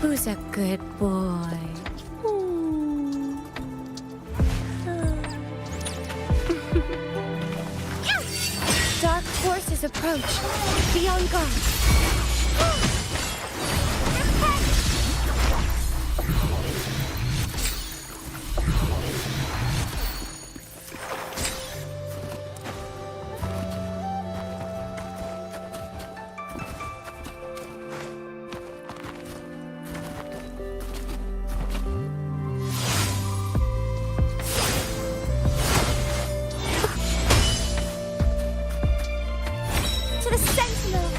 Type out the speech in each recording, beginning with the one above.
Who's a good boy? Dark forces approach. Be on guard. To the sentinel!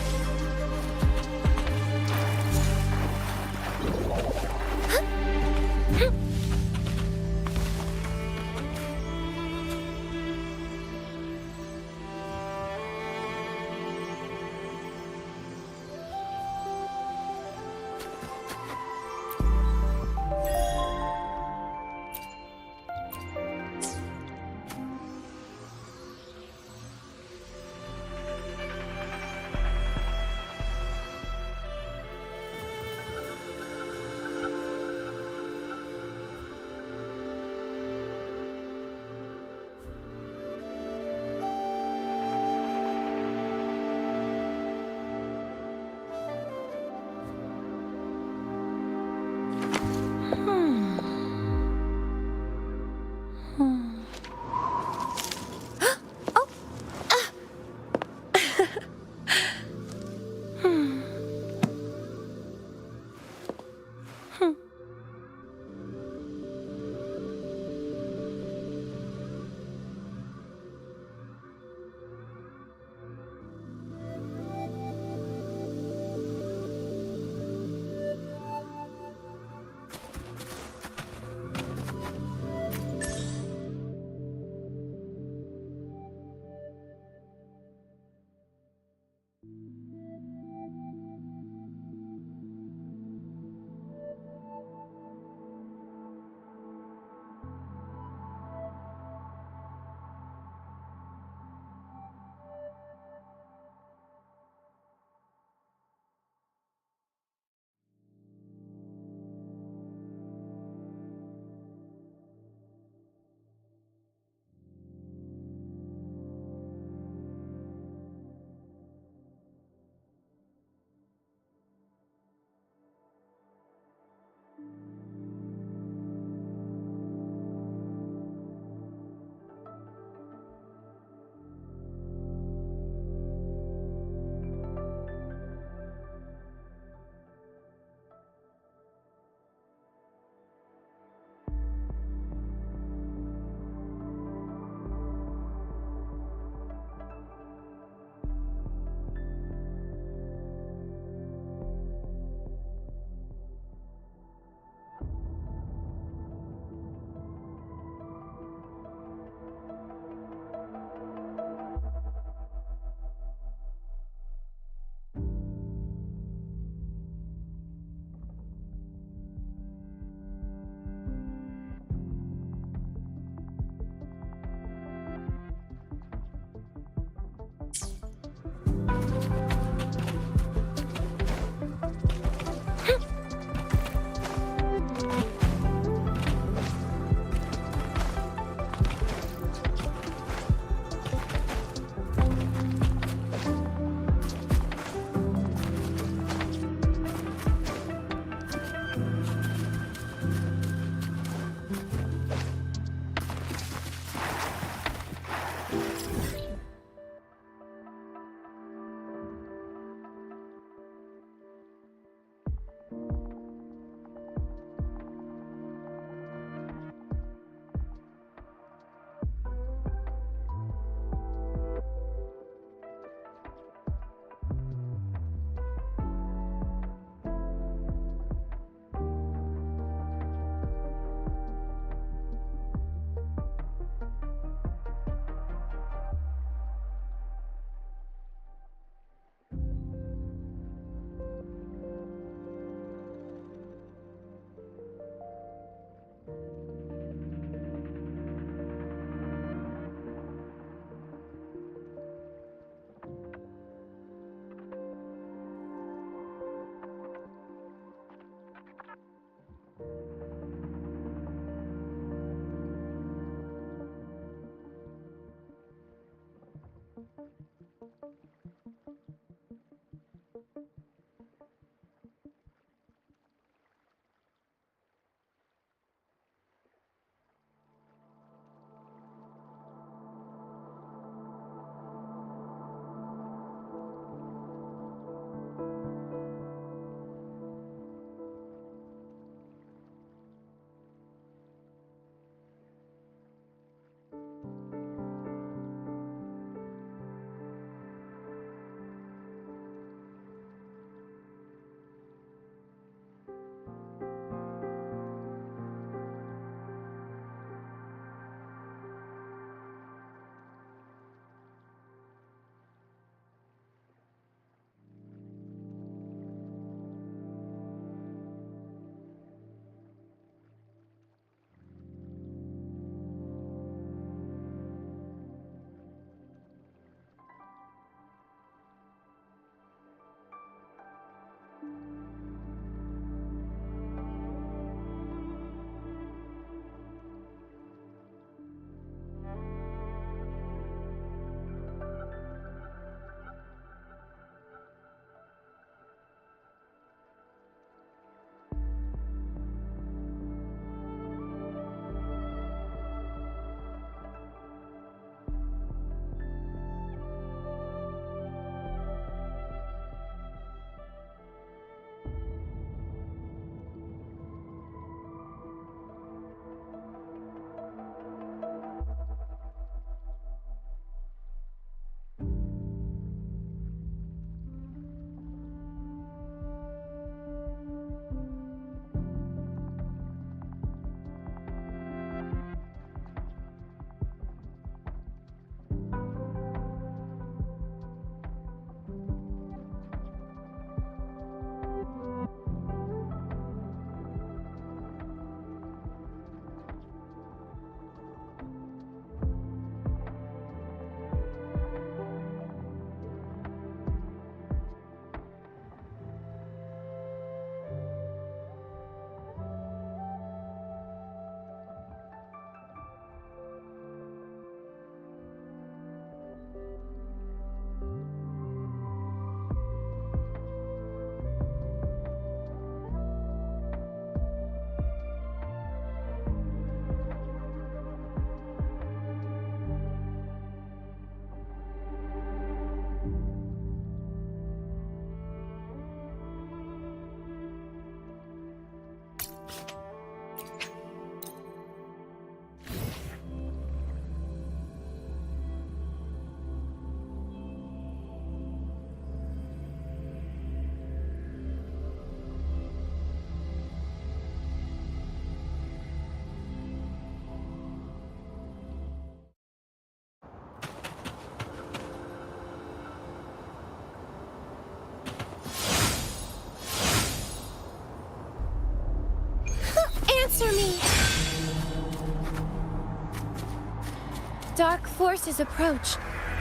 Dark forces approach.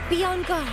Be on guard.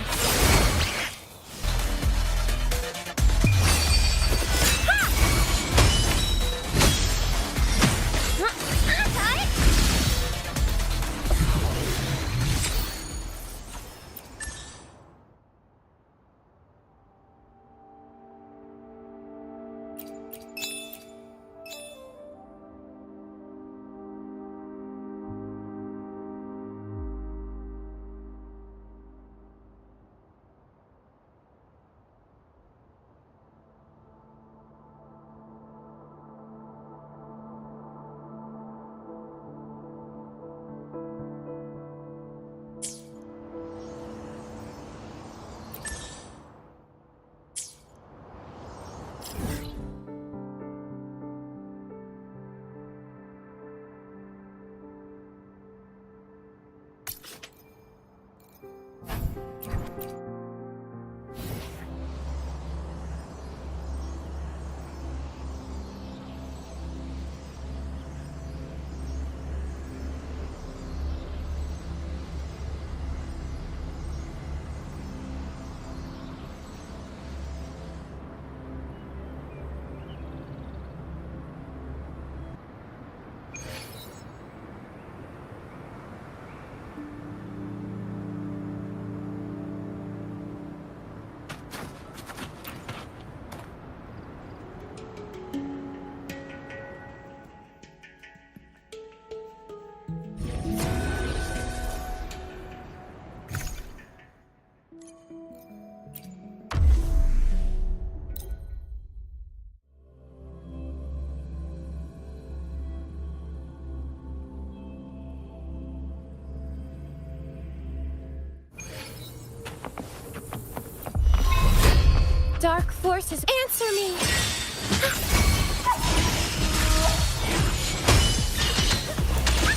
Dark forces, answer me!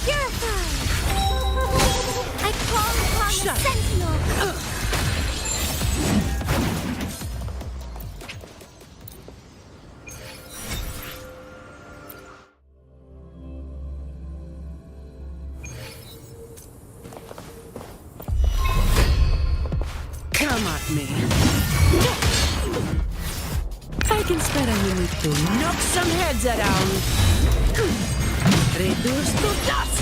Purify! I call upon the Sentinel! Come at me. I can spare a minute to knock some heads around. Reduce to dust.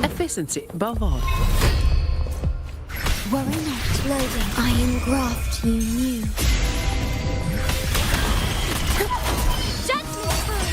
Efficiency above all. Worry not, loading. I engraft you new. Judgment time!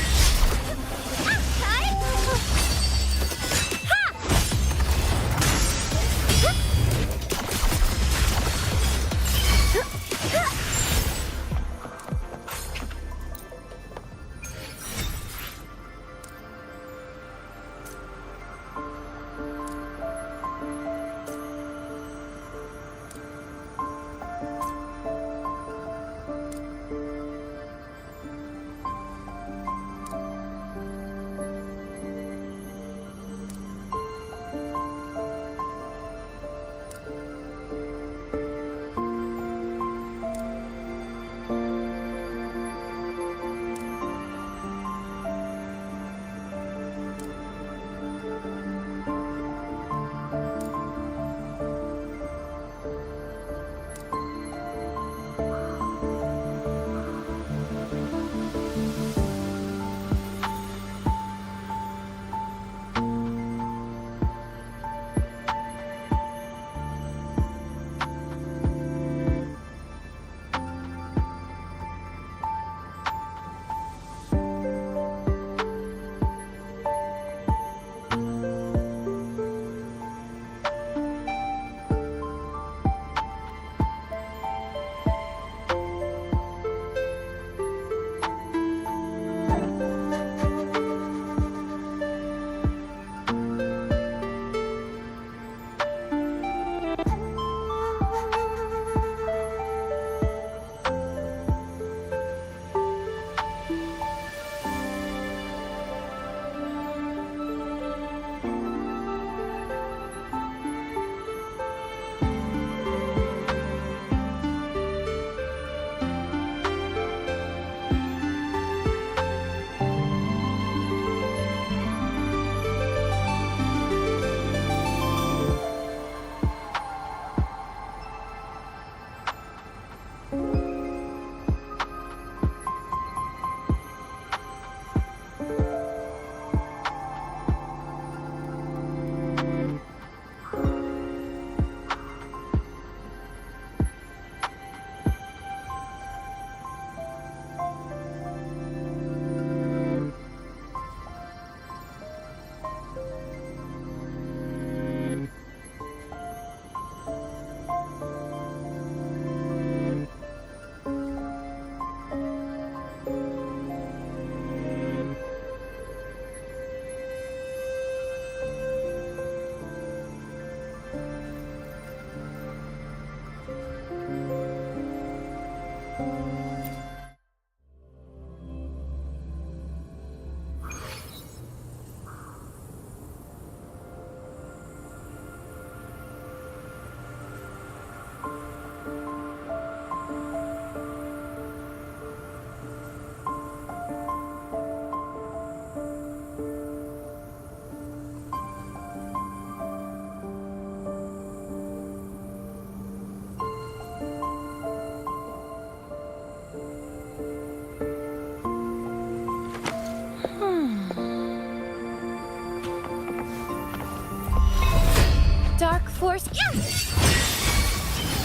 Dark force. Yeah!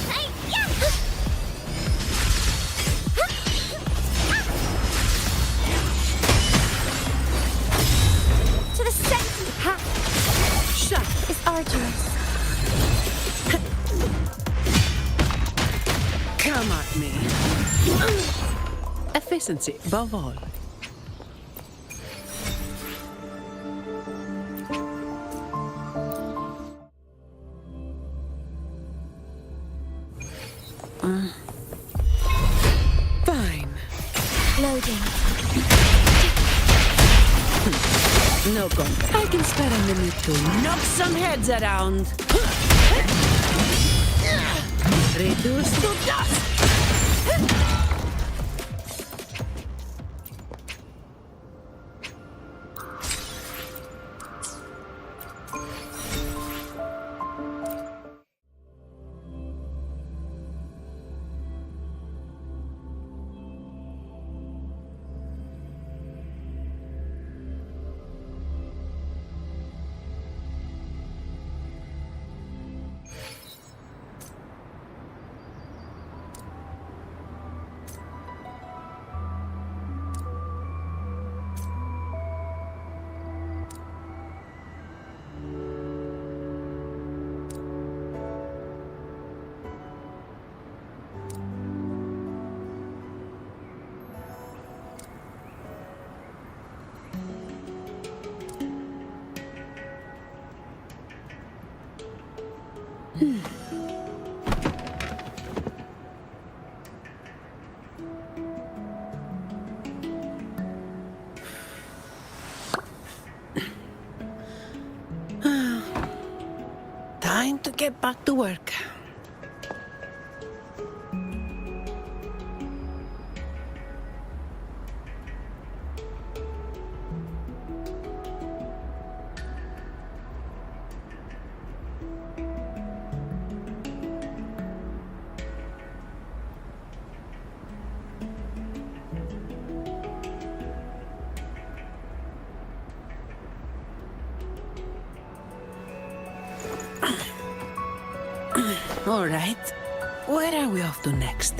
Hey, yeah! To the center. Ha! Shut. Is arduous. Come at me. Efficiency above all. Fine. Loading. No gun. I can spare a minute to knock some heads around. Reduce to dust. Time to get back to work. All right. Where are we off to next?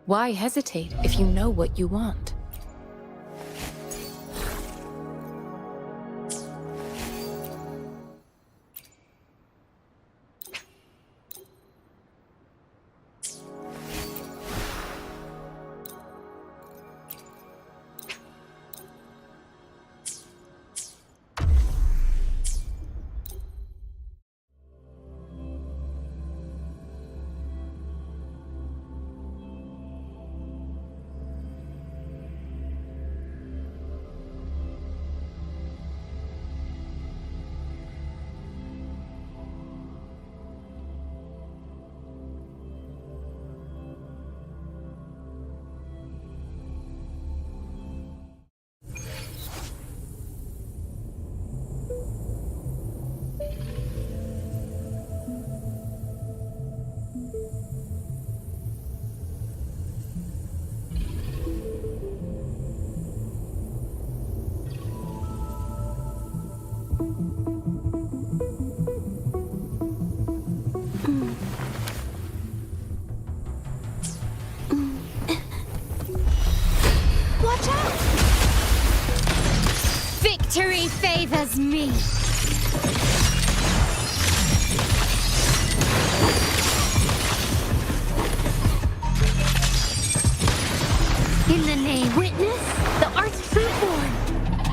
Why hesitate if you know what you want? Watch out! Victory favors me. In the name, witness the artifice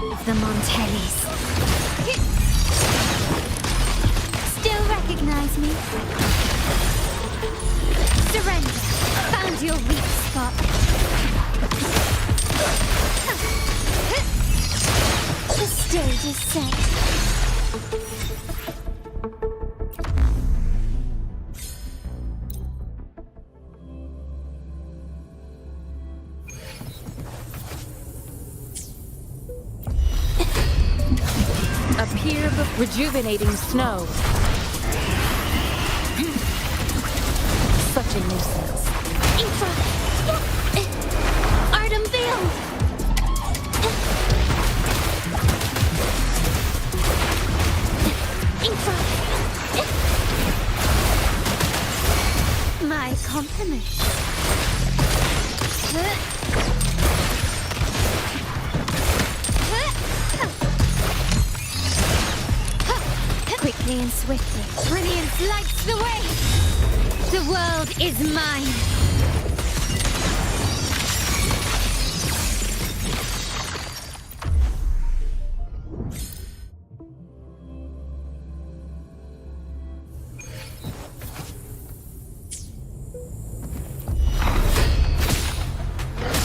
of the Montellis. Still recognize me? Surrender. Found your weak spot. The stage is set. Appear before rejuvenating snow. Such a nuisance. Art unveiled. My compliments. Quickly and swiftly, brilliance lights the way. The world is mine.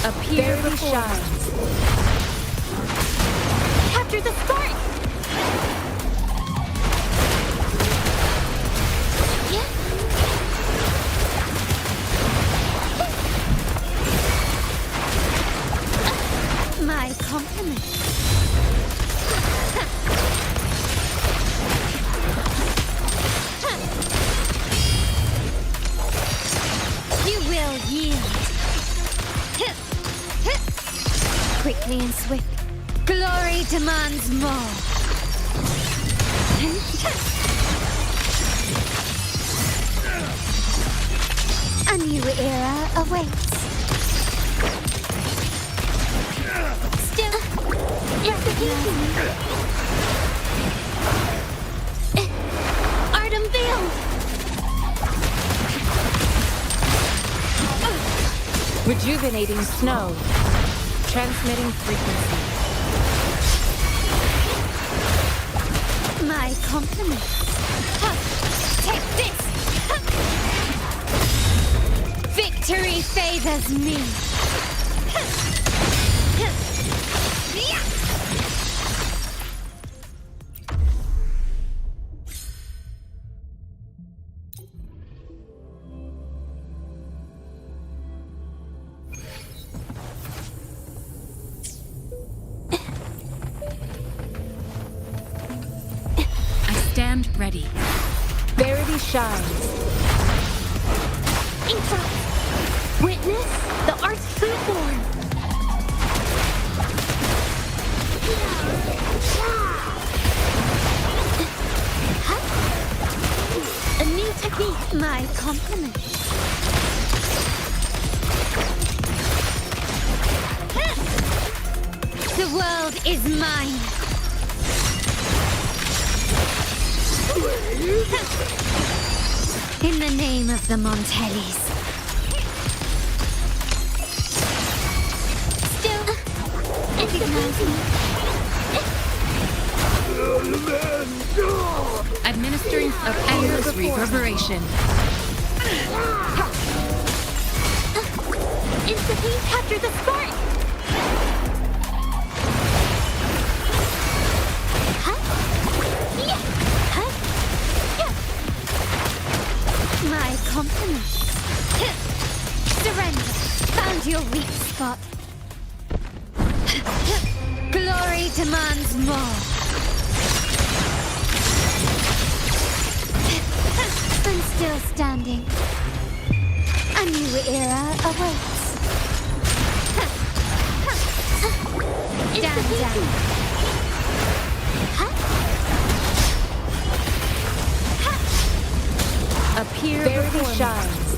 Appear before shines. Capture the spark! My compliments. You will yield. Quickly and swiftly. Glory demands more. A new era awaits. Still replicating. Art unveiled. Rejuvenating snow. Transmitting frequency. My compliments. Take this. Victory favors me. Stand ready. Verity shines. Witness the art's true form. A new technique. My compliments. The world is mine. In the name of the Montellis. Still recognize me. Administering of endless reverberation. Instantly capture the spark! My compliments. Surrender. Found your weak spot. Glory demands more. I'm still standing. A new era awaits. Stand down. Appear Verity before me. shines.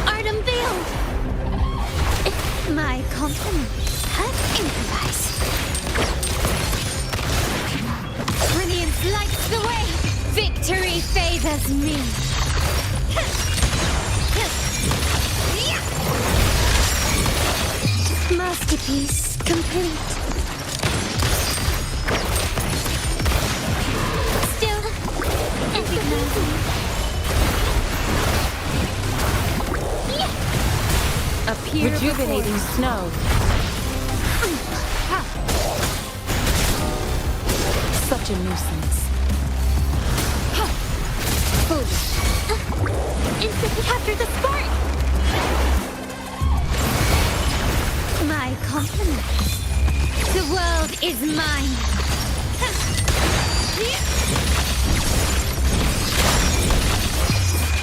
Art unveiled. My compliments. Improvise. Brilliance lights the way. Victory favors me. Masterpiece complete. Still recognizing. Appear Rejuvenating snow. Such a nuisance. Instantly capture the spark! My compliments. The world is mine.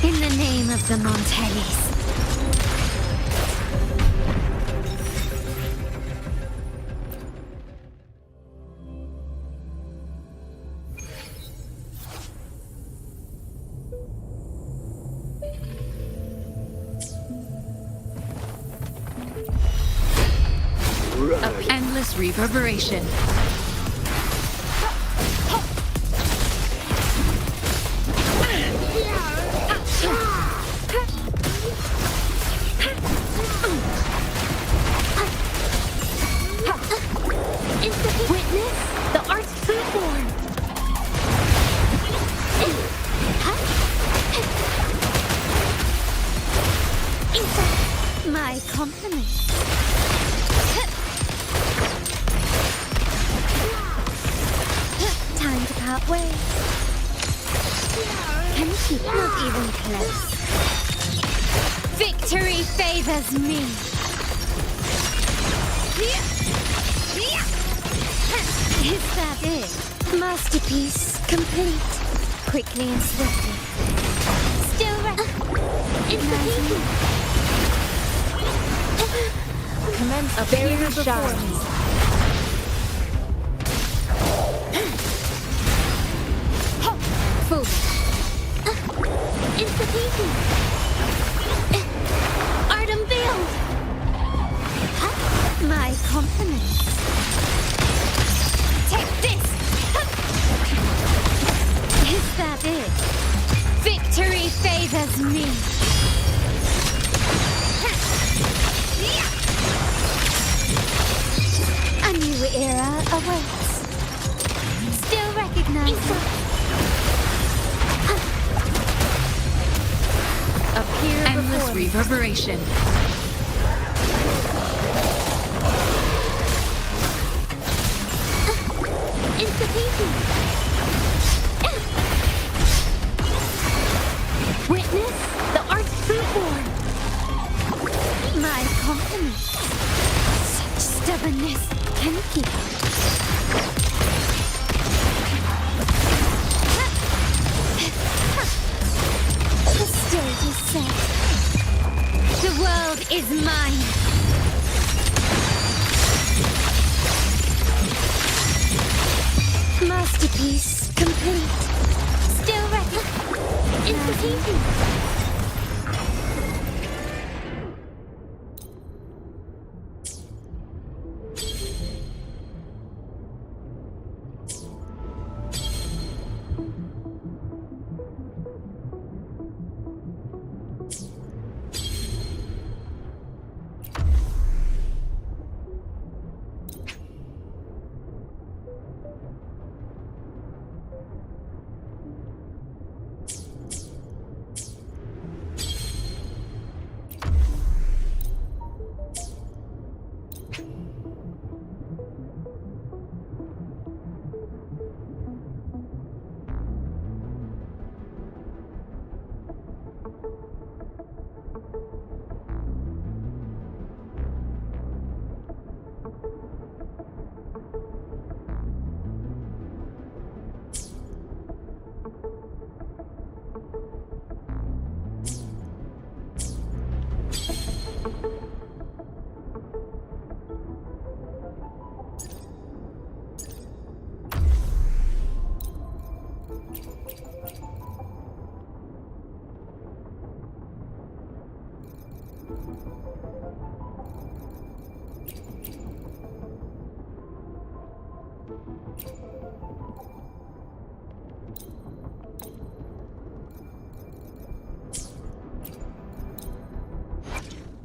In the name of the Montellis. endless reverberation. Witness the art's true form. My compliments. Time to part ways. Can keep not even close. Victory favors me. Is that it? Masterpiece complete. Quickly and swiftly. Still recognizing. Commence a very shines. Foolish. Institution. Art unveiled. My compliments. Take this. Is that it? Victory favors me. A new era awaits. Still recognizing. Appear endless reverberation. Institution. Witness the art's true form. My compliments. Such stubbornness can keep. The stage is set. The world is mine. Masterpiece complete. Still ready. Institution.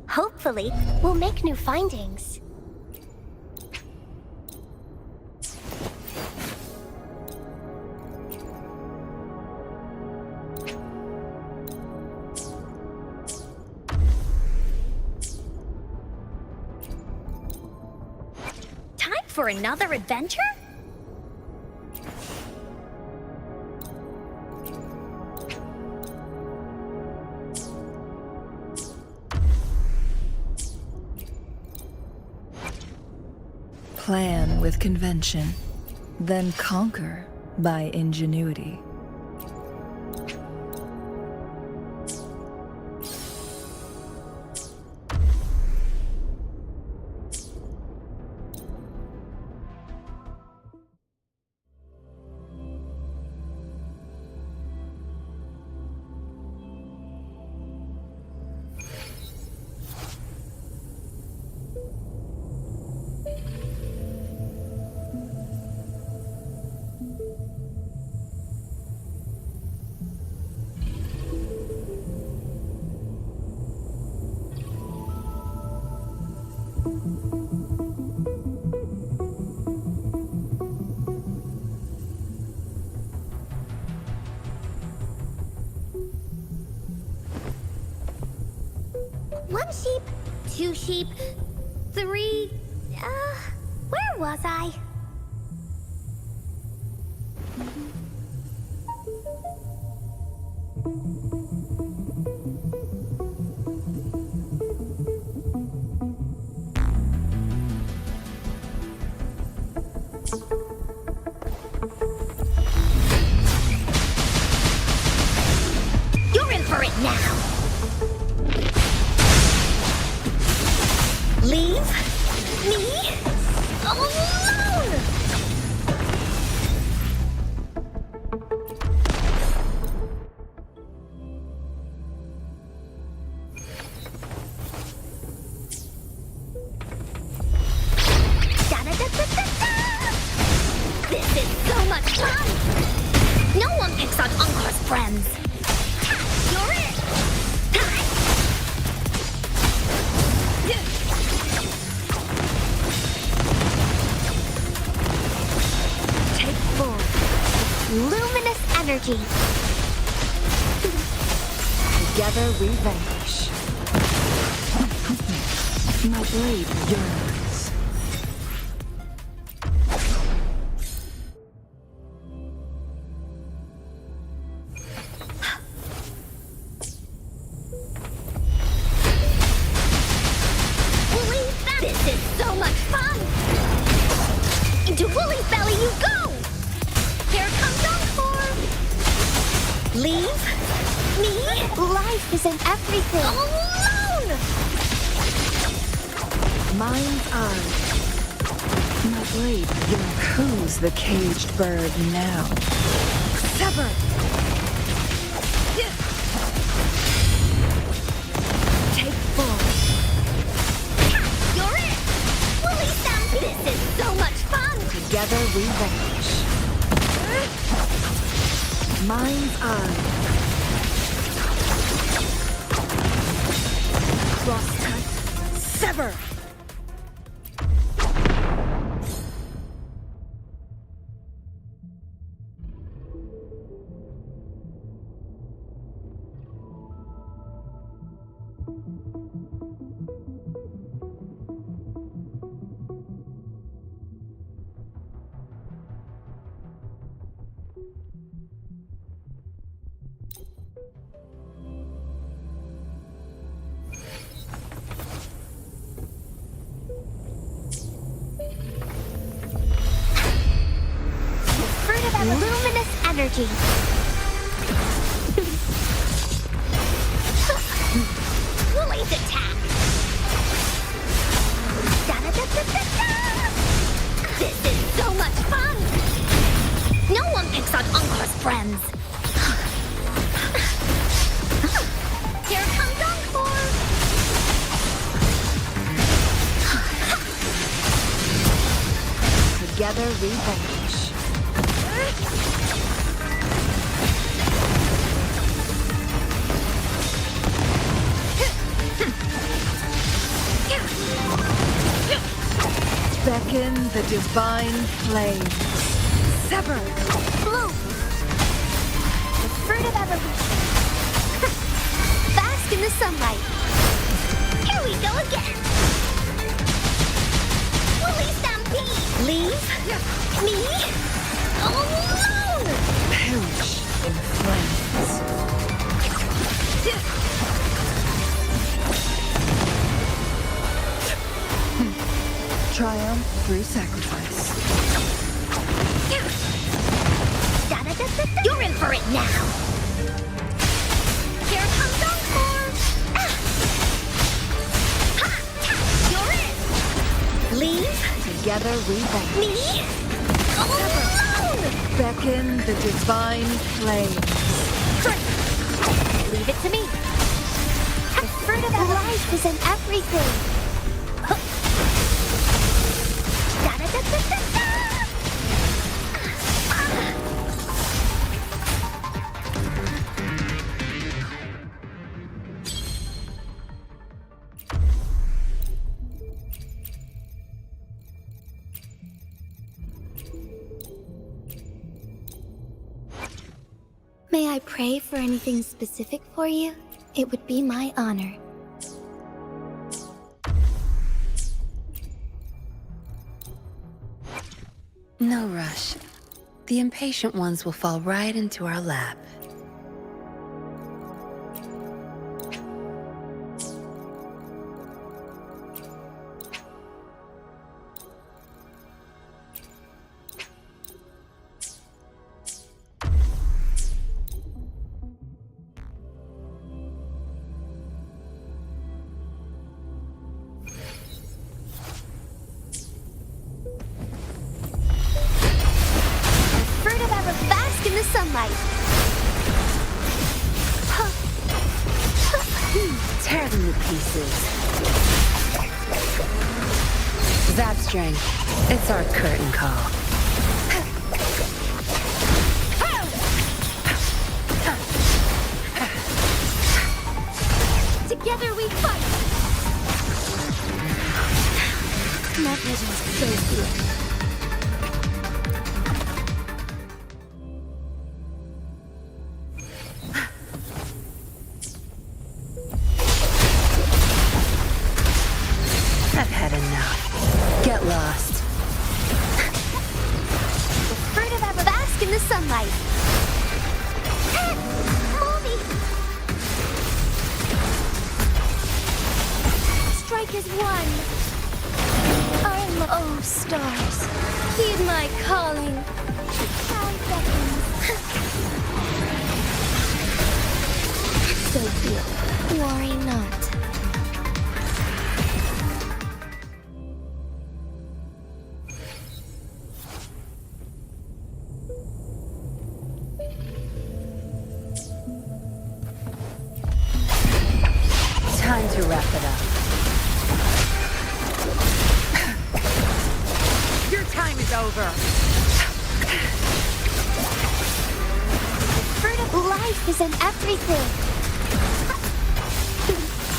Hopefully, we'll make new findings. Time for another adventure? Plan with convention, then conquer by ingenuity. One sheep, two sheep, three... where was I? You're in for it now! Leave me alone! Da-da-da-da-da-da! This is so much fun! No one picks on Ankar's friends. You're it! Luminous energy. Together we vanquish. My blade yearns. Woolly's belly! This is so much fun! Into Woolly's belly you go! Here comes Encore! Leave me? Life isn't everything. Alone! Mind's eye. My blade yearns. Who's the caged bird now? Sever! Take full. You're it! Woolly Stampede! This is so much fun! Together we vanquish. Mind's eye. Cross cut. Sever. Luminous energy. Woolly's attack. Da-da-da-da-da-da! This is so much fun! No one picks on Ankar's friends. Here comes Encore! Together we vanish. Beckon the divine flames. Sever! Bloom! The fruit of evolution. Bask in the sunlight. Here we go again. Woolly stampede. Leave me alone. Perish in flames. Triumph through sacrifice. Da-da-da-da-da. You're in for it now. Here comes Encore. Ah. Ha! Ta! You're in. Leave Together we vanish. me alone. Beckon the divine flames. Leave it to me. The fruit of life is in everything. Da-da-da-da-da-da. May I pray for anything specific for you? It would be my honor. No rush. The impatient ones will fall right into our lap. Bask in the sunlight. Tear them to pieces. Zap string. It's our curtain call. Together we fight. My vision is so good. I've had enough. Get lost. The fruit of ever bask in the sunlight. Mommy! Strike as one. I'm oh stars. Heed my calling. The sky beckons. So be it. Worry not. Time to wrap it up. Your time is over. The fruit of life is in everything.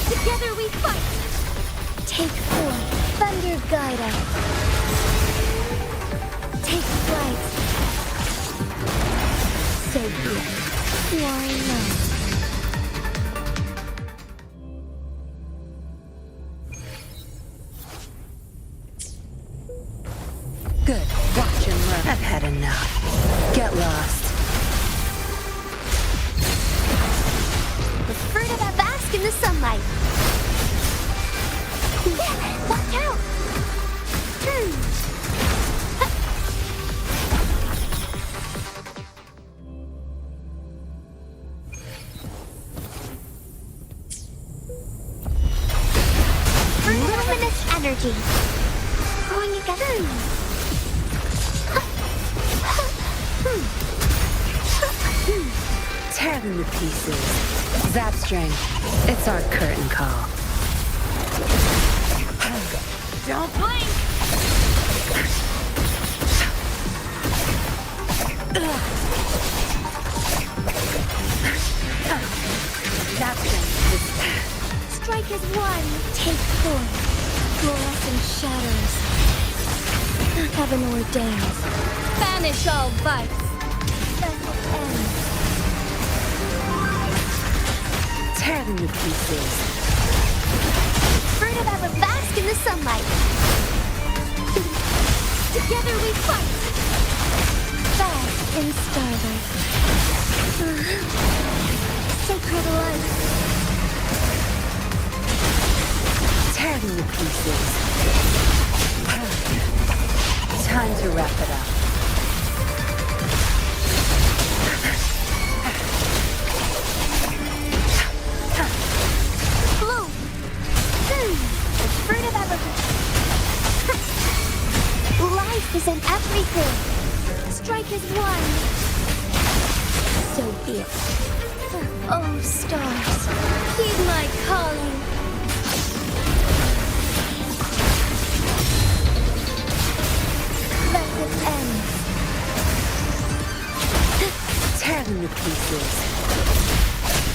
Together we fight. Take form. Thunder guide us. Take flight. So good. Why not? Good. Watch and learn. I've had enough. Get lost. The fruit of a bask in the sunlight. Watch out! Luminous energy. Going together. Tear them to pieces. Zap string. It's our curtain call. Don't blink! That's it. Strike as one. Take four. Fluorescent shadows. Heaven ordained. Banish all vice. Battle ends. Tear them to pieces. Fruit of ever bask in the sunlight. Together we fight. Bask in starlight. Sacred light. Tear them to pieces. Time to wrap it up. Bloom. The fruit of ever. Life is in everything. Strike as one. So be it. Oh, stars, heed my calling. Let it end. Tear them to pieces.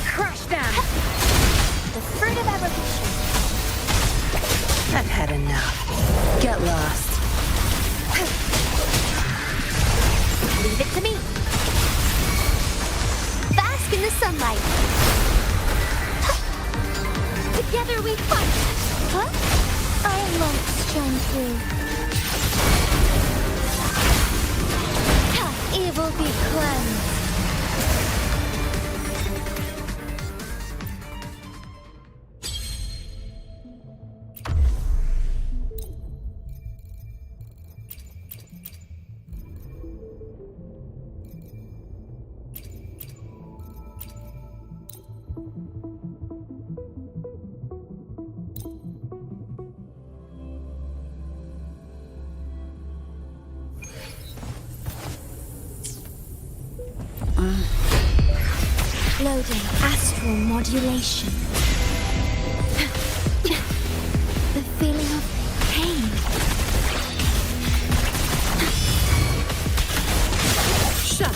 Crush them! The fruit of evolution. I've had enough. Get lost. Leave it to me. Bask in the sunlight. Together we fight. Huh? Our lights shine through. Evil be cleansed. Loading astral modulation. The feeling of pain. Shut.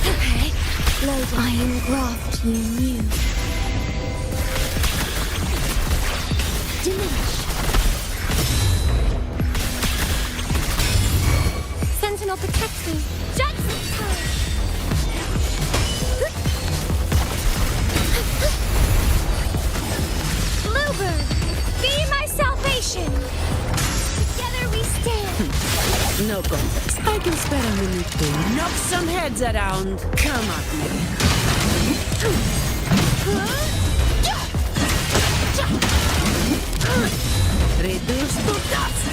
Okay. Loading. I engraft you new. Diminish. Sentinel protect me. Judgment time. Bluebird, be my salvation. Together we stand. No contest. I can spare a minute to knock some heads around. Come at me. Reduce to dust.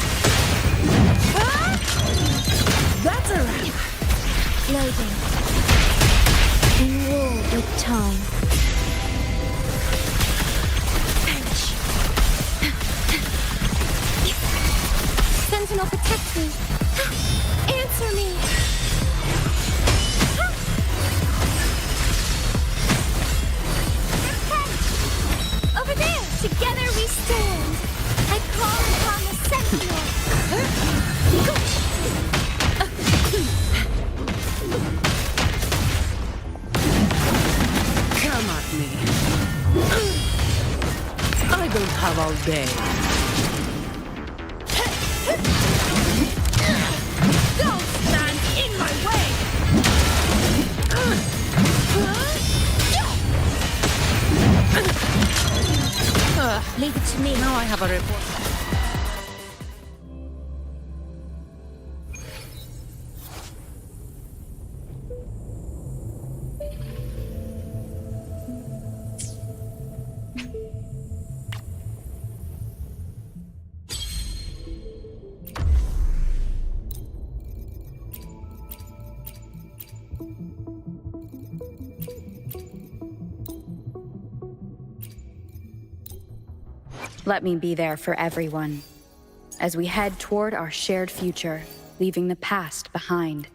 That's a wrap. Loading. In war with time. Vanish. Sentinel protect me. Answer me. Over there. Together we stand. I call upon the Sentinel. Come at me. I don't have all day. Don't stand in my way! Leave it to me. Now I have a report. Let me be there for everyone, as we head toward our shared future, leaving the past behind.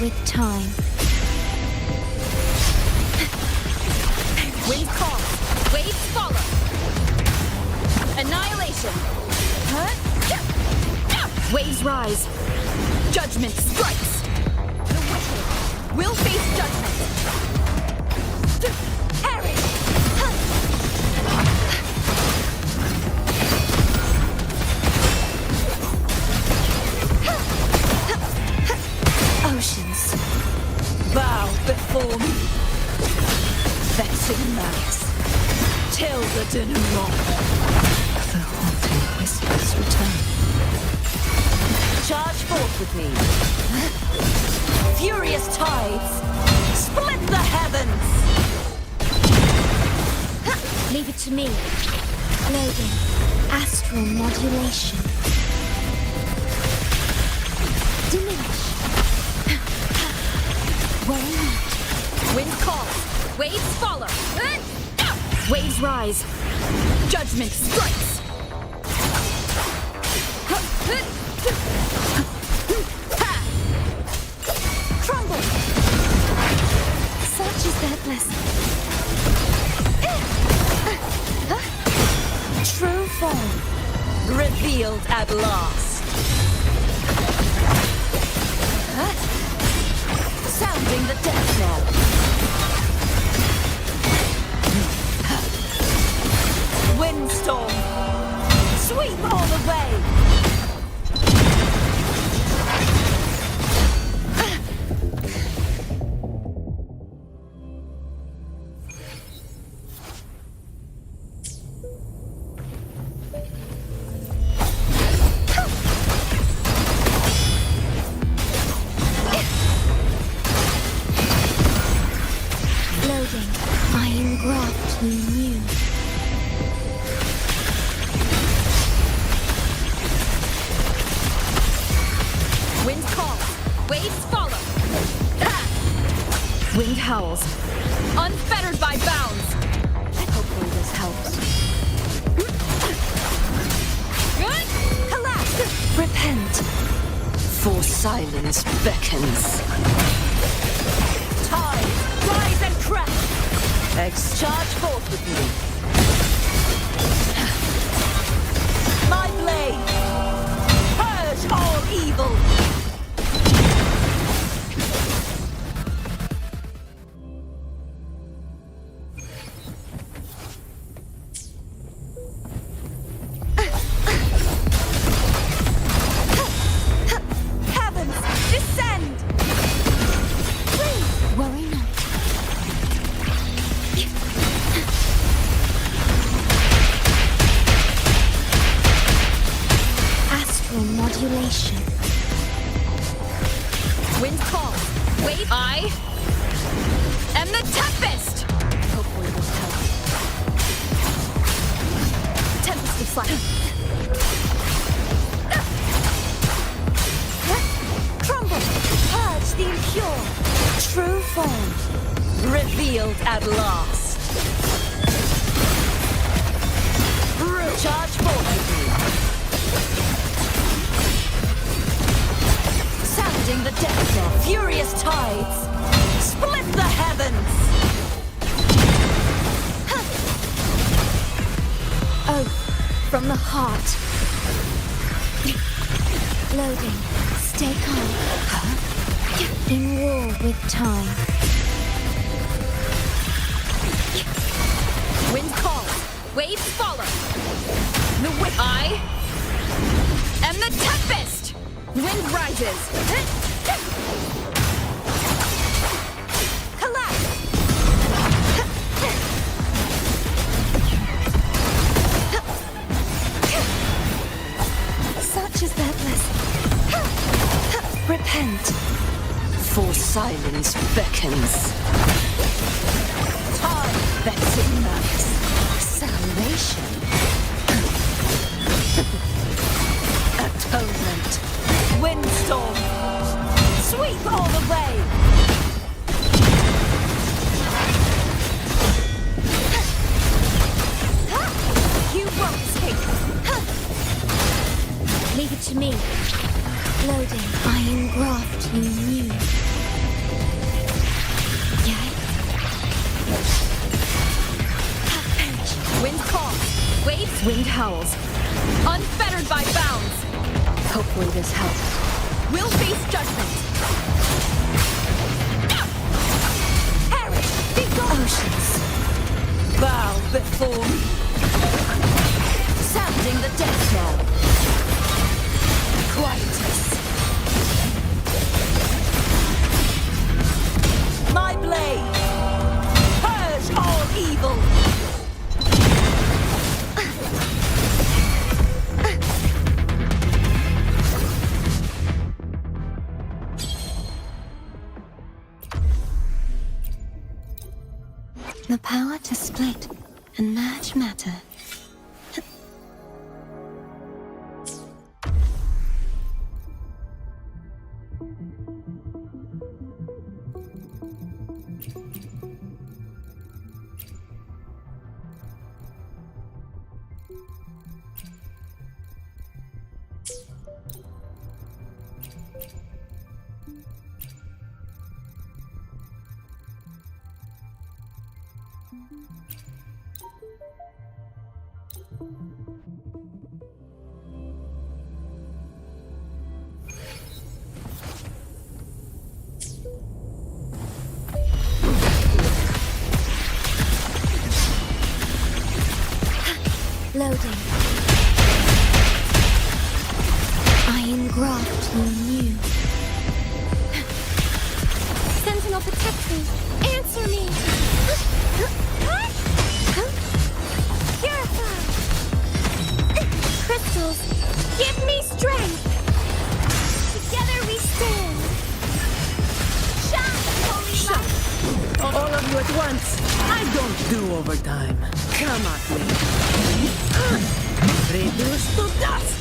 with time. Wind calls. Waves follow. Annihilation. Waves rise. Judgment strikes. The wicked will face judgment. Perish. Oceans, Bow before me. Vexing malice. Till the denouement. the haunting whispers return. Charge forth with me. Furious tides. Split the heavens. Leave it to me. Loading. Astral modulation. Diminish. Worry not. Wind calls. Waves follow. Waves rise. Judgment strikes. Crumble. Such is their blessing. True form. Revealed at last. Sounding the death knell. Windstorm. Sweep all the way. Loading. Iron graft you knew. Wind calls. Waves follow. Wind howls. Unfettered by bounds. Hopefully this helps. Good. Collapse. Repent. For silence beckons. Tide, rise and crash. Charge forth with me. My blade. Purge all evil. Heavens, descend. Worry not. Astral modulation. Wind calls. Wait. I am the Tempest. Hopefully this helps. Tempest of fire. Crumble. Purge the impure. True form. Revealed at last. Charge forth with me. Sounding the death knell. Furious tides. Split the heavens. Oath from the heart. Loading. Stay calm. In war with time. Wind calls. Waves follow. The wind. I am the Tempest. Wind rises. Collapse. Such is their blessing. Repent. For silence beckons. Time vexing malice. Salvation. Atonement. Windstorm. Sweep all the way. You won't escape. Leave it to me. Loading. Iron graft you knew. Wind calls. Waves. Wind howls. Unfettered by bounds. Hopefully this helps. We'll face judgment. Perish. Be gone. Oceans. Bow before me. Sounding the death knell. Quietus. My blade. Purge all evil. The power to split and merge matter. Loading. Iron graft new. Sentinel protect me. Answer me. Purify. Crystals, give me strength. Together we stand. Shine, holy light. All of you at once. I don't do overtime. Come at me. Reduce to dust.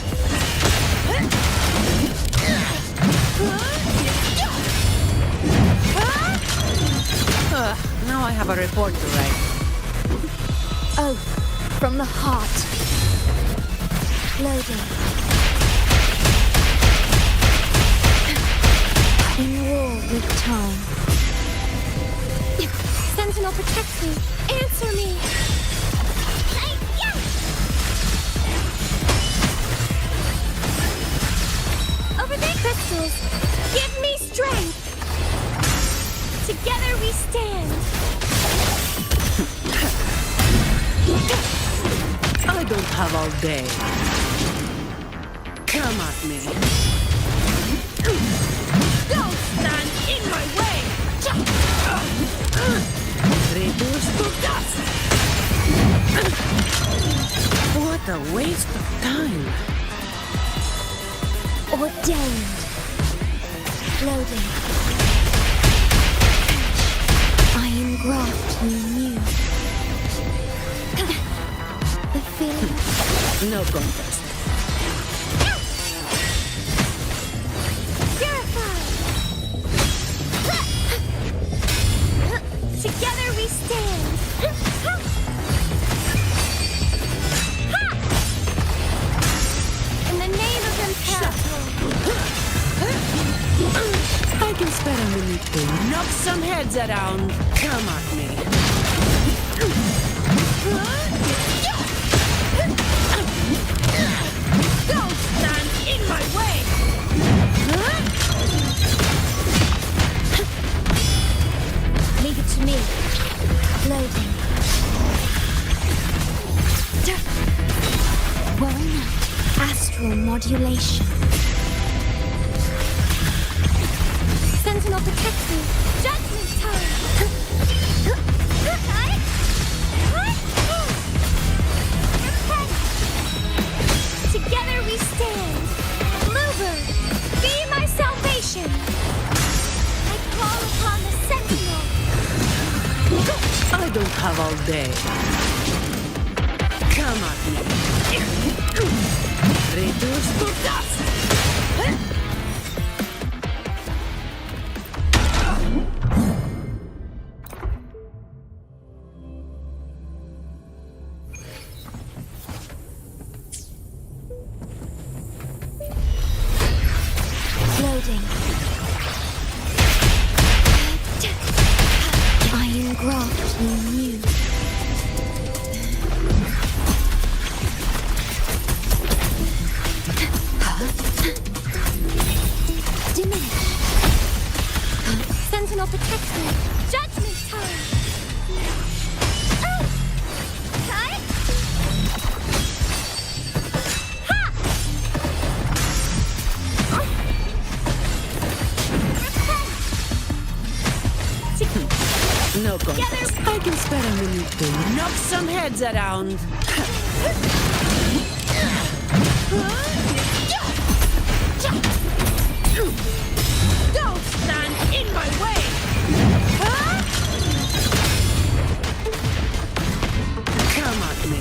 Now I have a report to write. Oath from the heart. Loading. In war with time. Sentinel protect me. Answer me. Over there, crystals. Give me strength. Together we stand. I don't have all day. Come at me. Don't stand in my way! Reduce to dust! What a waste of time! Ordained. Loading. Iron graft new. The feeling. No contest. Purify. Together we stand. In the name of Imperator. I can spare a minute to knock some heads around. Come at me. Don't stand in my way! Leave it to me. Loading. Worry not. Astral modulation. Sentinel protect me. Judgment time. Together we stand. Bluebird, be my salvation. I call upon the Sentinel. I don't have all day. Come at me. Reduce to dust. Loading. Iron graft new. Diminish. Sentinel protect me. Judgment time. Cut. Ha! No contest. I can spare a minute to knock some heads around. Don't stand in my way! Come at me.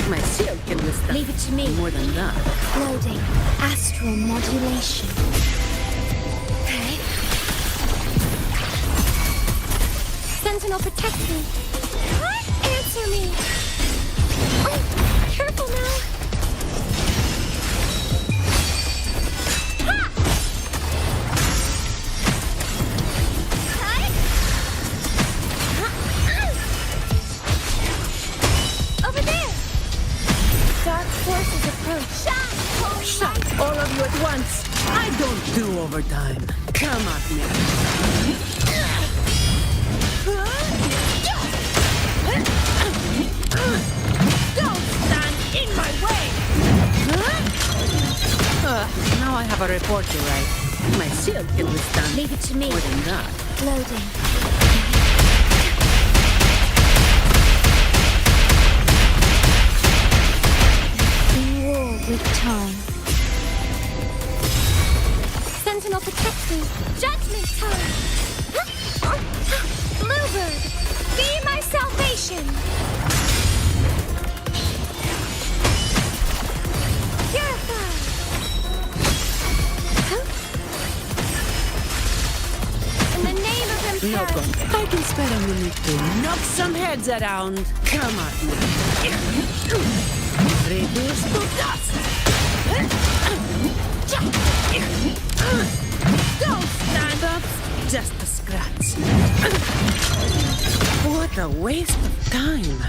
My shield can withstand Leave it to me. more than that. Loading. Astral modulation. Okay. Sentinel protect me. What? Answer me. Oh, careful now. Ha! Cut. Over there. Dark forces approach. Shut all of you at once. I don't do overtime. Come at me. Don't stand in my way. Now I have a report to write. My shield can withstand Leave it to me. more than that. Loading. War with time. Sentinel protect me. Judgment time. Bluebird, be my salvation. Purify. In the name of No Imperator. contest. I can spare a minute to knock some heads around. Come at me. Reduce to dust. Don't stand up. Just a scratch. What a waste of time.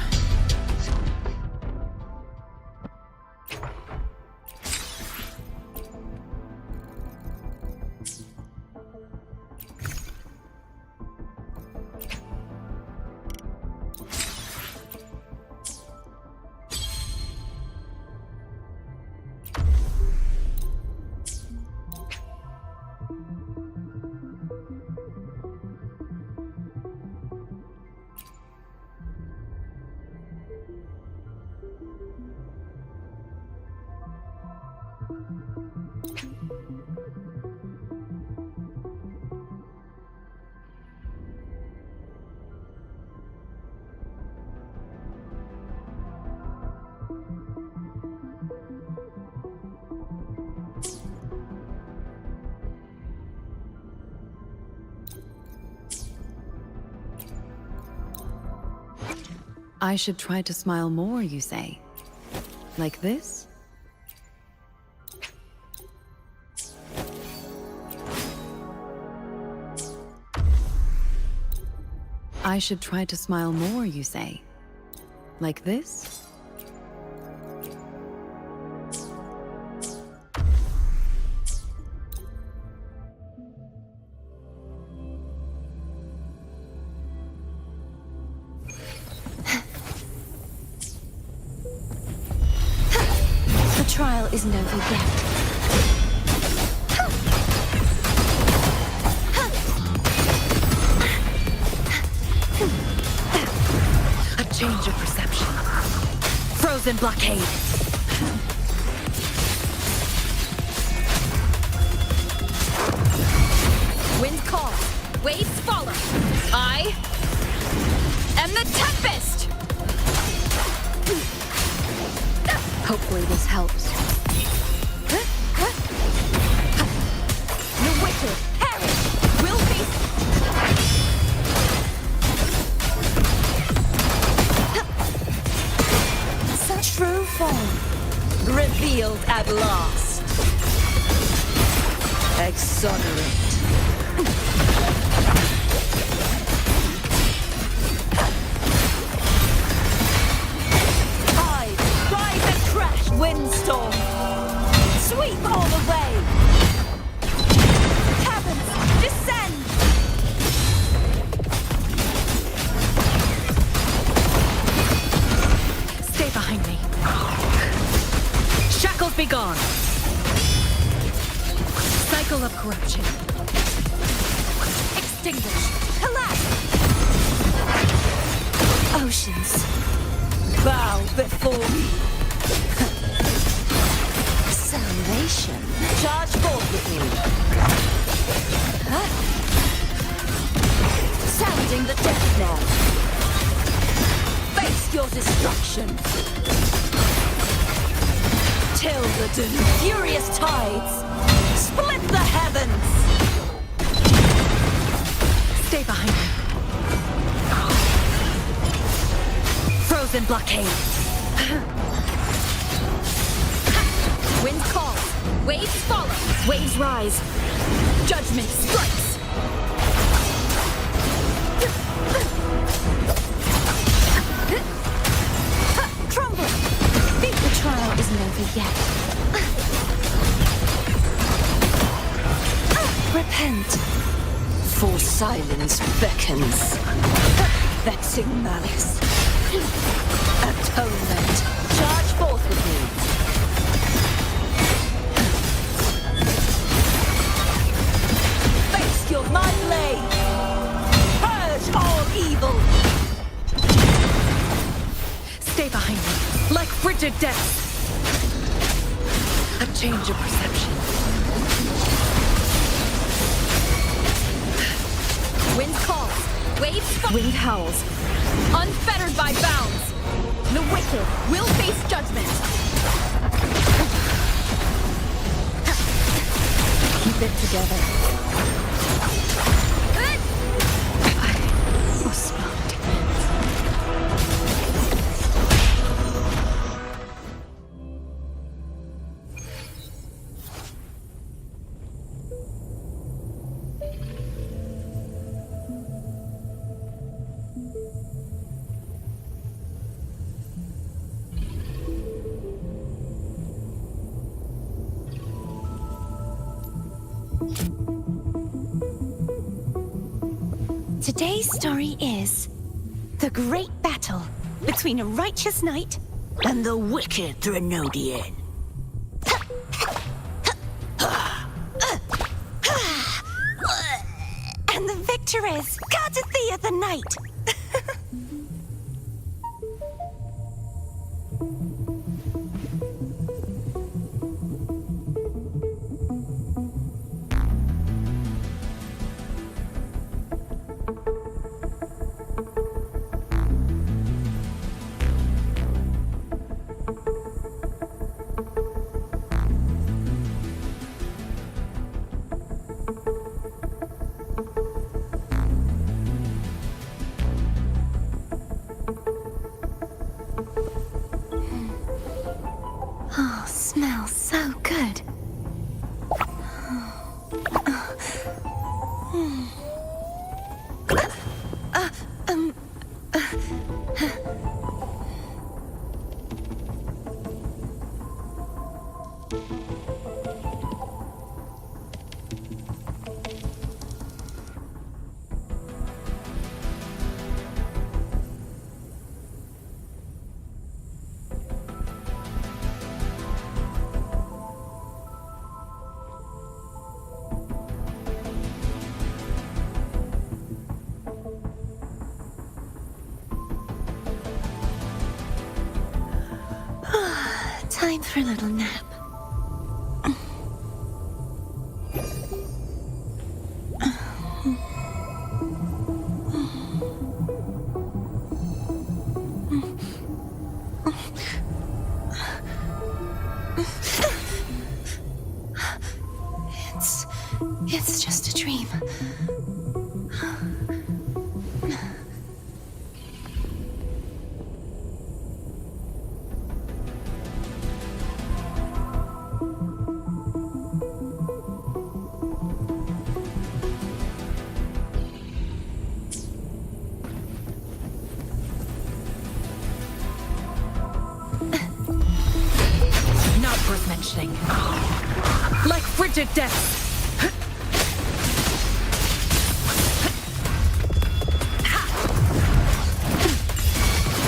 I should try to smile more, you say? Like this? I should try to smile more, you say? Like this? The trial isn't over yet. A change of perception. Frozen blockade. Wind calls, waves follow. I am the Tempest! Hopefully this helps. The wicked perish will be... Such true form. revealed at last. Exonerate. be gone. Cycle of corruption. Extinguish. Collapse. Oceans. Bow before me. Salvation. Charge forth with me. Sounding the death knell. Face your destruction. Till the doom. Furious tides. Split the heavens. Stay behind me. Frozen blockade. Wind calls. Waves follow. Waves rise. Judgment strikes. Crumble. The trial isn't over yet. Repent. For silence beckons. Vexing malice. Atonement. Charge forth with me. Face your my blade. Purge all evil. Stay behind me, like frigid death. A change of perception. Wind calls, waves fall. Wind howls, unfettered by bounds. The wicked will face judgment. Keep it together. I respond. Today's story is the great battle between a righteous knight And the wicked Threnodian. and the victor is Cartathea the Knight. Oh, smells so good. Time for a little nap. It's just a dream. Not worth mentioning. Like frigid death.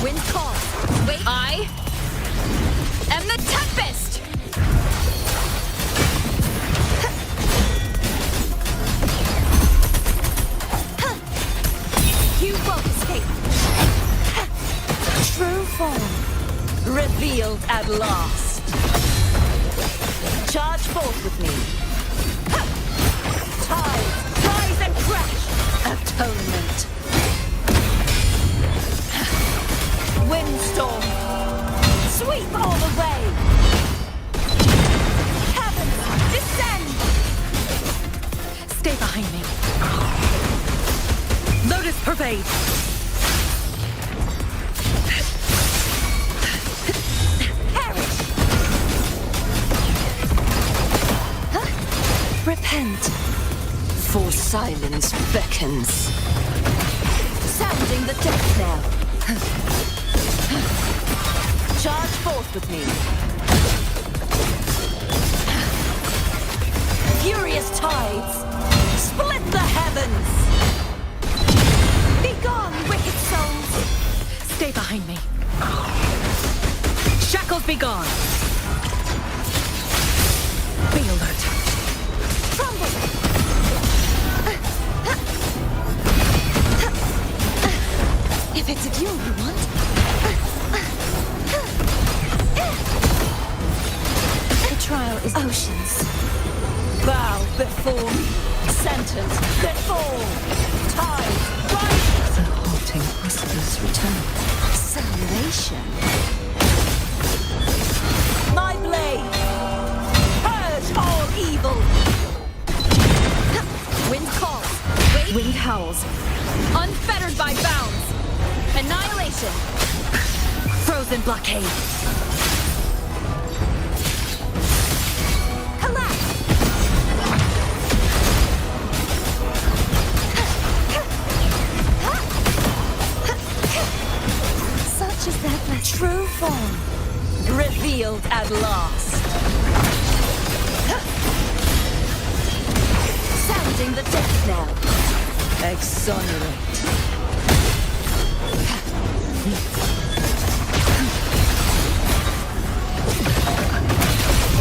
Wind calls. Wait. I am the Tempest. true form. Revealed at last. Charge forth with me. Ha! Tide, rise and crash. Atonement. Windstorm. Sweep all the way. Heavens, descend. Stay behind me. Lotus pervade. Perish. Repent. For silence beckons. Sounding the death knell. Charge forth with me. Furious tides. Split the heavens. Be gone, wicked souls. Stay behind me. Shackles be gone. Be alert. Crumble. If it's a duel you want. The trial is oceans. Bow before me. Sentence, let fall. Tide, rise. The haunting whispers return. Salvation. My blade. Purge all evil. Wind calls. Wind howls. Unfettered by bounds. Annihilation. Frozen blockade. Collapse. Such is their blessing. True form. Revealed at last. Sounding the death knell. Exonerate.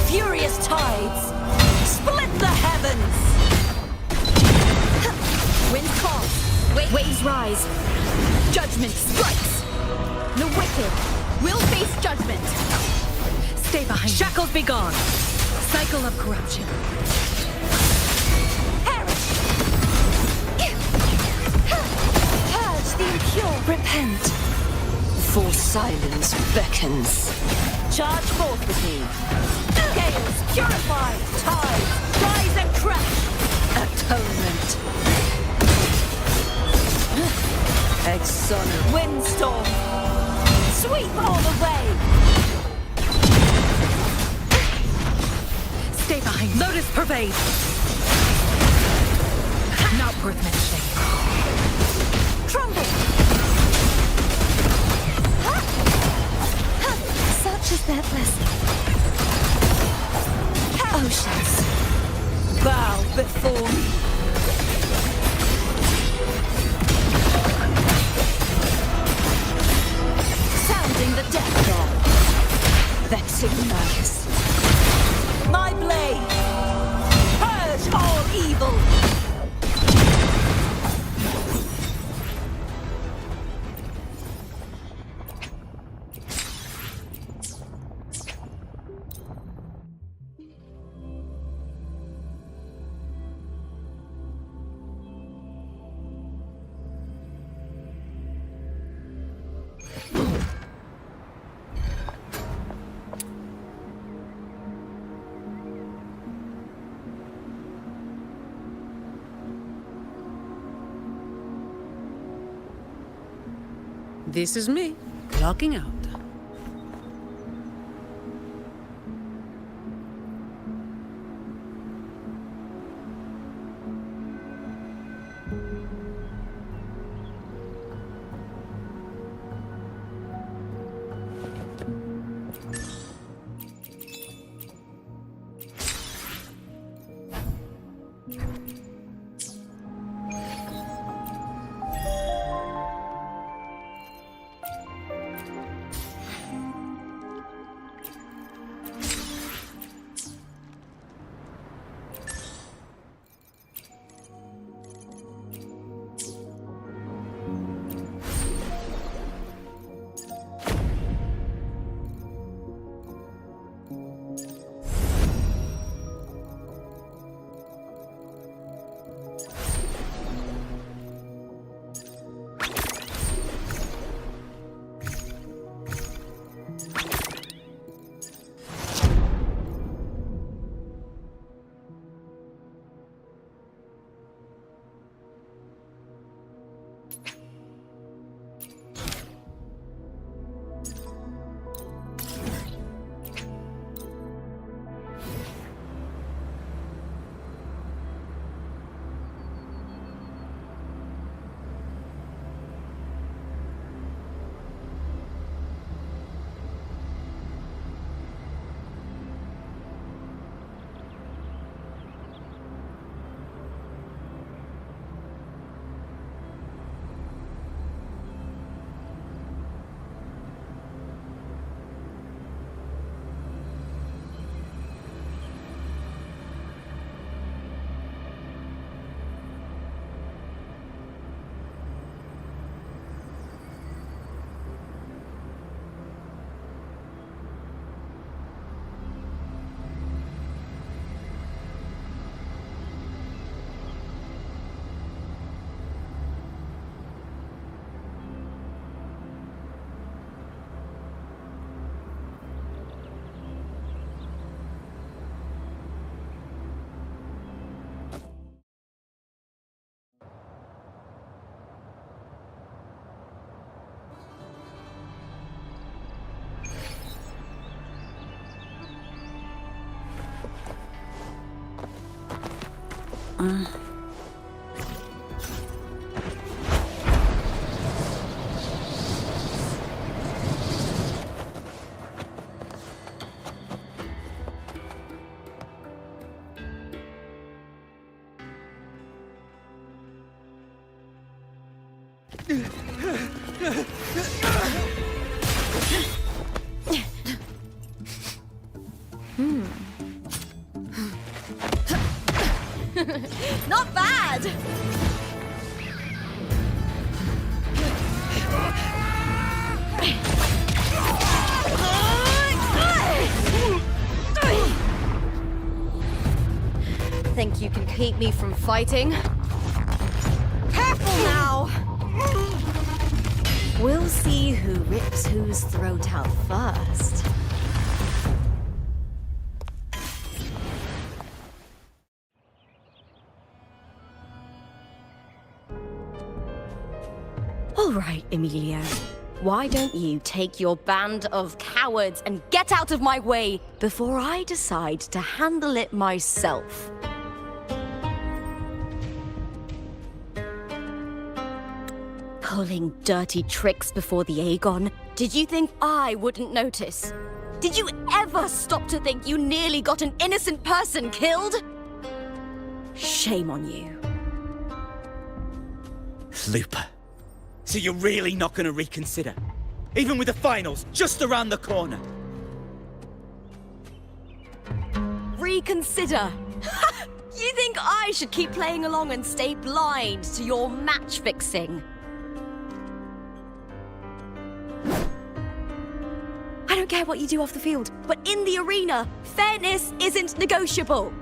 Furious tides. Split the heavens. Wind calls. Waves rise. Judgment strikes. The wicked will face judgment. Stay behind. Shackles be gone. Cycle of corruption. Perish. Purge the impure. Repent. For silence beckons. Charge forth with me. Gales, purify. Tides, rise and crash. Atonement. Exonerate. Windstorm. Sweep all the way. Stay behind. Lotus pervade. Not worth mentioning. Crumble. Such is their blessing. Oceans. Bow before me. Sounding the death knell. Vexing Marcus. My blade. Purge all evil. This is me, clocking out. Not bad! Think you can keep me from fighting? Careful now! We'll see who rips whose throat out first. All right, Emilio. Why don't you take your band of cowards and get out of my way before I decide to handle it myself? Pulling dirty tricks before the Aegon? Did you think I wouldn't notice? Did you ever stop to think you nearly got an innocent person killed? Shame on you. Looper. So you're really not going to reconsider? Even with the finals just around the corner? Reconsider? You think I should keep playing along and stay blind to your match fixing? I don't care what you do off the field, but in the arena, fairness isn't negotiable.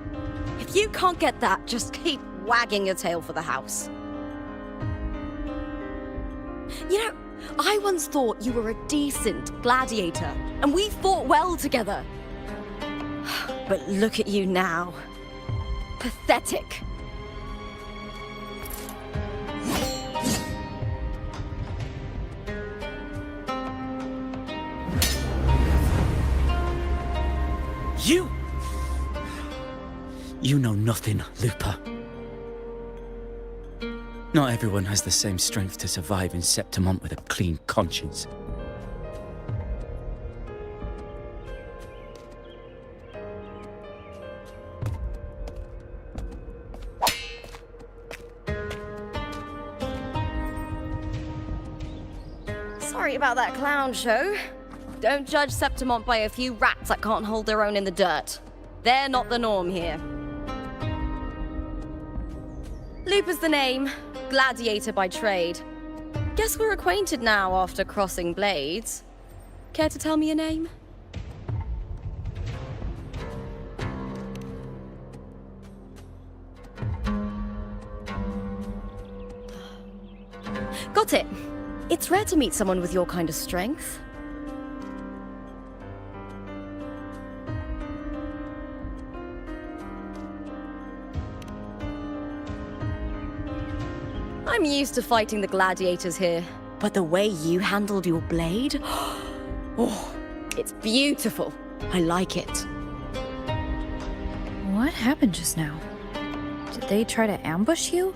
If you can't get that, just keep wagging your tail for the house. You know, I once thought you were a decent gladiator, and we fought well together. But look at you now. Pathetic. You know nothing, Looper. Not everyone has the same strength to survive in Septimont with a clean conscience. Sorry about that clown show. Don't judge Septimont by a few rats that can't hold their own in the dirt. They're not the norm here. Looper's the name, gladiator by trade. Guess we're acquainted now after crossing blades. Care to tell me your name? Got it. It's rare to meet someone with your kind of strength. I'm used to fighting the gladiators here, but the way you handled your blade, oh, it's beautiful. I like it. What happened just now? Did they try to ambush you?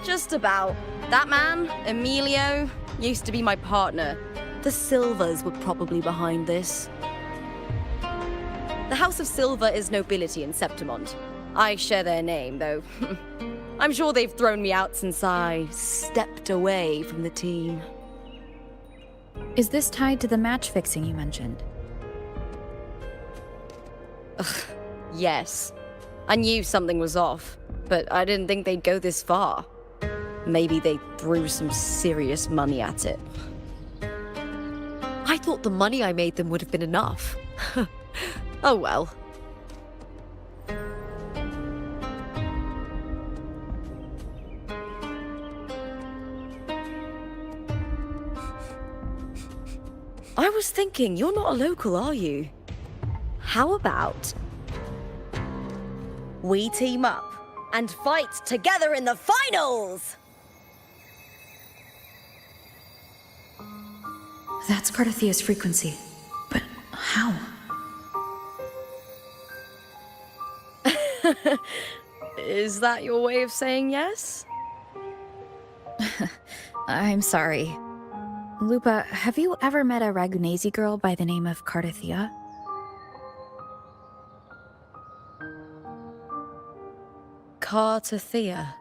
Just about. That man, Emilio, used to be my partner. The Silvers were probably behind this. The House of Silver is nobility in Septimont. I share their name, though. I'm sure they've thrown me out since I stepped away from the team. Is this tied to the match fixing you mentioned? Yes. I knew something was off, but I didn't think they'd go this far. Maybe they threw some serious money at it. I thought the money I made them would have been enough. Oh well. I was thinking, you're not a local, are you? How about we team up and fight together in the finals? That's Carthathia's frequency. But how? Is that your way of saying yes? I'm sorry. Lupa, have you ever met a Ragunesi girl by the name of Cardathea? Cardathea?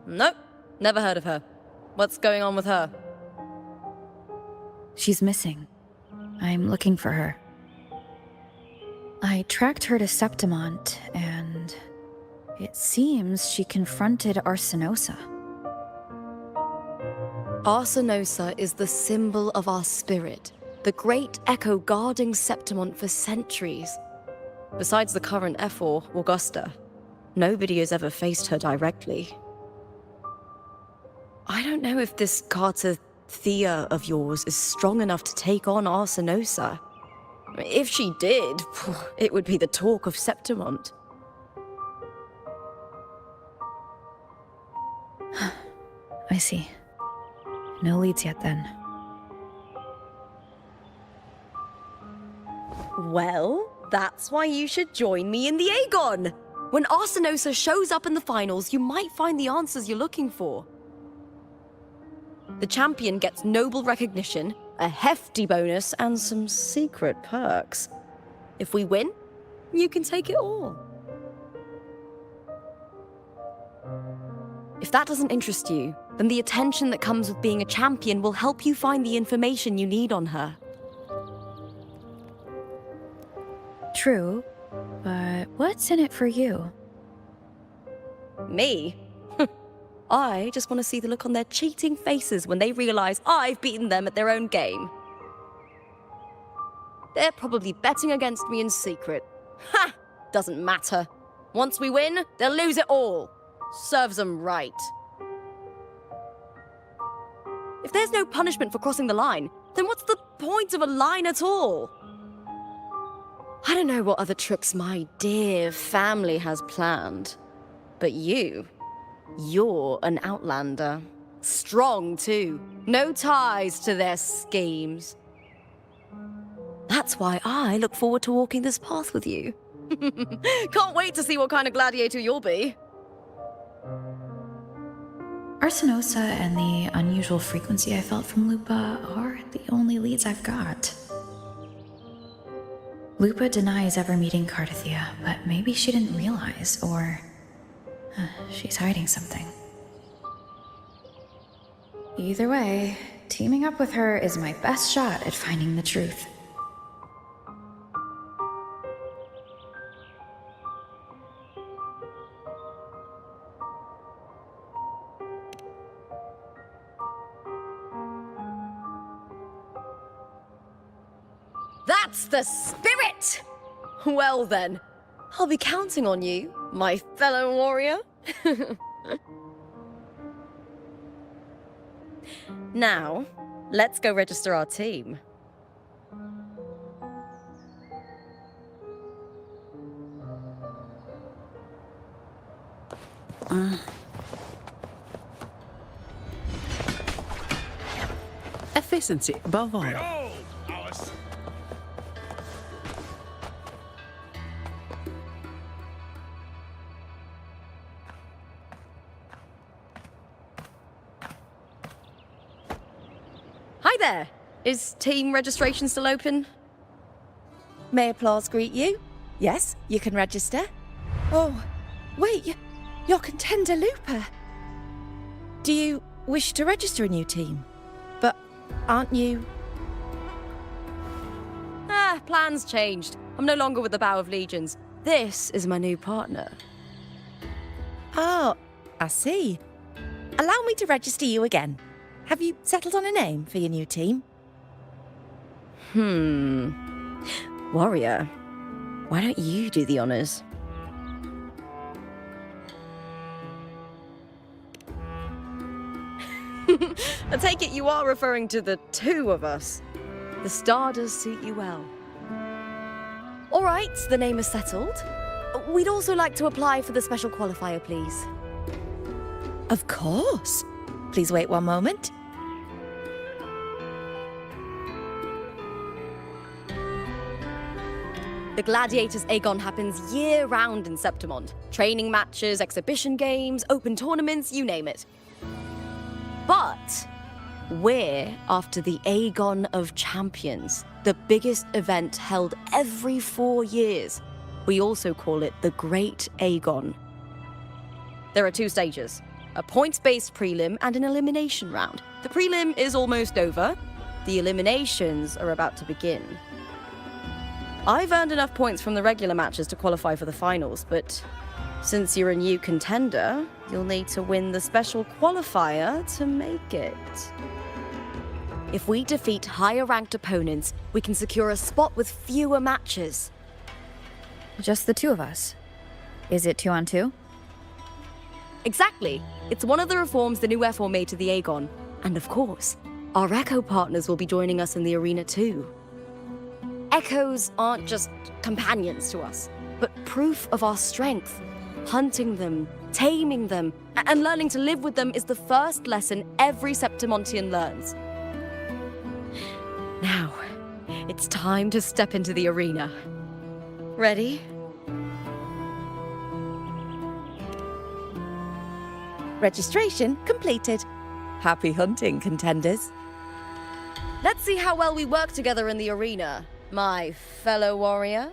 Nope, never heard of her. What's going on with her? She's missing. I'm looking for her. I tracked her to Septimont, and it seems she confronted Arsinosa. Arsinosa is the symbol of our spirit, the great echo guarding Septimont for centuries. Besides the current Ephor, Augusta, nobody has ever faced her directly. I don't know if this Cardathea of yours is strong enough to take on Arsinosa. If she did, it would be the talk of Septimont. I see. No leads yet, then. Well, that's why you should join me in the Aegon! When Arsinosa shows up in the finals, you might find the answers you're looking for. The champion gets noble recognition, a hefty bonus, and some secret perks. If we win, you can take it all. If that doesn't interest you, then the attention that comes with being a champion will help you find the information you need on her. True, but what's in it for you? Me? I just want to see the look on their cheating faces when they realize I've beaten them at their own game. They're probably betting against me in secret. Ha! Doesn't matter. Once we win, they'll lose it all. Serves them right. If there's no punishment for crossing the line, then what's the point of a line at all? I don't know what other tricks my dear family has planned, but you're an outlander. Strong, too. No ties to their schemes. That's why I look forward to walking this path with you. Can't wait to see what kind of gladiator you'll be. Arsinosa and the unusual frequency I felt from Lupa are the only leads I've got. Lupa denies ever meeting Cardathea, but maybe she didn't realize, or she's hiding something. Either way, teaming up with her is my best shot at finding the truth. That's the spirit! Well then, I'll be counting on you, my fellow warrior. Now, let's go register our team. Efficiency above all. Behold, our Hi there! Is team registration still open? May applause greet you? Yes, you can register. Oh, wait, you're Contender Lupa. Do you wish to register a new team? But aren't you... Plans changed. I'm no longer with the Bow of Legions. This is my new partner. Oh, I see. Allow me to register you again. Have you settled on a name for your new team? Warrior, why don't you do the honors? I take it you are referring to the two of us. The star does suit you well. All right, the name is settled. We'd also like to apply for the special qualifier, please. Of course. Please wait one moment. The Gladiators Aegon happens year-round in Septimond. Training matches, exhibition games, open tournaments, you name it. But we're after the Aegon of Champions, the biggest event held every 4 years. We also call it the Great Aegon. There are 2 stages, a points-based prelim and an elimination round. The prelim is almost over. The eliminations are about to begin. I've earned enough points from the regular matches to qualify for the finals, but since you're a new contender, you'll need to win the special qualifier to make it. If we defeat higher-ranked opponents, we can secure a spot with fewer matches. Just the 2 of us. Is it 2-on-2? Exactly. It's one of the reforms the new F4 made to the Aegon. And of course, our Echo partners will be joining us in the arena too. Echoes aren't just companions to us, but proof of our strength. Hunting them, taming them, and learning to live with them is the first lesson every Septimontian learns. Now, it's time to step into the arena. Ready? Registration completed. Happy hunting, contenders. Let's see how well we work together in the arena, my fellow warrior.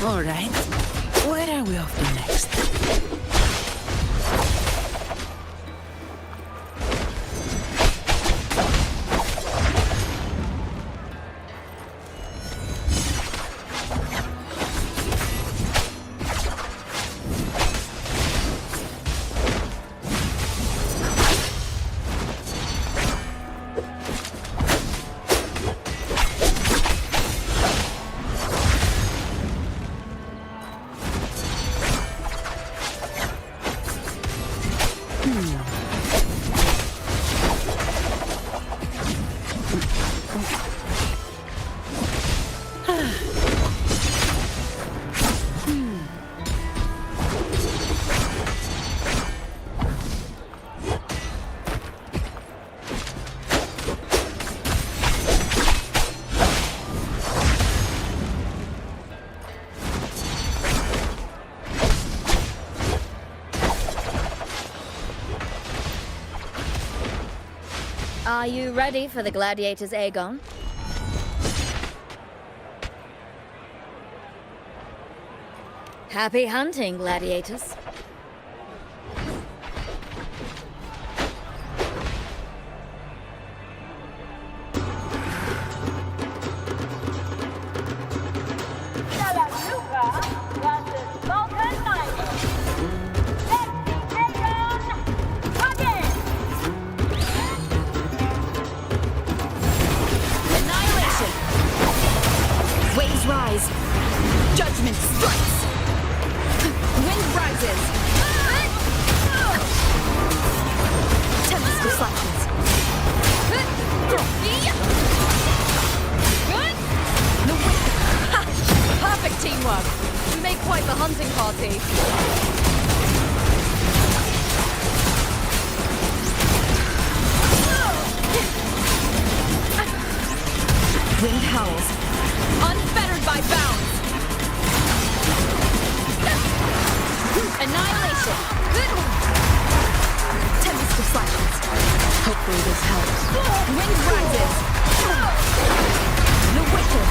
All right. Where are we off to next? Are you ready for the Gladiators Aegon? Happy hunting, gladiators. Rise. Judgment strikes. Wind rises. Tempest reflections. The wind. Perfect teamwork. We make quite the hunting party. Wind howls. Unfettered by bounds! Annihilation! Tempest of flashes. Hopefully this helps. Wind rises! The wicked!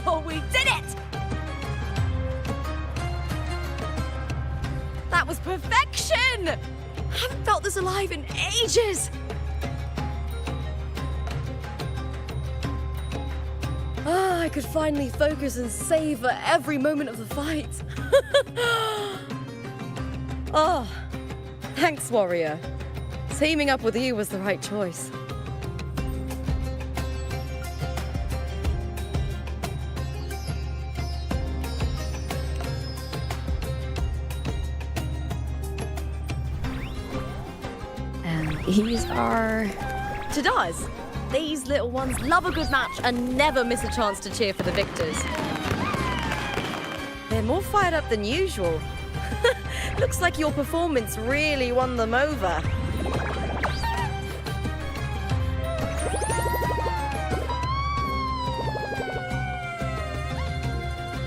Oh, we did it! I haven't felt this alive in ages! I could finally focus and savor every moment of the fight. Oh, thanks, warrior. Teaming up with you was the right choice. And these are... Tadars! These little ones love a good match and never miss a chance to cheer for the victors. They're more fired up than usual. Looks like your performance really won them over.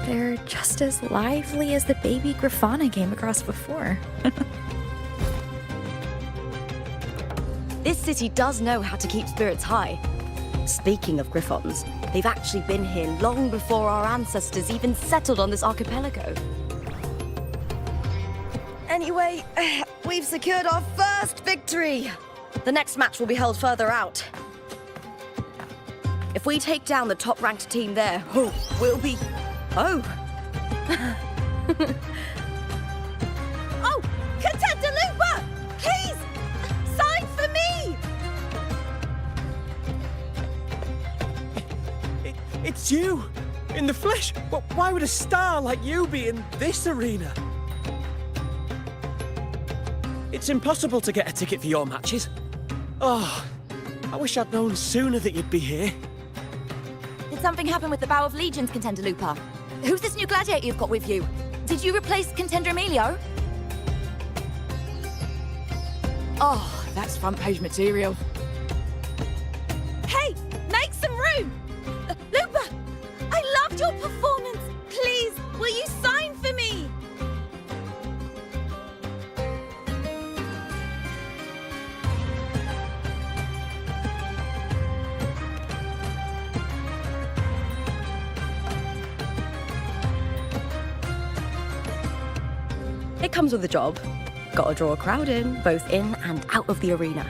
They're just as lively as the baby Grafana came across before. This city does know how to keep spirits high. Speaking of Griffons, they've actually been here long before our ancestors even settled on this archipelago. Anyway, we've secured our first victory. The next match will be held further out. If we take down the top-ranked team there, we'll be... Oh! Oh! Contender Looper! Please! Sign for me! It's you! In the flesh! Why would a star like you be in this arena? It's impossible to get a ticket for your matches. Oh, I wish I'd known sooner that you'd be here. Did something happen with the Bow of Legions, Contender Looper? Who's this new gladiator you've got with you? Did you replace Contender Emilio? Oh, that's front page material. Hey, make some room! Looper, I loved your performance. Please, will you sign for me? It comes with the job. Gotta draw a crowd in, both in and out of the arena.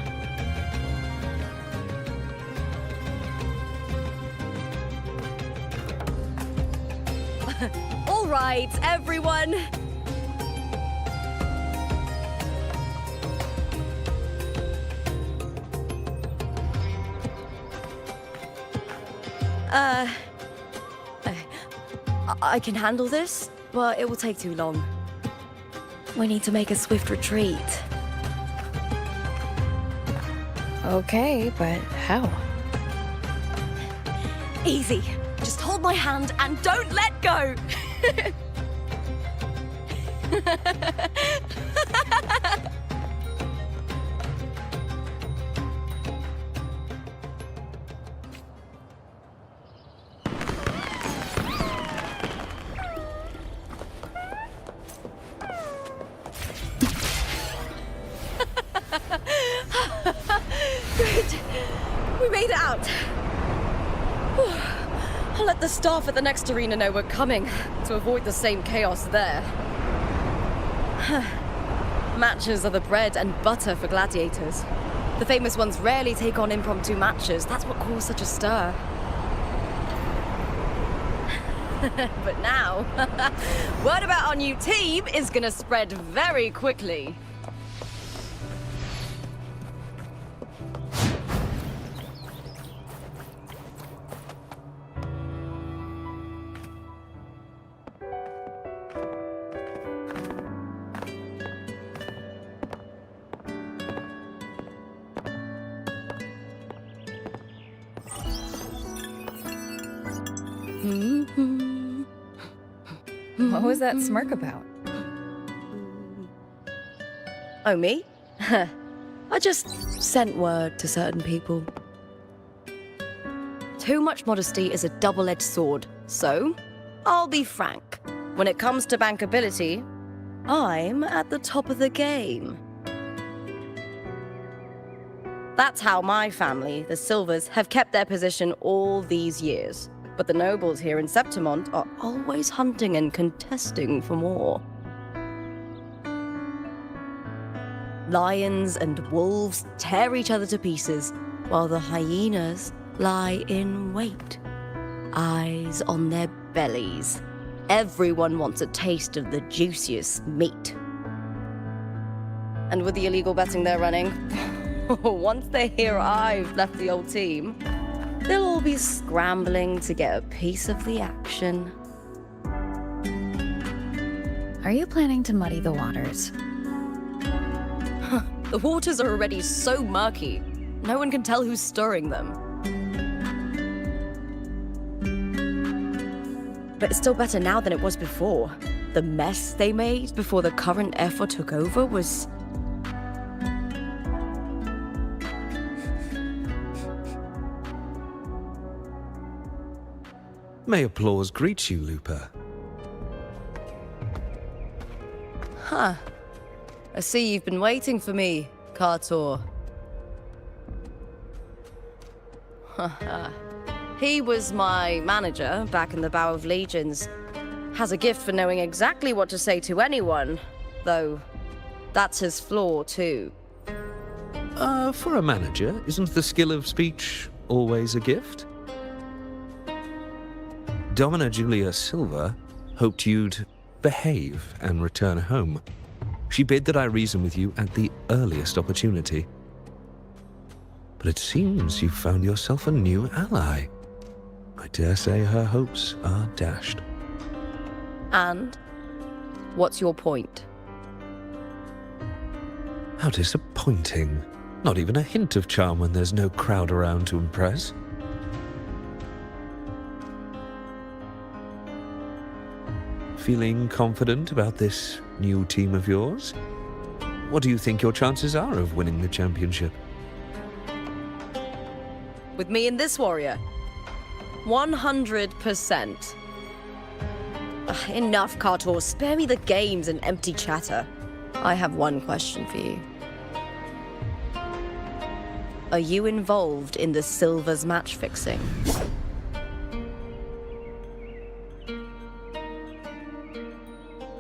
All right, everyone. I can handle this, but it will take too long. We need to make a swift retreat. Okay, but how? Easy. Just hold my hand and don't let go. Good. We made it out. I'll let the staff at the next arena know we're coming to avoid the same chaos there. Matches are the bread and butter for gladiators. The famous ones rarely take on impromptu matches. That's what caused such a stir. But now, word about our new team is gonna spread very quickly. What was that smirk about? Oh, me? I just sent word to certain people. Too much modesty is a double-edged sword, so I'll be frank. When it comes to bankability, I'm at the top of the game. That's how my family, the Silvers, have kept their position all these years. But the nobles here in Septimont are always hunting and contesting for more. Lions and wolves tear each other to pieces, while the hyenas lie in wait, eyes on their bellies. Everyone wants a taste of the juiciest meat. And with the illegal betting they're running, once they hear I've left the old team, they'll all be scrambling to get a piece of the action. Are you planning to muddy the waters? The waters are already so murky, no one can tell who's stirring them. But it's still better now than it was before. The mess they made before the current effort took over was... May applause greet you, Lupa. Huh. I see you've been waiting for me, Kartor. He was my manager back in the Bow of Legions. Has a gift for knowing exactly what to say to anyone, though that's his flaw too. For a manager, isn't the skill of speech always a gift? Domina Julia Silva hoped you'd behave and return home. She bid that I reason with you at the earliest opportunity. But it seems you've found yourself a new ally. I dare say her hopes are dashed. And? What's your point? How disappointing. Not even a hint of charm when there's no crowd around to impress. Feeling confident about this new team of yours? What do you think your chances are of winning the championship? With me and this warrior? 100%. Enough, Kartor. Spare me the games and empty chatter. I have one question for you. Are you involved in the Silver's match fixing?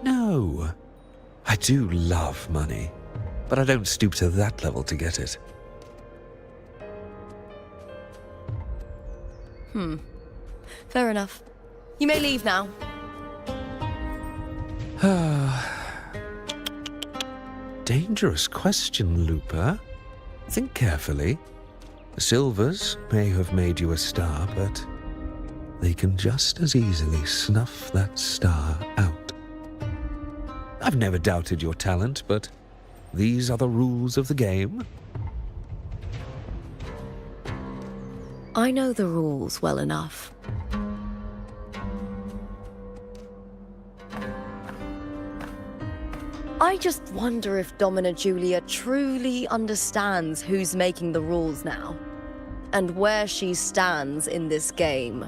No. I do love money, but I don't stoop to that level to get it. Fair enough. You may leave now. Dangerous question, Lupa. Think carefully. The Silvers may have made you a star, but they can just as easily snuff that star out. I've never doubted your talent, but these are the rules of the game. I know the rules well enough. I just wonder if Domina Julia truly understands who's making the rules now, and where she stands in this game.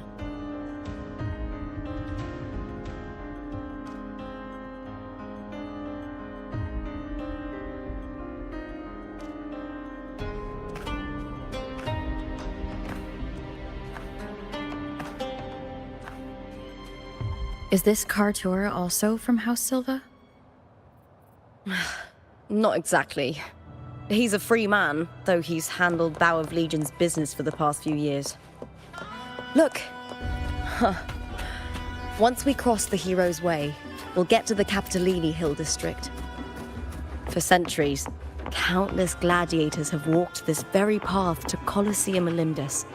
Is this Kartor also from House Silva? Not exactly. He's a free man, though he's handled Bow of Legion's business for the past few years. Look! Once we cross the Hero's Way, we'll get to the Capitolini Hill district. For centuries, countless gladiators have walked this very path to Colosseum Olympus,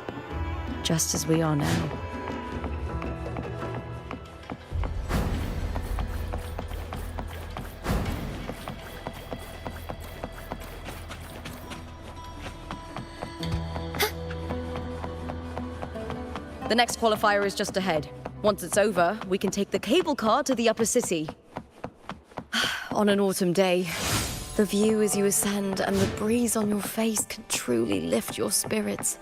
just as we are now. The next qualifier is just ahead. Once it's over, we can take the cable car to the upper city. On an autumn day, the view as you ascend and the breeze on your face can truly lift your spirits.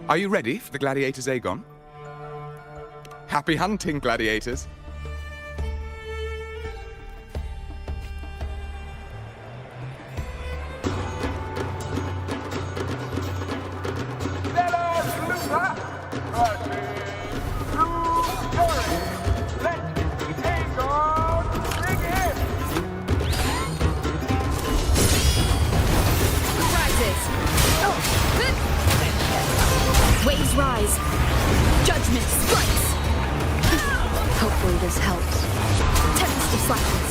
Are you ready for the Gladiators Aegon? Happy hunting, gladiators! leaders helped. Tempest of silence.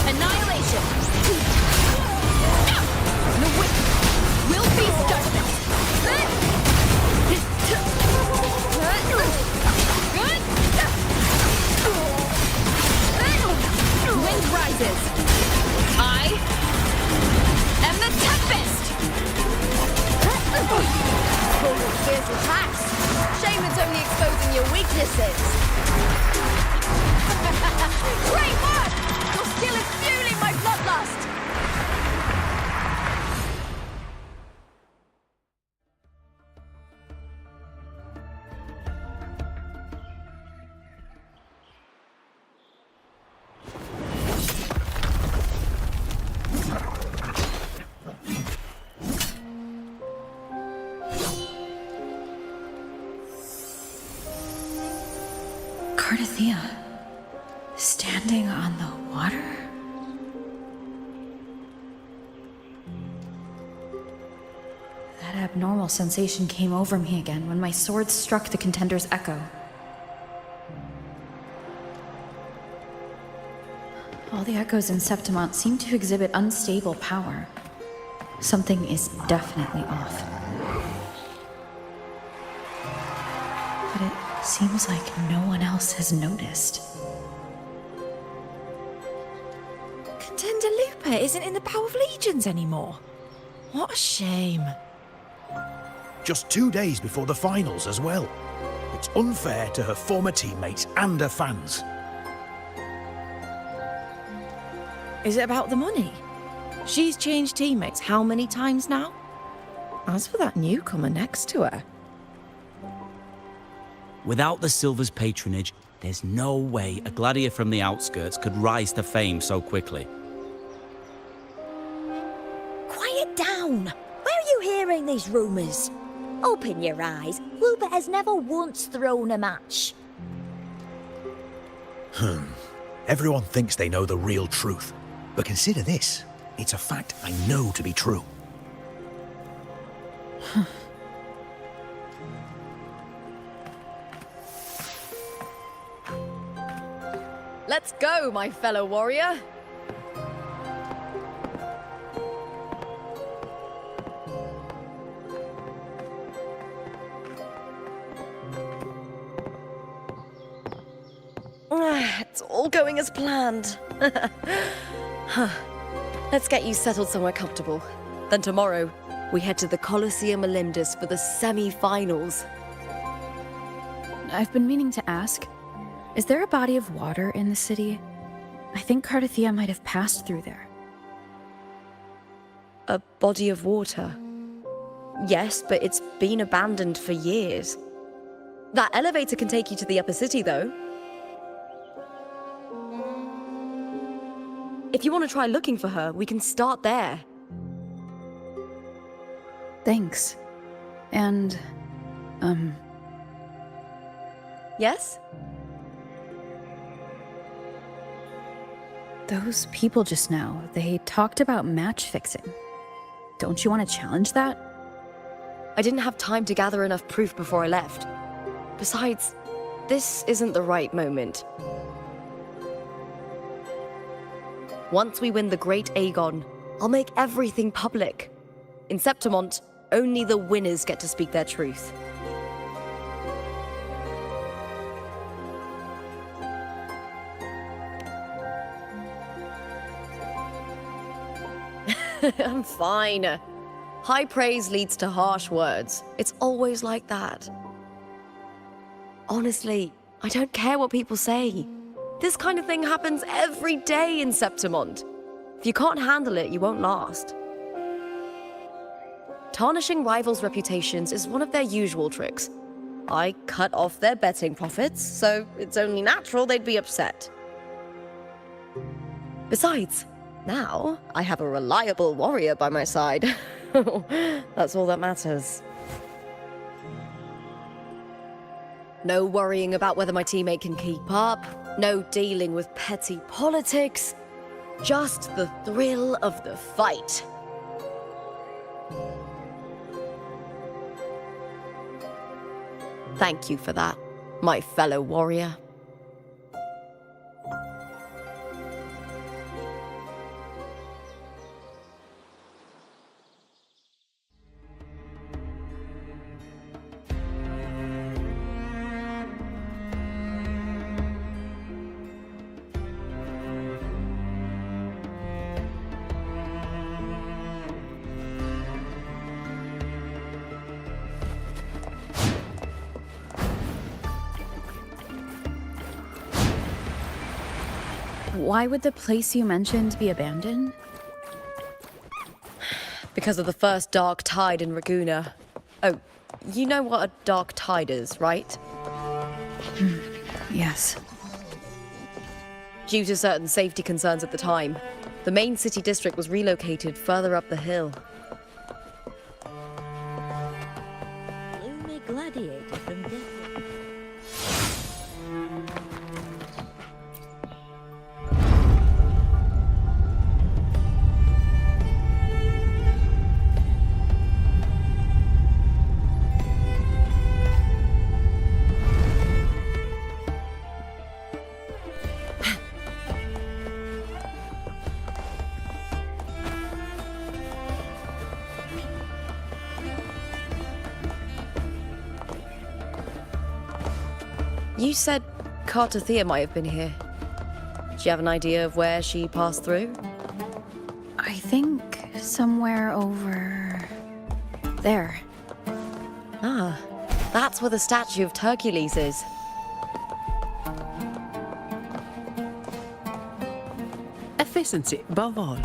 Annihilation. The whip will be judgment. Wind rises. I am the Tempest. Fierce attacks. Shame it's only exposing your weaknesses. Great work! Your skill is fueling my bloodlust. Cardathea, standing on the water? That abnormal sensation came over me again when my sword struck the contender's echo. All the echoes in Septimont seem to exhibit unstable power. Something is definitely off. But it seems like no one else has noticed. Contender Lupa isn't in the Power of Legions anymore. What a shame. Just 2 days before the finals as well. It's unfair to her former teammates and her fans. Is it about the money? She's changed teammates how many times now? As for that newcomer next to her... Without the Silver's patronage, there's no way a gladiator from the outskirts could rise to fame so quickly. Quiet down! Where are you hearing these rumours? Open your eyes. Lupa has never once thrown a match. Everyone thinks they know the real truth. But consider this. It's a fact I know to be true. Let's go, my fellow warrior. It's all going as planned. Let's get you settled somewhere comfortable. Then tomorrow, we head to the Colosseum Olympus for the semi-finals. I've been meaning to ask, is there a body of water in the city? I think Cardathea might have passed through there. A body of water? Yes, but it's been abandoned for years. That elevator can take you to the upper city, though. If you want to try looking for her, we can start there. Thanks. And, Yes? those people just now, they talked about match fixing. Don't you want to challenge that? I didn't have time to gather enough proof before I left. Besides, this isn't the right moment. Once we win the Great Aegon, I'll make everything public. In Septimont, only the winners get to speak their truth. I'm fine. High praise leads to harsh words. It's always like that. Honestly, I don't care what people say. This kind of thing happens every day in Septimont. If you can't handle it, you won't last. Tarnishing rivals' reputations is one of their usual tricks. I cut off their betting profits, so it's only natural they'd be upset. Besides, now I have a reliable warrior by my side. That's all that matters. No worrying about whether my teammate can keep up. No dealing with petty politics. Just the thrill of the fight. Thank you for that, my fellow warrior. Why would the place you mentioned be abandoned? Because of the first dark tide in Raguna. Oh, you know what a dark tide is, right? Yes. Due to certain safety concerns at the time, the main city district was relocated further up the hill. Gloomy gladiator from Devon. You said Cartothea might have been here. Do you have an idea of where she passed through? I think somewhere over there. Ah, that's where the statue of Hercules is. Efficiency above all.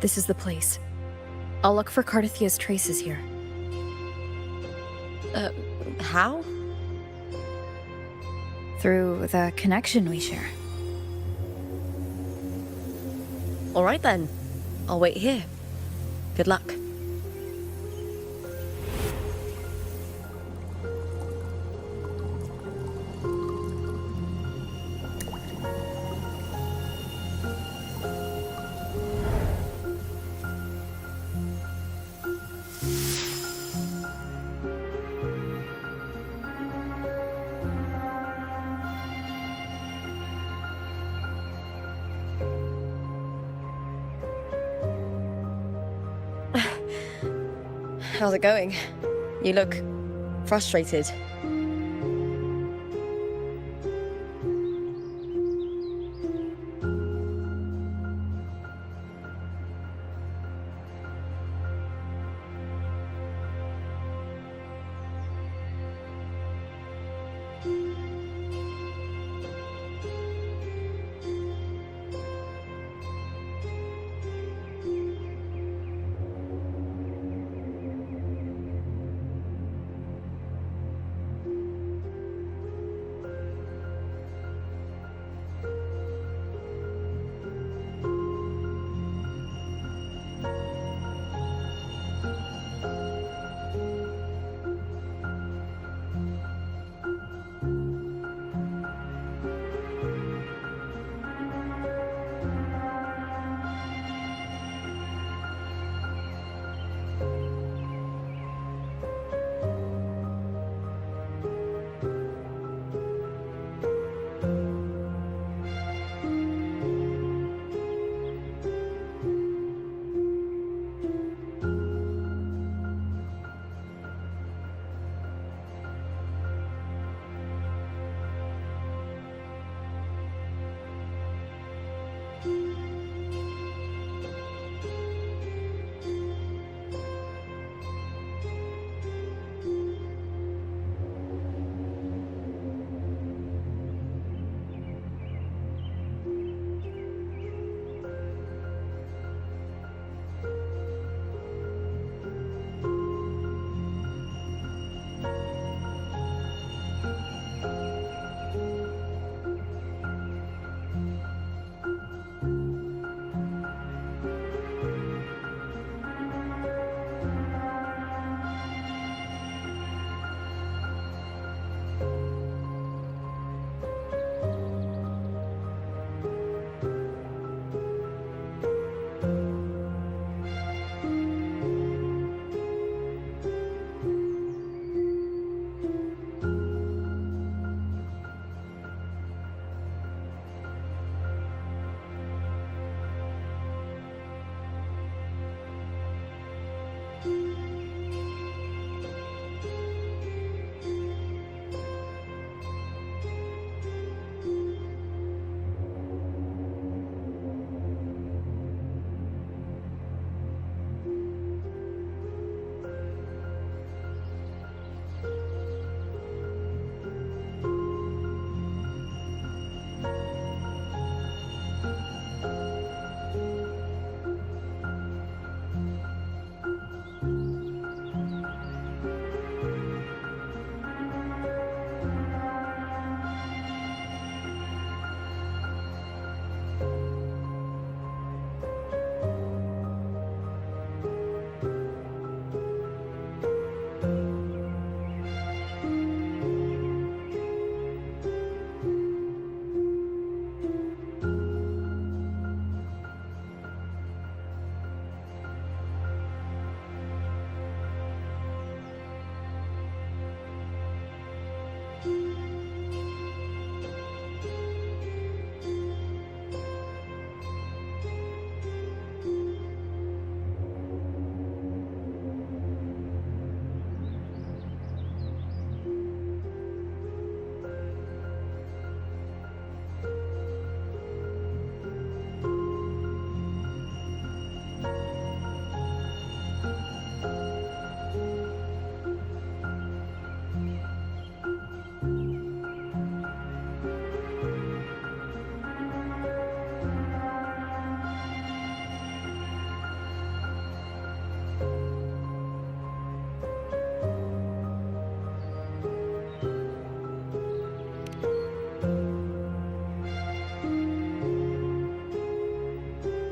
This is the place. I'll look for Cartothea's traces here. How? Through the connection we share. All right then. I'll wait here. Good luck. How's it going? You look frustrated.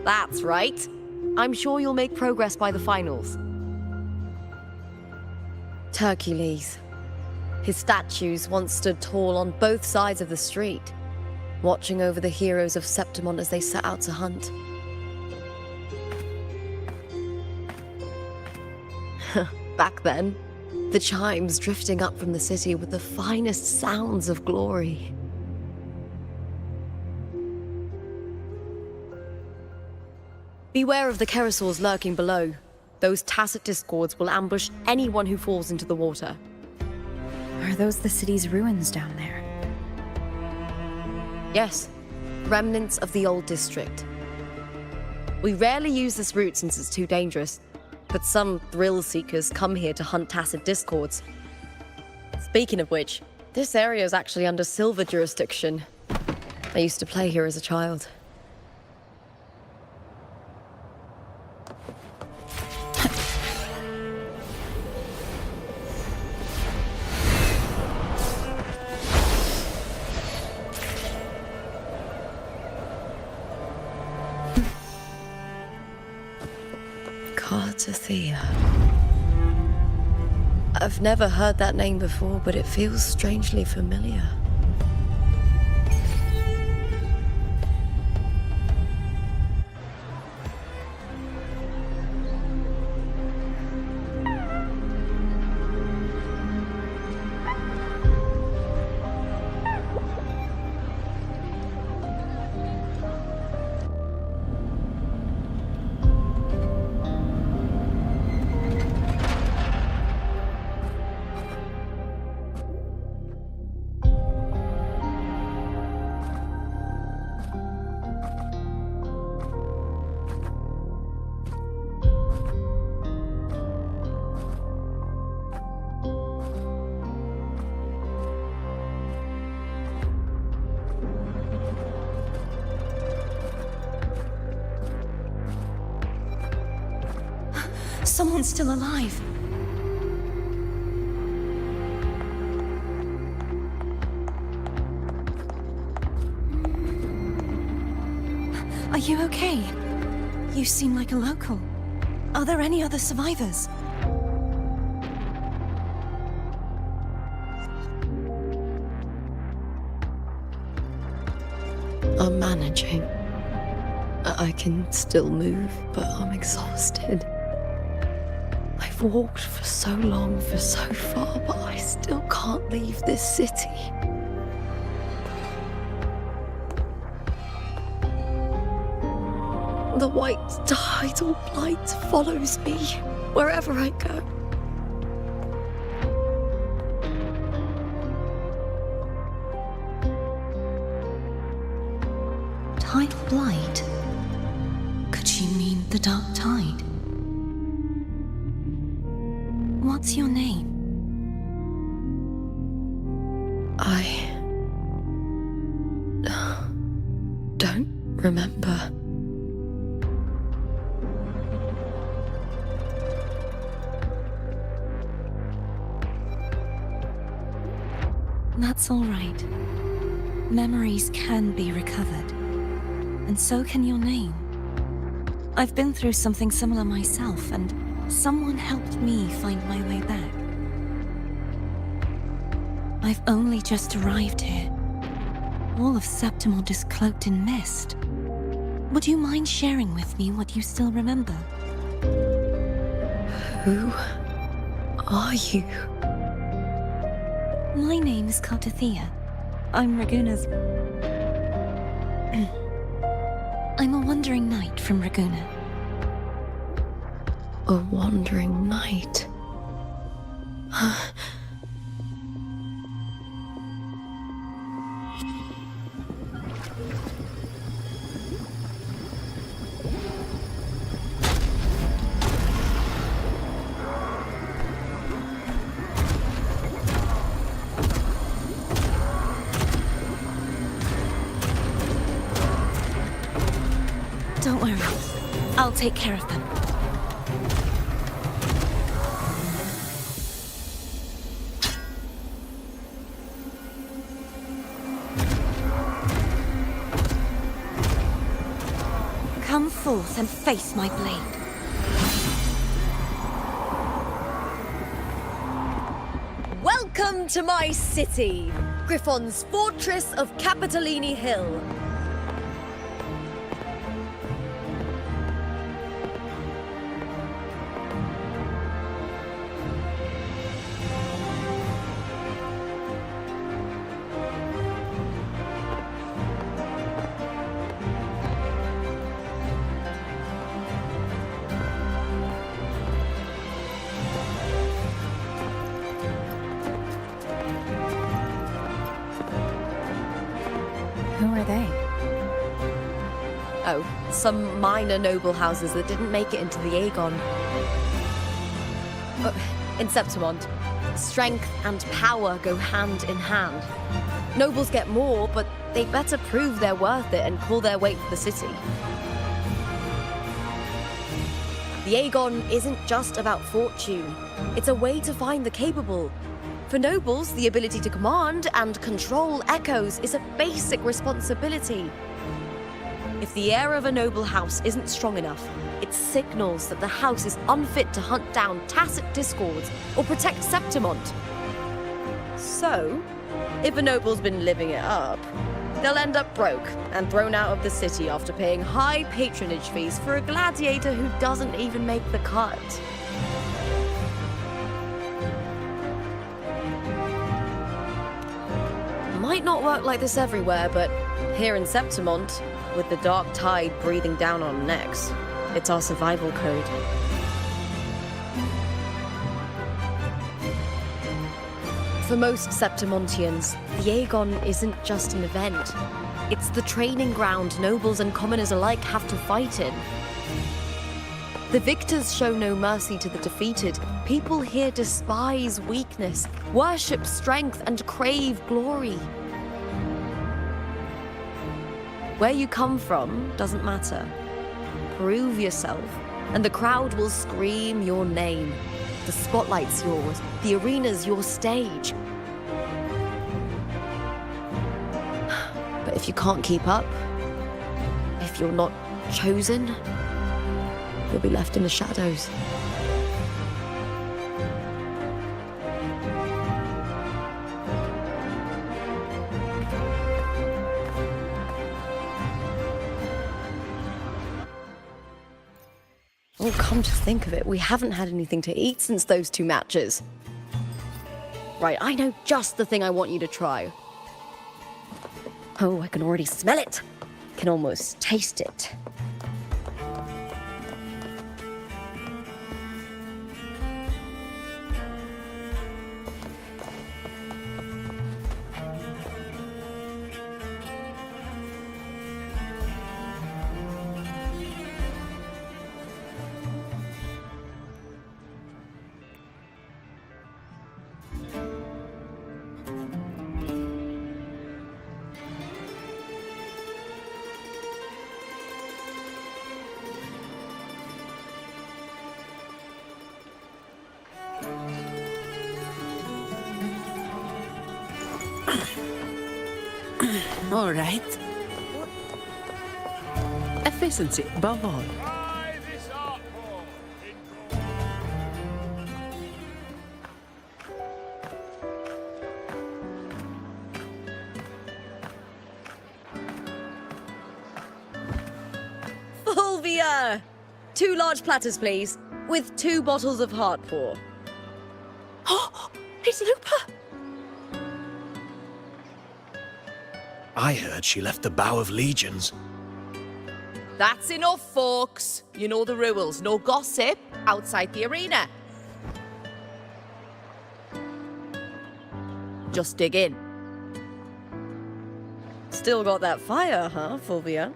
That's right. I'm sure you'll make progress by the finals. Hercules. His statues once stood tall on both sides of the street, watching over the heroes of Septimon as they set out to hunt. Back then, the chimes drifting up from the city with the finest sounds of glory. Beware of the Kerosaurs lurking below. Those tacit discords will ambush anyone who falls into the water. Are those the city's ruins down there? Yes, remnants of the old district. We rarely use this route since it's too dangerous, but some thrill-seekers come here to hunt tacit discords. Speaking of which, this area is actually under Silver jurisdiction. I used to play here as a child. Cartothea. I've never heard that name before, but it feels strangely familiar. Someone's still alive. Are you okay? You seem like a local. Are there any other survivors? I'm managing. I can still move, but I'm exhausted. I've walked for so long, for so far, but I still can't leave this city. The white tidal light follows me wherever I go. Tidal blight? Could she mean the dark tide? What's your name? I don't remember. That's all right. Memories can be recovered. And so can your name. I've been through something similar myself, and someone helped me find my way back. I've only just arrived here. All of Septimont is cloaked in mist. Would you mind sharing with me what you still remember? Who are you? My name is Cartithia. I'm Raguna's... I'm a wandering knight from Raguna. A wandering knight? Don't worry. I'll take care of them. Come forth and face my blade. Welcome to my city, Griffon's fortress of Capitolini Hill. Who are they? Oh, some minor noble houses that didn't make it into the Aegon. In Septimont, strength and power go hand in hand. Nobles get more, but they better prove they're worth it and pull their weight for the city. The Aegon isn't just about fortune. It's a way to find the capable. For nobles, the ability to command and control echoes is a basic responsibility. If the heir of a noble house isn't strong enough, it signals that the house is unfit to hunt down tacit discords or protect Septimont. So, if a noble's been living it up, they'll end up broke and thrown out of the city after paying high patronage fees for a gladiator who doesn't even make the cut. Might not work like this everywhere, but here in Septimont, with the dark tide breathing down on necks, it's our survival code. For most Septimontians, the Aegon isn't just an event. It's the training ground nobles and commoners alike have to fight in. The victors show no mercy to the defeated. People here despise weakness, worship strength, and crave glory. Where you come from doesn't matter. Prove yourself, and the crowd will scream your name. The spotlight's yours, the arena's your stage. But if you can't keep up, if you're not chosen, you'll be left in the shadows. Oh, come to think of it, we haven't had anything to eat since those 2 matches. Right, I know just the thing I want you to try. Oh, I can already smell it. Can almost taste it. All right. Efficiency above all. Fulvia! 2 large platters, please, with 2 bottles of Heartpaw. Oh, it's Lupa! I heard she left the Bow of Legions. That's enough, folks. You know the rules. No gossip outside the arena. Just dig in. Still got that fire, huh, Fulvia?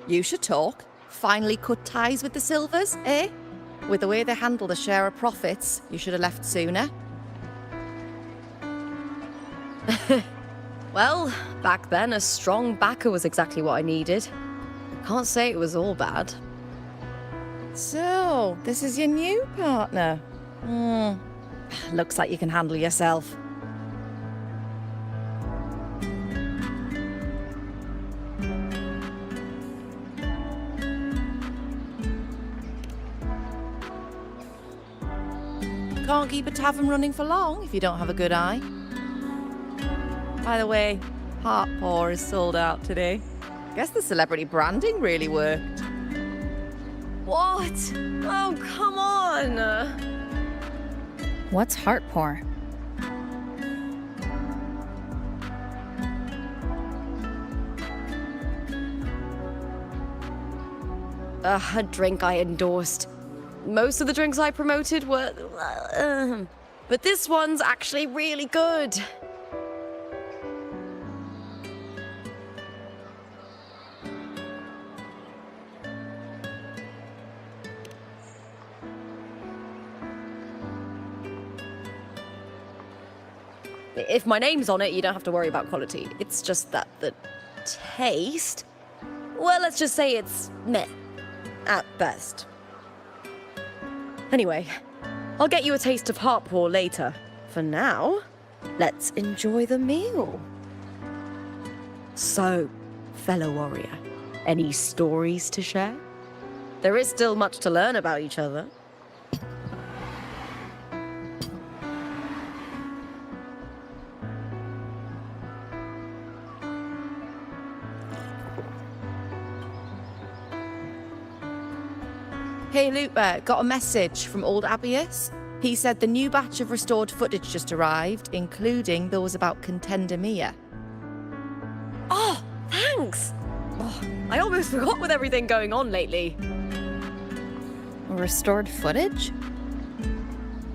You should talk. Finally cut ties with the Silvers, eh? With the way they handle the share of profits, you should have left sooner. Well, back then, a strong backer was exactly what I needed. Can't say it was all bad. So, this is your new partner. Looks like you can handle yourself. Can't keep a tavern running for long if you don't have a good eye. By the way, Heartpaw is sold out today. Guess the celebrity branding really worked. What? Oh, come on! What's Heartpaw? A drink I endorsed. Most of the drinks I promoted were... but this one's actually really good. If my name's on it, you don't have to worry about quality. It's just that the taste... well, let's just say it's meh, at best. Anyway, I'll get you a taste of Heartpaw later. For now, let's enjoy the meal. So, fellow warrior, any stories to share? There is still much to learn about each other. Hey, Lupa, got a message from old Abius. He said the new batch of restored footage just arrived, including those about Contender Mia. Oh, thanks! Oh, I almost forgot with everything going on lately. Restored footage?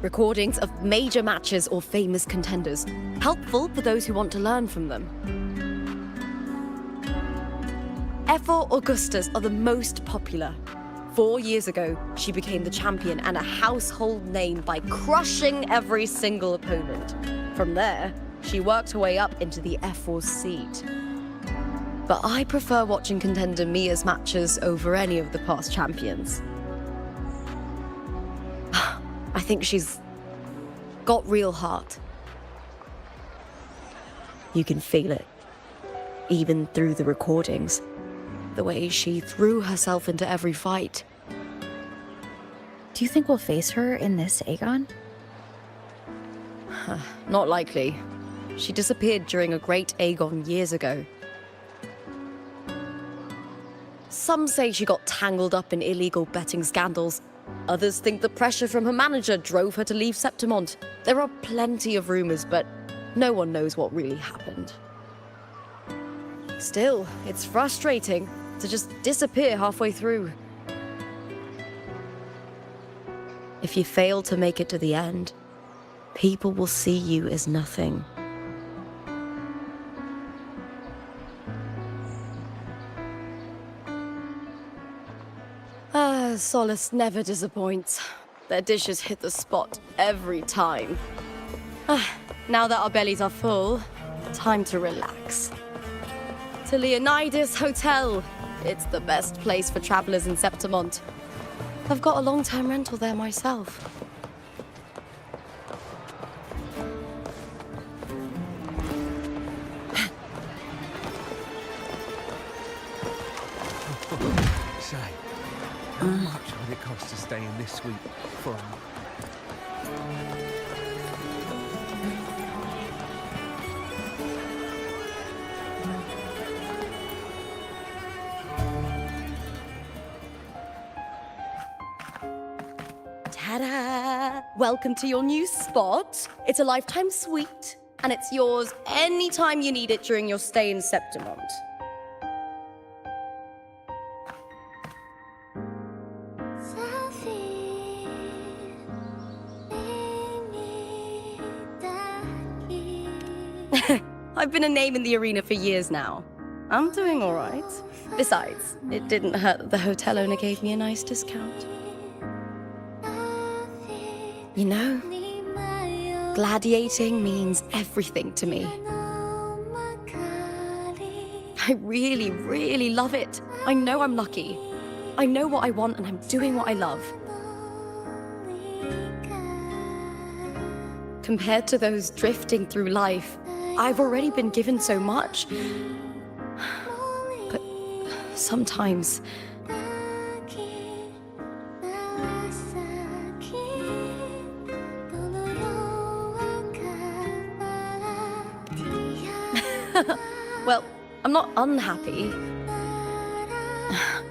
Recordings of major matches or famous contenders. Helpful for those who want to learn from them. Ephor Augustas are the most popular. 4 years ago, she became the champion and a household name by crushing every single opponent. From there, she worked her way up into the Ephor seat. But I prefer watching Contender Mia's matches over any of the past champions. I think she's got real heart. You can feel it, even through the recordings. The way she threw herself into every fight. Do you think we'll face her in this Aegon? Not likely. She disappeared during a great Aegon years ago. Some say she got tangled up in illegal betting scandals. Others think the pressure from her manager drove her to leave Septimont. There are plenty of rumors, but no one knows what really happened. Still, it's frustrating to just disappear halfway through. If you fail to make it to the end, people will see you as nothing. Solace never disappoints. Their dishes hit the spot every time. Now that our bellies are full, time to relax. To Leonidas Hotel. It's the best place for travelers in Septimont. I've got a long-term rental there myself. How much would it cost to stay in this suite for a month? Ta-da! Welcome to your new spot. It's a lifetime suite, and it's yours anytime you need it during your stay in Septimont. I've been a name in the arena for years now. I'm doing all right. Besides, it didn't hurt that the hotel owner gave me a nice discount. You know, gladiating means everything to me. I really, really love it. I know I'm lucky. I know what I want and I'm doing what I love. Compared to those drifting through life, I've already been given so much. But sometimes well, I'm not unhappy.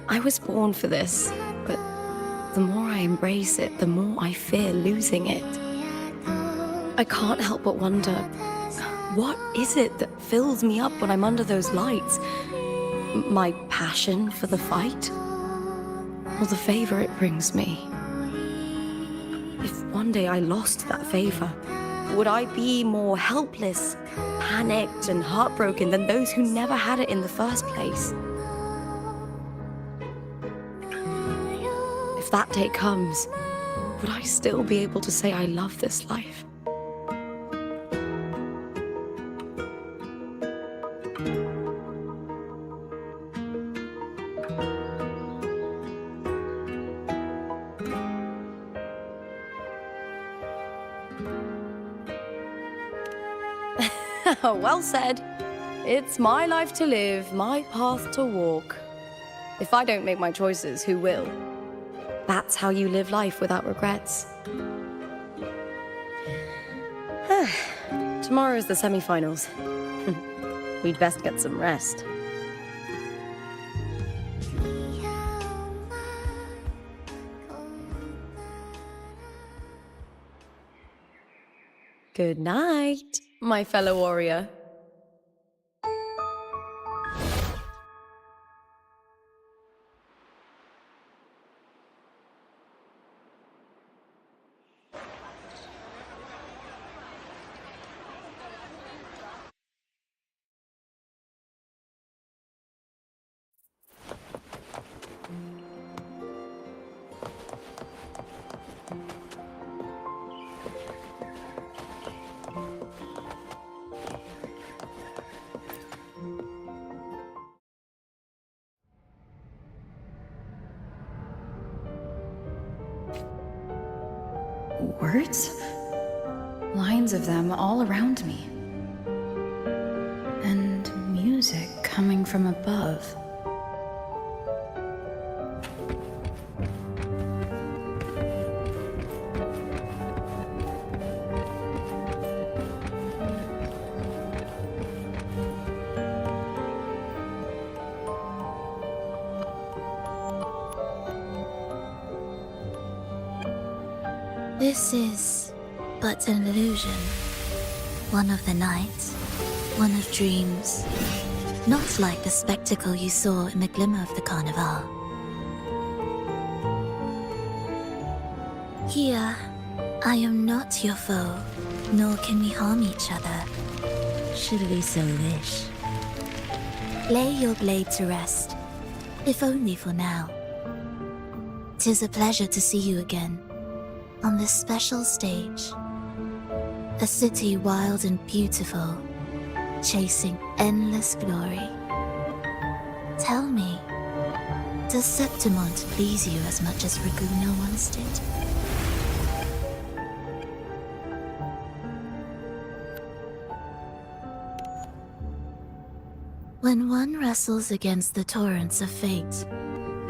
I was born for this, but the more I embrace it, the more I fear losing it. I can't help but wonder, what is it that fills me up when I'm under those lights? My passion for the fight? Or the favor it brings me? If one day I lost that favor, would I be more helpless, panicked, and heartbroken than those who never had it in the first place? If that day comes, would I still be able to say I love this life? Well said. It's my life to live, my path to walk. If I don't make my choices, who will? That's how you live life without regrets. Tomorrow's the semi-finals. We'd best get some rest. Good night, my fellow warrior. Words? Lines of them all around me. And music coming from above. This is but an illusion. One of the nights, one of dreams. Not like the spectacle you saw in the glimmer of the Carnival. Here, I am not your foe, nor can we harm each other, should we so wish. Lay your blade to rest, if only for now. 'Tis a pleasure to see you again. On this special stage, a city wild and beautiful, chasing endless glory. Tell me, does Septimont please you as much as Raguno once did? When one wrestles against the torrents of fate,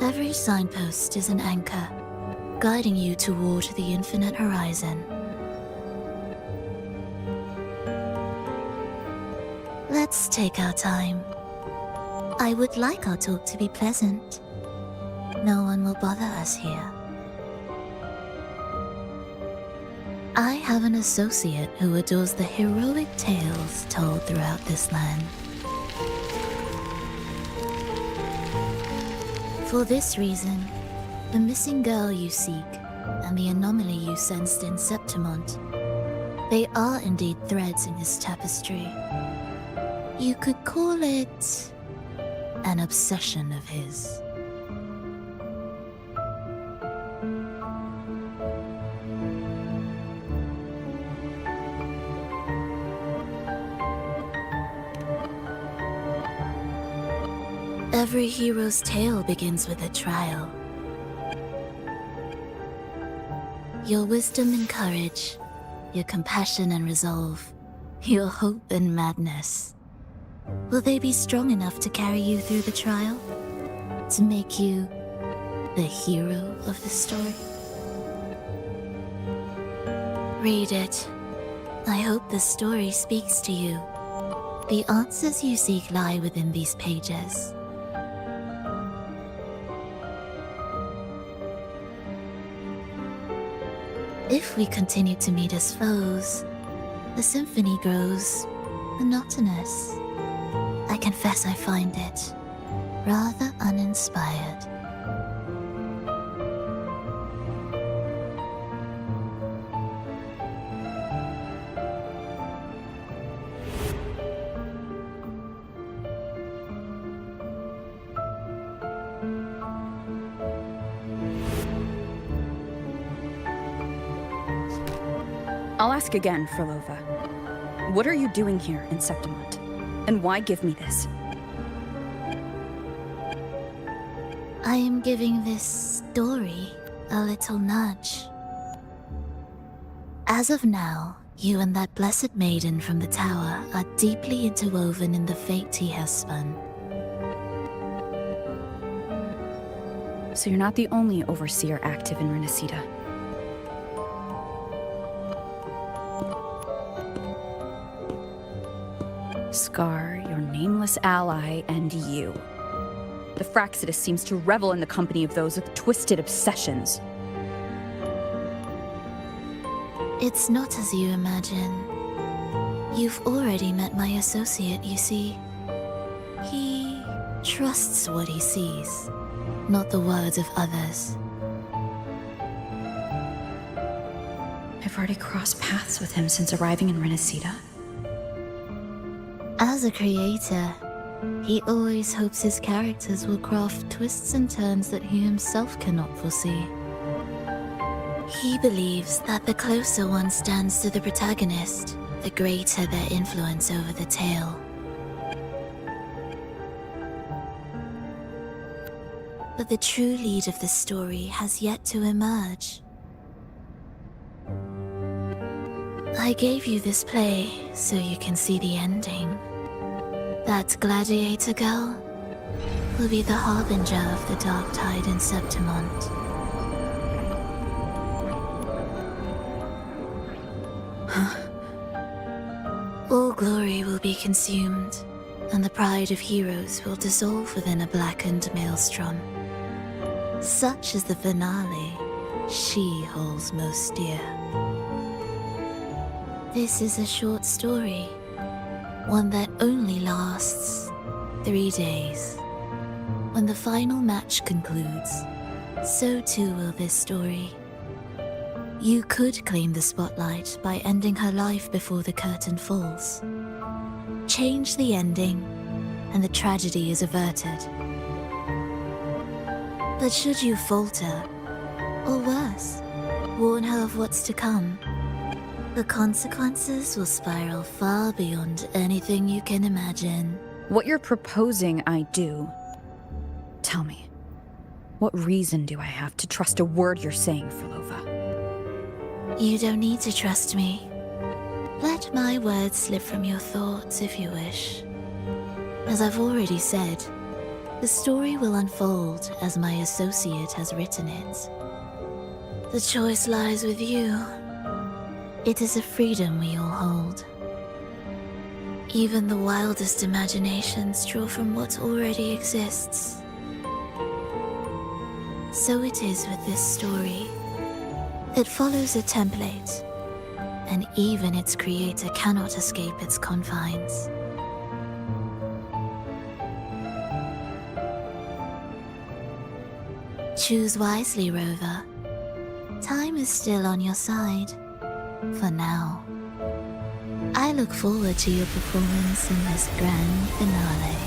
Every signpost is an anchor, guiding you toward the infinite horizon. Let's take our time. I would like our talk to be pleasant. No one will bother us here. I have an associate who adores the heroic tales told throughout this land. For this reason, the missing girl you seek and the anomaly you sensed in Septimont, they are indeed threads in his tapestry. You could call it an obsession of his. Every hero's tale begins with a trial. Your wisdom and courage, your compassion and resolve, your hope and madness. Will they be strong enough to carry you through the trial? To make you the hero of the story? Read it. I hope the story speaks to you. The answers you seek lie within these pages. If we continue to meet as foes, the symphony grows monotonous. I confess I find it rather uninspired. I'll ask again, Frolova. What are you doing here in Septimont? And why give me this? I am giving this story a little nudge. As of now, you and that blessed maiden from the tower are deeply interwoven in the fate he has spun. So you're not the only overseer active in Renacida. Scar, your nameless ally, and you. The Fraxidus seems to revel in the company of those with twisted obsessions. It's not as you imagine. You've already met my associate, you see. He trusts what he sees, not the words of others. I've already crossed paths with him since arriving in Renacida. As a creator, he always hopes his characters will craft twists and turns that he himself cannot foresee. He believes that the closer one stands to the protagonist, the greater their influence over the tale. But the true lead of the story has yet to emerge. I gave you this play so you can see the ending. That gladiator girl will be the harbinger of the dark tide in Septimont. All glory will be consumed, and the pride of heroes will dissolve within a blackened maelstrom. Such is the finale she holds most dear. This is a short story, one that only lasts 3 days. When the final match concludes, so too will this story. You could claim the spotlight by ending her life before the curtain falls. Change the ending, and the tragedy is averted. But should you falter, or worse, warn her of what's to come, the consequences will spiral far beyond anything you can imagine. What you're proposing I do. Tell me, what reason do I have to trust a word you're saying, Frolova? You don't need to trust me. Let my words slip from your thoughts if you wish. As I've already said, The story will unfold as my associate has written it. The choice lies with you. It is a freedom we all hold. Even the wildest imaginations draw from what already exists. So it is with this story. It follows a template, and even its creator cannot escape its confines. Choose wisely, Rover. Time is still on your side. For now. I look forward to your performance in this grand finale.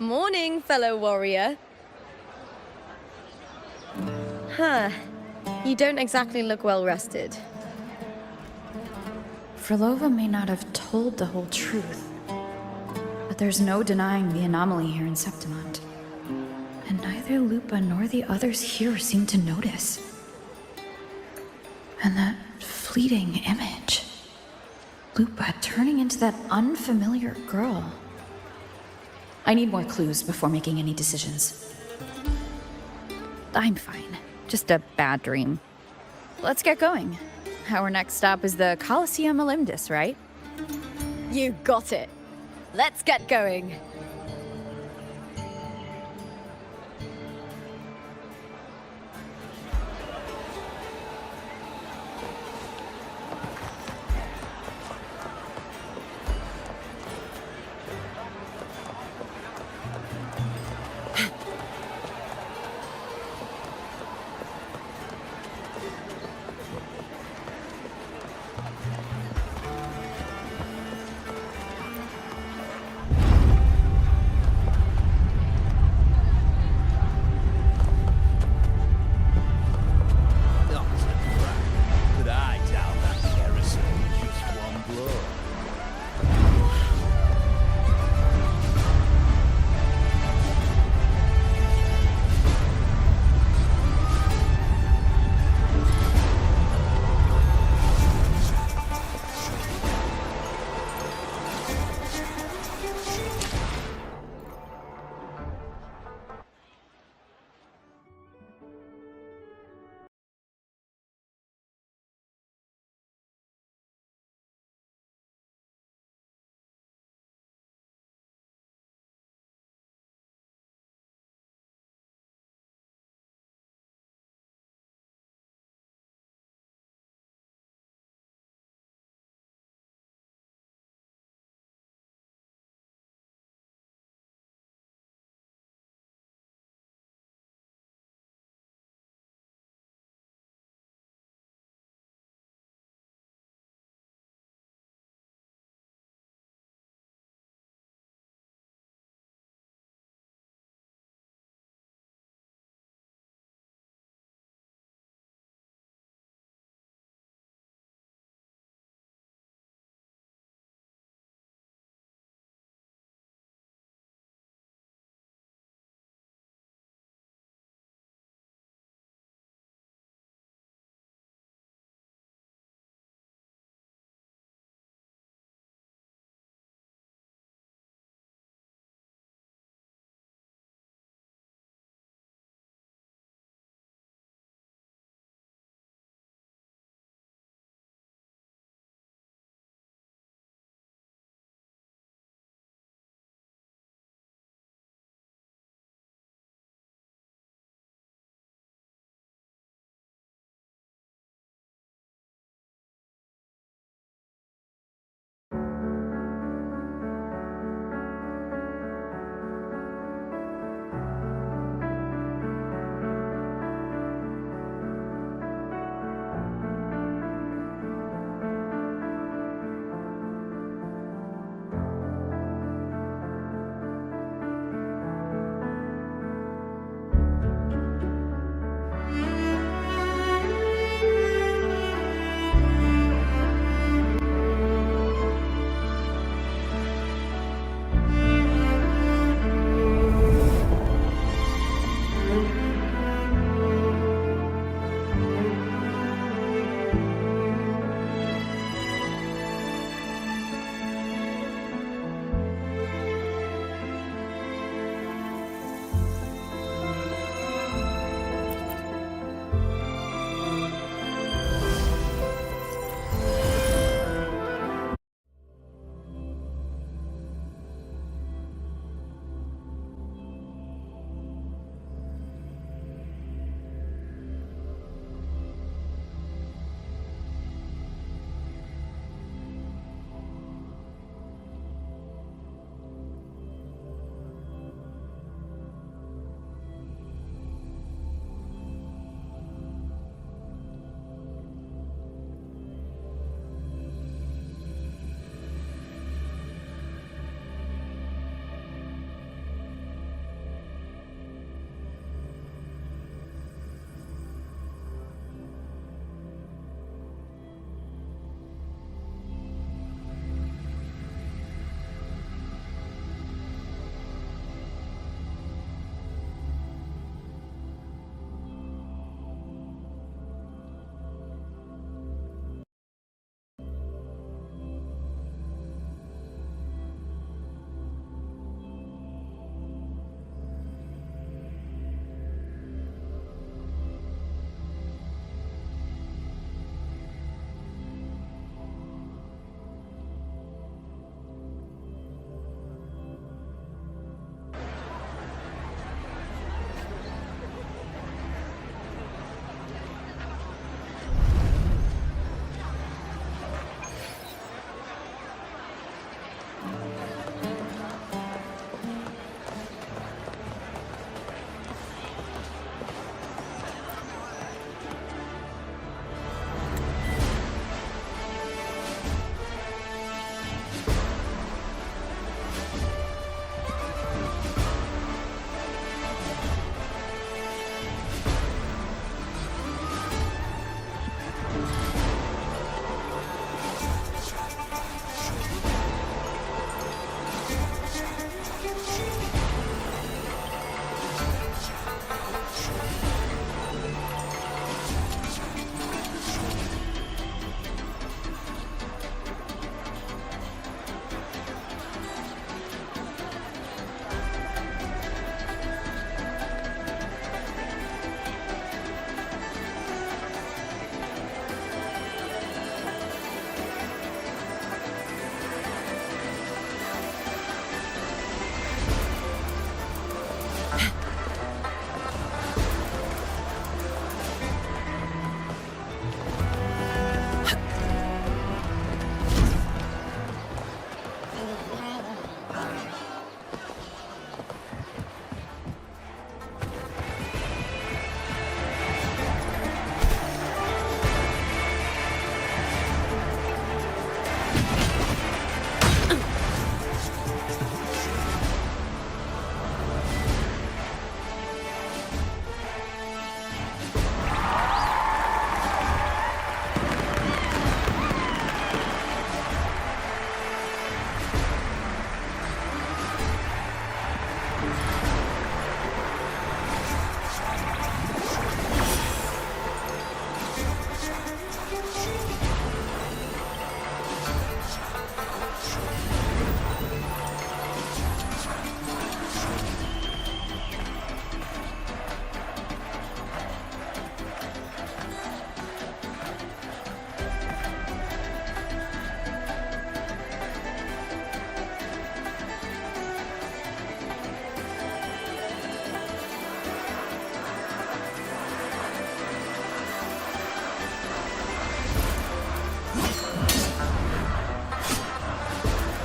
Morning, fellow warrior. Huh. You don't exactly look well rested. Frolova may not have told the whole truth, but there's no denying the anomaly here in Septimont. And neither Lupa nor the others here seem to notice. And that fleeting image. Lupa turning into that unfamiliar girl. I need more clues before making any decisions. I'm fine. Just a bad dream. Let's get going. Our next stop is the Colosseum Olympus, right? You got it. Let's get going.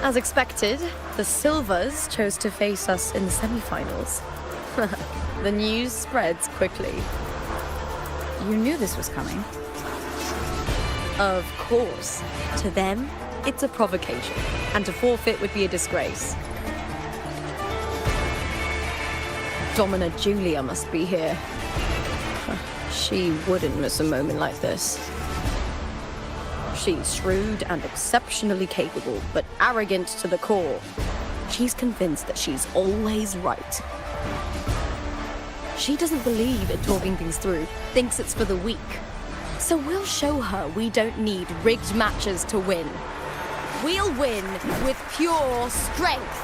As expected, the Silvers chose to face us in the semi-finals. The news spreads quickly. You knew this was coming. Of course. To them, it's a provocation, and to forfeit would be a disgrace. Domina Julia must be here. She wouldn't miss a moment like this. She's shrewd and exceptionally capable, but arrogant to the core. She's convinced that she's always right. She doesn't believe in talking things through, thinks it's for the weak. So we'll show her we don't need rigged matches to win. We'll win with pure strength.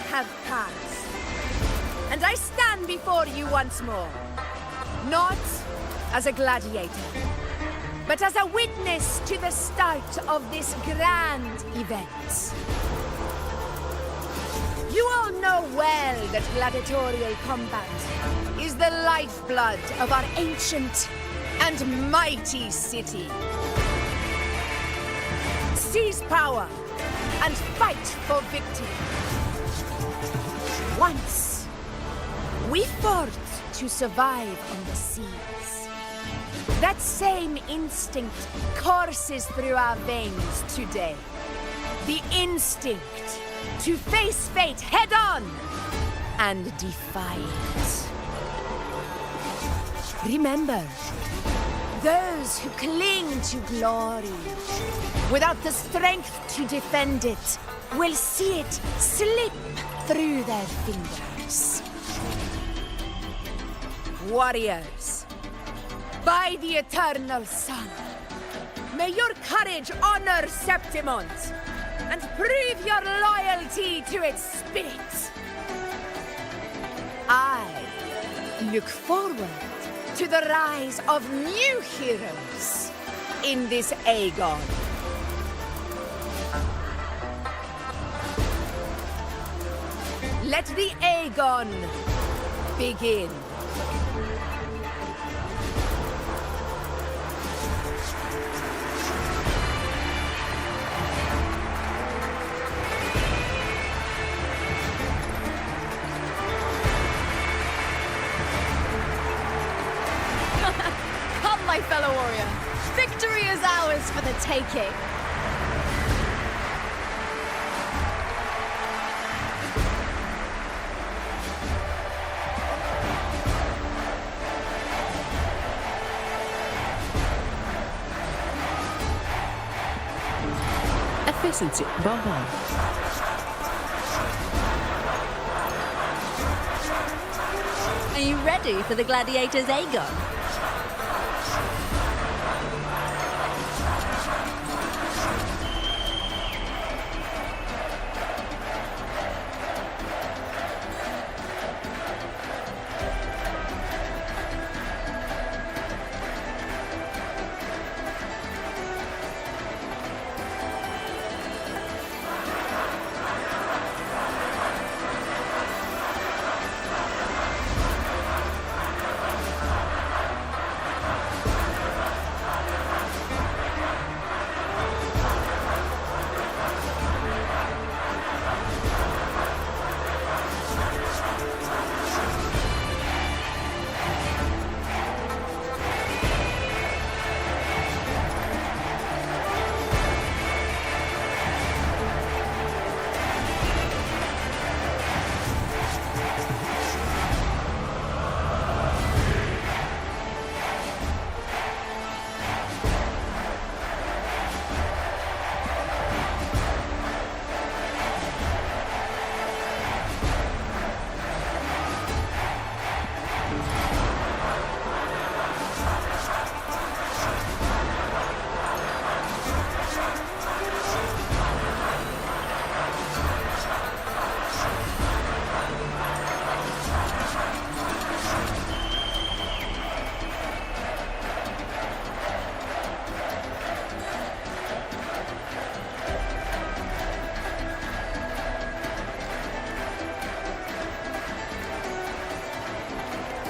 Have passed, and I stand before you once more, not as a gladiator, but as a witness to the start of this grand event. You all know well that gladiatorial combat is the lifeblood of our ancient and mighty city. Seize power and fight for victory. Once, we fought to survive on the seas. That same instinct courses through our veins today. The instinct to face fate head-on and defy it. Remember, those who cling to glory without the strength to defend it will see it slip through their fingers. Warriors, by the eternal sun, may your courage honor Septimont and prove your loyalty to its spirit. I look forward to the rise of new heroes in this Aegon. Let the Aegon begin. Come, my fellow warrior. Victory is ours for the taking. Efficiency, above all. Are you ready for the gladiators, Aegon?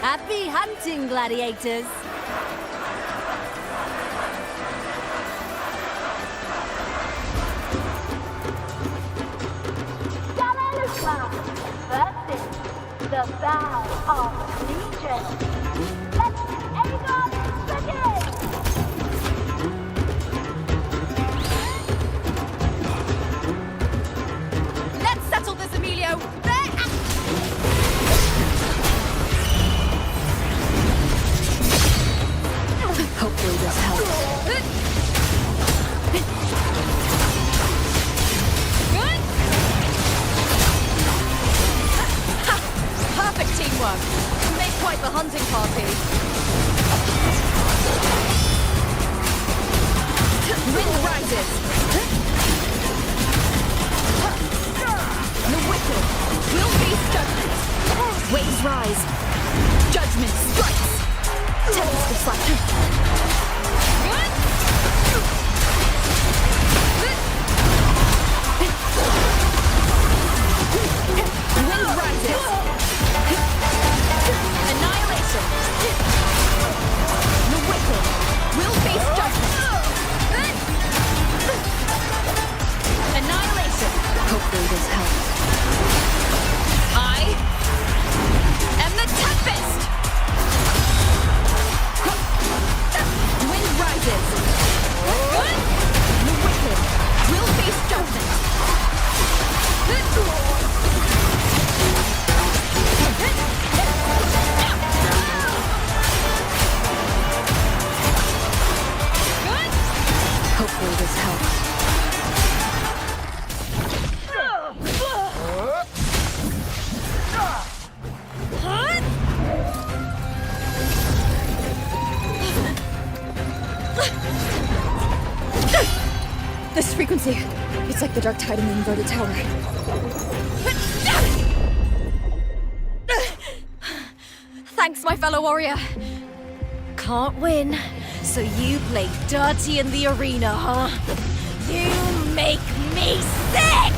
Happy hunting, gladiators! The vow of allegiance. Let Aegon begin! Let's settle this, Emilio! There! Hopefully this helps. Perfect teamwork. You make quite the hunting party. Wind rises. The wicked will face judgment. Waves rise. Judgment strikes. Tempest deflect. Wind rises. Annihilation. The wicked will face judgment. Annihilation. Hopefully this helps. I am the Tempest. Wind rises. The wicked will face judgment. Hopefully this helps. This frequency, it's like the dark tide in the inverted tower. Thanks, my fellow warrior. Can't win, so you play dirty in the arena, huh? You make me sick!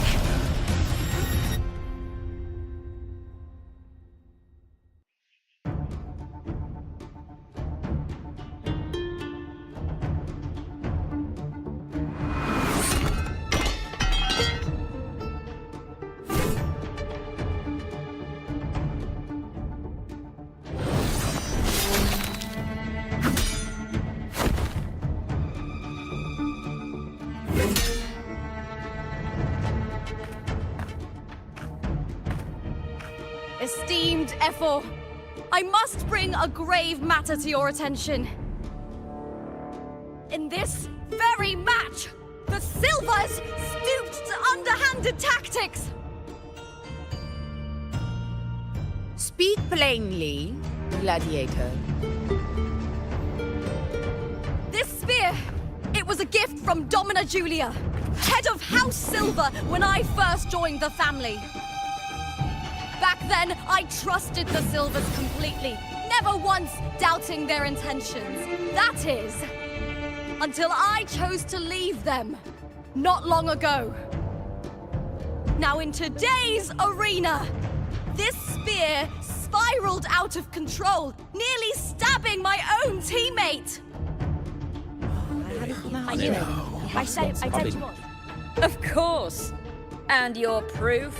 Esteemed Ephor, I must bring a grave matter to your attention. In this very match, the Silvers stooped to underhanded tactics. Speak plainly, gladiator. This spear! It was a gift from Domina Julia, head of House Silver, when I first joined the family. Back then, I trusted the Silvers completely, never once doubting their intentions. That is, until I chose to leave them, not long ago. Now in today's arena, this spear spiraled out of control, nearly stabbing my own teammate. I knew it. I said you would. Of course. And your proof?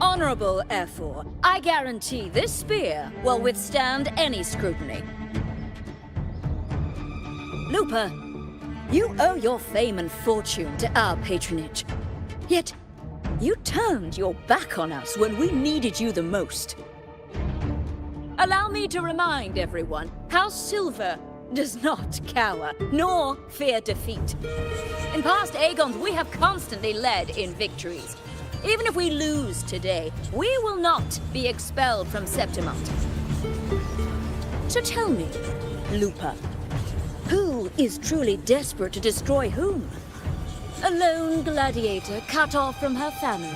Honorable F4, I guarantee this spear will withstand any scrutiny. Looper, you owe your fame and fortune to our patronage. Yet, you turned your back on us when we needed you the most. Allow me to remind everyone, House Silver does not cower, nor fear defeat. In past Aegons, we have constantly led in victories. Even if we lose today, we will not be expelled from Septimont. So tell me, Looper, who is truly desperate to destroy whom? A lone gladiator cut off from her family?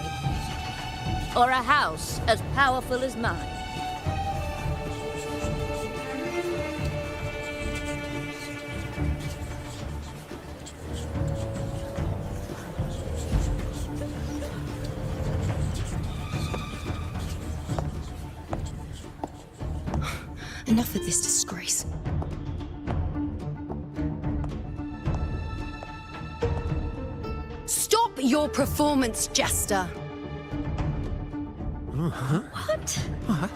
Or a house as powerful as mine? Enough of this disgrace. Stop your performance, Jester. What? What?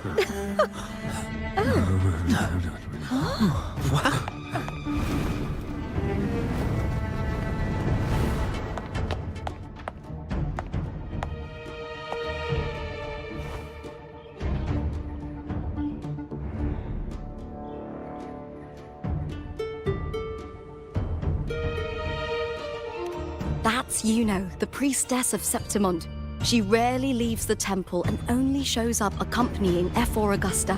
What? That's Juno, the priestess of Septimont. She rarely leaves the temple and only shows up accompanying F4 Augusta.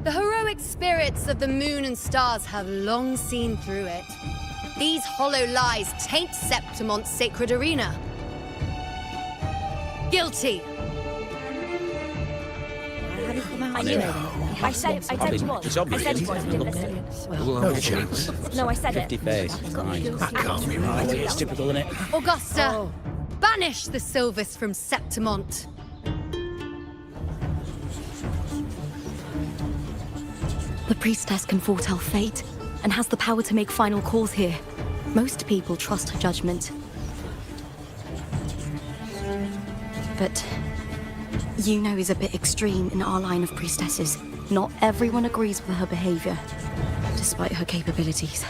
The heroic spirits of the moon and stars have long seen through it. These hollow lies taint Septimont's sacred arena. Guilty. I knew it. I said you would. It's obvious. I said you would. No chance. No, I said it. 50 face. That can't be right. It's typical, isn't it? Augusta, banish the Silvers from Septimont. The priestess can foretell fate and has the power to make final calls here. Most people trust her judgment. But Juno is a bit extreme in our line of priestesses. Not everyone agrees with her behavior, despite her capabilities.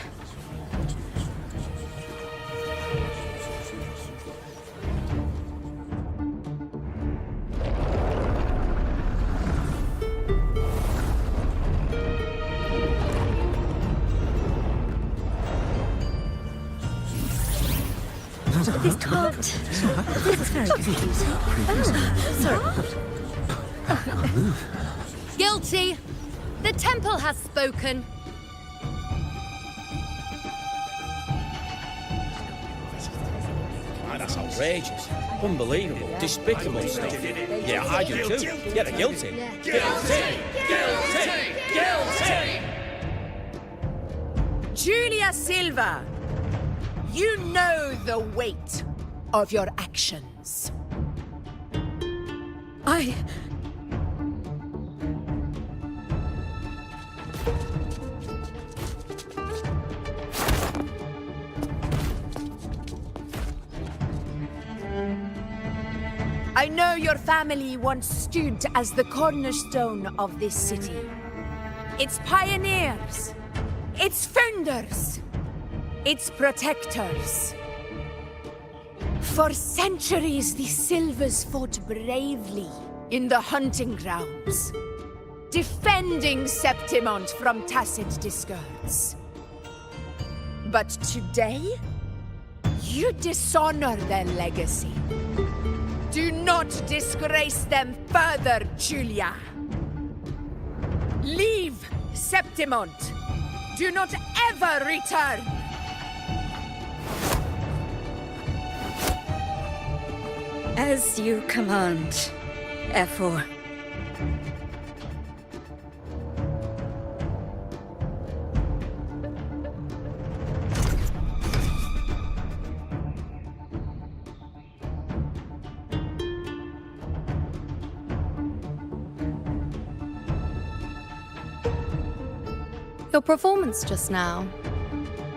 This tart. This is very confusing. Sorry. Guilty. The temple has spoken. That's outrageous. Unbelievable. Despicable stuff. Yeah, I do too. Yeah, they're guilty. Guilty! Guilty! Guilty! Julia Silva, you know the weight of your actions. I know your family once stood as the cornerstone of this city. Its pioneers, its founders, its protectors. For centuries, the Silvers fought bravely in the hunting grounds, defending Septimont from tacit discards. But today, you dishonor their legacy. Do not disgrace them further, Julia. Leave Septimont. Do not ever return. As you command, Ephor. Your performance just now,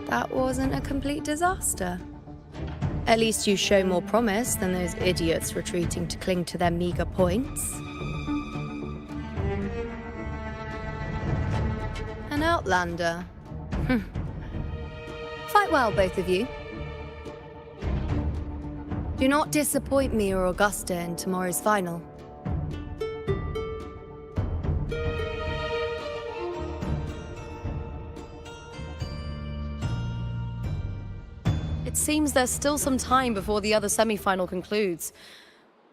that wasn't a complete disaster. At least you show more promise than those idiots retreating to cling to their meager points. An outlander. Fight well, both of you. Do not disappoint me or Augusta in tomorrow's final. It seems there's still some time before the other semi-final concludes.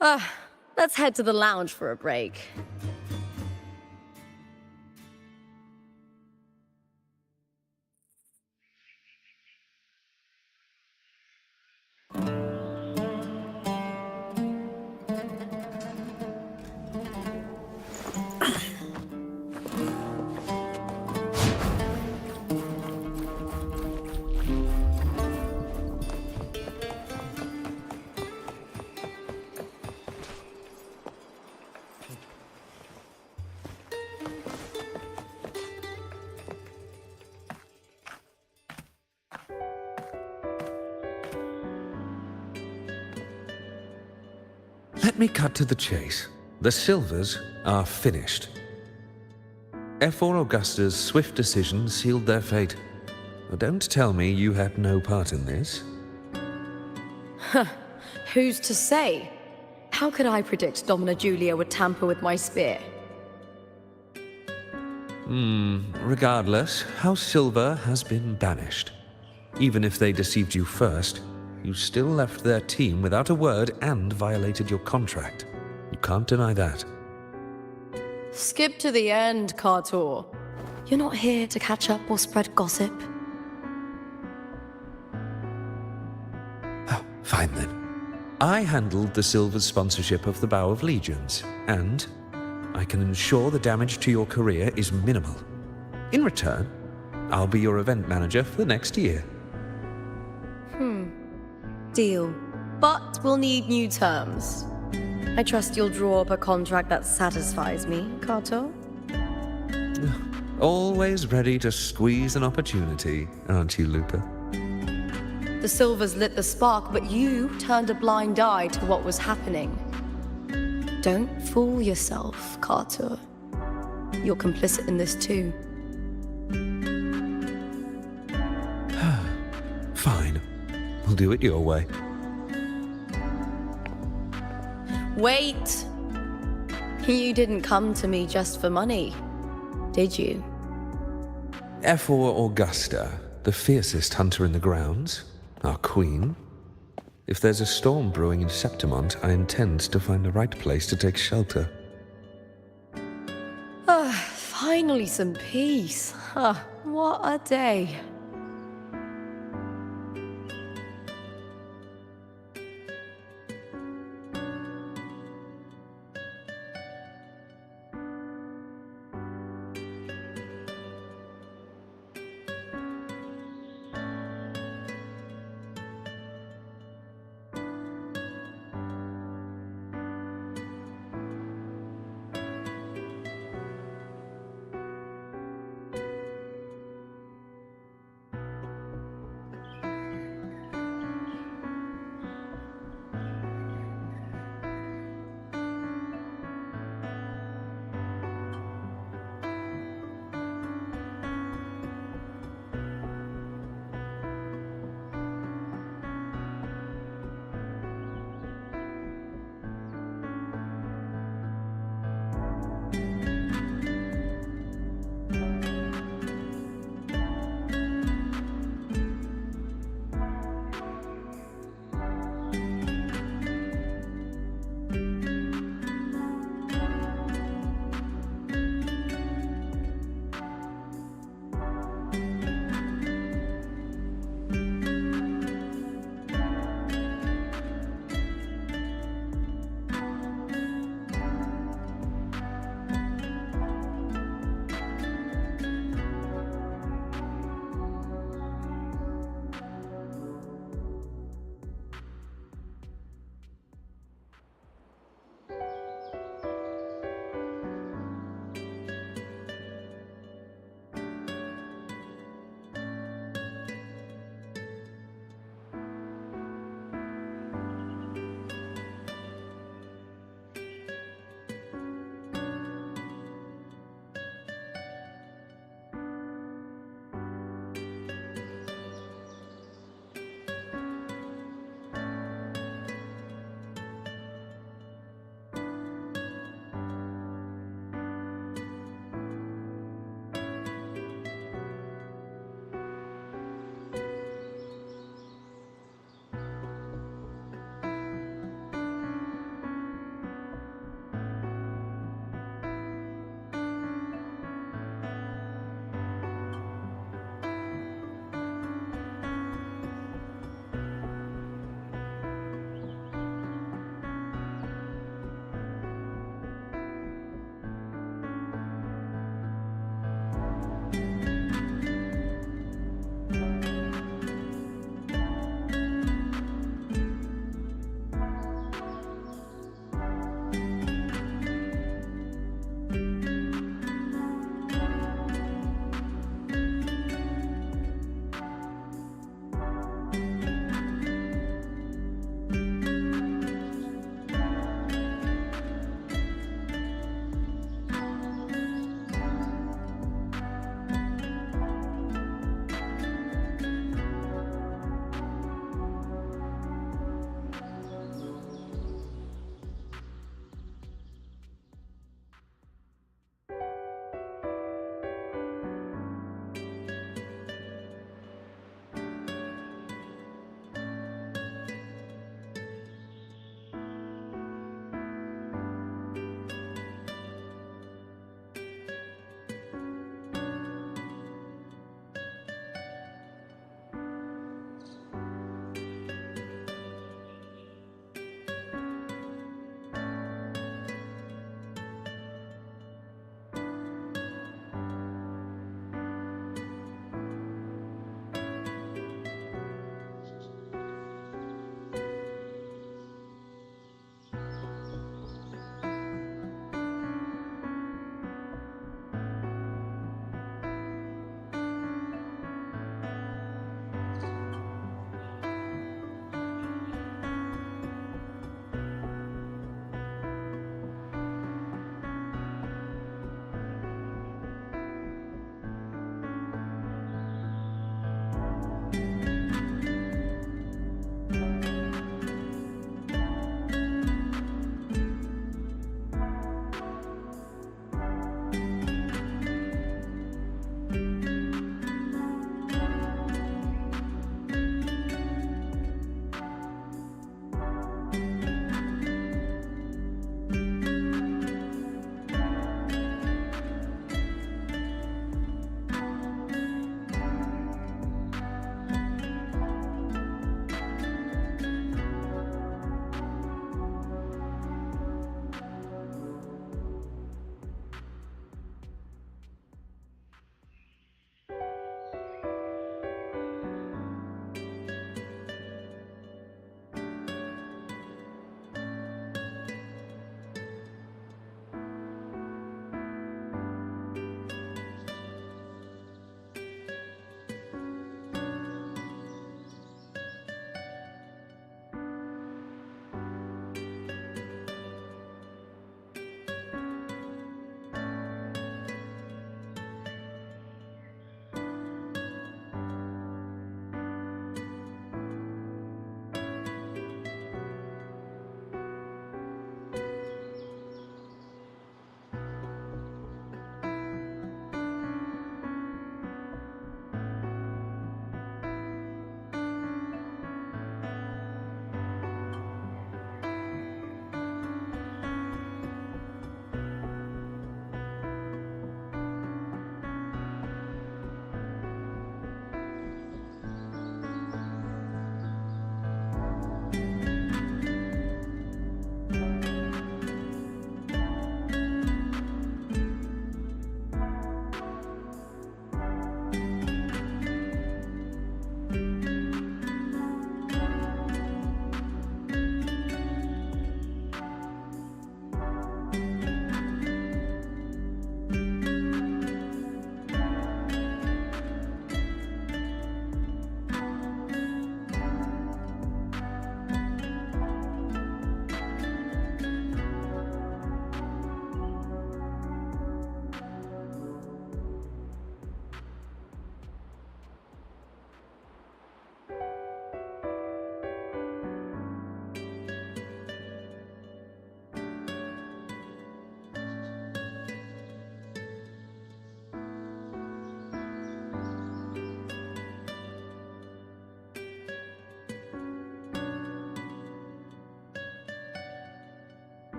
Let's head to the lounge for a break. Let me cut to the chase. The Silvers are finished. Ephor Augusta's swift decision sealed their fate. Don't tell me you had no part in this. Who's to say? How could I predict Domina Julia would tamper with my spear? Regardless, House Silver has been banished. Even if they deceived you first, you still left their team without a word and violated your contract. You can't deny that. Skip to the end, Kartor. You're not here to catch up or spread gossip. Oh, fine then. I handled the Silver's sponsorship of the Bow of Legions, and I can ensure the damage to your career is minimal. In return, I'll be your event manager for the next year. Deal. But we'll need new terms. I trust you'll draw up a contract that satisfies me, Kartor. Always ready to squeeze an opportunity, aren't you, Lupa? The Silvers lit the spark, but you turned a blind eye to what was happening. Don't fool yourself, Kartor. You're complicit in this too. Fine. We'll do it your way. Wait! You didn't come to me just for money, did you? Ephor Augusta, the fiercest hunter in the grounds, our queen. If there's a storm brewing in Septimont, I intend to find the right place to take shelter. Finally some peace. What a day.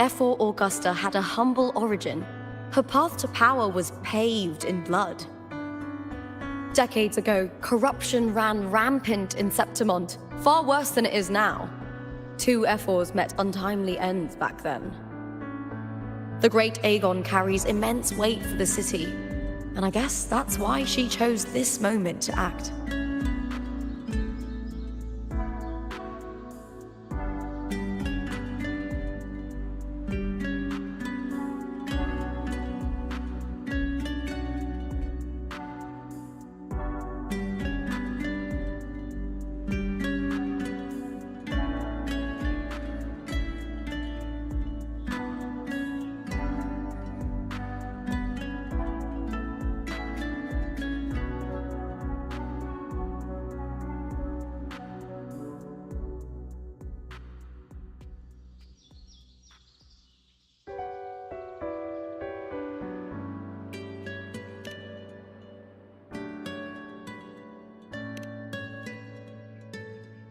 F4 Augusta had a humble origin, her path to power was paved in blood. Decades ago, corruption ran rampant in Septimont, far worse than it is now. 2 F4s met untimely ends back then. The Great Aegon carries immense weight for the city, and I guess that's why she chose this moment to act.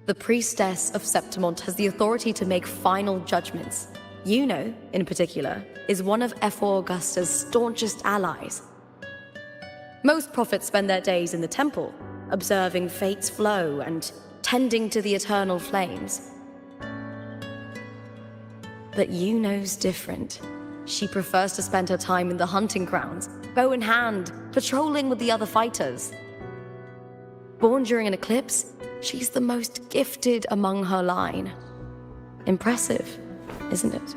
The priestess of Septimont has the authority to make final judgments. Yuno, in particular, is one of F4 Augusta's staunchest allies. Most prophets spend their days in the temple, observing fate's flow and tending to the eternal flames. But Yuno's different. She prefers to spend her time in the hunting grounds, bow in hand, patrolling with the other fighters. Born during an eclipse, she's the most gifted among her line. Impressive, isn't it?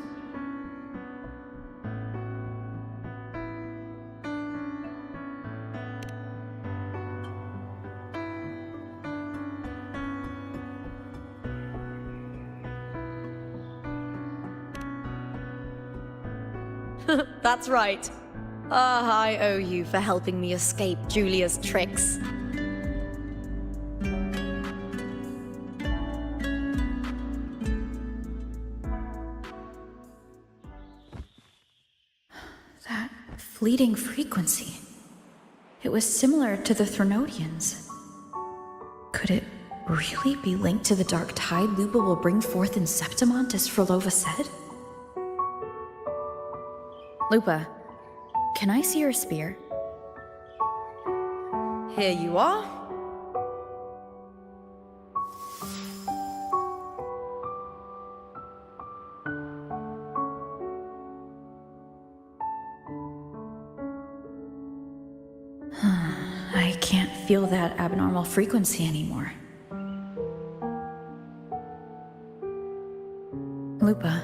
That's right. I owe you for helping me escape Julia's tricks. That fleeting frequency. It was similar to the Threnodians. Could it really be linked to the dark tide Lupa will bring forth in Septimont, as Frolova said? Lupa, can I see your spear? Here you are. I can't feel that abnormal frequency anymore. Lupa,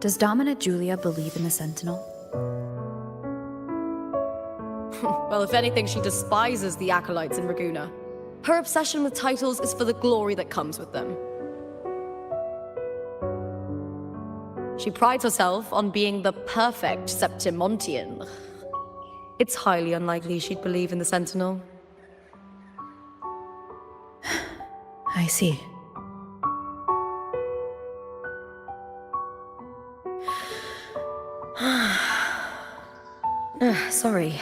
does Domina Julia believe in the Sentinel? Well, if anything, she despises the acolytes in Raguna. Her obsession with titles is for the glory that comes with them. She prides herself on being the perfect Septimontian. It's highly unlikely she'd believe in the Sentinel. I see. Sorry.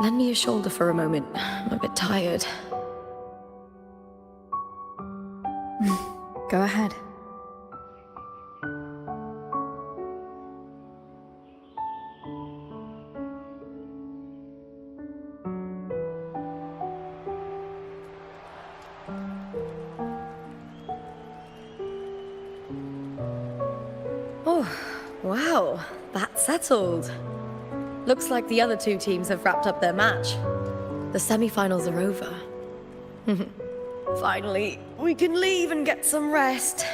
Lend me your shoulder for a moment. I'm a bit tired. Go ahead. Oh, wow. That's settled. Looks like the other 2 teams have wrapped up their match. The semi-finals are over. Finally, we can leave and get some rest.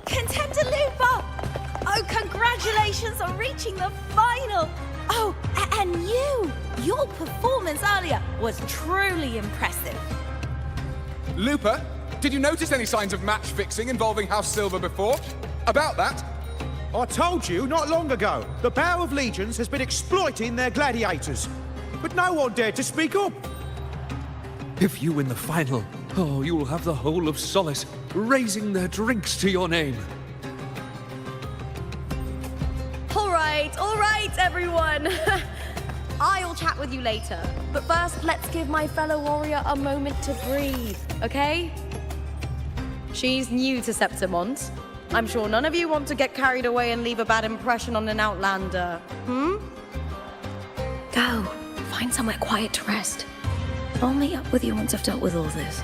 Contender Lupa! Oh, congratulations on reaching the final! Oh, and your performance earlier was truly impressive. Lupa, did you notice any signs of match fixing involving House Silver before? About that? I told you not long ago, the Power of Legions has been exploiting their gladiators. But no one dared to speak up. If you win the final, you will have the whole of Solace raising their drinks to your name. All right, everyone. I'll chat with you later. But first, let's give my fellow warrior a moment to breathe, okay? She's new to Septimont. I'm sure none of you want to get carried away and leave a bad impression on an outlander, hmm? Go. Find somewhere quiet to rest. I'll meet up with you once I've dealt with all this.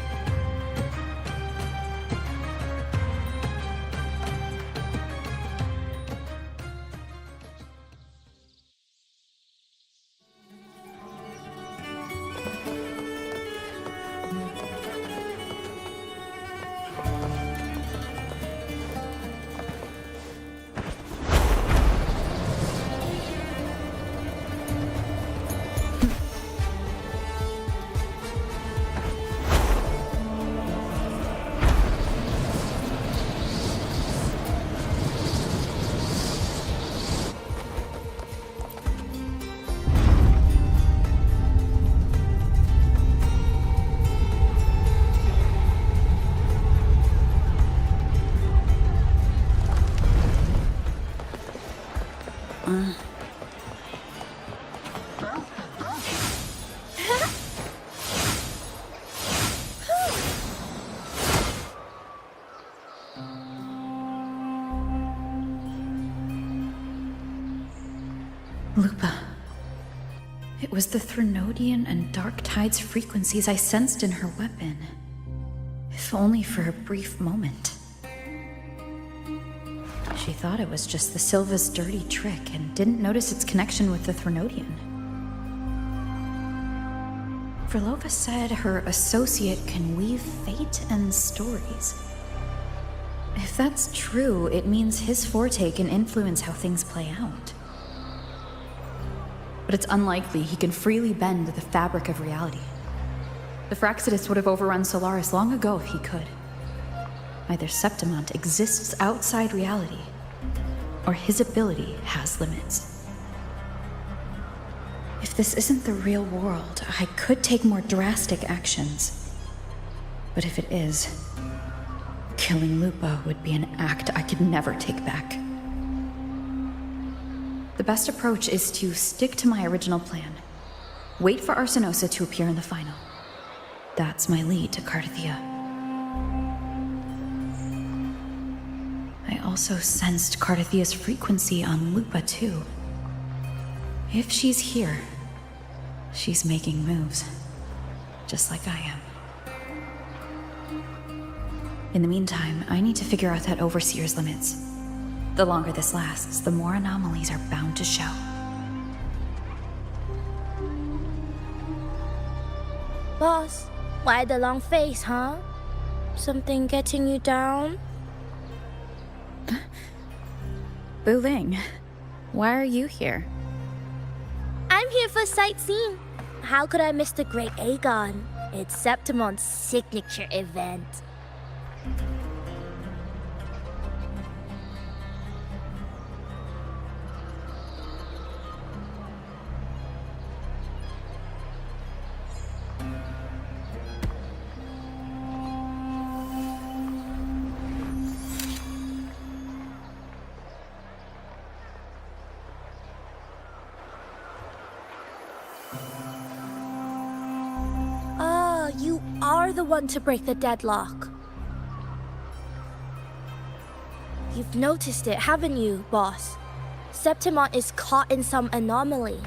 Lupa. It was the Threnodian and Dark Tide's frequencies I sensed in her weapon. If only for a brief moment. She thought it was just the Silva's dirty trick and didn't notice its connection with the Threnodian. Verlova said her associate can weave fate and stories. If that's true, it means his forte can influence how things play out. But it's unlikely he can freely bend the fabric of reality. The Fraxidus would have overrun Solaris long ago if he could. Either Septimont exists outside reality, or his ability has limits. If this isn't the real world, I could take more drastic actions. But if it is, killing Lupa would be an act I could never take back. The best approach is to stick to my original plan. Wait for Arsenosa to appear in the final. That's my lead to Cardathia. I also sensed Cardathia's frequency on Lupa too. If she's here, she's making moves. Just like I am. In the meantime, I need to figure out that Overseer's limits. The longer this lasts, the more anomalies are bound to show. Boss, why the long face, huh? Something getting you down? Wuthering, why are you here? I'm here for sightseeing. How could I miss the Great Aegon? It's Septimont's signature event. You are the one to break the deadlock. You've noticed it, haven't you, boss? Septimont is caught in some anomaly.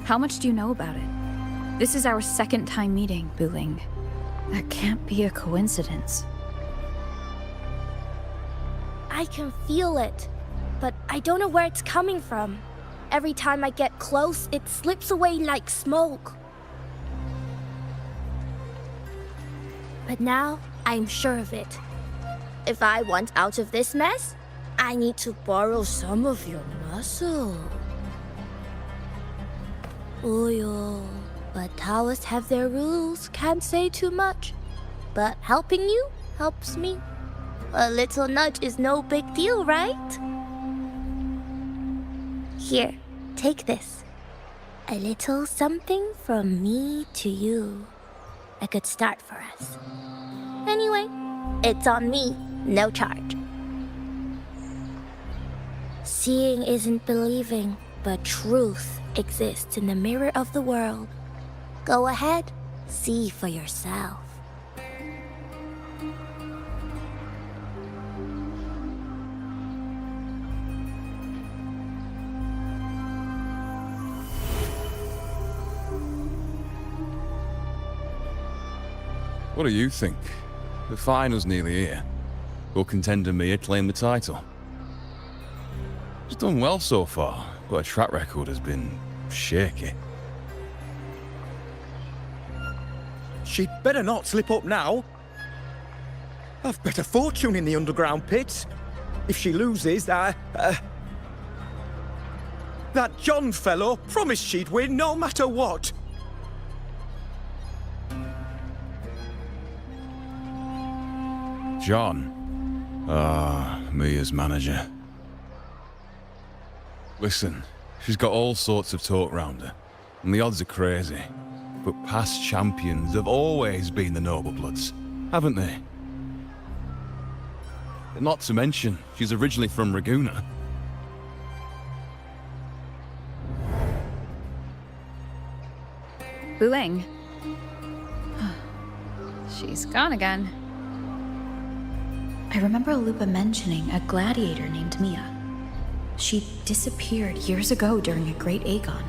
How much do you know about it? This is our second time meeting, Wuthering. That can't be a coincidence. I can feel it, but I don't know where it's coming from. Every time I get close, it slips away like smoke. But now, I'm sure of it. If I want out of this mess, I need to borrow some of your muscle. Oil. But Taoists have their rules, can't say too much. But helping you helps me. A little nudge is no big deal, right? Here, take this. A little something from me to you. A good start for us. Anyway, it's on me. No charge. Seeing isn't believing, but truth exists in the mirror of the world. Go ahead, see for yourself. What do you think? The final's nearly here. Will contender Mia claim the title? She's done well so far, but her track record has been shaky. She'd better not slip up now. I've bet a fortune in the underground pits. If she loses, that John fellow promised she'd win no matter what. John. Mia's manager. Listen, she's got all sorts of talk round her, and the odds are crazy. But past champions have always been the noble bloods, haven't they? Not to mention, she's originally from Raguna. Wuthering. She's gone again. I remember Lupa mentioning a gladiator named Mia. She disappeared years ago during a Great Aegon.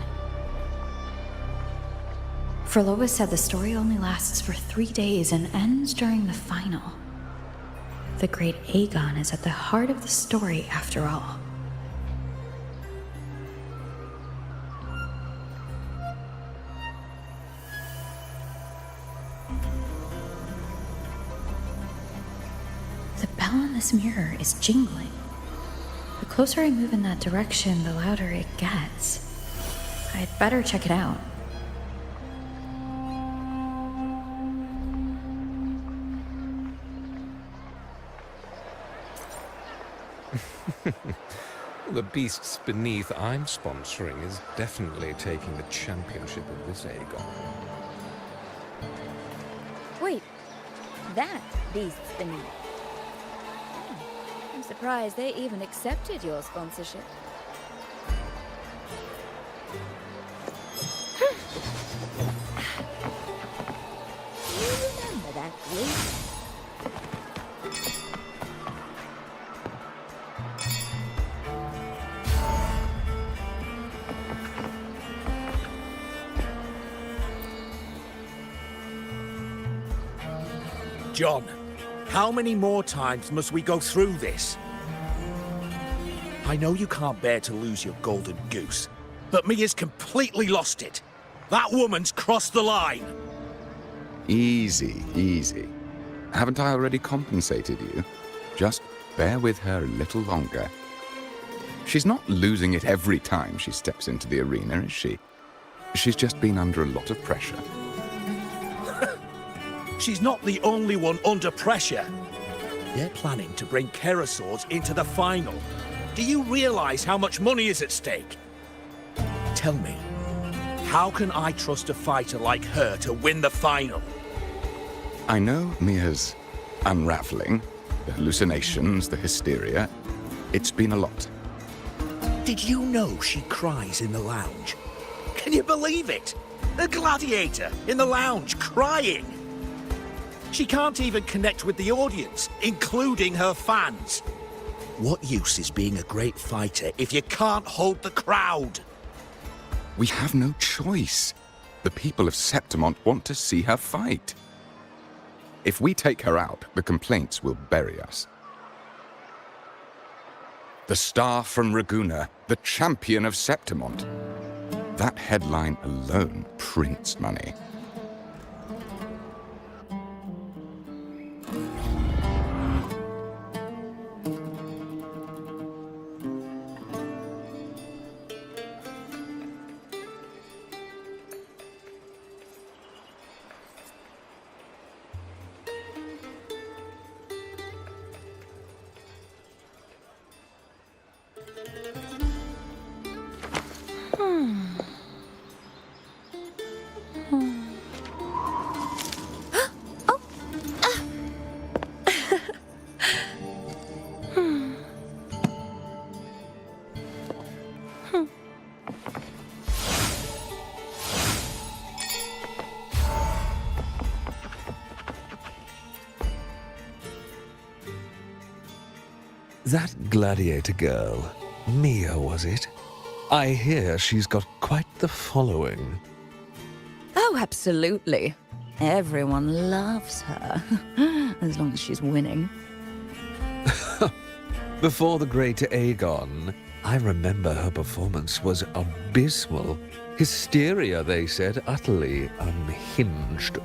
Frolova said the story only lasts for 3 days and ends during the final. The Great Aegon is at the heart of the story, after all. The bell on this mirror is jingling. The closer I move in that direction, the louder it gets. I'd better check it out. The beasts beneath I'm sponsoring is definitely taking the championship of this Aegon. Wait, that beast's beneath. I'm surprised they even accepted your sponsorship. You remember that, please? John, how many more times must we go through this? I know you can't bear to lose your golden goose, but Mia's completely lost it. That woman's crossed the line. Easy, easy. Haven't I already compensated you? Just bear with her a little longer. She's not losing it every time she steps into the arena, is she? She's just been under a lot of pressure. She's not the only one under pressure. They're planning to bring Kerasaurs into the final. Do you realize how much money is at stake? Tell me, how can I trust a fighter like her to win the final? I know Mia's unraveling, the hallucinations, the hysteria. It's been a lot. Did you know she cries in the lounge? Can you believe it? A gladiator in the lounge crying. She can't even connect with the audience, including her fans. What use is being a great fighter if you can't hold the crowd? We have no choice. The people of Septimont want to see her fight. If we take her out, the complaints will bury us. The star from Raguna, the champion of Septimont. That headline alone prints money. That gladiator girl, Mia, was it? I hear she's got quite the following. Oh, absolutely. Everyone loves her, as long as she's winning. Before the great Aegon, I remember her performance was abysmal. Hysteria, they said, utterly unhinged.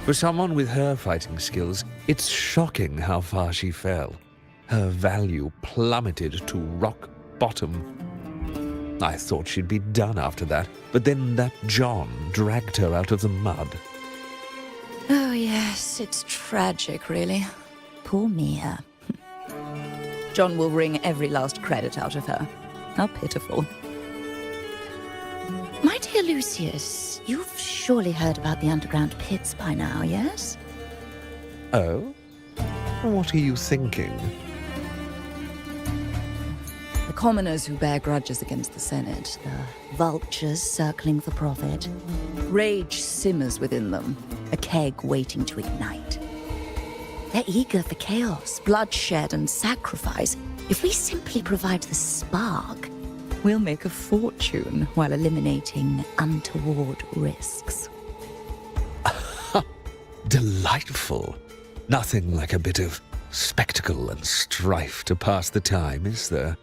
For someone with her fighting skills, it's shocking how far she fell. Her value plummeted to rock bottom. I thought she'd be done after that, but then that John dragged her out of the mud. Oh, yes, it's tragic, really. Poor Mia. John will wring every last credit out of her. How pitiful. My dear Lucius, you've surely heard about the underground pits by now, yes? Oh? What are you thinking? The commoners who bear grudges against the Senate, the vultures circling for profit. Rage simmers within them, a keg waiting to ignite. They're eager for chaos, bloodshed, and sacrifice. If we simply provide the spark, we'll make a fortune while eliminating untoward risks. Delightful. Nothing like a bit of spectacle and strife to pass the time, is there?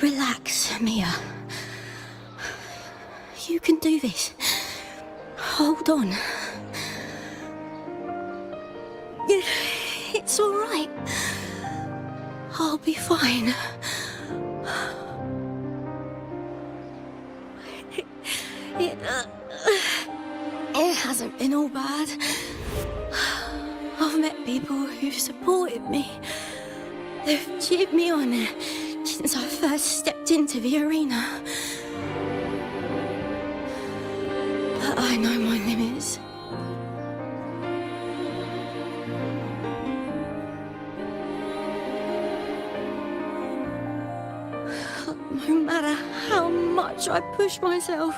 Relax, Mia. You can do this. Hold on. It's all right. I'll be fine. It hasn't been all bad. I've met people who've supported me. They've cheered me on since I first stepped into the arena. But I know my limits. No matter how much I push myself,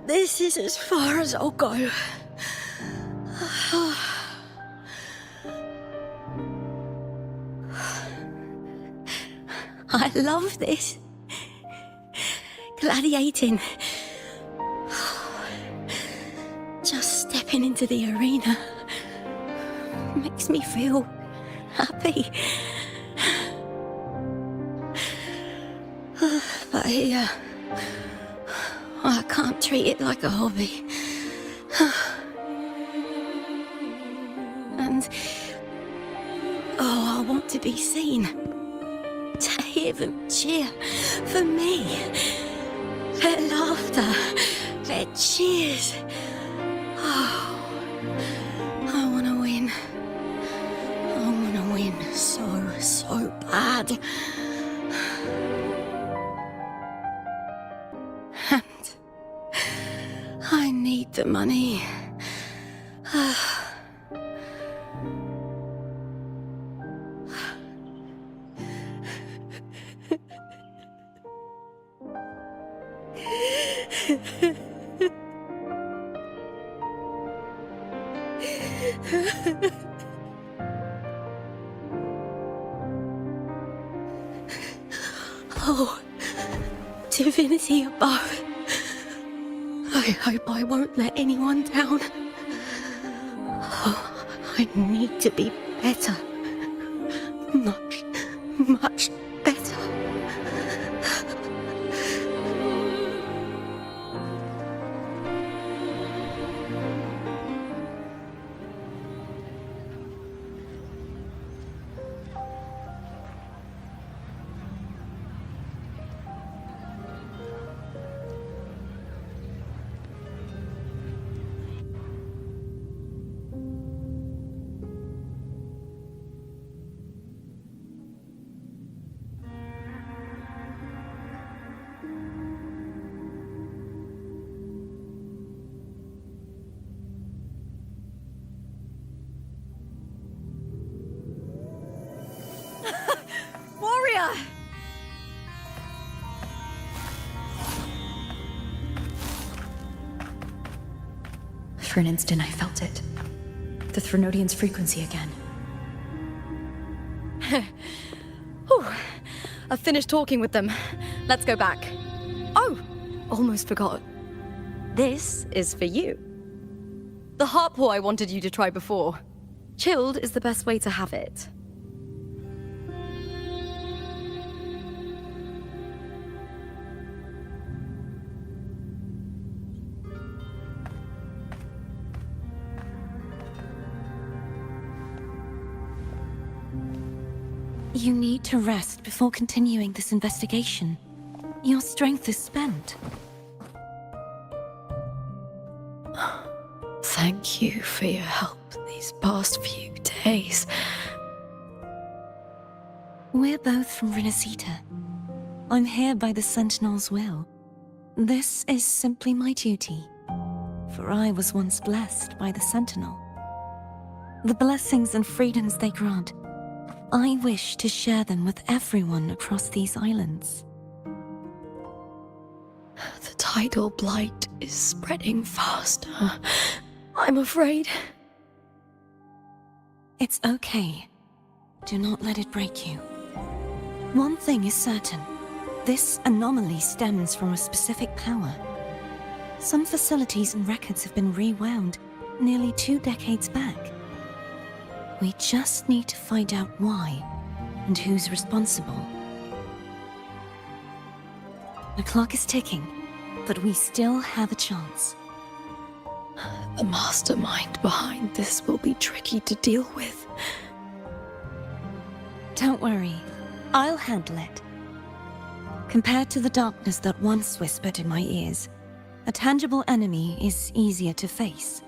this is as far as I'll go. I love this. Gladiating. Just stepping into the arena makes me feel happy. But here, I can't treat it like a hobby. And, I want to be seen. To hear them cheer for me. Their laughter, their cheers. Oh, I want to win. I want to win so bad. And I need the money. Oh, divinity above. I hope I won't let anyone down. Oh, I need to be better. Much better. Mia! For an instant, I felt it. The Threnodian's frequency again. Whew. I've finished talking with them. Let's go back. Oh, almost forgot. This is for you. The heart pour I wanted you to try before. Chilled is the best way to have it. You need to rest before continuing this investigation. Your strength is spent. Thank you for your help these past few days. We're both from Renacita. I'm here by the Sentinel's will. This is simply my duty, for I was once blessed by the Sentinel. The blessings and freedoms they grant, I wish to share them with everyone across these islands. The tidal blight is spreading faster. I'm afraid. It's okay. Do not let it break you. One thing is certain. This anomaly stems from a specific power. Some facilities and records have been rewound nearly 2 decades back. We just need to find out why and who's responsible. The clock is ticking, but we still have a chance. The mastermind behind this will be tricky to deal with. Don't worry, I'll handle it. Compared to the darkness that once whispered in my ears, a tangible enemy is easier to face.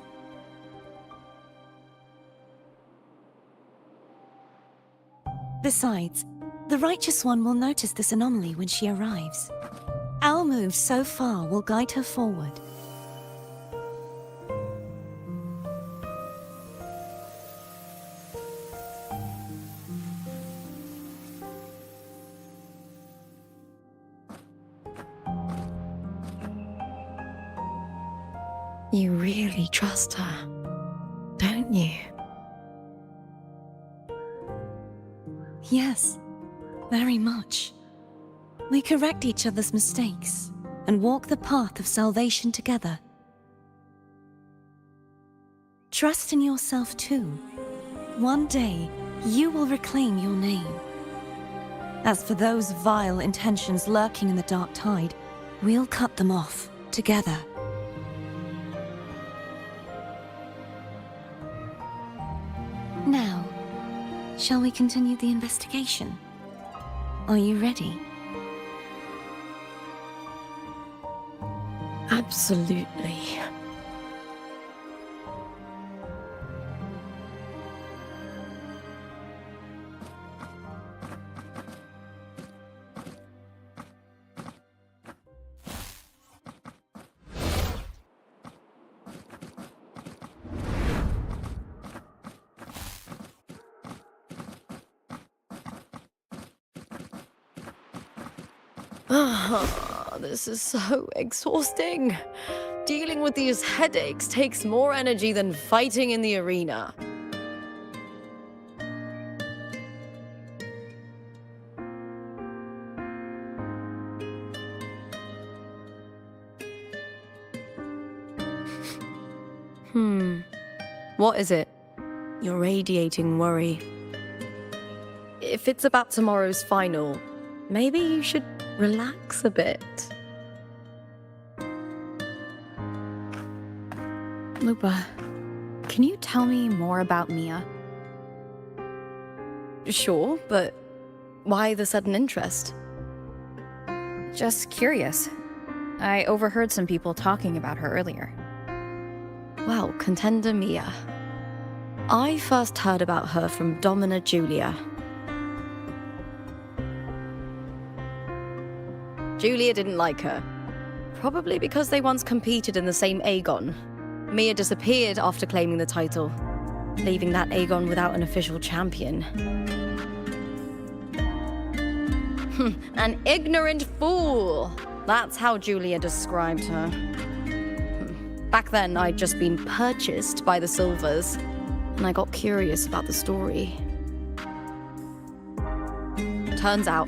Besides, the Righteous One will notice this anomaly when she arrives. Our move so far will guide her forward. You really trust her, don't you? Yes, very much. We correct each other's mistakes and walk the path of salvation together. Trust in yourself too. One day, you will reclaim your name. As for those vile intentions lurking in the dark tide, we'll cut them off together. Now, shall we continue the investigation? Are you ready? Absolutely. This is so exhausting. Dealing with these headaches takes more energy than fighting in the arena. What is it? You're radiating worry. If it's about tomorrow's final, maybe you should relax a bit. Lupa, can you tell me more about Mia? Sure, but why the sudden interest? Just curious. I overheard some people talking about her earlier. Well, contender Mia. I first heard about her from Domina Julia. Julia didn't like her. Probably because they once competed in the same Aegon. Mia disappeared after claiming the title, leaving that Aegon without an official champion. An ignorant fool. That's how Julia described her. Back then, I'd just been purchased by the Silvers, and I got curious about the story. Turns out,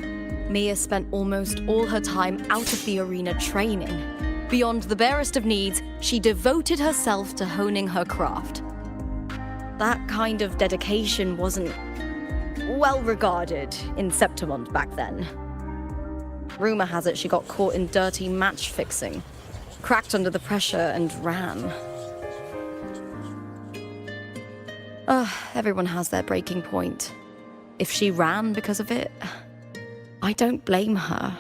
Mia spent almost all her time out of the arena training. Beyond the barest of needs, she devoted herself to honing her craft. That kind of dedication wasn't well regarded in Septimont back then. Rumor has it she got caught in dirty match fixing, cracked under the pressure, and ran. Everyone has their breaking point. If she ran because of it, I don't blame her.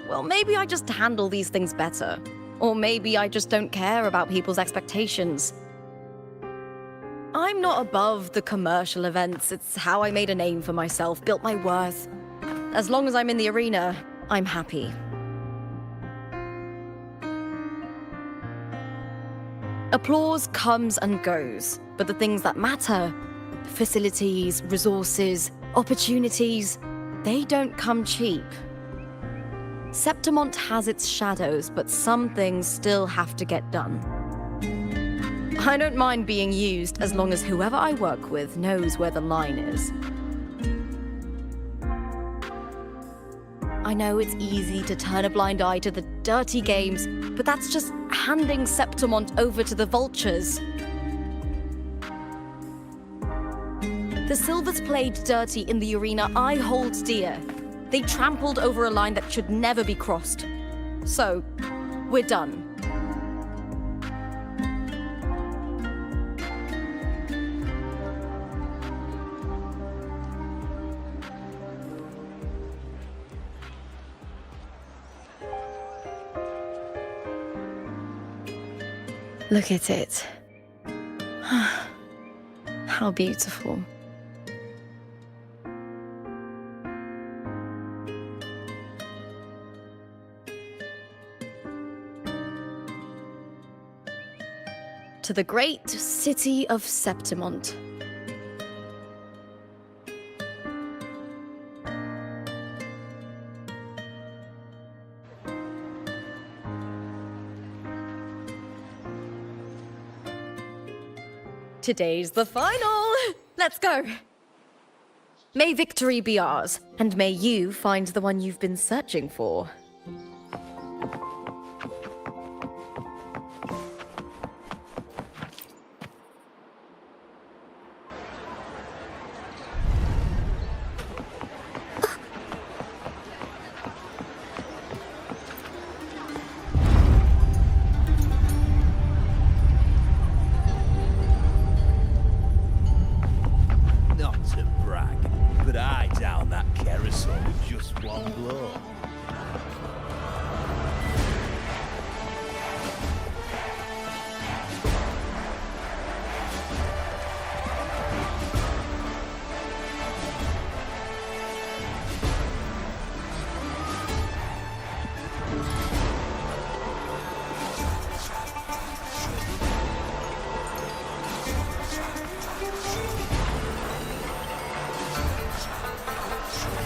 Well, maybe I just handle these things better. Or maybe I just don't care about people's expectations. I'm not above the commercial events. It's how I made a name for myself, built my worth. As long as I'm in the arena, I'm happy. Applause comes and goes, but the things that matter, facilities, resources, opportunities, they don't come cheap. Septimont has its shadows, but some things still have to get done. I don't mind being used as long as whoever I work with knows where the line is. I know it's easy to turn a blind eye to the dirty games, but that's just handing Septimont over to the vultures. The Silvers played dirty in the arena I hold dear. They trampled over a line that should never be crossed. So, we're done. Look at it. How beautiful. To the great city of Septimont. Today's the final! Let's go! May victory be ours, and may you find the one you've been searching for. Not to brag, but I downed that carousel with just one blow.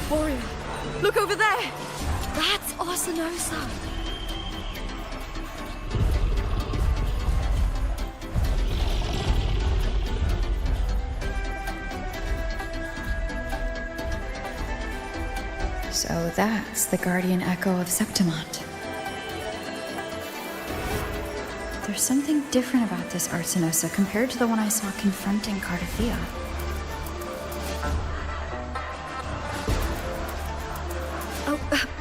Warrior, look over there! That's Arsinosa! So that's the guardian echo of Septimont. There's something different about this Arsinosa compared to the one I saw confronting Cardathia.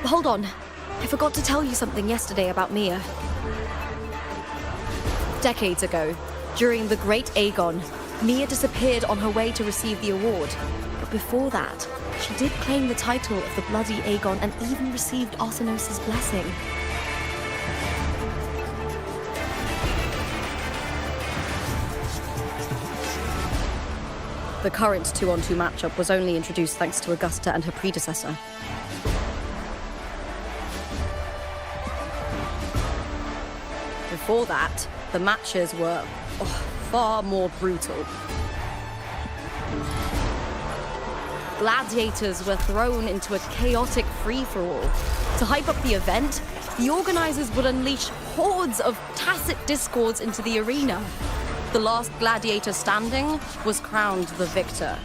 Hold on. I forgot to tell you something yesterday about Mia. Decades ago, during the Great Aegon, Mia disappeared on her way to receive the award. But before that, she did claim the title of the Bloody Aegon and even received Arsinosa's blessing. The current 2-on-2 matchup was only introduced thanks to Augusta and her predecessor. Before that, the matches were far more brutal. Gladiators were thrown into a chaotic free-for-all. To hype up the event, the organizers would unleash hordes of tacit discords into the arena. The last gladiator standing was crowned the victor.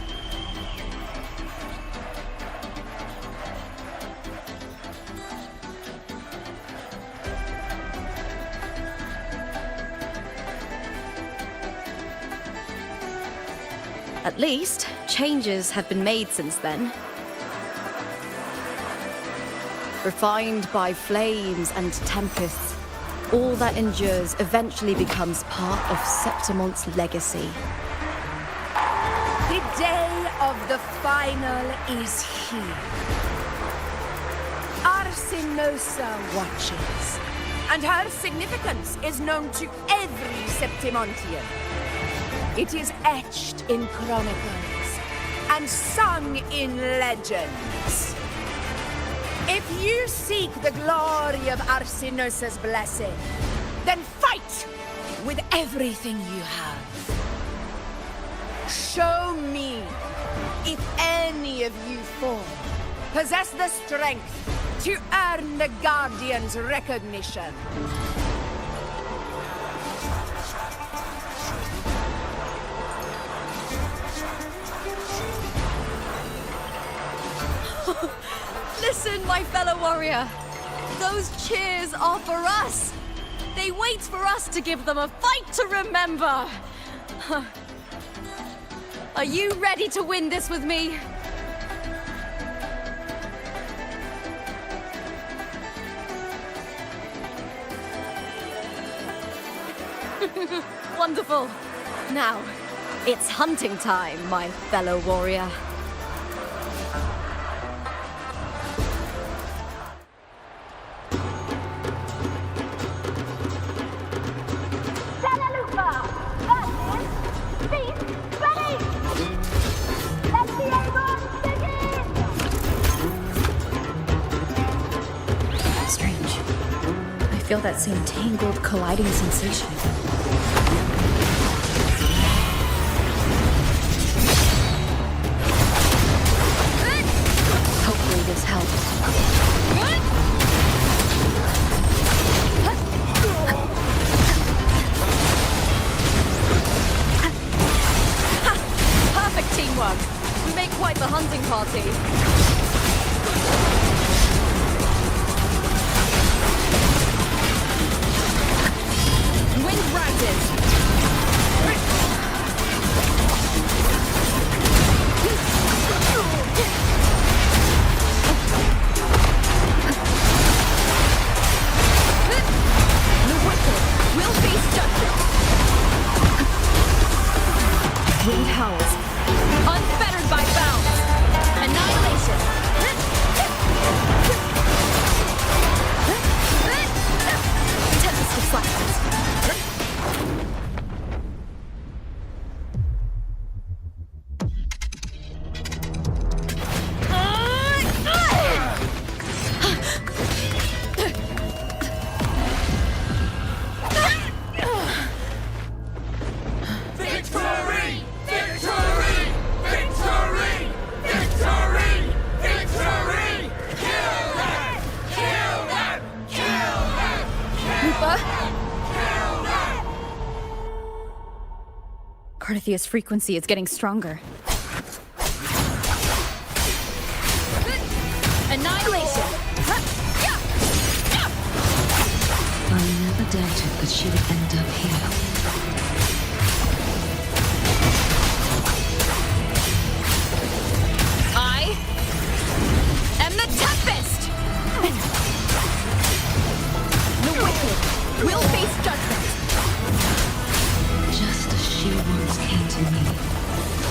At least, changes have been made since then. Refined by flames and tempests, all that endures eventually becomes part of Septimon's legacy. The day of the final is here. Arsinosa watches, and her significance is known to every Septimontian. It is etched in chronicles and sung in legends. If you seek the glory of Arsinosa's blessing, then fight with everything you have. Show me if any of you four possess the strength to earn the Guardian's recognition. Listen, my fellow warrior. Those cheers are for us. They wait for us to give them a fight to remember. Are you ready to win this with me? Wonderful. Now, it's hunting time, my fellow warrior. I feel that same tangled, colliding sensation. Hopefully this helps. Perfect teamwork. We make quite the hunting party. Wind rises. The wicked will face justice. Wind howls, unfettered by bounds. Annihilation. Tempest of flashes. Carthia's frequency is getting stronger. Annihilation! I never doubted that she would end up here. I am the Tempest! The wicked will face judgment. Just as she once came to me,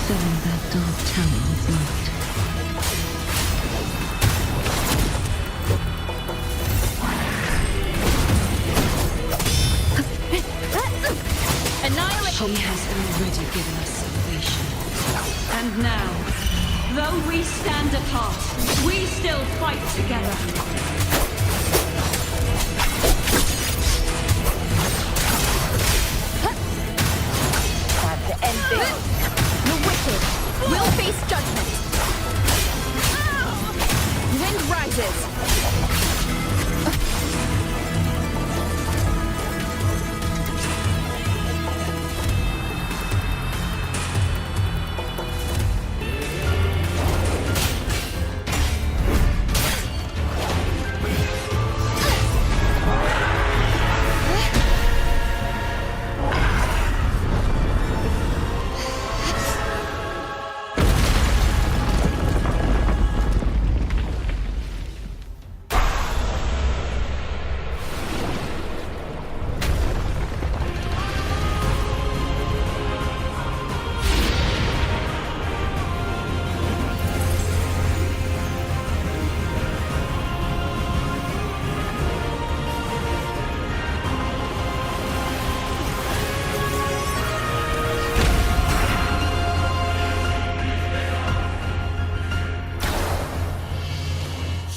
filling that dark tower with light. Annihilate! She has already given us salvation. And now, though we stand apart, we still fight together. Time to end this. The wicked will face judgment. Wind rises.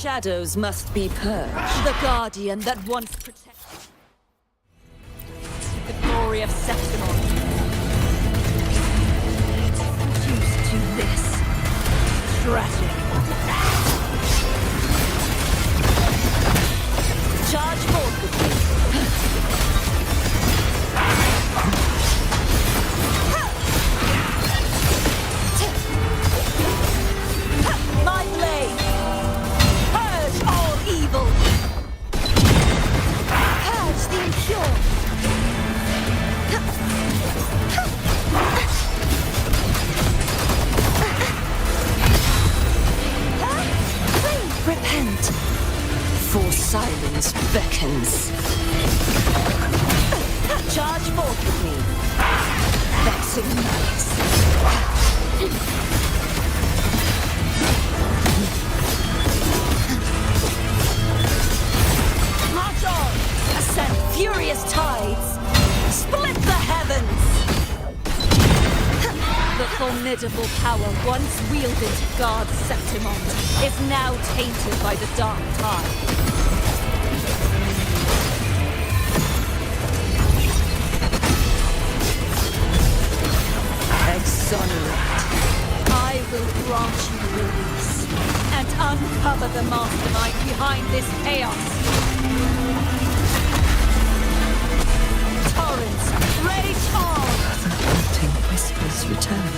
Shadows must be purged. The guardian that once protected the glory of Septimon. Used to this. Tragic. Charge forth with me. My blade! Purge all evil! Purge the impure! Repent, for silence beckons. Charge forth with me. Vexing malice. March on! Ascend furious tides! Split the heavens! The formidable power once wielded to guard Septimon is now tainted by the dark tide. Exonerate. I will grant you release and uncover the mastermind behind this chaos. Torrents, rage on! The haunting whispers return.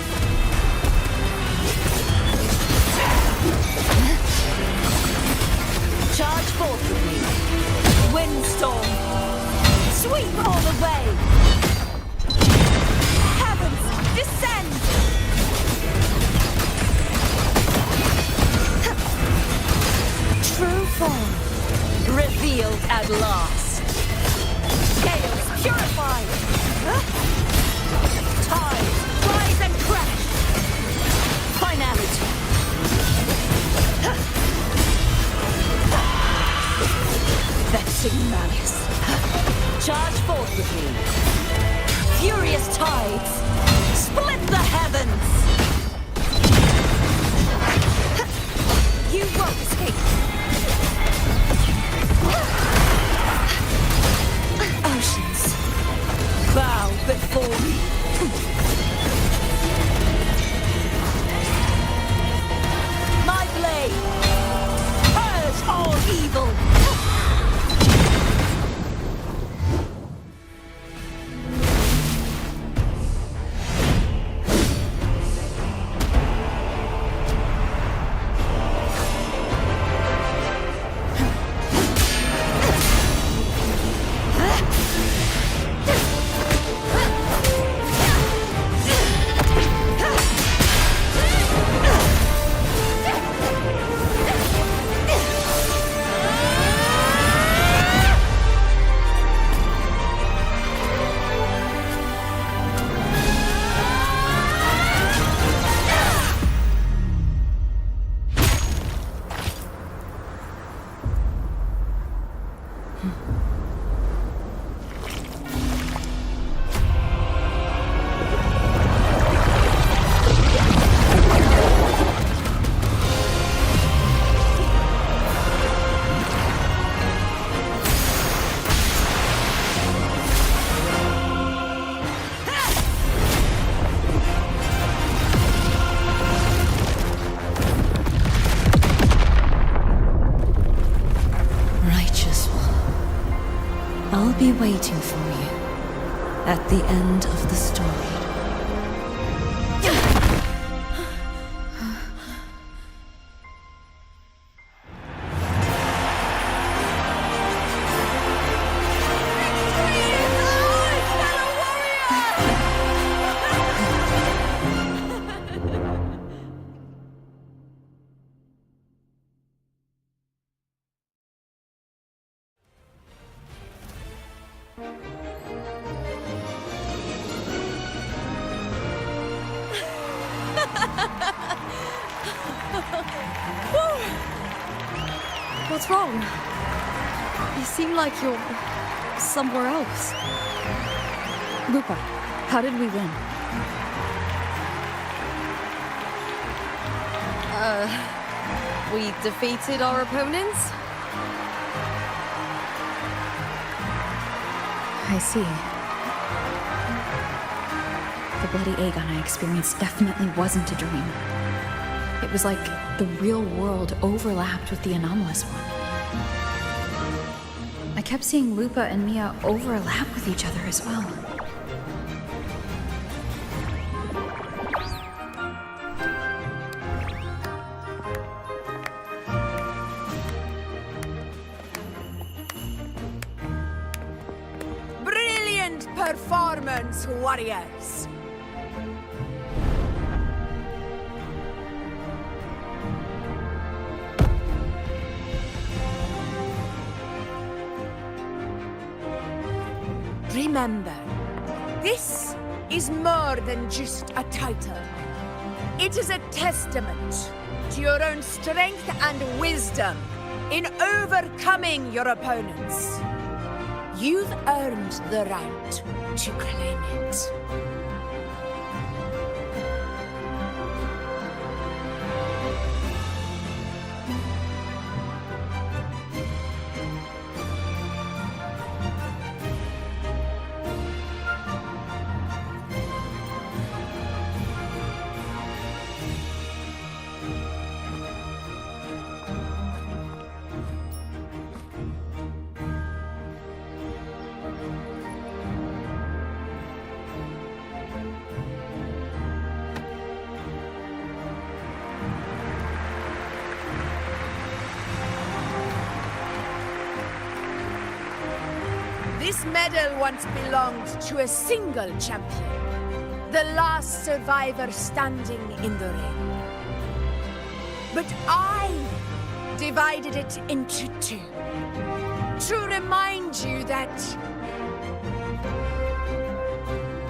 Charge forth with me. Windstorm. Sweep all the way. Heavens, descend! True form. Revealed at last. Chaos purified. Tides rise and crash. Finality. Vexing malice. Charge forth with me. Furious tides. Split the heavens. You won't escape. Oceans, bow before me. My blade. Purge all evil. waiting for you at the end of the story. What's wrong? You seem like you're somewhere else. Lupa, how did we win? We defeated our opponents? I see. The bloody Aegon I experienced definitely wasn't a dream. It was like the real world overlapped with the anomalous one. I kept seeing Lupa and Mia overlap with each other as well. Brilliant performance, warriors! Remember, this is more than just a title. It is a testament to your own strength and wisdom in overcoming your opponents. You've earned the right to claim it. This medal once belonged to a single champion, the last survivor standing in the ring. But I divided it into two, to remind you that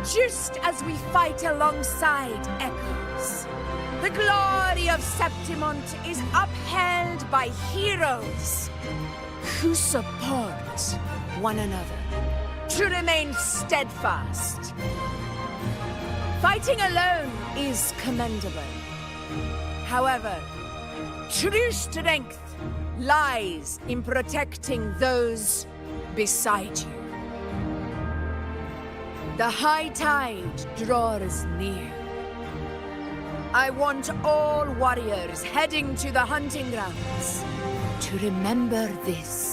just as we fight alongside echoes, the glory of Septimont is upheld by heroes who support one another, to remain steadfast. Fighting alone is commendable. However, true strength lies in protecting those beside you. The high tide draws near. I want all warriors heading to the hunting grounds to remember this.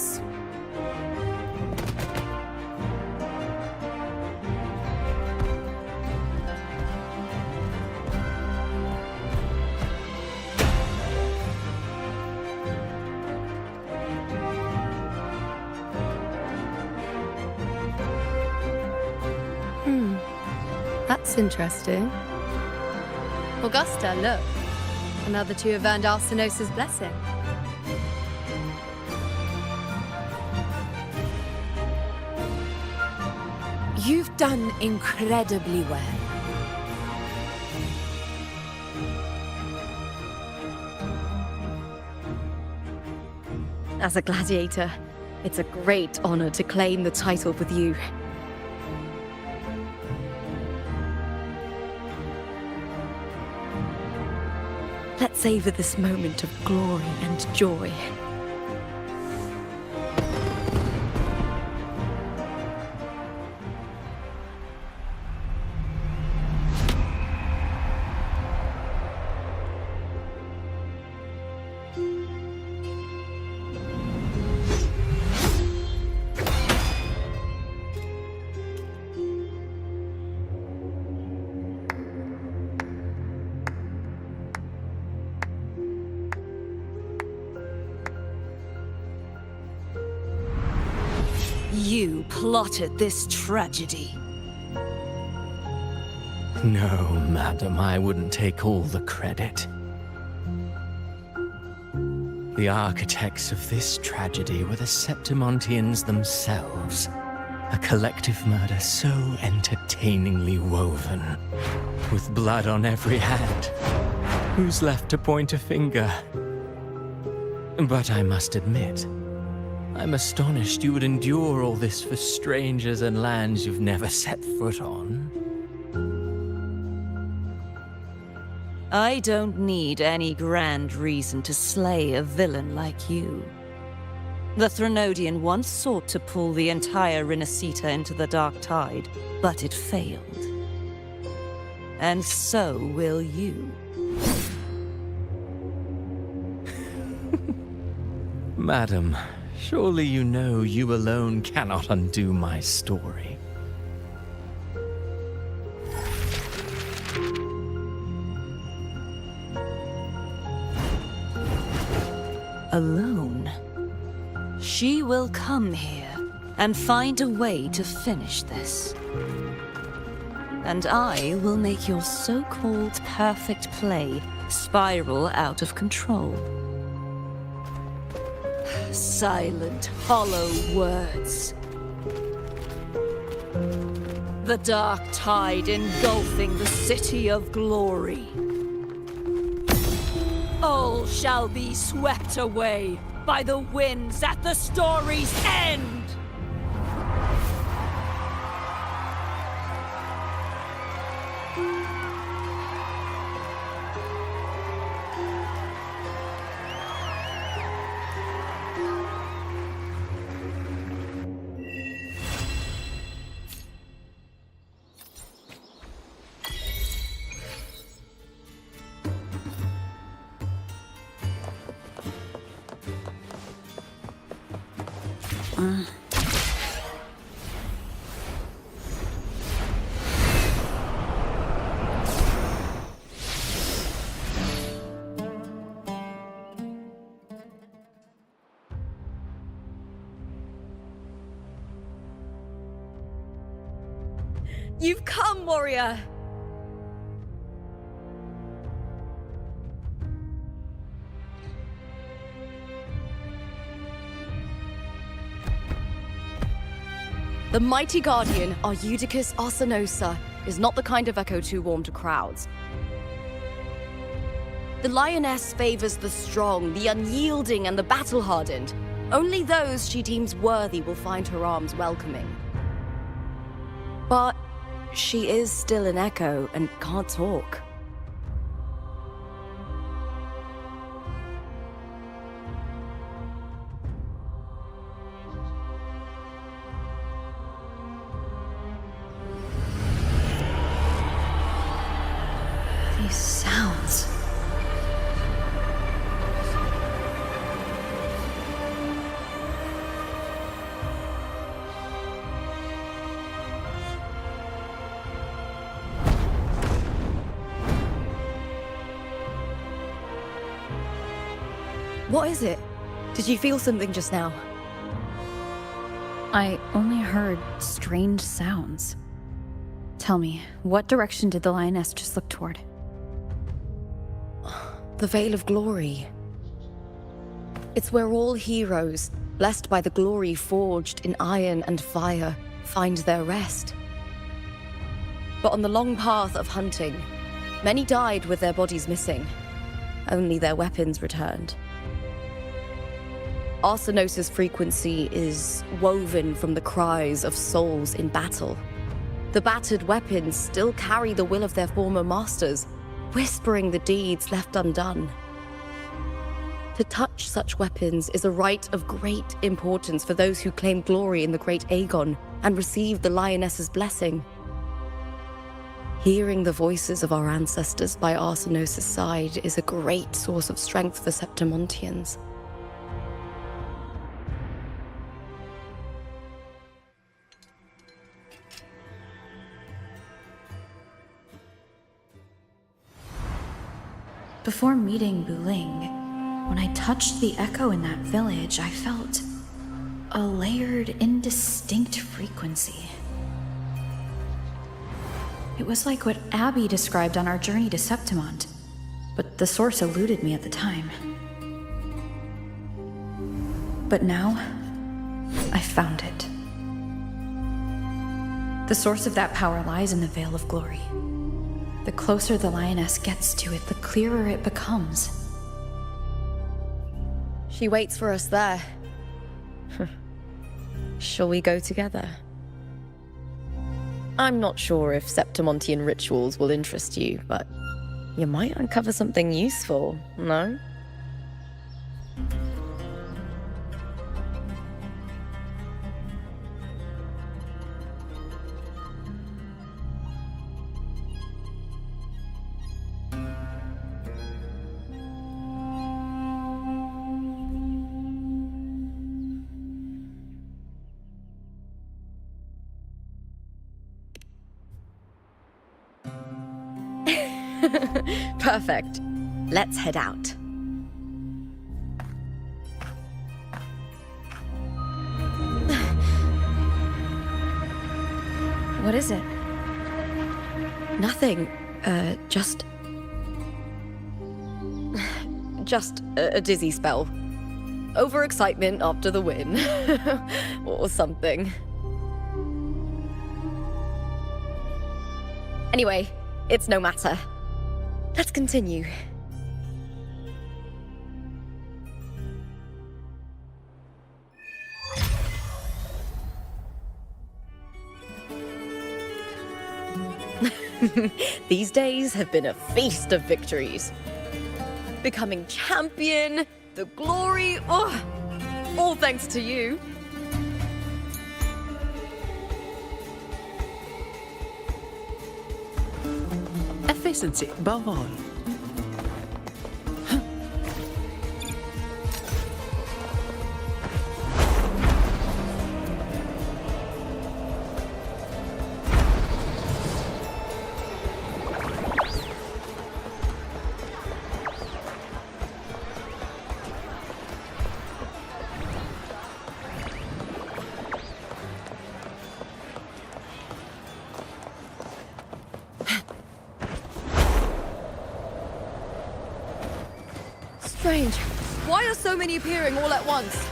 That's interesting. Augusta, look. Another two have earned Arsenos's blessing. You've done incredibly well. As a gladiator, it's a great honor to claim the title with you. Let's savor this moment of glory and joy. plotted this tragedy. No, madam, I wouldn't take all the credit. The architects of this tragedy were the Septimontians themselves. A collective murder so entertainingly woven, with blood on every hand. Who's left to point a finger? But I must admit, I'm astonished you would endure all this for strangers and lands you've never set foot on. I don't need any grand reason to slay a villain like you. The Threnodian once sought to pull the entire Renacita into the Dark Tide, but it failed. And so will you. Madam, surely you know you alone cannot undo my story. Alone? She will come here and find a way to finish this. And I will make your so-called perfect play spiral out of control. Silent, hollow words. The dark tide engulfing the city of glory. All shall be swept away by the winds at the story's end! You've come, warrior! The mighty guardian, our Eudicus Arsenosa, is not the kind of echo too warm to crowds. The lioness favors the strong, the unyielding, and the battle-hardened. Only those she deems worthy will find her arms welcoming. But she is still an echo and can't talk. These sounds. What is it? Did you feel something just now? I only heard strange sounds. Tell me, what direction did the lioness just look toward? The Veil of Glory. It's where all heroes, blessed by the glory forged in iron and fire, find their rest. But on the long path of hunting, many died with their bodies missing. Only their weapons returned. Arsenosa's frequency is woven from the cries of souls in battle. The battered weapons still carry the will of their former masters, whispering the deeds left undone. To touch such weapons is a rite of great importance for those who claim glory in the great Aegon and receive the lioness's blessing. Hearing the voices of our ancestors by Arsenosa's side is a great source of strength for Septimontians. Before meeting Buling, when I touched the echo in that village, I felt a layered, indistinct frequency. It was like what Abby described on our journey to Septimont, but the source eluded me at the time. But now, I found it. The source of that power lies in the Veil of Glory. The closer the lioness gets to it, the clearer it becomes. She waits for us there. Shall we go together? I'm not sure if Septimontian rituals will interest you, but you might uncover something useful, no? Perfect. Let's head out. What is it? Nothing. Just a dizzy spell. Overexcitement after the win. Or something. Anyway, it's no matter. Let's continue. These days have been a feast of victories. Becoming champion, the glory, all thanks to you. Efficiency above all. Strange. Why are so many appearing all at once?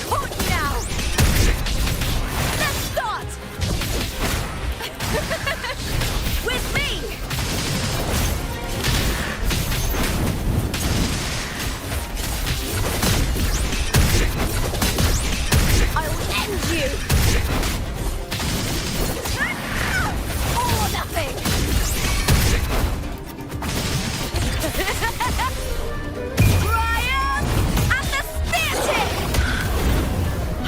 Caught you now! Let's start! With me! I'll end you! All or nothing!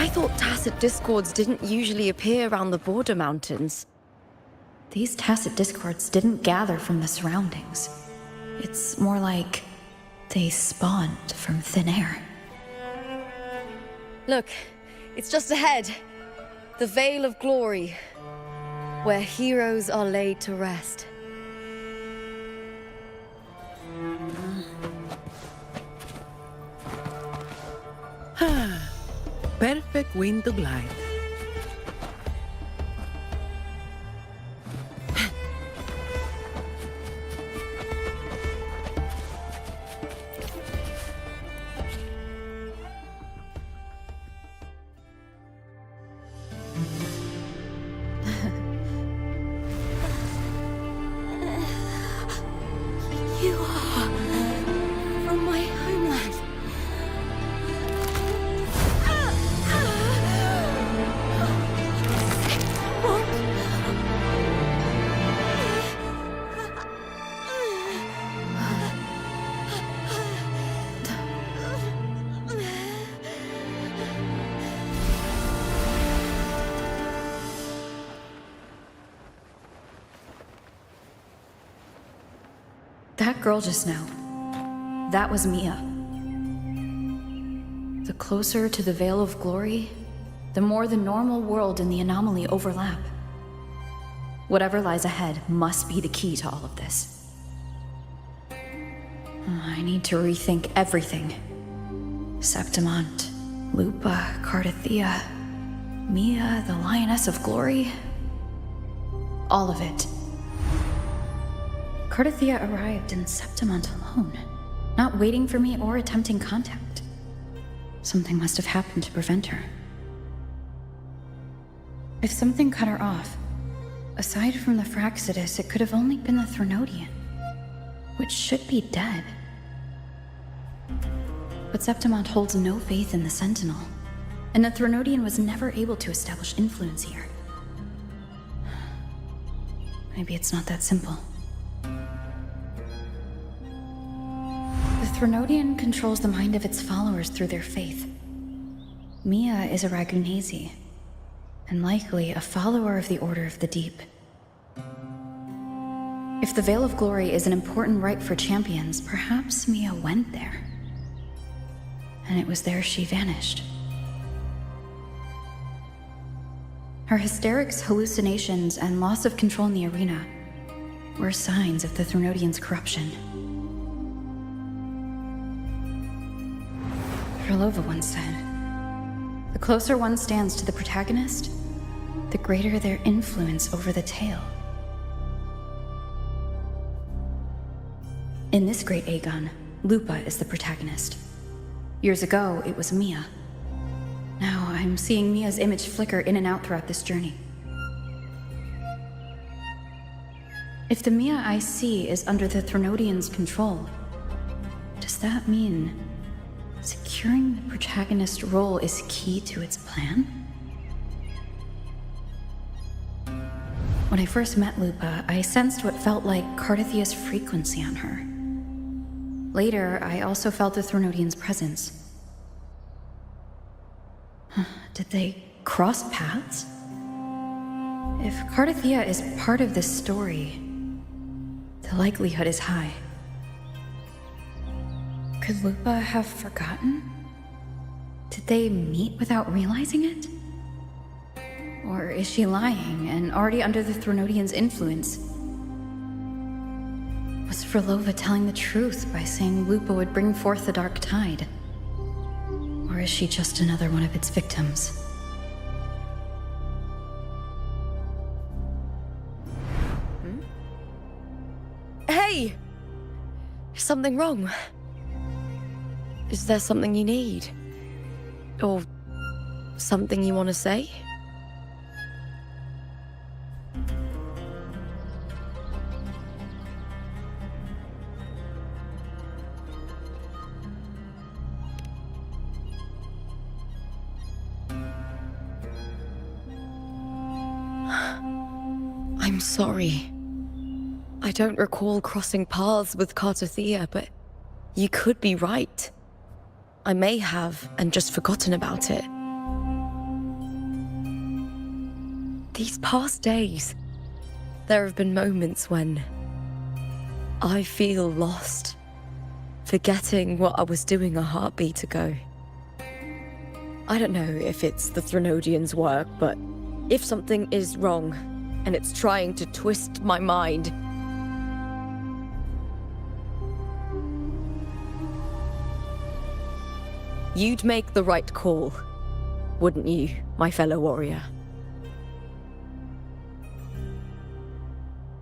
I thought tacit discords didn't usually appear around the border mountains. These tacit discords didn't gather from the surroundings. It's more like they spawned from thin air. Look, it's just ahead. The Veil of Glory, where heroes are laid to rest. Perfect wind to glide. You are from my homeland. That girl just now, that was Mia. The closer to the Veil of Glory, the more the normal world and the anomaly overlap. Whatever lies ahead must be the key to all of this. I need to rethink everything. Septimont, Lupa, Cardathea, Mia, the Lioness of Glory. All of it. Cardathea arrived in Septimont alone, not waiting for me or attempting contact. Something must have happened to prevent her. If something cut her off, aside from the Fraxidus, it could have only been the Threnodian, which should be dead. But Septimont holds no faith in the Sentinel, and the Threnodian was never able to establish influence here. Maybe it's not that simple. The Threnodian controls the mind of its followers through their faith. Mia is a Ragunasi, and likely a follower of the Order of the Deep. If the Veil of Glory is an important rite for champions, perhaps Mia went there. And it was there she vanished. Her hysterics, hallucinations, and loss of control in the arena were signs of the Threnodian's corruption. Krylova once said, "The closer one stands to the protagonist, the greater their influence over the tale." In this great Aegon, Lupa is the protagonist. Years ago, it was Mia. Now I'm seeing Mia's image flicker in and out throughout this journey. If the Mia I see is under the Threnodian's control, does that mean securing the protagonist role is key to its plan? When I first met Lupa, I sensed what felt like Cardathea's frequency on her. Later, I also felt the Threnodian's presence. Did they cross paths? If Cardathea is part of this story, the likelihood is high. Could Lupa have forgotten? Did they meet without realizing it? Or is she lying and already under the Threnodian's influence? Was Krylova telling the truth by saying Lupa would bring forth the Dark Tide? Or is she just another one of its victims? Hey! Is something wrong? Is there something you need? Or something you want to say? I'm sorry. I don't recall crossing paths with Cardathea, but you could be right. I may have, and just forgotten about it. These past days, there have been moments when I feel lost, forgetting what I was doing a heartbeat ago. I don't know if it's the Threnodian's work, but if something is wrong, and it's trying to twist my mind, you'd make the right call, wouldn't you, my fellow warrior?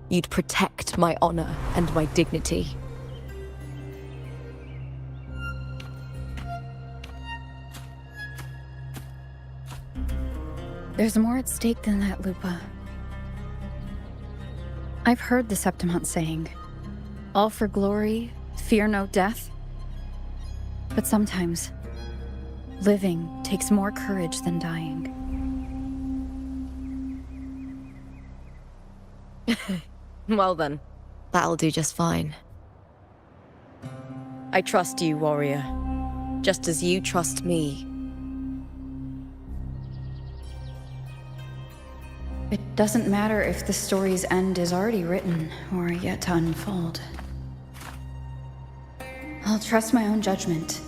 You'd protect my honor and my dignity. There's more at stake than that, Lupa. I've heard the Septimont saying, all for glory, fear no death. But sometimes, living takes more courage than dying. Well then, that'll do just fine. I trust you, warrior, just as you trust me. It doesn't matter if the story's end is already written or yet to unfold. I'll trust my own judgment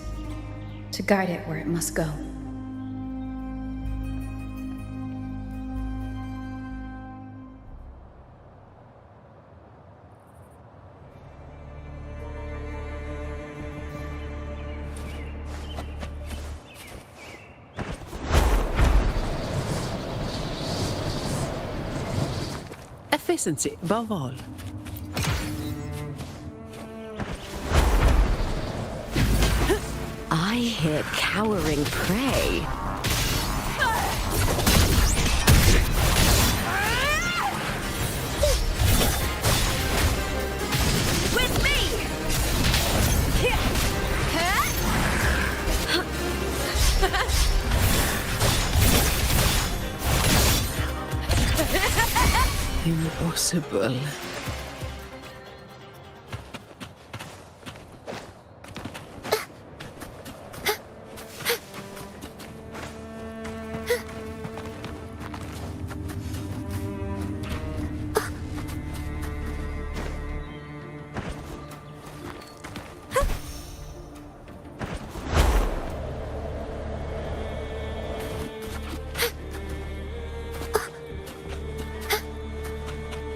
to guide it where it must go. efficiency above all. I hear cowering prey. With me! Impossible.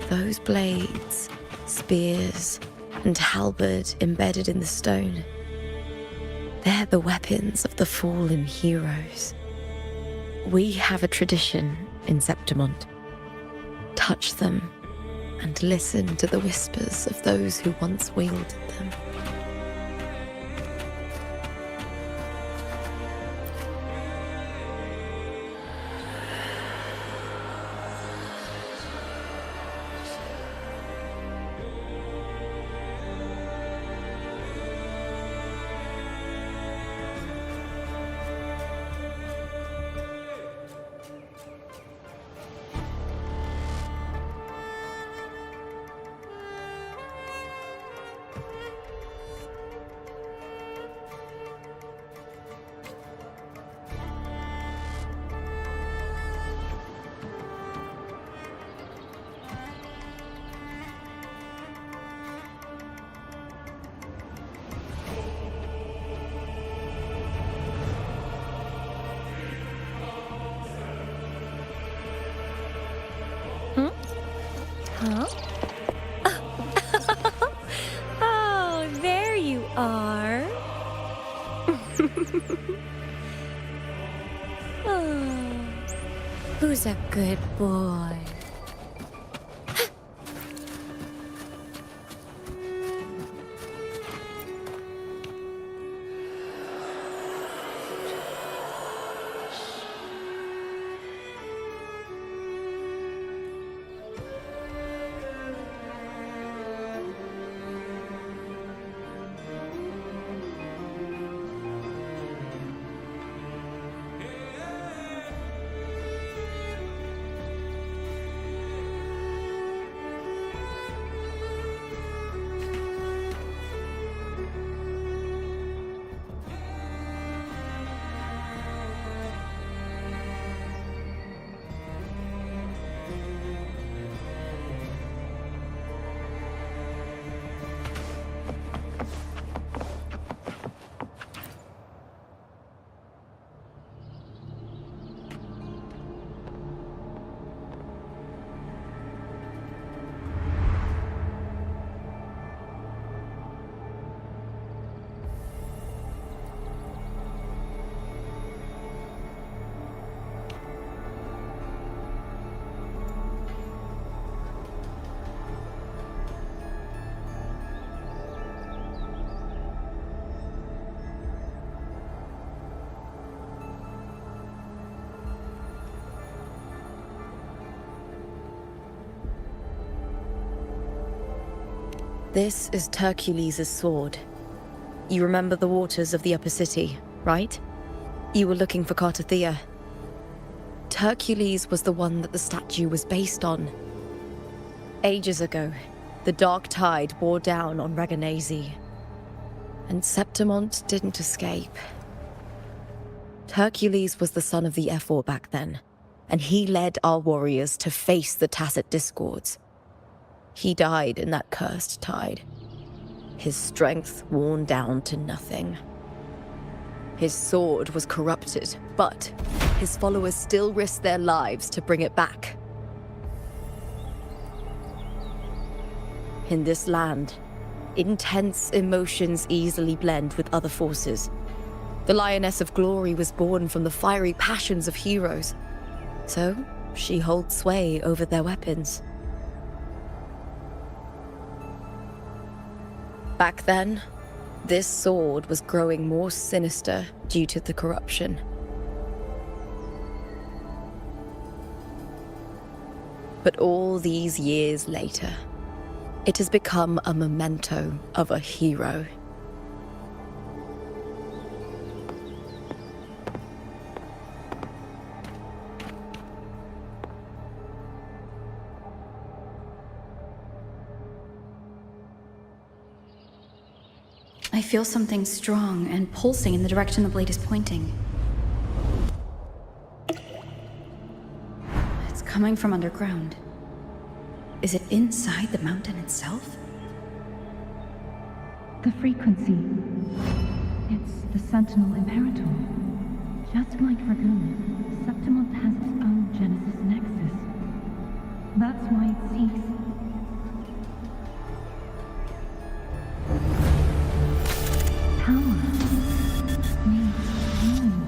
Those blades, spears, and halberd embedded in the stone. They're the weapons of the fallen heroes. We have a tradition in Septimont. Touch them and listen to the whispers of those who once wielded them. Huh? Oh, there you are. Oh, who's a good boy? This is Hercules' sword. You remember the waters of the Upper City, right? You were looking for Cartathea. Hercules was the one that the statue was based on. Ages ago, the dark tide bore down on Reganese, and Septimont didn't escape. Hercules was the son of the Ephor back then, and he led our warriors to face the Tacit Discords. He died in that cursed tide, his strength worn down to nothing. His sword was corrupted, but his followers still risked their lives to bring it back. In this land, intense emotions easily blend with other forces. The Lioness of Glory was born from the fiery passions of heroes, so she holds sway over their weapons. Back then, this sword was growing more sinister due to the corruption. But all these years later, it has become a memento of a hero. I feel something strong and pulsing in the direction the blade is pointing. It's coming from underground. Is it inside the mountain itself? The frequency. It's the Sentinel Imperator. Just like Dragoon, Septimont has its own Genesis Nexus. That's why it seeks. Power. Needs healing.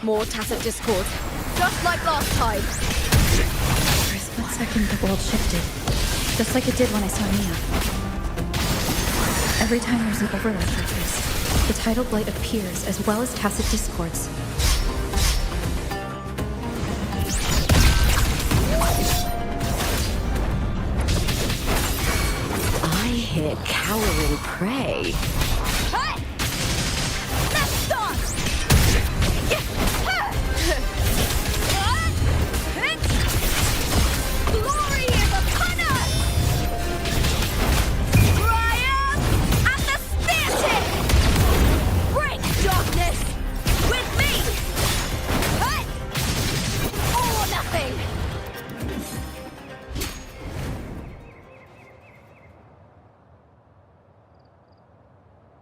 More tacit discord, just like last time. For a split second, the world shifted. Just like it did when I saw Nia. Every time there's an overlap like this, the tidal blight appears as well as tacit discords. I hear cowering prey. Hey! Let's start! Glory is upon us! Triumph at the spear tip! Break darkness with me! Hey! All or nothing!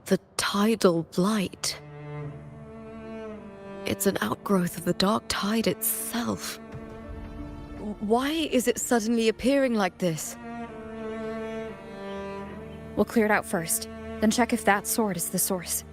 The tidal blight. It's an outgrowth of the dark tide itself. Why is it suddenly appearing like this? We'll clear it out first, then check if that sword is the source.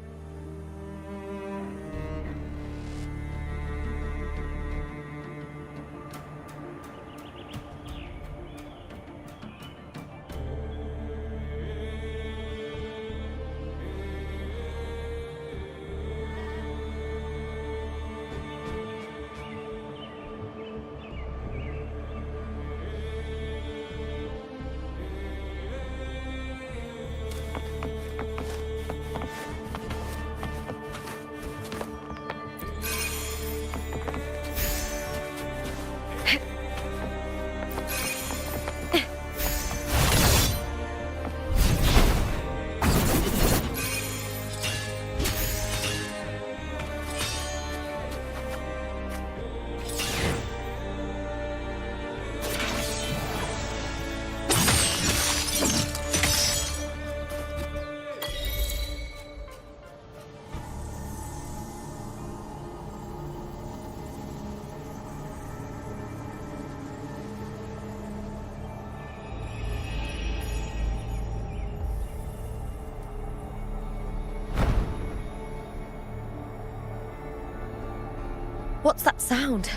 What's that sound?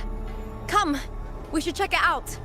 Come, we should check it out.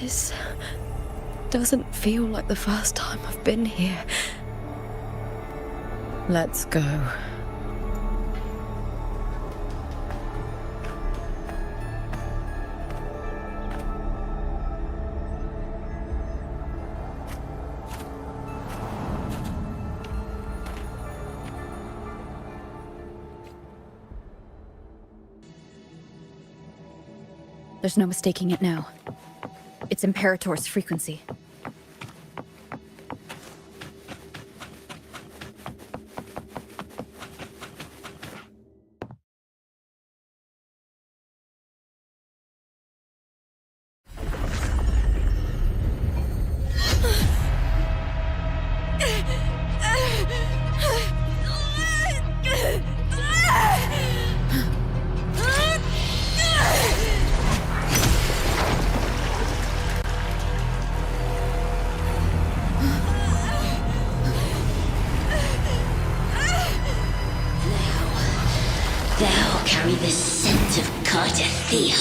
This doesn't feel like the first time I've been here. Let's go. There's no mistaking it now. It's Imperator's frequency. Thou carry the scent of Cardathea.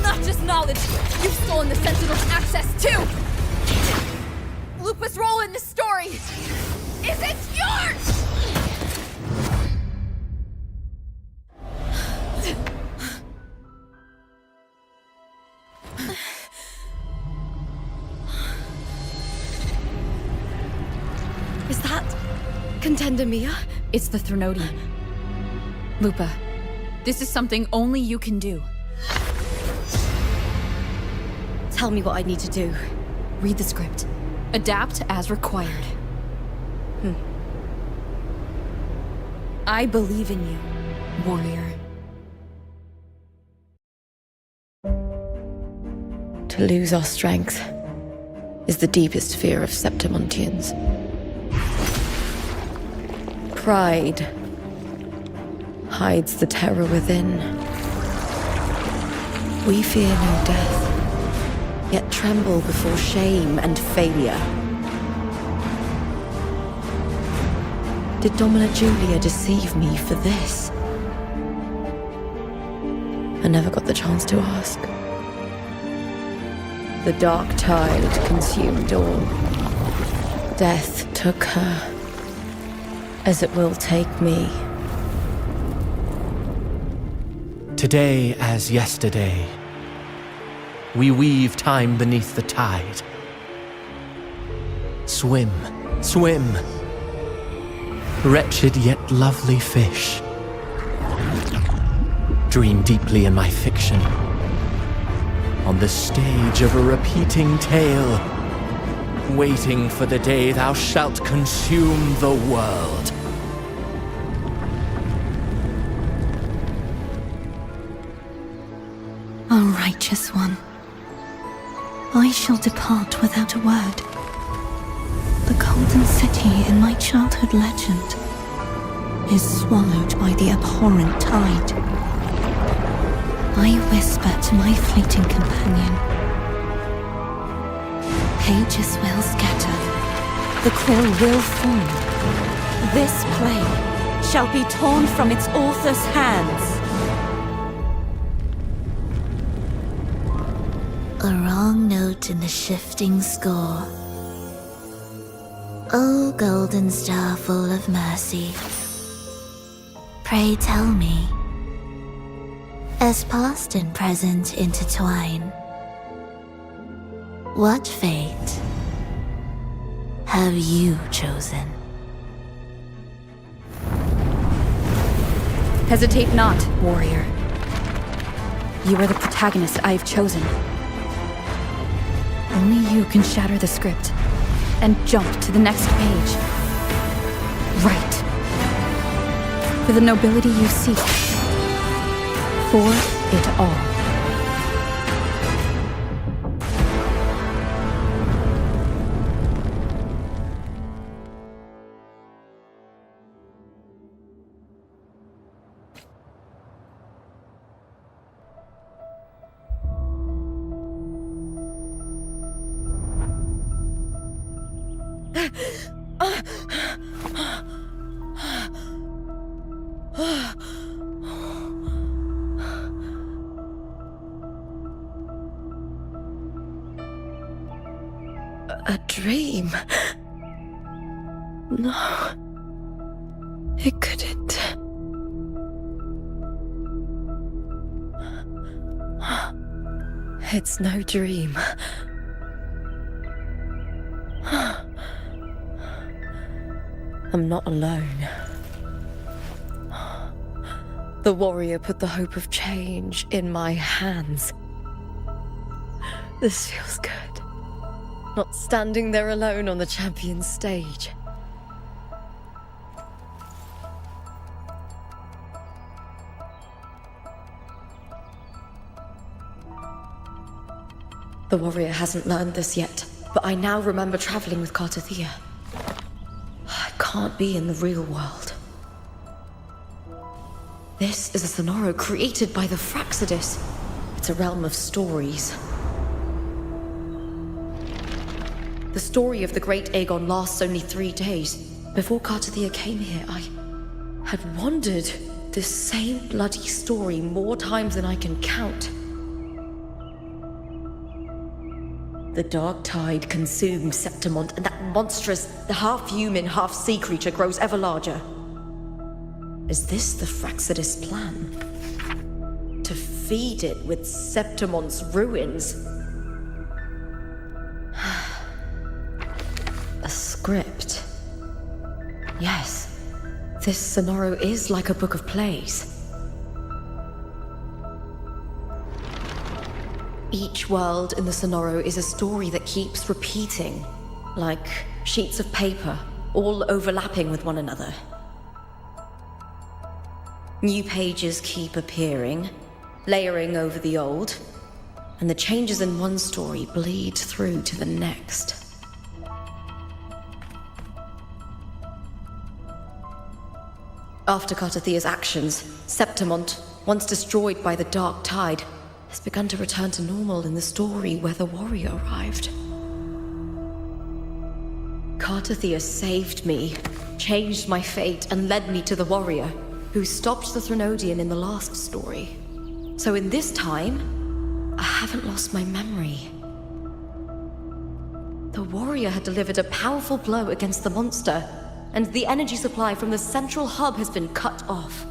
Not just knowledge! You've stolen the Sentinel's access too! Lupa's role in this story isn't yours! Is that Contender Mia? It's the Threnodian. Lupa, this is something only you can do. Tell me what I need to do. Read the script. Adapt as required. I believe in you, warrior. To lose our strength is the deepest fear of Septimontians. Pride hides the terror within. We fear no death, yet tremble before shame and failure. Did Domina Julia deceive me for this? I never got the chance to ask. The dark tide consumed all. Death took her, as it will take me. Today as yesterday, we weave time beneath the tide. Swim, swim, wretched yet lovely fish. Dream deeply in my fiction, on the stage of a repeating tale, waiting for the day thou shalt consume the world. O righteous one, I shall depart without a word. The golden city in my childhood legend is swallowed by the abhorrent tide. I whisper to my fleeting companion. Pages will scatter, the quill will fall. This play shall be torn from its author's hands. A wrong note in the shifting score. O golden star full of mercy, pray tell me, as past and present intertwine, what fate have you chosen? Hesitate not, warrior. You are the protagonist I have chosen. Only you can shatter the script and jump to the next page. Right. For the nobility you seek. For it all. A dream? No. It couldn't. It's no dream. I'm not alone. The warrior put the hope of change in my hands. This feels good. Not standing there alone on the champion's stage. The warrior hasn't learned this yet, but I now remember traveling with Cartathea. I can't be in the real world. This is a Sonoro created by the Fraxidus. It's a realm of stories. The story of the great Aegon lasts only 3 days. Before Cartathea came here, I had wandered this same bloody story more times than I can count. The dark tide consumes Septimont, and that monstrous, half-human, half-sea creature grows ever larger. Is this the Fraxidus plan? To feed it with Septimont's ruins? A script. Yes, this Sonoro is like a book of plays. Each world in the Sonoro is a story that keeps repeating, like sheets of paper, all overlapping with one another. New pages keep appearing, layering over the old, and the changes in one story bleed through to the next. After Cartathea's actions, Septimont, once destroyed by the dark tide, has begun to return to normal in the story where the warrior arrived. Cartathea saved me, changed my fate, and led me to the warrior, who stopped the Threnodian in the last story. So in this time, I haven't lost my memory. The warrior had delivered a powerful blow against the monster, and the energy supply from the central hub has been cut off.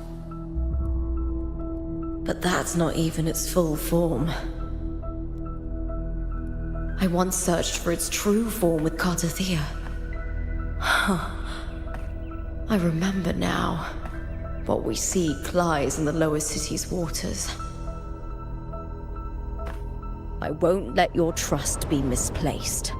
But that's not even its full form. I once searched for its true form with Cartathea. I remember now. What we seek lies in the lower city's waters. I won't let your trust be misplaced.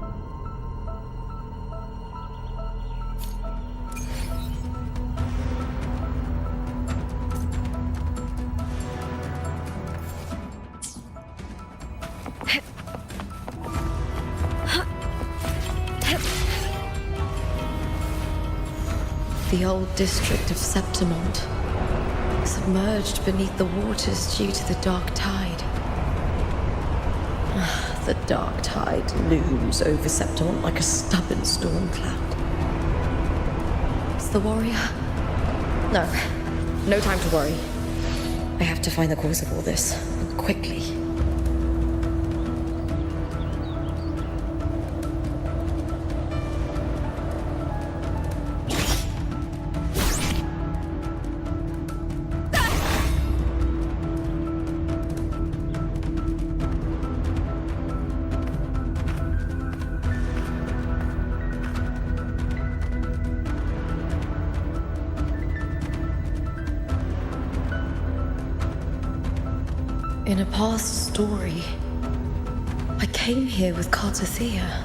The old district of Septimont, submerged beneath the waters due to the dark tide. The dark tide looms over Septimont like a stubborn storm cloud. It's the warrior? No time to worry. I have to find the cause of all this, and quickly. In a past story, I came here with Cartathea.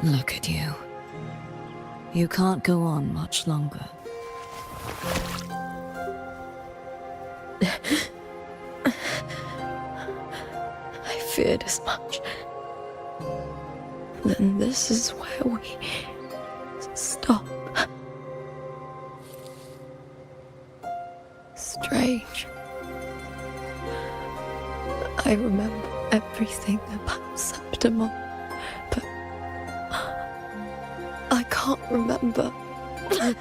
Look at you. You can't go on much longer. I feared as much. Then this is where we stop. Strange. I remember everything about Septimon, but I can't remember. I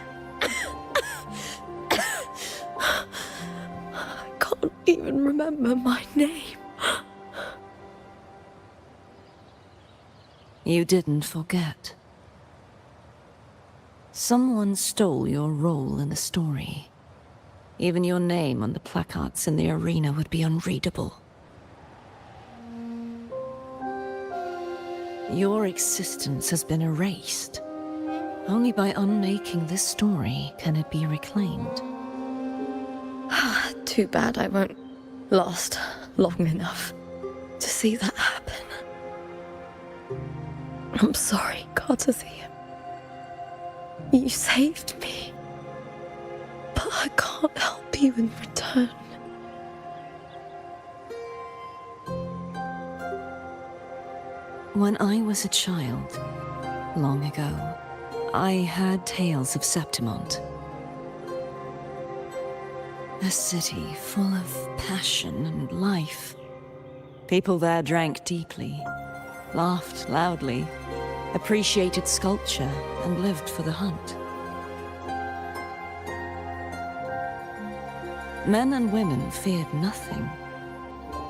can't even remember my name. You didn't forget. Someone stole your role in the story. Even your name on the placards in the arena would be unreadable. Your existence has been erased. Only by unmaking this story can it be reclaimed. Too bad I won't last long enough to see that happen. I'm sorry, Cartathea. You saved me. But I can't help you in return. When I was a child, long ago, I heard tales of Septimont. A city full of passion and life. People there drank deeply, laughed loudly, appreciated sculpture, and lived for the hunt. Men and women feared nothing.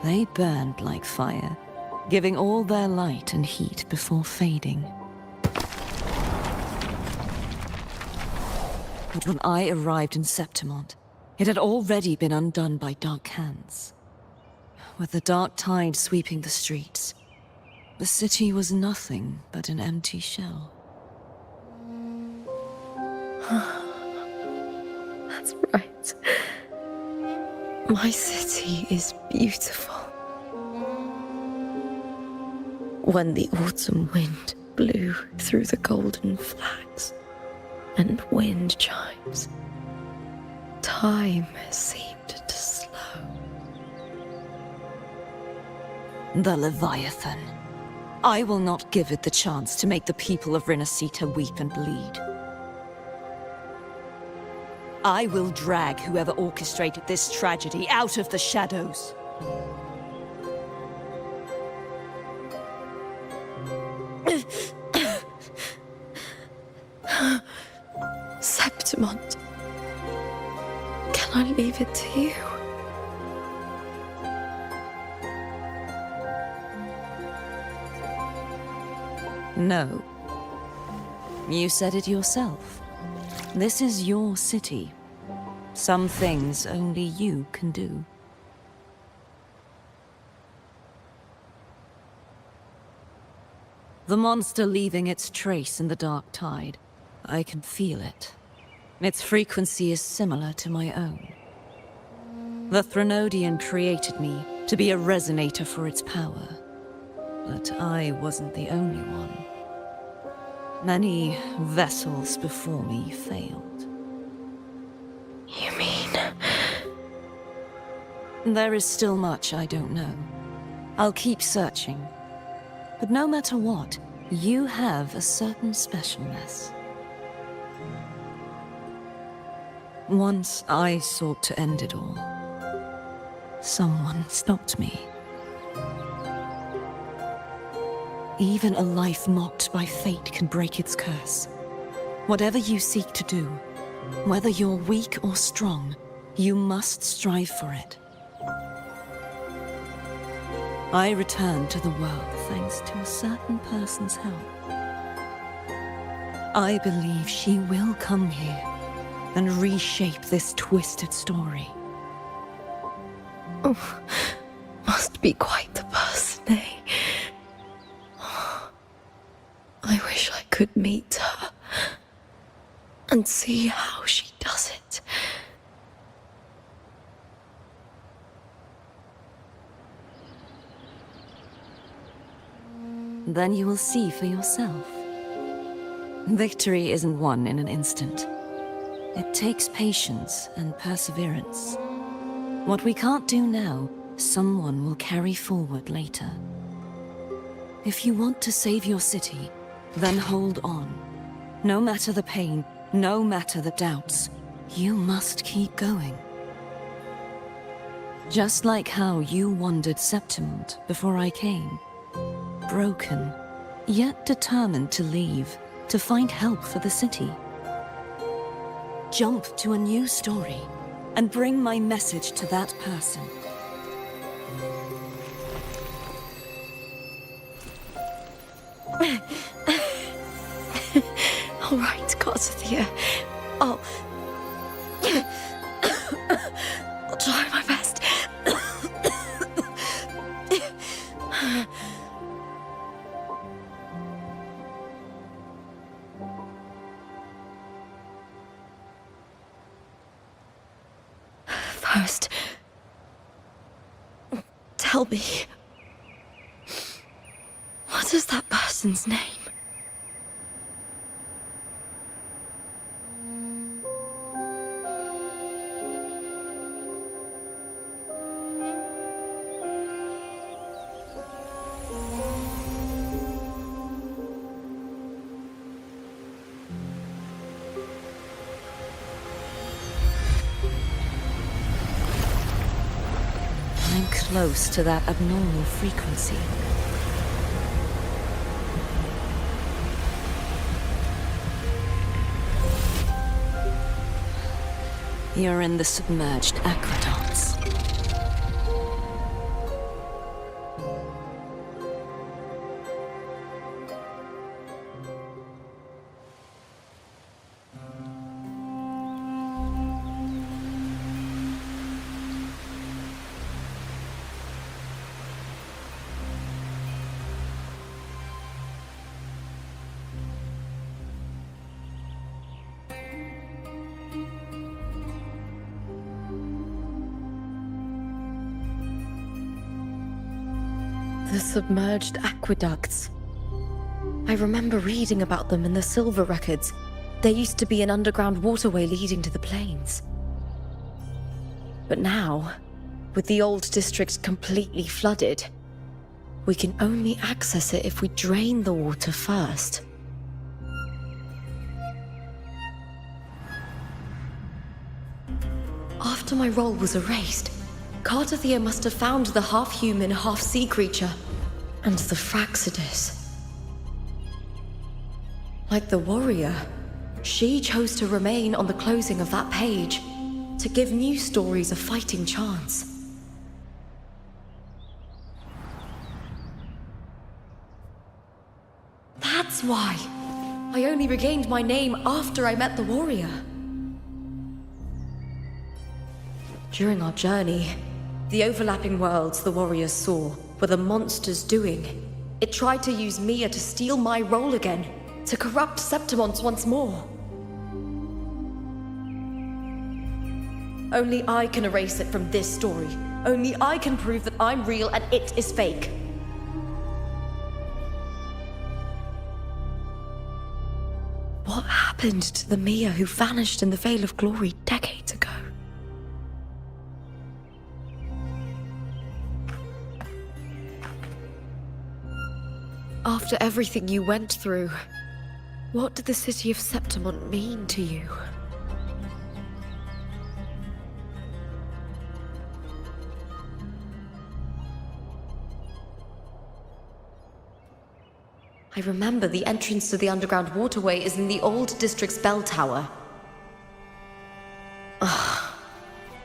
They burned like fire, giving all their light and heat before fading. But when I arrived in Septimont, it had already been undone by dark hands. With the dark tide sweeping the streets, the city was nothing but an empty shell. That's right. My city is beautiful. When the autumn wind blew through the golden flags and wind chimes, time seemed to slow. The Leviathan. I will not give it the chance to make the people of Renacita weep and bleed. I will drag whoever orchestrated this tragedy out of the shadows. Septimont, can I leave it to you? No. You said it yourself. This is your city. Some things only you can do. The monster leaving its trace in the dark tide. I can feel it. Its frequency is similar to my own. The Threnodian created me to be a resonator for its power. But I wasn't the only one. Many vessels before me failed. You mean? There is still much I don't know. I'll keep searching. But no matter what, you have a certain specialness. Once I sought to end it all. Someone stopped me. Even a life mocked by fate can break its curse. Whatever you seek to do, whether you're weak or strong, you must strive for it. I returned to the world thanks to a certain person's help. I believe she will come here and reshape this twisted story. Oh, must be quite the person, eh? I wish I could meet her and see how she does it. Then you will see for yourself. Victory isn't won in an instant. It takes patience and perseverance. What we can't do now, someone will carry forward later. If you want to save your city, then hold on. No matter the pain, no matter the doubts, you must keep going. Just like how you wandered Septimont before I came. Broken, yet determined to leave, to find help for the city. Jump to a new story, and bring my message to that person. All right, Garcia. I'll try my best. First, tell me, what is that person's name? I'm close to that abnormal frequency. You're in the submerged aqueducts. The submerged aqueducts. I remember reading about them in the Silver records. There used to be an underground waterway leading to the plains. But now, with the old district completely flooded, we can only access it if we drain the water first. After my role was erased, Cartathea must have found the half-human, half-sea creature, and the Fraxidus. Like the warrior, she chose to remain on the closing of that page, to give new stories a fighting chance. That's why I only regained my name after I met the warrior. During our journey, the overlapping worlds the warriors saw were the monsters doing. It tried to use Mia to steal my role again, to corrupt Septimont once more. Only I can erase it from this story. Only I can prove that I'm real and it is fake. What happened to the Mia who vanished in the Veil of Glory decades ago? After everything you went through, what did the city of Septimont mean to you? I remember the entrance to the underground waterway is in the old district's bell tower. Ah,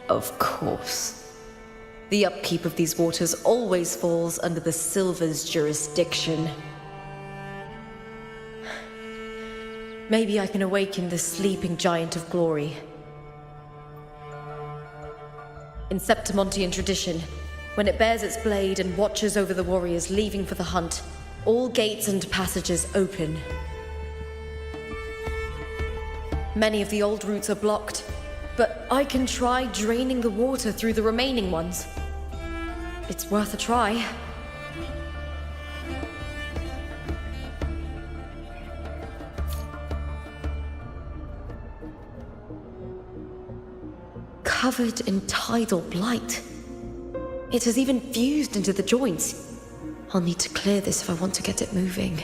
of course. The upkeep of these waters always falls under the Silver's jurisdiction. Maybe I can awaken the sleeping giant of glory. In Septimontian tradition, when it bears its blade and watches over the warriors leaving for the hunt, all gates and passages open. Many of the old routes are blocked, but I can try draining the water through the remaining ones. It's worth a try. covered in tidal blight. It has even fused into the joints. I'll need to clear this if I want to get it moving.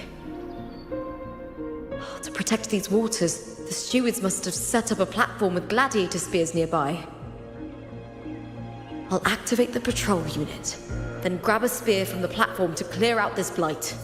To protect these waters, the stewards must have set up a platform with gladiator spears nearby. I'll activate the patrol unit, then grab a spear from the platform to clear out this blight.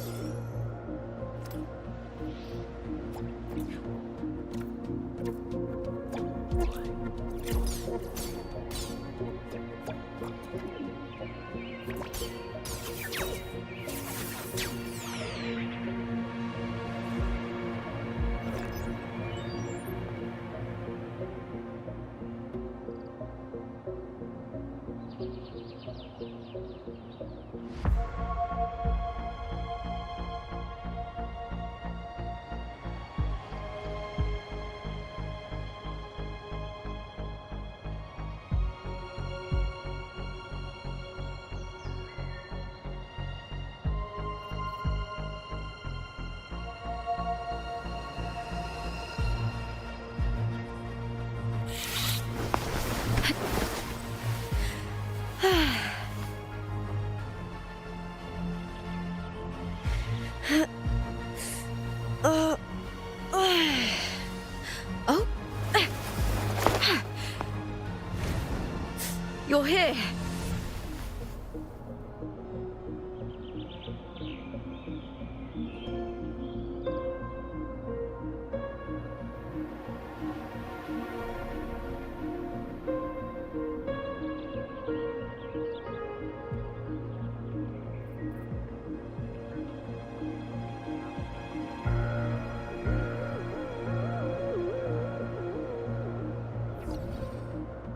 You're here.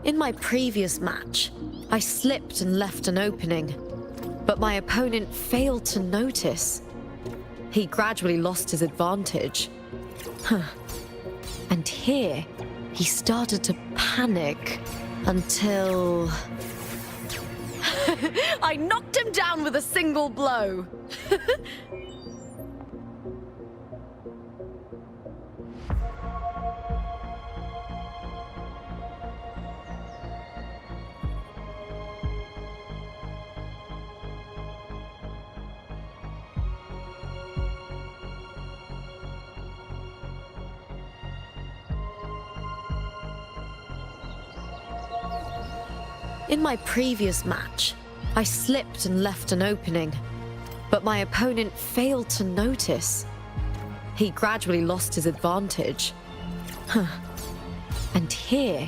In my previous match, I slipped and left an opening, but my opponent failed to notice. He gradually lost his advantage. And here, he started to panic until... I knocked him down with a single blow. In my previous match, I slipped and left an opening, but my opponent failed to notice. He gradually lost his advantage. And here,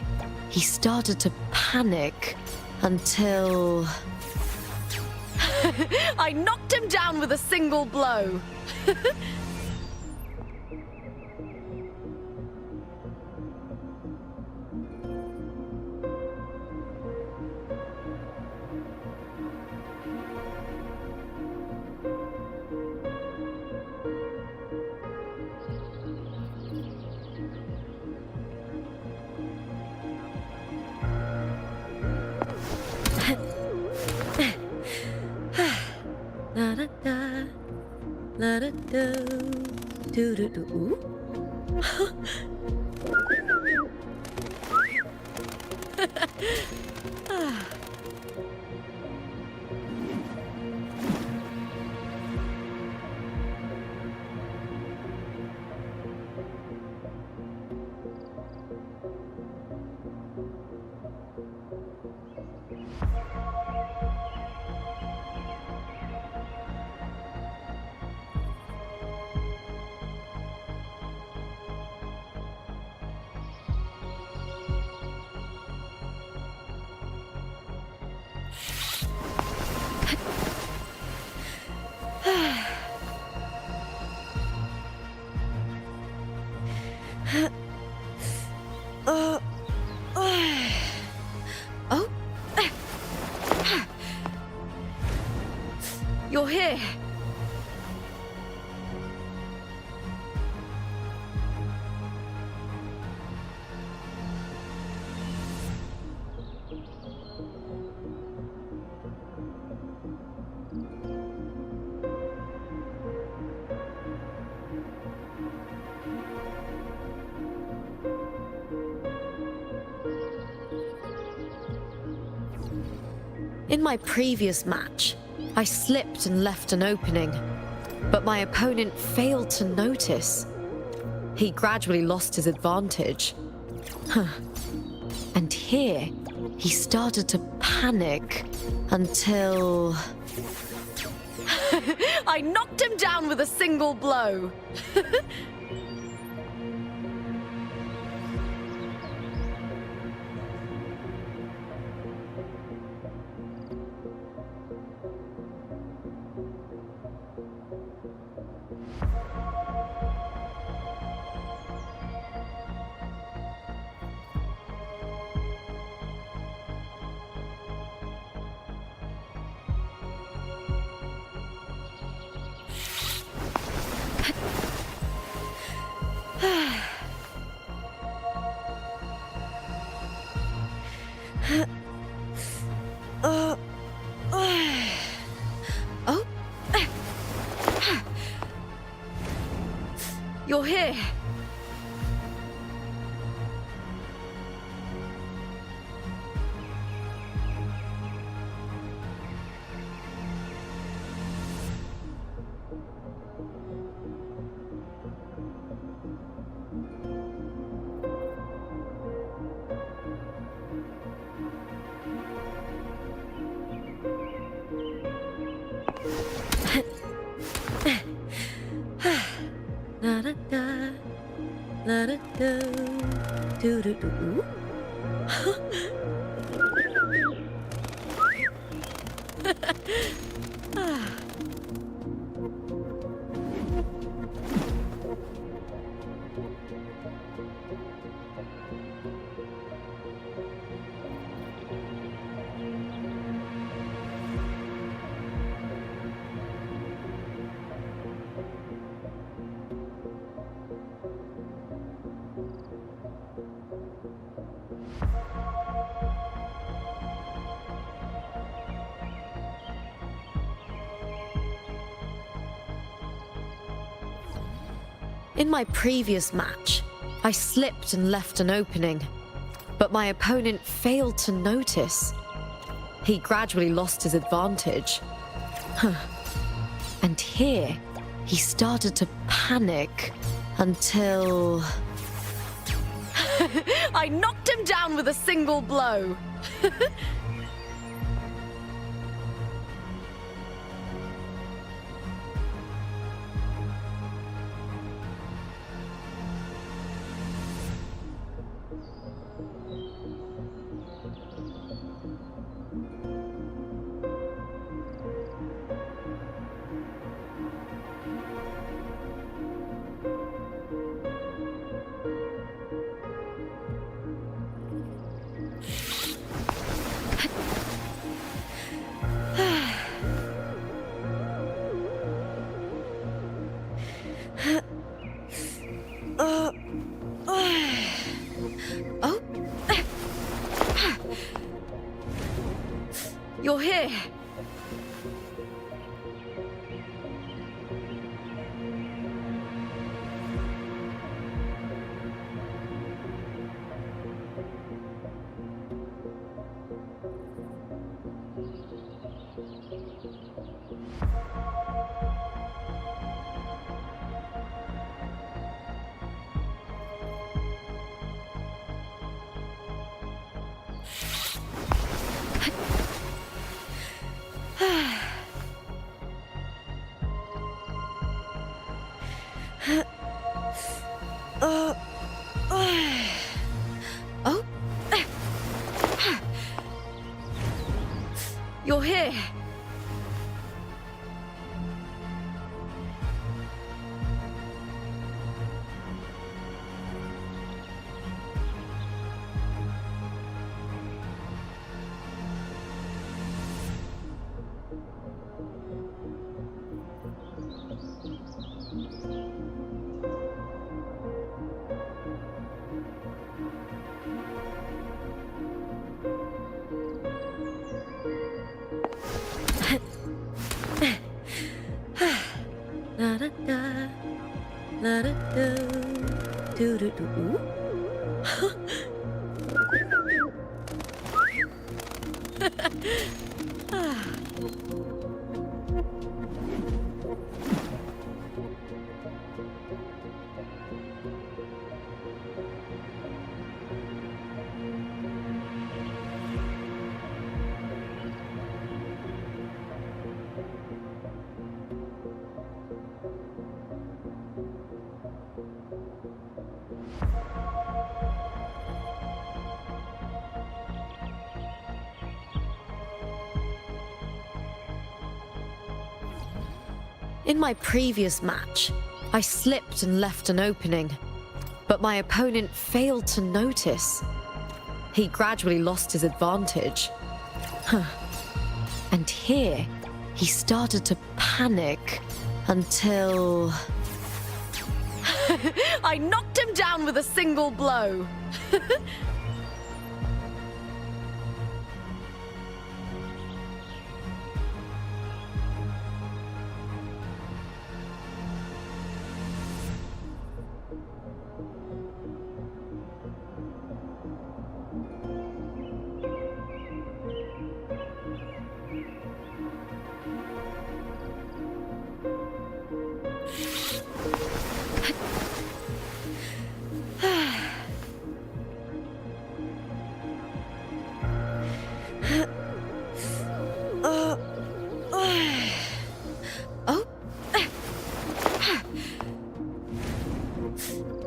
he started to panic until... I knocked him down with a single blow. You're here. In my previous match, I slipped and left an opening, but my opponent failed to notice. He gradually lost his advantage. And here, he started to panic until... I knocked him down with a single blow. You're here. In my previous match, I slipped and left an opening, but my opponent failed to notice. He gradually lost his advantage. And here, he started to panic until... I knocked him down with a single blow. You're here. You're here. In my previous match, I slipped and left an opening, but my opponent failed to notice. He gradually lost his advantage. And here, he started to panic until... I knocked him down with a single blow.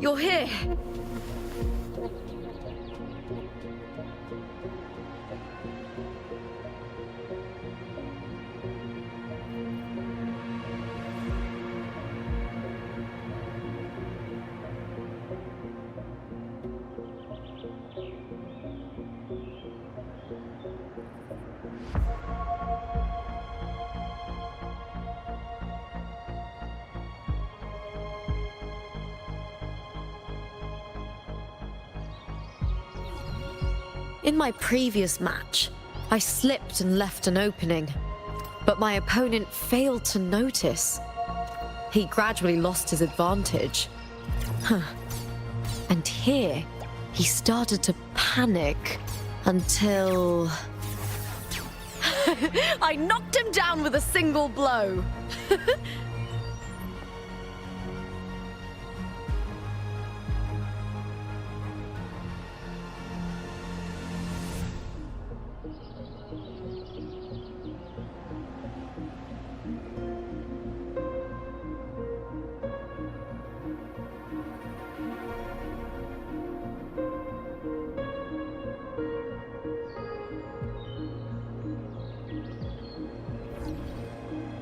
You're here. In my previous match, I slipped and left an opening, but my opponent failed to notice. He gradually lost his advantage. And here, he started to panic until... I knocked him down with a single blow.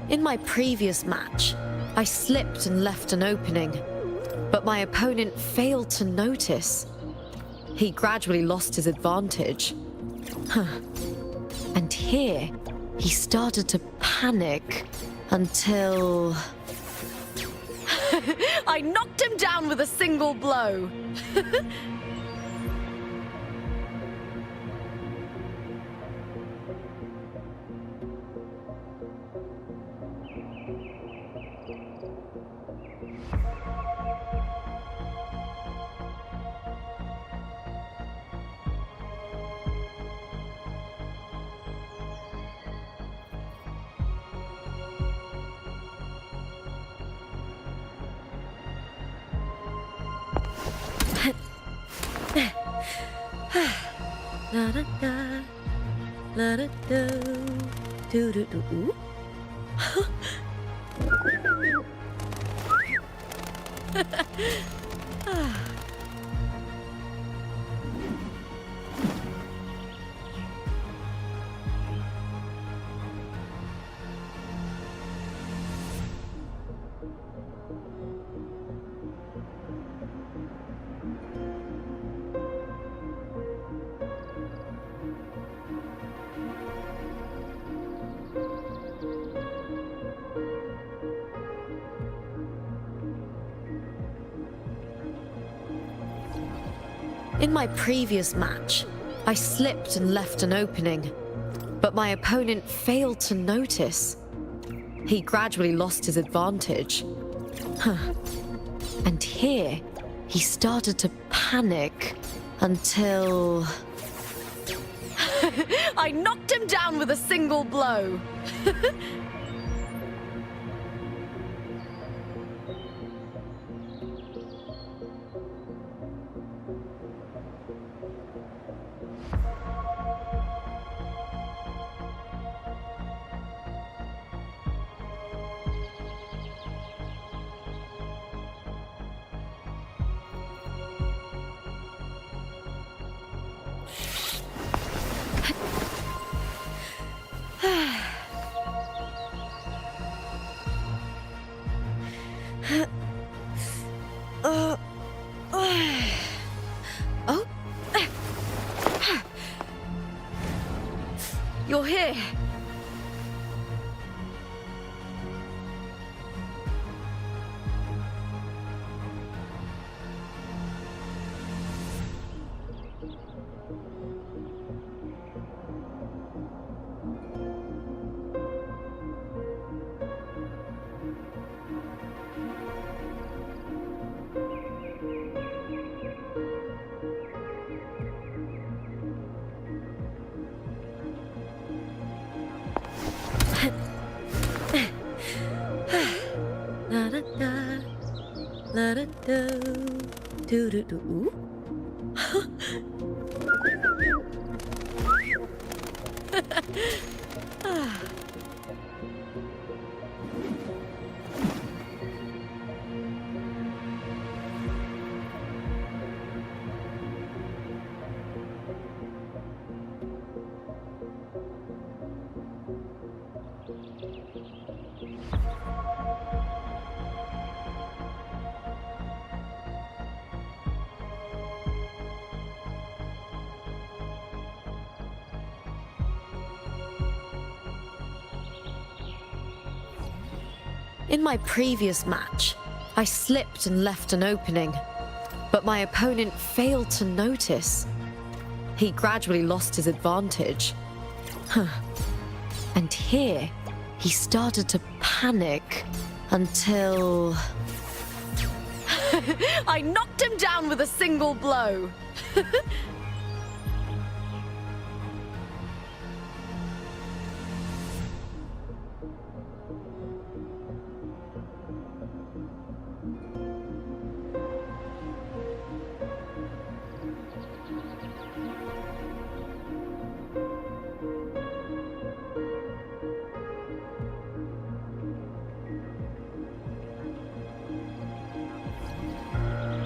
In my previous match, I slipped and left an opening, but my opponent failed to notice. He gradually lost his advantage. And here, he started to panic until... I knocked him down with a single blow. La da da, la da do, do do do. In my previous match, I slipped and left an opening, but my opponent failed to notice. He gradually lost his advantage. And here, he started to panic until... I knocked him down with a single blow. You're here. La da da, la da do, do do do. Ooh. Ah. In my previous match, I slipped and left an opening, but my opponent failed to notice. He gradually lost his advantage. And here, he started to panic until... I knocked him down with a single blow.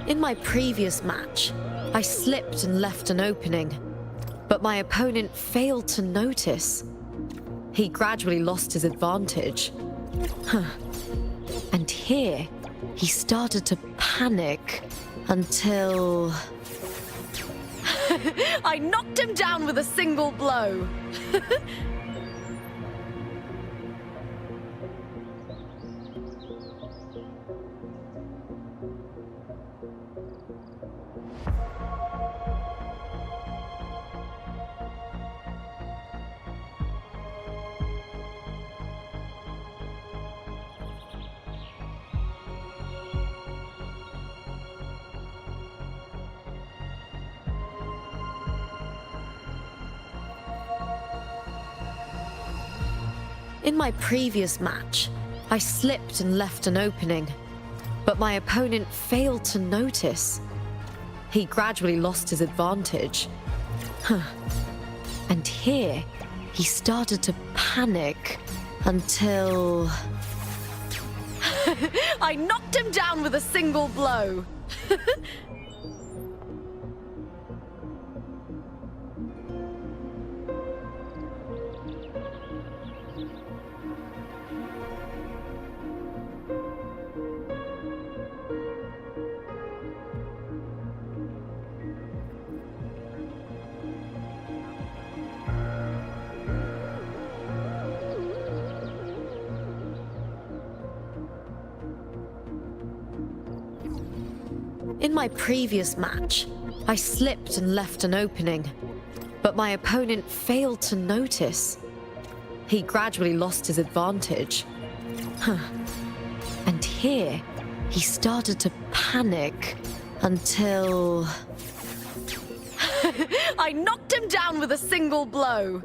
In my previous match, I slipped and left an opening, but my opponent failed to notice. He gradually lost his advantage. And here, he started to panic until... I knocked him down with a single blow. In my previous match, I slipped and left an opening, but my opponent failed to notice. He gradually lost his advantage. And here, he started to panic until... I knocked him down with a single blow. In my previous match, I slipped and left an opening, but my opponent failed to notice. He gradually lost his advantage. And here, he started to panic until... I knocked him down with a single blow.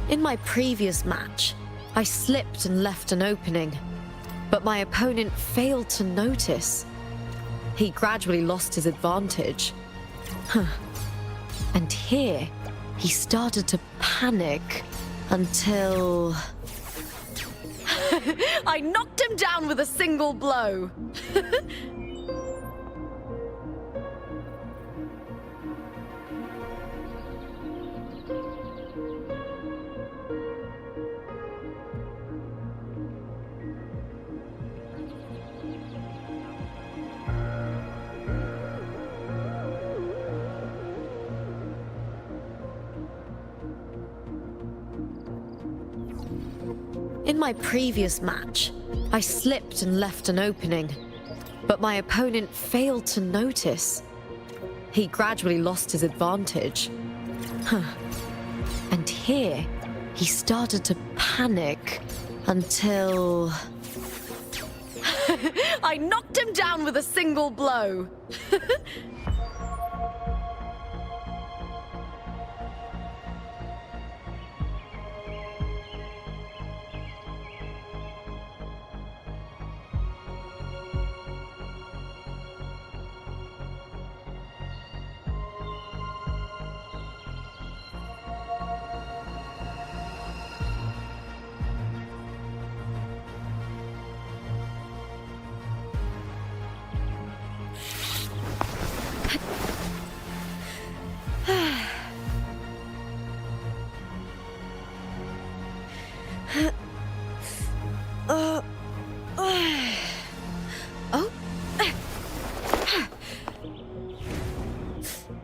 In my previous match, I slipped and left an opening, but my opponent failed to notice. He gradually lost his advantage. And here, he started to panic until... I knocked him down with a single blow. In my previous match, I slipped and left an opening, but my opponent failed to notice. He gradually lost his advantage. And here, he started to panic until... I knocked him down with a single blow.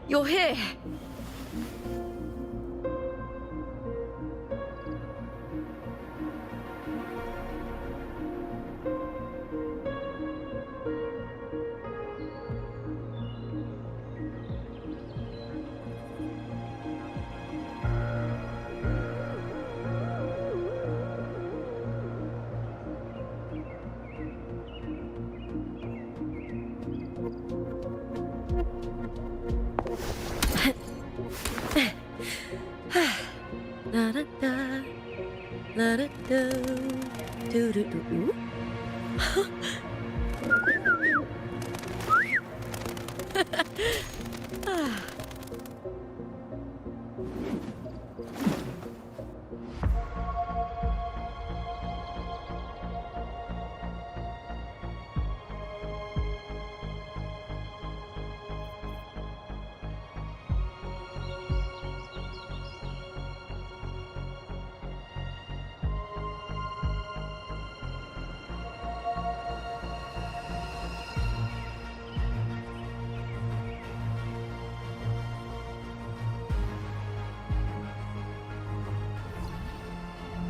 You're here. La da da, la da do, do do do.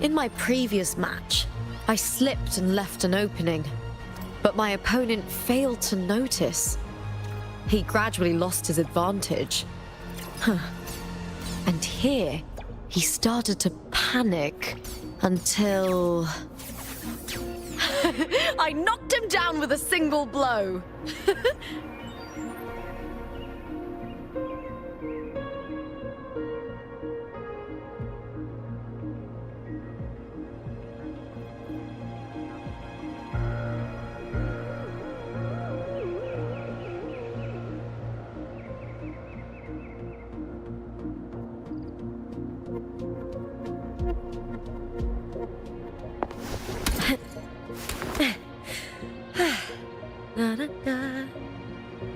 In my previous match, I slipped and left an opening, but my opponent failed to notice. He gradually lost his advantage. And here, he started to panic until... I knocked him down with a single blow. La da da,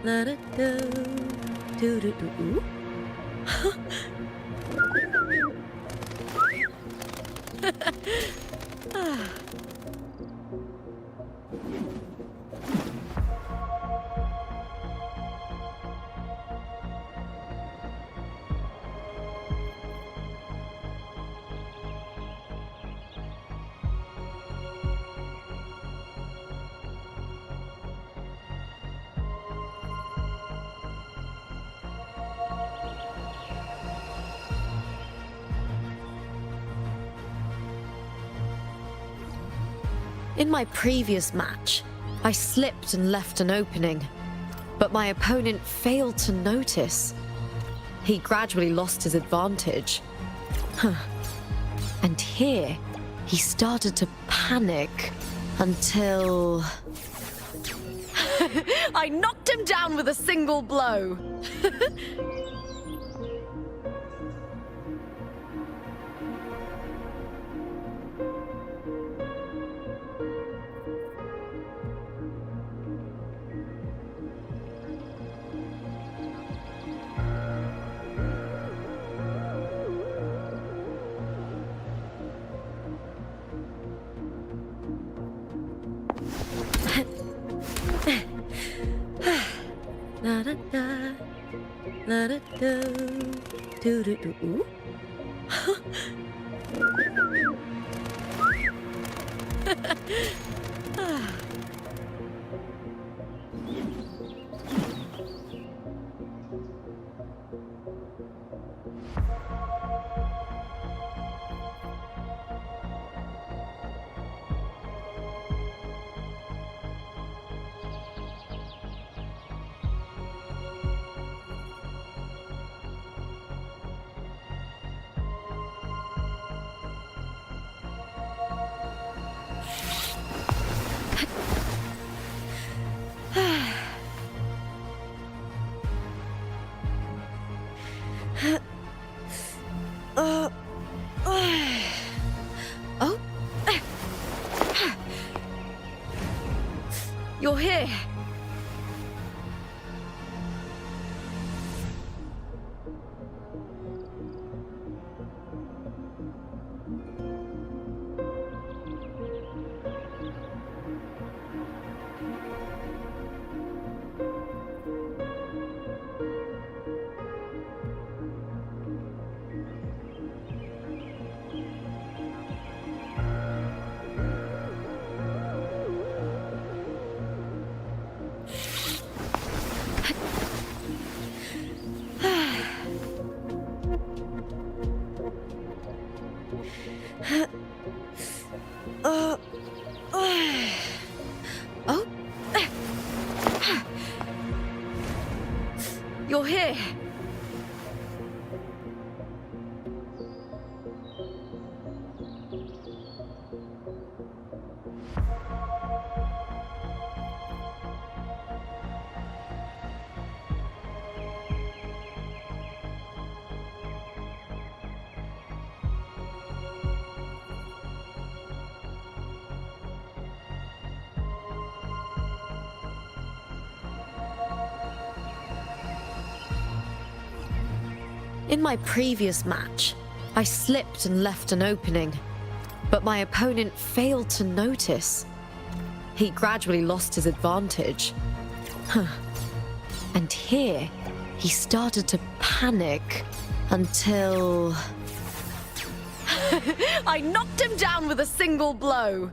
la da do, do do do. In my previous match, I slipped and left an opening, but my opponent failed to notice. He gradually lost his advantage. And here, he started to panic until... I knocked him down with a single blow. Do-do-do. Oh. You're here. Oh. You're here. In my previous match, I slipped and left an opening, but my opponent failed to notice. He gradually lost his advantage. And here, he started to panic until... I knocked him down with a single blow.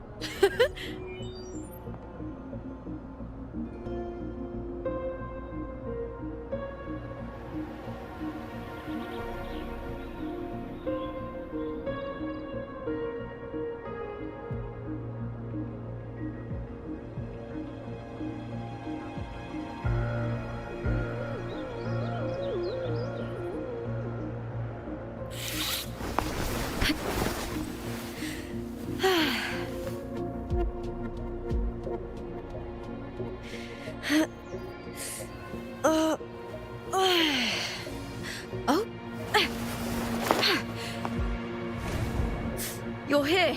You're here.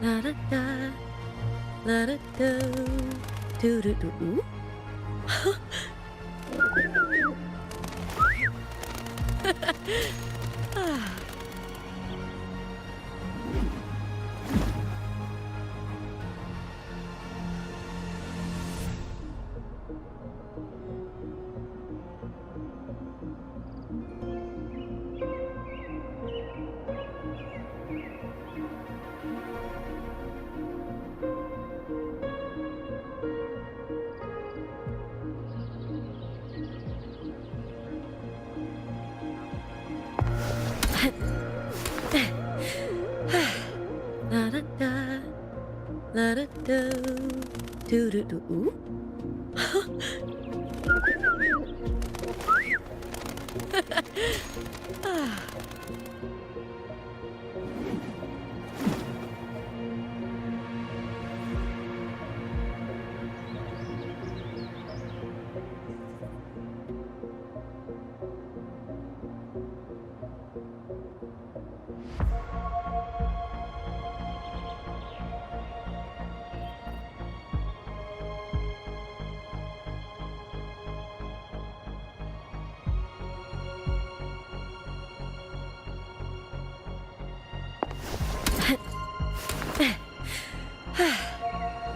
La-da-da, la-da-da, do-do-do. La-da-da, la-da-da, do-do-do.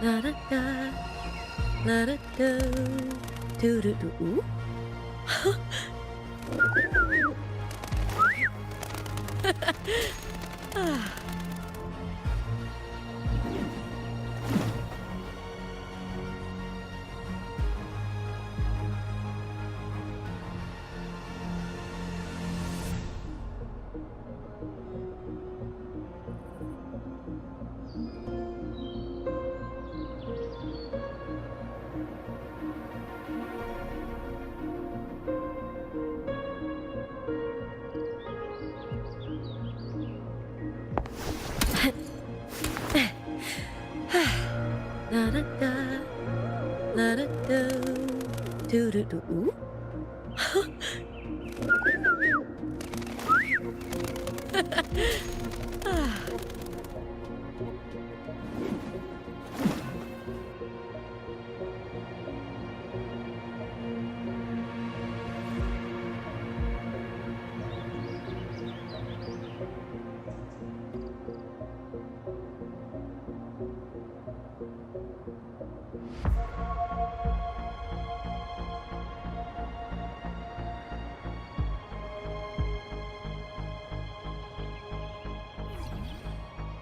La da da, la da do, do do do. Ooh. La da da, la da do, do do do. Ooh.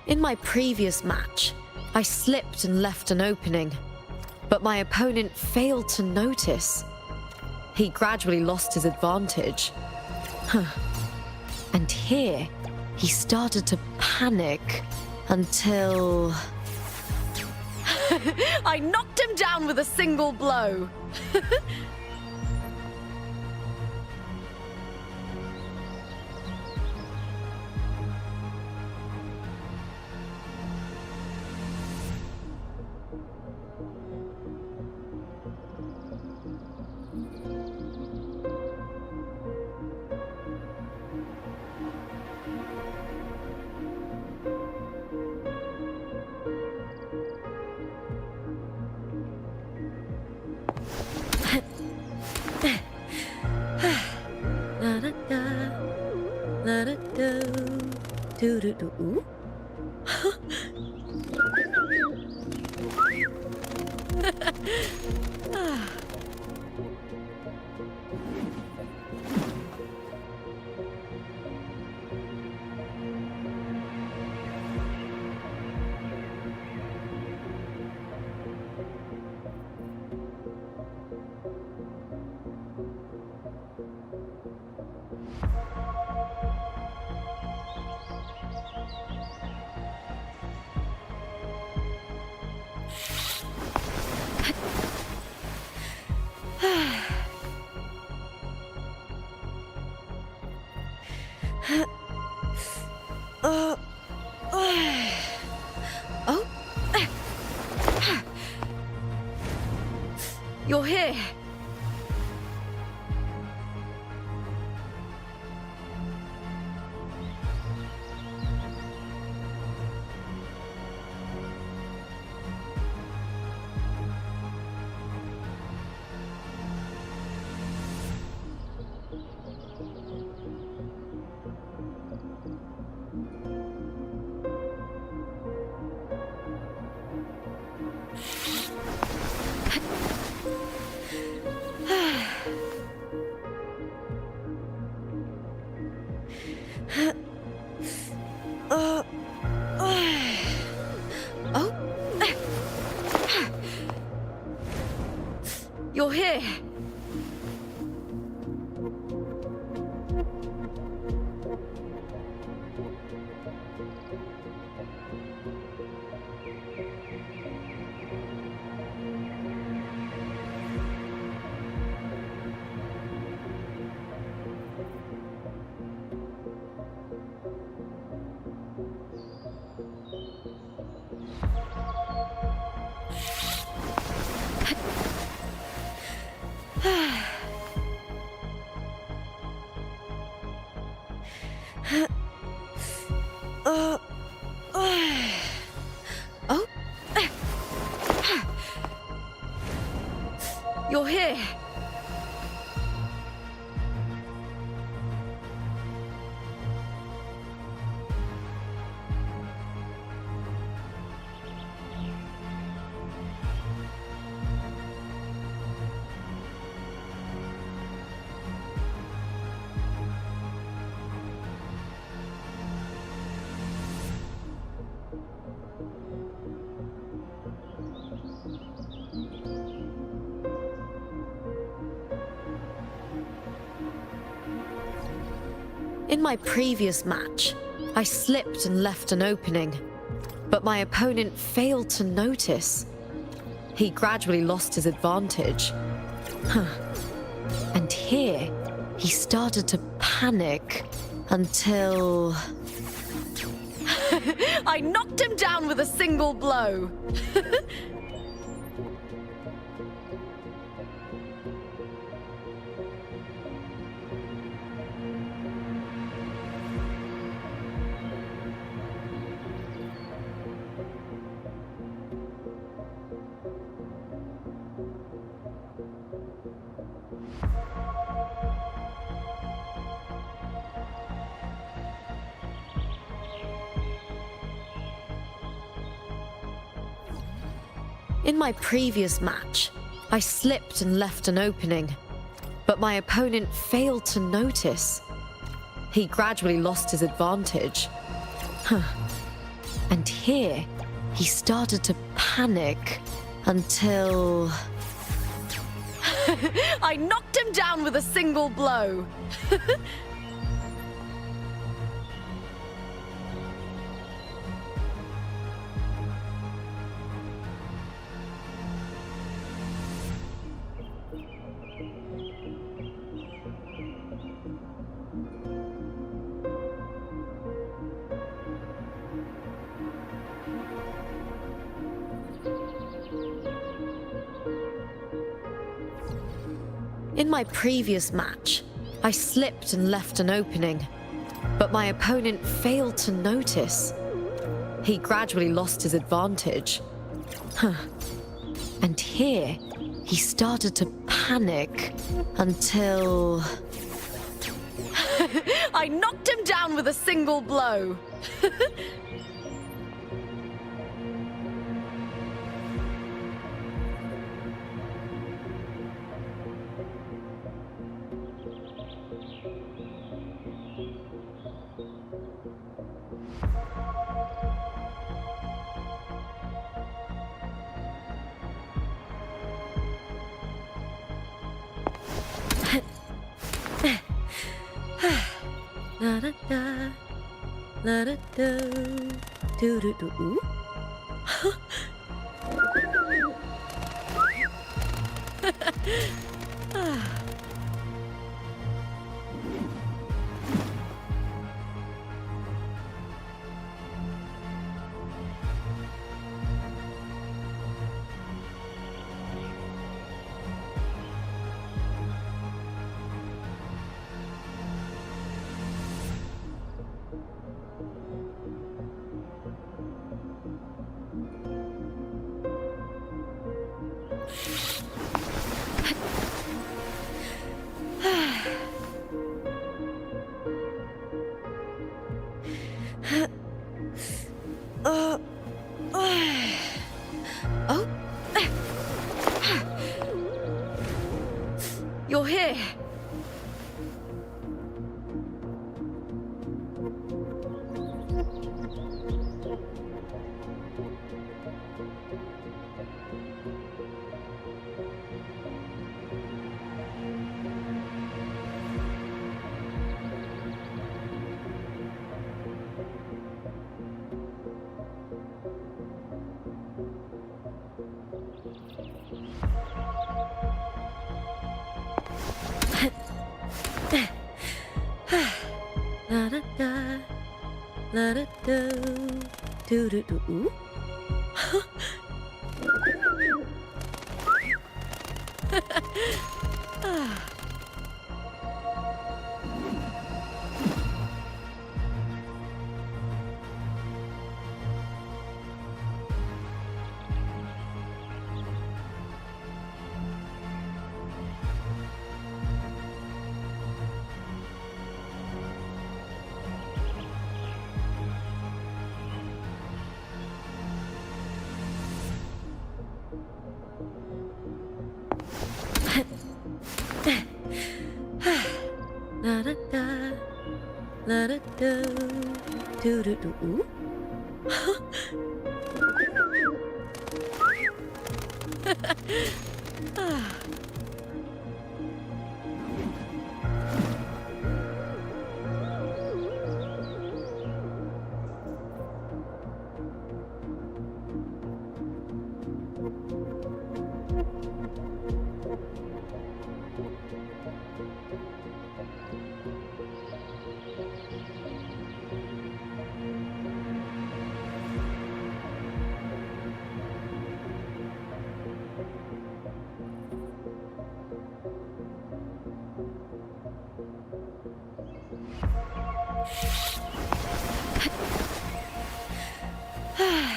In my previous match, I slipped and left an opening, but my opponent failed to notice. He gradually lost his advantage. And here, he started to panic until... I knocked him down with a single blow. La da da, la da do, do do. Ooh. Oh. You're here. You're here. You're here. In my previous match, I slipped and left an opening, but my opponent failed to notice. He gradually lost his advantage. And here, he started to panic until... I knocked him down with a single blow. In my previous match, I slipped and left an opening, but my opponent failed to notice. He gradually lost his advantage. And here, he started to panic until... I knocked him down with a single blow. In my previous match, I slipped and left an opening, but my opponent failed to notice. He gradually lost his advantage. And here, he started to panic until... I knocked him down with a single blow. La da da, la da da, do do do. You're here. La da da, la da da, do do do. La da da, la da da, do do do. Oh.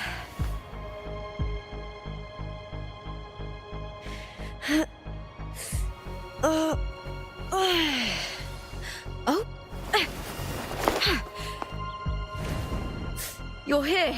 You're here.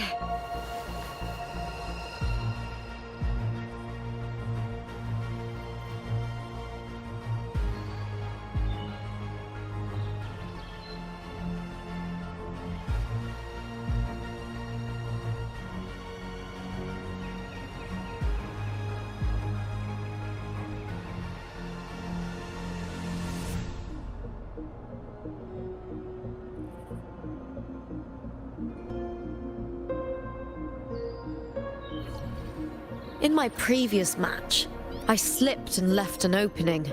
In my previous match, I slipped and left an opening,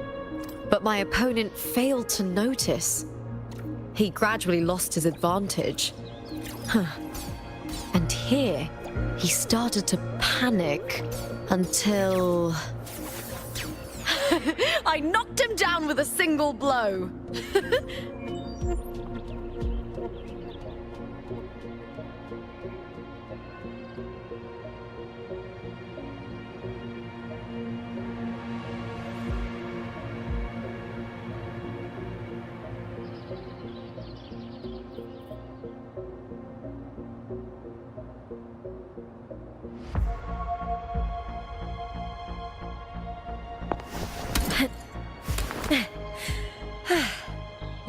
but my opponent failed to notice. He gradually lost his advantage. And here, he started to panic until... I knocked him down with a single blow.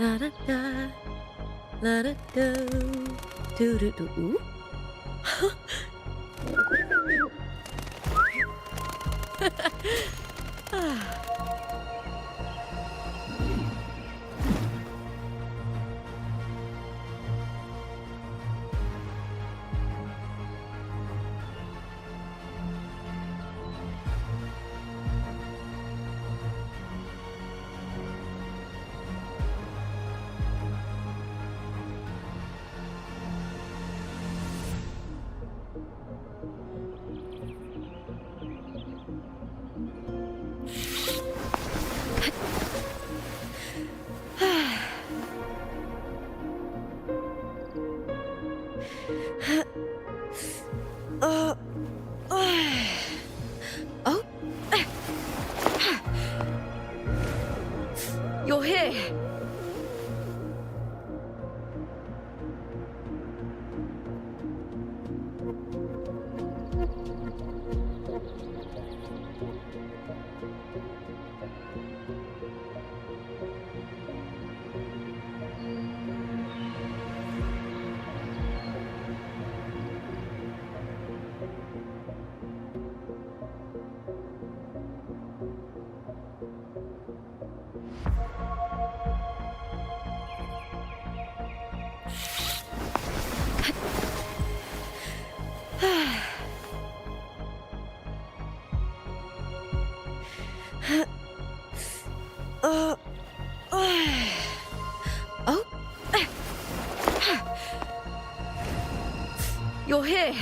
La da da, la da do, do do do. Ooh. Oh. You're here. Oh. You're here.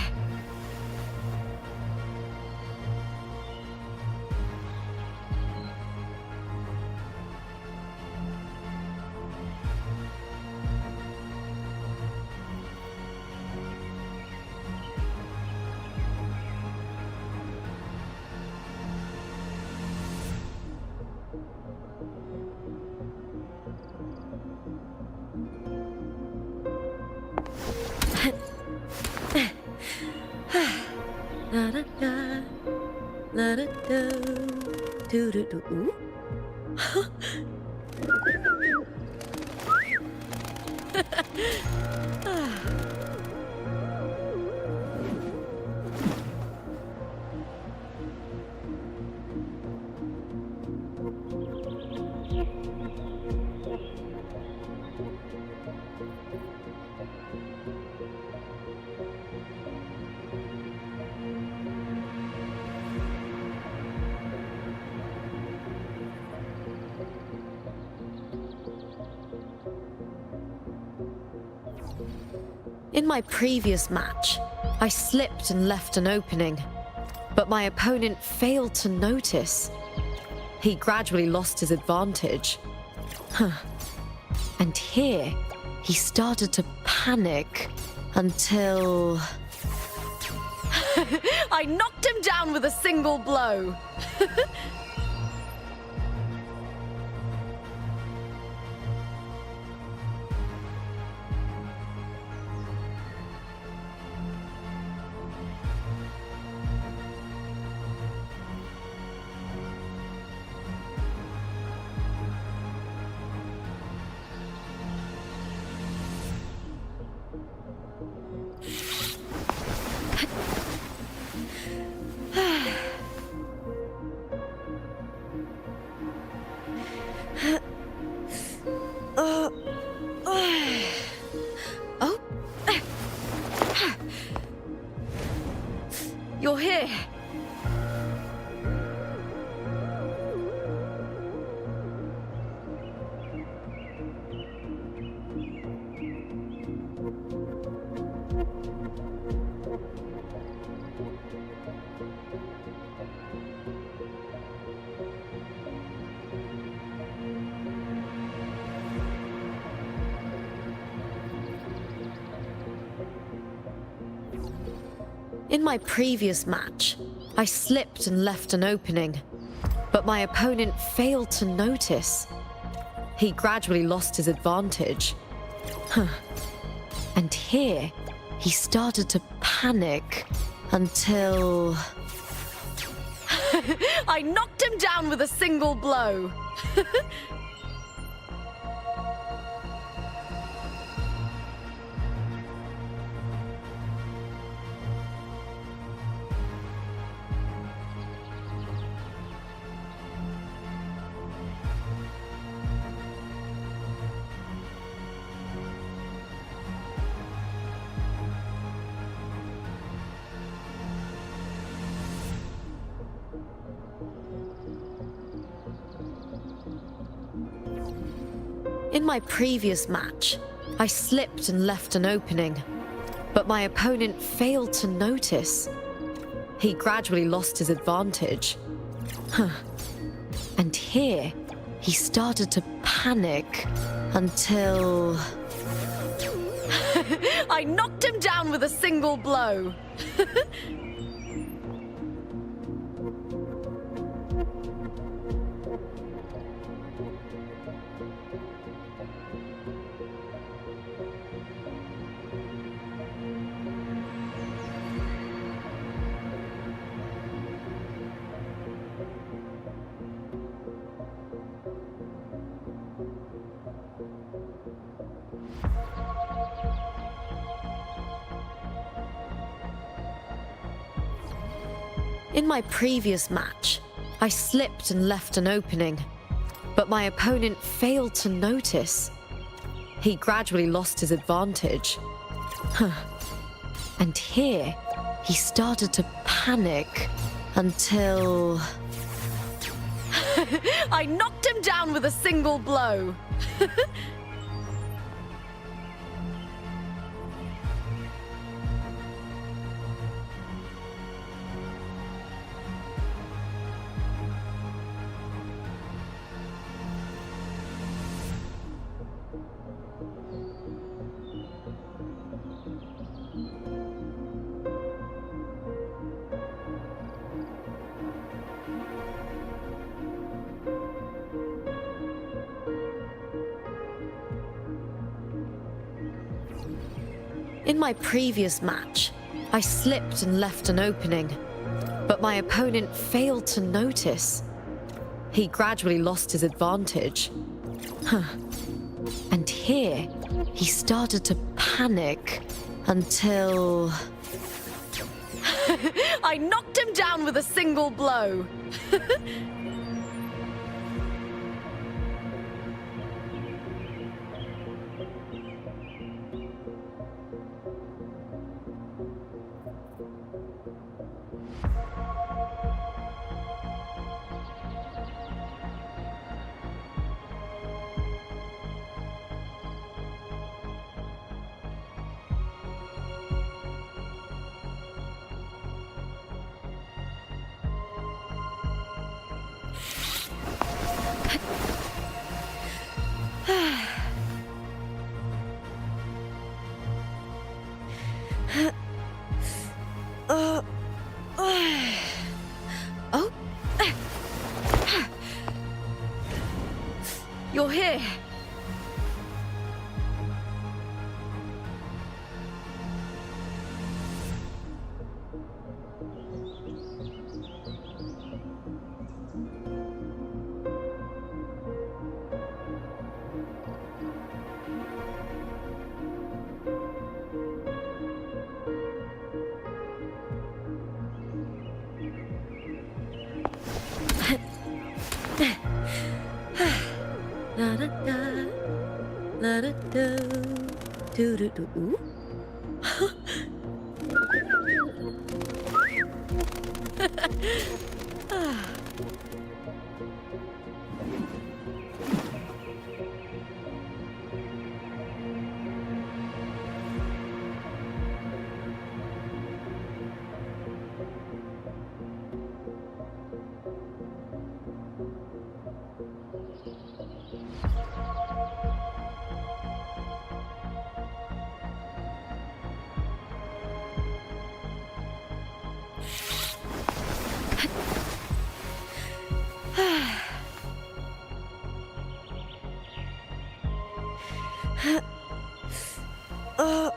La da da, la da do, do do do. Ooh. In my previous match, I slipped and left an opening, but my opponent failed to notice. He gradually lost his advantage. And here, he started to panic until... I knocked him down with a single blow. Oh. You're here. In my previous match, I slipped and left an opening, but my opponent failed to notice. He gradually lost his advantage. And here, he started to panic until... I knocked him down with a single blow. In my previous match, I slipped and left an opening, but my opponent failed to notice. He gradually lost his advantage. And here, he started to panic until... I knocked him down with a single blow. In my previous match, I slipped and left an opening, but my opponent failed to notice. He gradually lost his advantage. And here, he started to panic until... I knocked him down with a single blow. In my previous match, I slipped and left an opening, but my opponent failed to notice. He gradually lost his advantage. And here, he started to panic until... I knocked him down with a single blow. Ooh. Oh.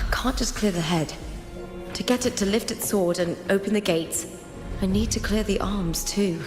Can't just clear the head. To get it to lift its sword and open the gates, I need to clear the arms too.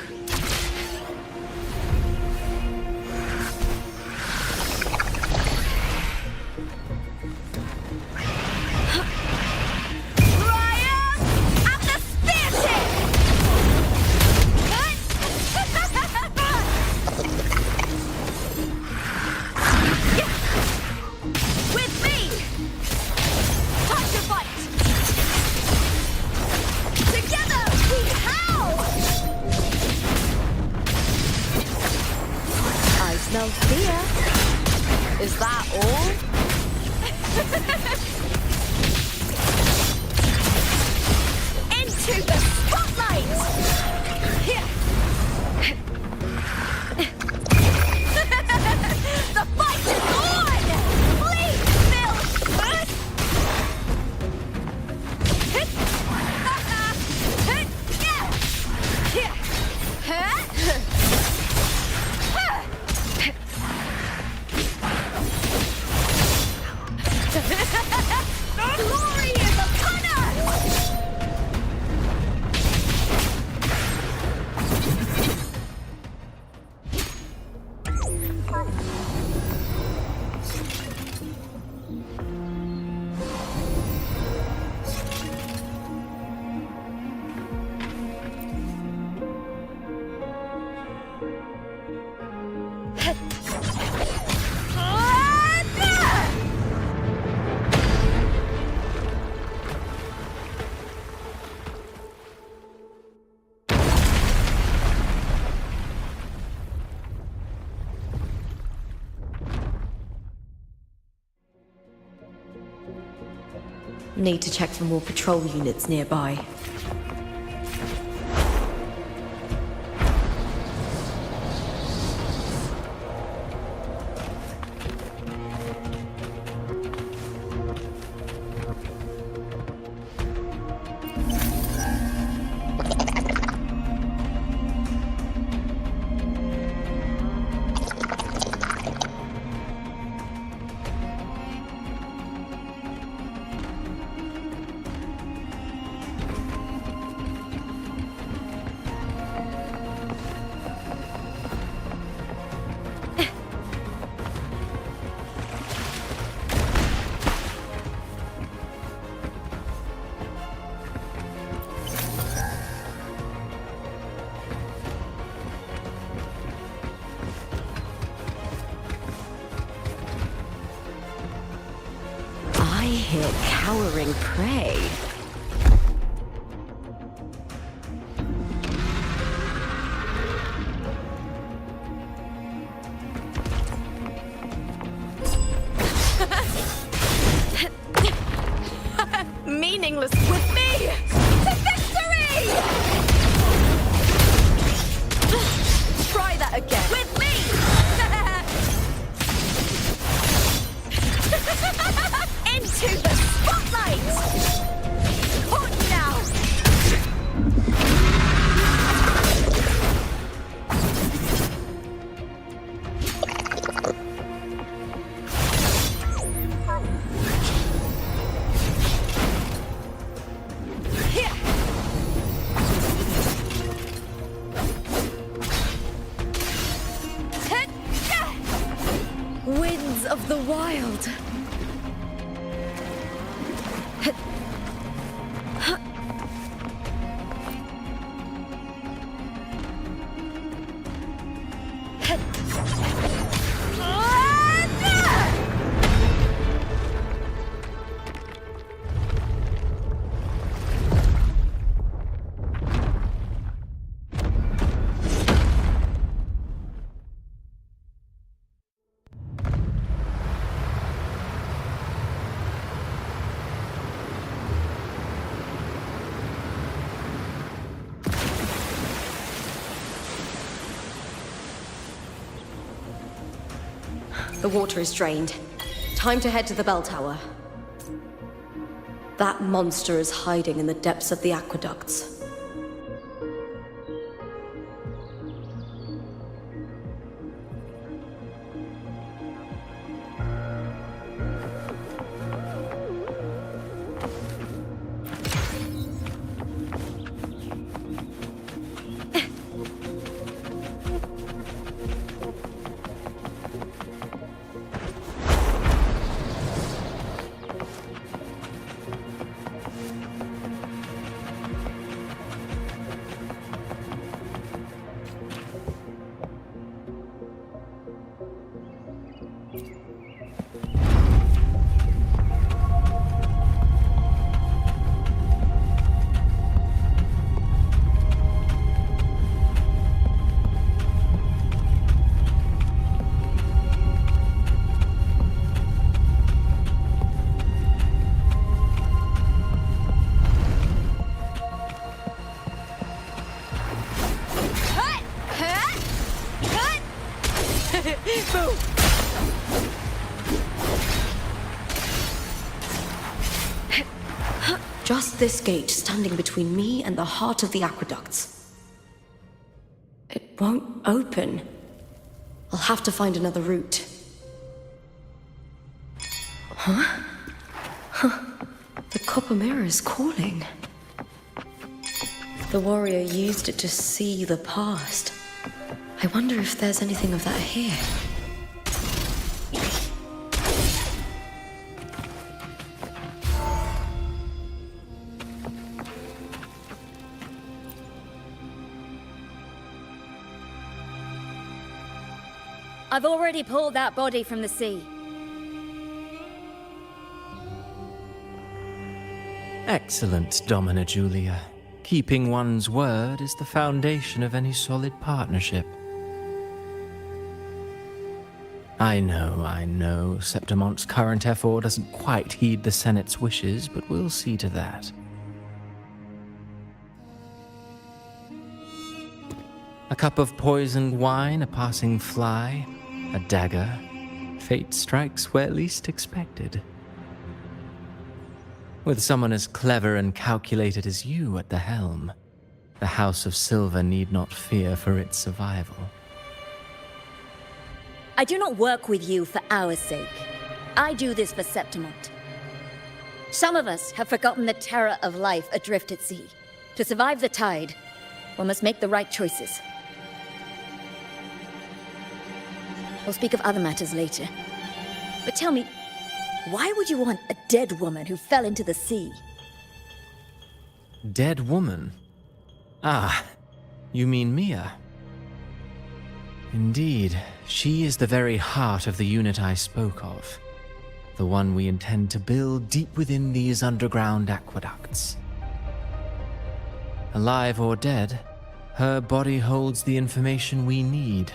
No fear. Is that all? Into the spotlight! The fight is on! Please, Phil! Glory is upon us! Need to check for more patrol units nearby. I hear cowering prey. Meaningless with me! The water is drained. Time to head to the bell tower. That monster is hiding in the depths of the aqueducts. Just this gate standing between me and the heart of the aqueducts. It won't open. I'll have to find another route. Huh? The copper mirror is calling. The warrior used it to see the past. I wonder if there's anything of that here. I've already pulled that body from the sea. Excellent, Domina Julia. Keeping one's word is the foundation of any solid partnership. I know, Septimonte's current effort doesn't quite heed the Senate's wishes, but we'll see to that. A cup of poisoned wine, a passing fly, a dagger. Fate strikes where least expected. With someone as clever and calculated as you at the helm, the House of Silver need not fear for its survival. I do not work with you for our sake. I do this for Septimont. Some of us have forgotten the terror of life adrift at sea. To survive the tide, one must make the right choices. We'll speak of other matters later. But tell me, why would you want a dead woman who fell into the sea? Dead woman? Ah, you mean Mia? Indeed, she is the very heart of the unit I spoke of. The one we intend to build deep within these underground aqueducts. Alive or dead, her body holds the information we need.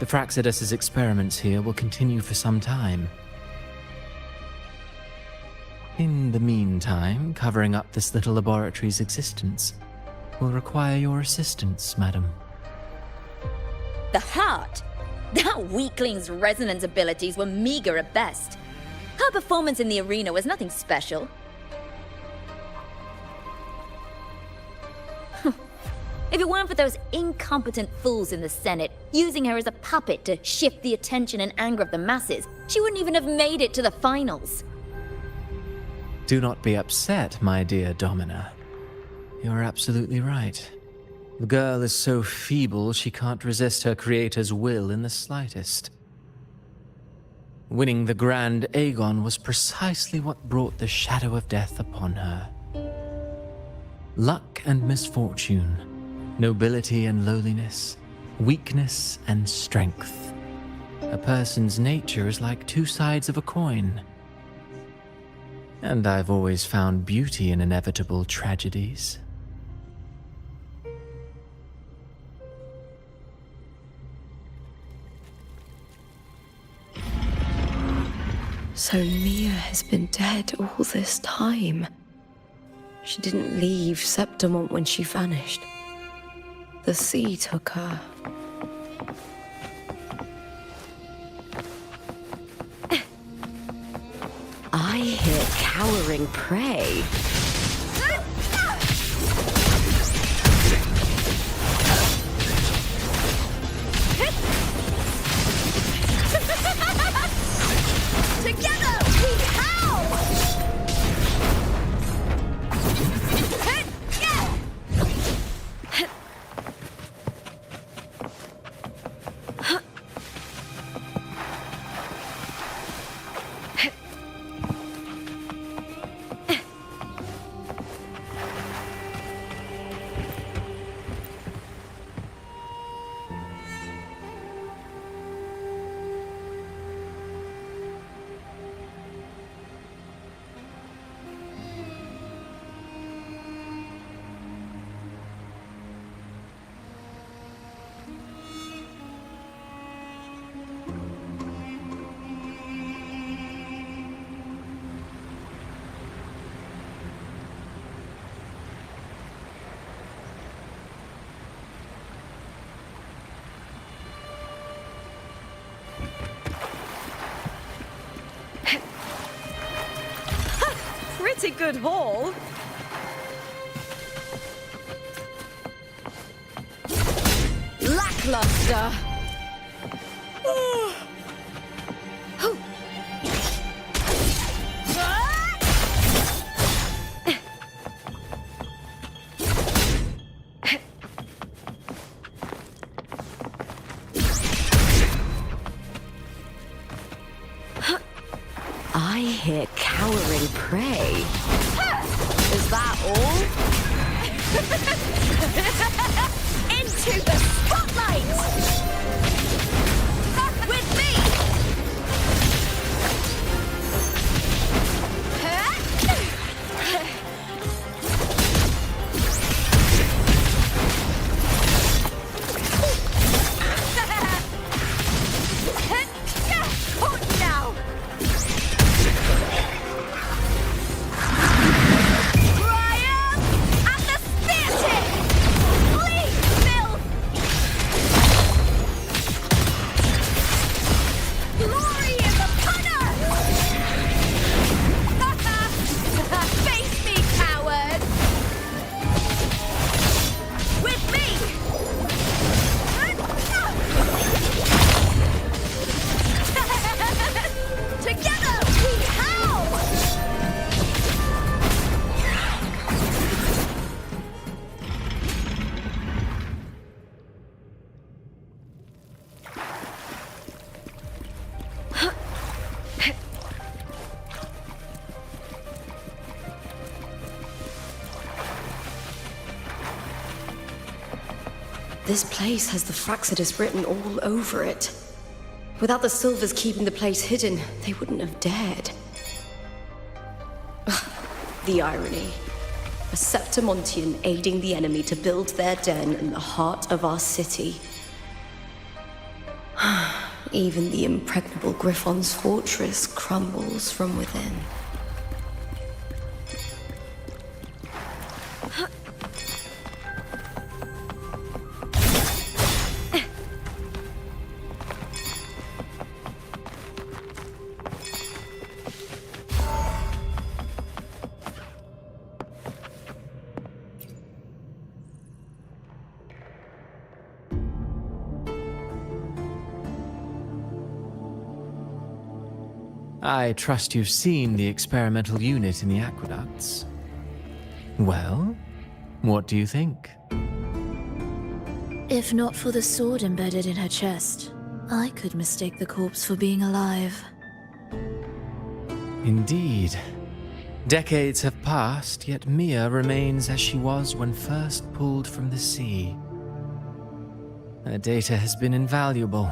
The Fraxidus's experiments here will continue for some time. In the meantime, covering up this little laboratory's existence will require your assistance, madam. The heart? That weakling's resonance abilities were meager at best. Her performance in the arena was nothing special. If it weren't for those incompetent fools in the Senate using her as a puppet to shift the attention and anger of the masses, she wouldn't even have made it to the finals. Do not be upset, my dear Domina. You're absolutely right. The girl is so feeble she can't resist her creator's will in the slightest. Winning the Grand Aegon was precisely what brought the shadow of death upon her. Luck and misfortune, nobility and lowliness, weakness and strength. A person's nature is like two sides of a coin. And I've always found beauty in inevitable tragedies. So Mia has been dead all this time. She didn't leave Septimont when she vanished. The sea took her. cowering prey. Together we howl! Pretty good haul. Lackluster. I hear cowering prey. Is that all? Into the spotlight! With me! Caught now! This place has the Fraxidus written all over it. Without the Silvers keeping the place hidden, they wouldn't have dared. The irony. A Septimontian aiding the enemy to build their den in the heart of our city. Even the impregnable Griffon's fortress crumbles from within. I trust you've seen the experimental unit in the aqueducts. Well, what do you think? If not for the sword embedded in her chest, I could mistake the corpse for being alive. Indeed. Decades have passed, yet Mia remains as she was when first pulled from the sea. Her data has been invaluable.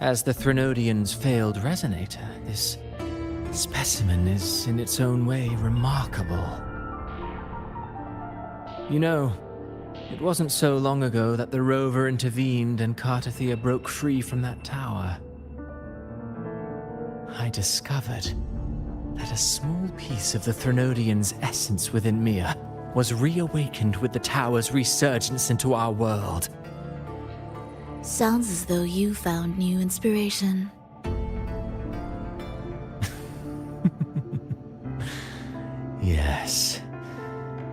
As the Threnodian's failed resonator, this specimen is in its own way remarkable. You know, it wasn't so long ago that the rover intervened and Cartathea broke free from that tower. I discovered that a small piece of the Threnodian's essence within Mia was reawakened with the tower's resurgence into our world. Sounds as though you found new inspiration. Yes.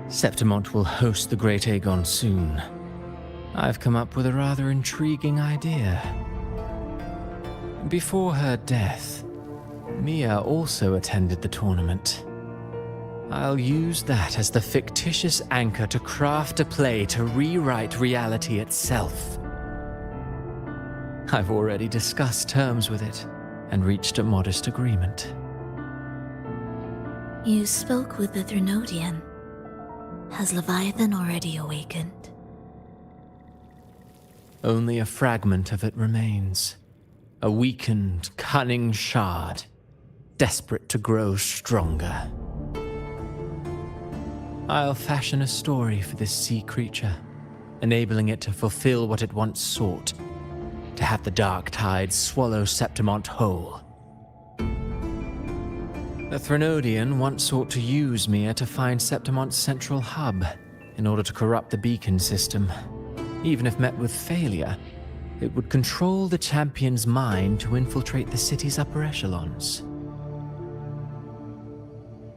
Septimont will host the Great Aegon soon. I've come up with a rather intriguing idea. Before her death, Mia also attended the tournament. I'll use that as the fictitious anchor to craft a play to rewrite reality itself. I've already discussed terms with it and reached a modest agreement. You spoke with the Threnodian. Has Leviathan already awakened? Only a fragment of it remains. A weakened, cunning shard, desperate to grow stronger. I'll fashion a story for this sea creature, enabling it to fulfill what it once sought, to have the dark tide swallow Septimont whole. The Threnodian once sought to use Mia to find Septimont's central hub in order to corrupt the beacon system. Even if met with failure, it would control the champion's mind to infiltrate the city's upper echelons.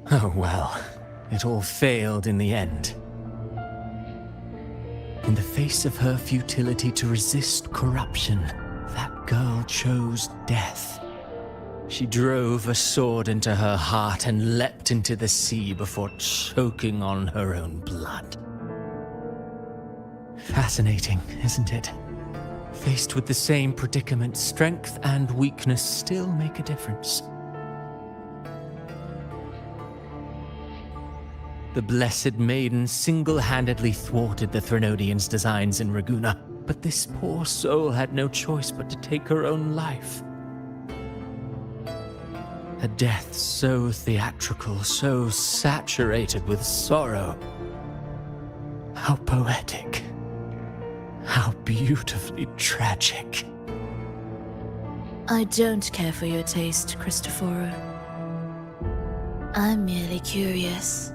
Oh well, it all failed in the end. In the face of her futility to resist corruption, that girl chose death. She drove a sword into her heart and leapt into the sea before choking on her own blood. Fascinating, isn't it? Faced with the same predicament, strength and weakness still make a difference. The Blessed Maiden single-handedly thwarted the Threnodian's designs in Raguna, but this poor soul had no choice but to take her own life. A death so theatrical, so saturated with sorrow. How poetic. How beautifully tragic. I don't care for your taste, Cristoforo. I'm merely curious.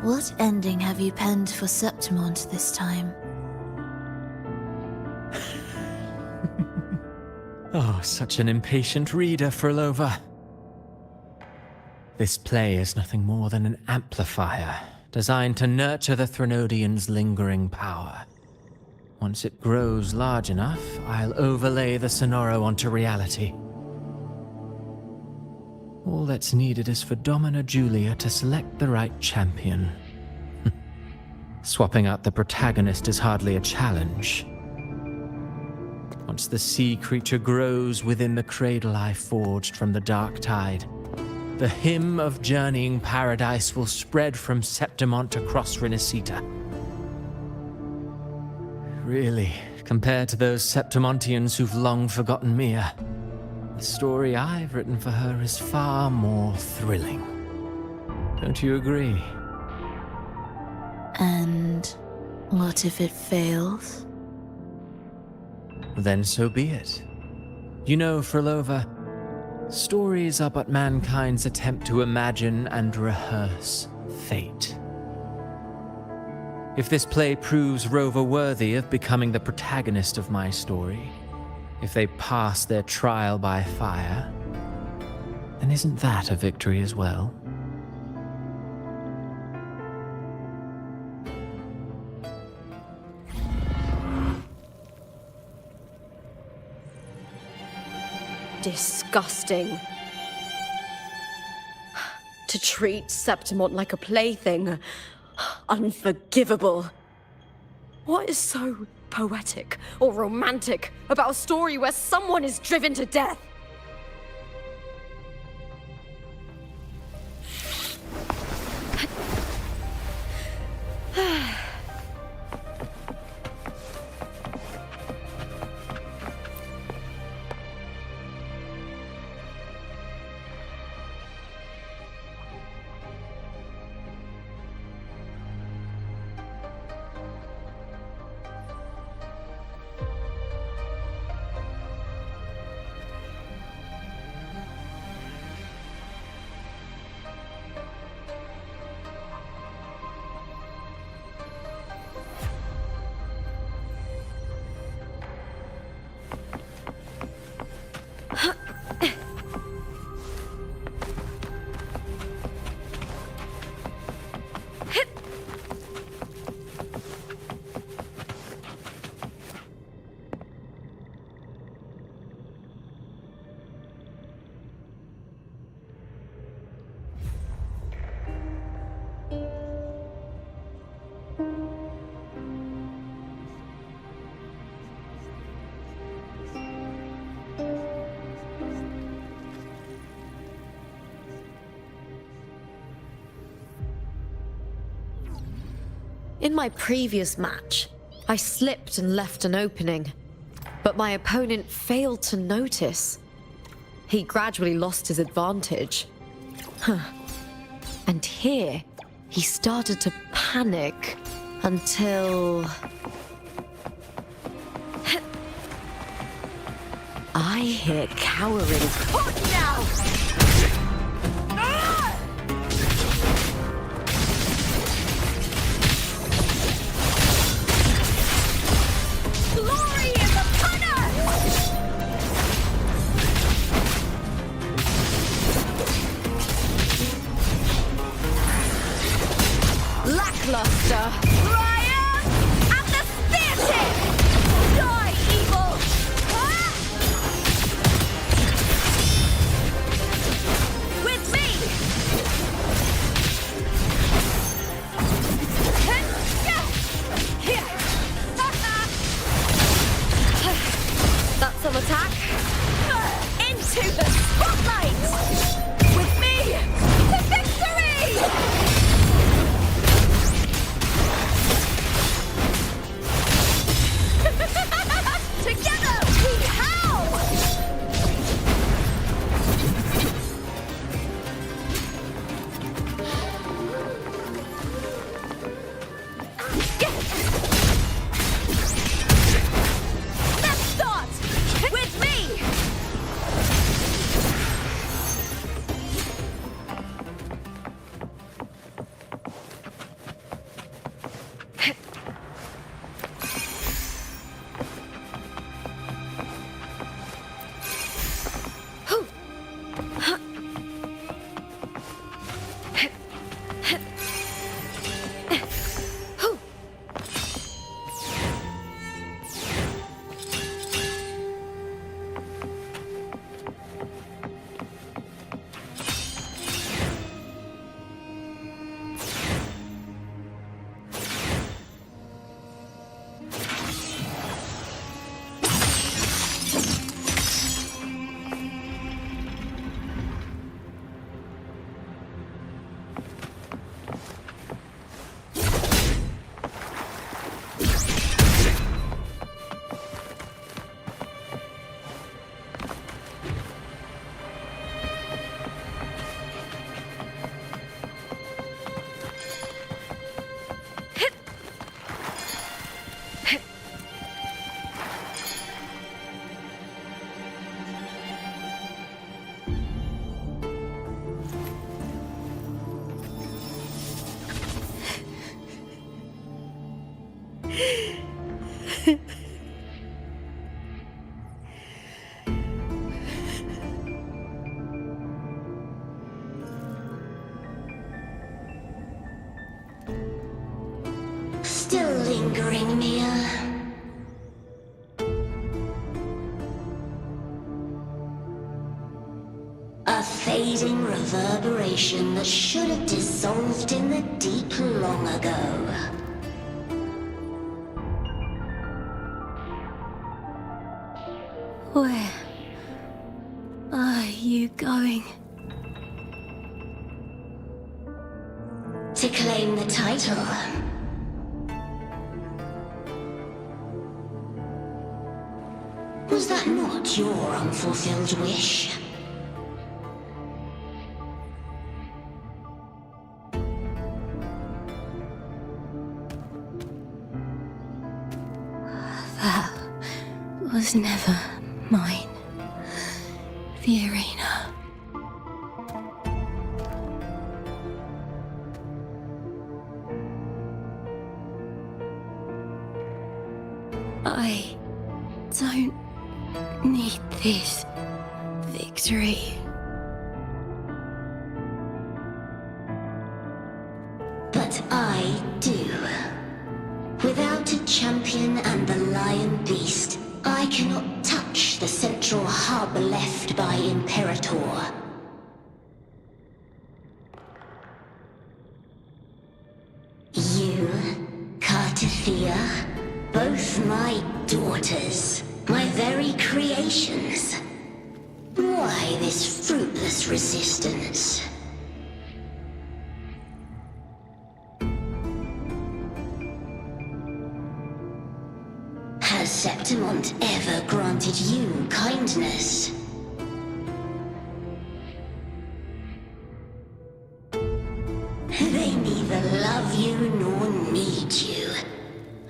What ending have you penned for Septimont this time? Oh, such an impatient reader, Frolova. This play is nothing more than an amplifier, designed to nurture the Threnodian's lingering power. Once it grows large enough, I'll overlay the Sonoro onto reality. All that's needed is for Domina Julia to select the right champion. Swapping out the protagonist is hardly a challenge. Once the sea creature grows within the cradle I forged from the dark tide, the hymn of journeying paradise will spread from Septimont across Renacita. Really, compared to those Septimontians who've long forgotten Mia, the story I've written for her is far more thrilling. Don't you agree? And what if it fails? Then so be it. You know, Frolova, stories are but mankind's attempt to imagine and rehearse fate. If this play proves Rover worthy of becoming the protagonist of my story, if they pass their trial by fire, then isn't that a victory as well? Disgusting. To treat Septimont like a plaything. Unforgivable. What is so poetic or romantic about a story where someone is driven to death? In my previous match, I slipped and left an opening, but my opponent failed to notice. He gradually lost his advantage. And here, he started to panic until... I hear cowering. Hold now! Glory is upon us! Lackluster! Triumph at the theatre! Die, evil! With me! That's some attack. Into the spotlight! With me to victory! Together we howl! Let's start with me! Still lingering, Mia. A fading reverberation that should have dissolved in the deep long ago. Where are you going? To claim the title. Was that not your unfulfilled wish? That was never mine. The arena. I don't need this victory. But I do. Without a champion and the lion beast, I cannot touch the central hub left by Imperator. You, Cartithia, both my daughters, my very creations. Why this fruitless resistance? Septimont ever granted you kindness? They neither love you nor need you.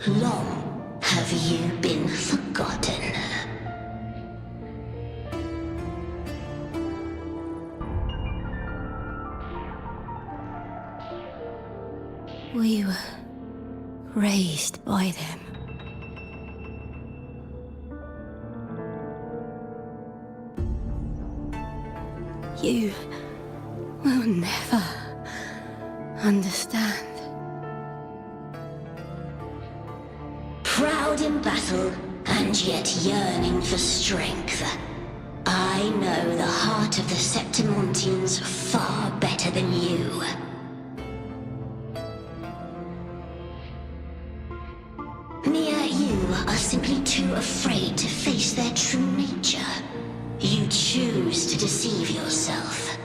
Long have you been forgotten. We were raised by them. You will never understand. Proud in battle, and yet yearning for strength. I know the heart of the Septimontians far better than you. Mia, you are simply too afraid to face their true nature. You choose to deceive yourself.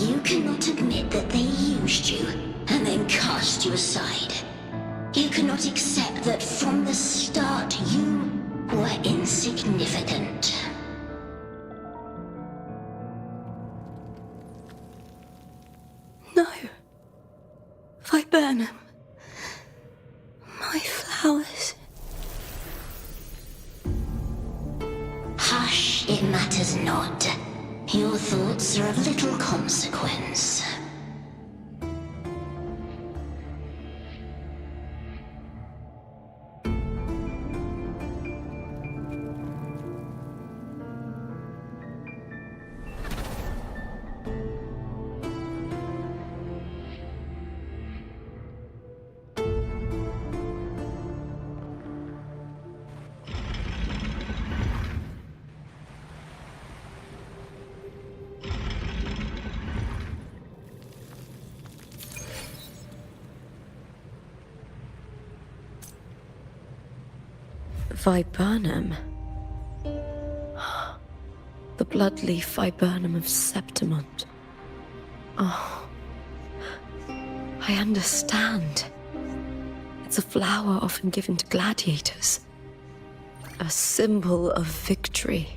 You cannot admit that they used you and then cast you aside. You cannot accept that from the start you were insignificant. No. Viburnum. My flowers. Hush, it matters not. Your thoughts are of little consequence. Viburnum. The bloodleaf viburnum of Septimont. Oh, I understand. It's a flower often given to gladiators. A symbol of victory.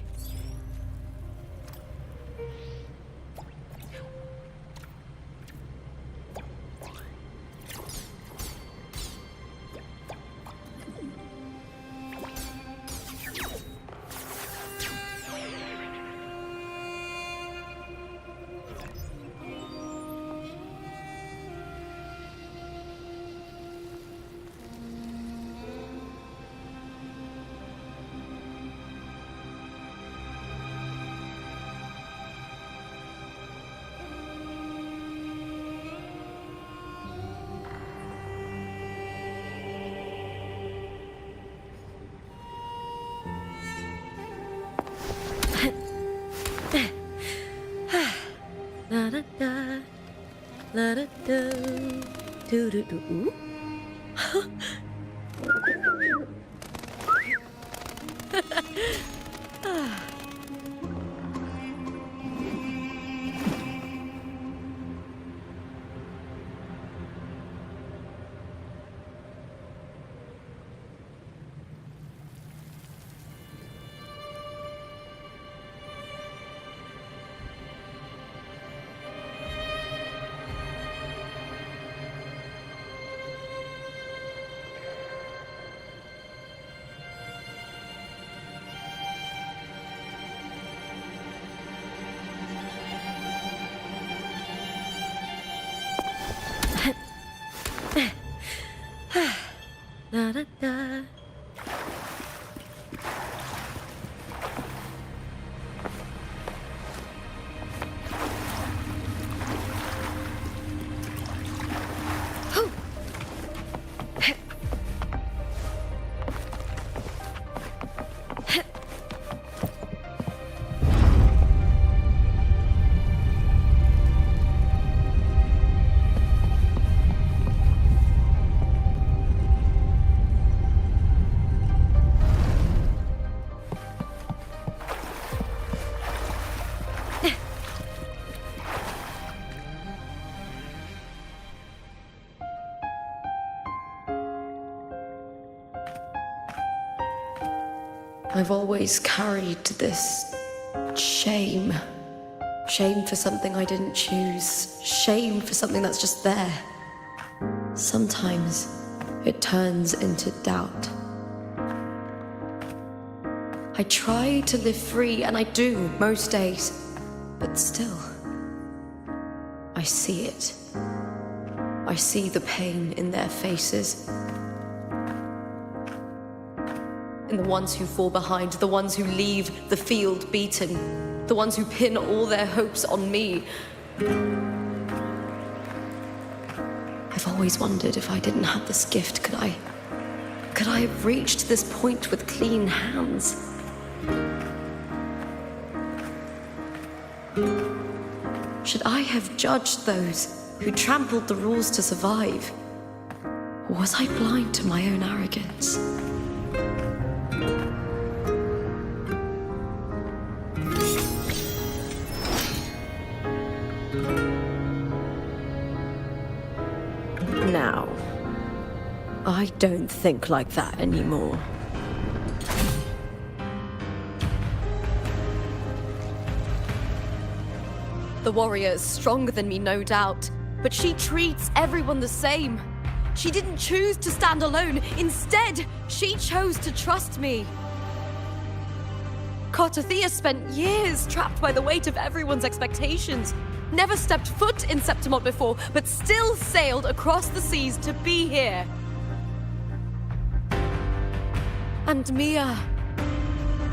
La da da, la da da, do do do. La da da. I've always carried this shame. Shame for something I didn't choose. Shame for something that's just there. Sometimes it turns into doubt. I try to live free, and I do most days. But still, I see it. I see the pain in their faces. In the ones who fall behind, the ones who leave the field beaten, the ones who pin all their hopes on me. I've always wondered if I didn't have this gift, could I have reached this point with clean hands? Should I have judged those who trampled the rules to survive? Or was I blind to my own arrogance? Now, I don't think like that anymore. The warrior is stronger than me, no doubt, but she treats everyone the same. She didn't choose to stand alone. Instead, she chose to trust me. Cartothea spent years trapped by the weight of everyone's expectations. Never stepped foot in Septimont before, but still sailed across the seas to be here. And Mia,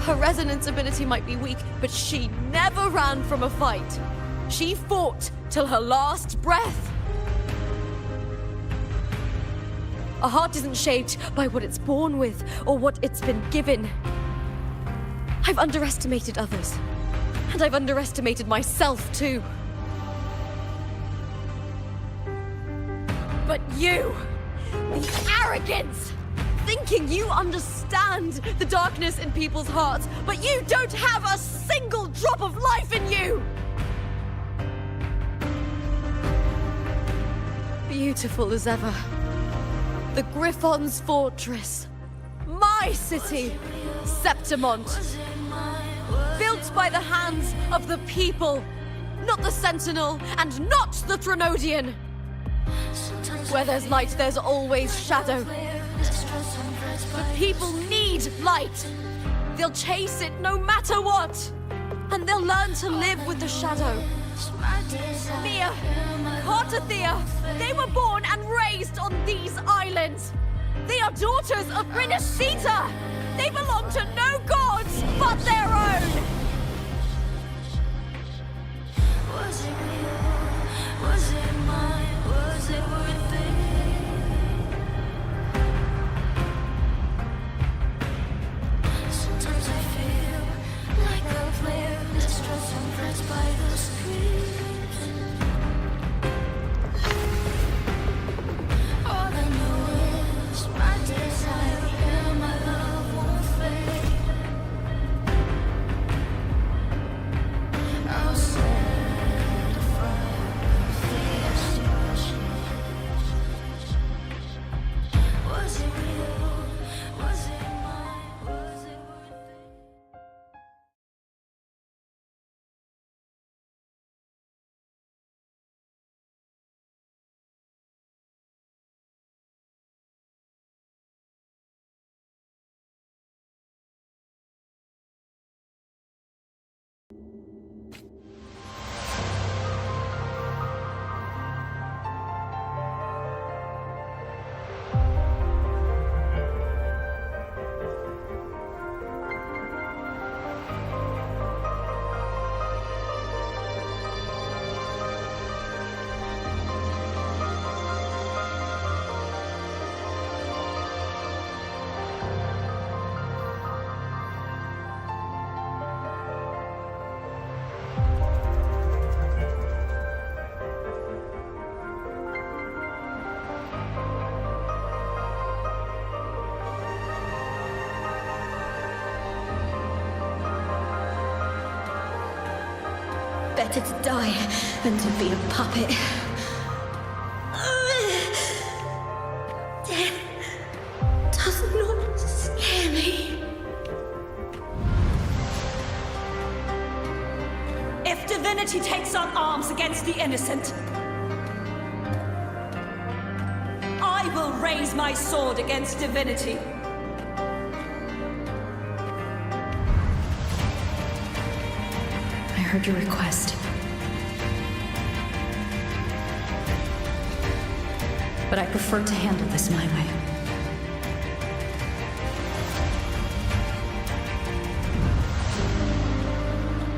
her resonance ability might be weak, but she never ran from a fight. She fought till her last breath. A heart isn't shaped by what it's born with or what it's been given. I've underestimated others, and I've underestimated myself too. But you, the arrogance, thinking you understand the darkness in people's hearts, but you don't have a single drop of life in you! Beautiful as ever. The Griffon's fortress. My city, Septimont. Built by the hands of the people. Not the Sentinel, and not the Threnodian. Where there's light, there's always shadow. But people need light. They'll chase it no matter what. And they'll learn to live with the shadow. Mia, Cartothea, they were born and raised on these islands. They are daughters of Renascita. They belong to no gods but their own. Was it real? Was it mine? Was it worth it? Sometimes I feel like a player distressed and pressed by the screen. All I know is my desire and my love won't fade. I'll set a fire for destruction. Was it real? Was it mine? Was it worth it? Better to die than to be a puppet. Death does not scare me. divinity takes up arms against the innocent, I will raise my sword against divinity. I heard your request. But I prefer to handle this my way.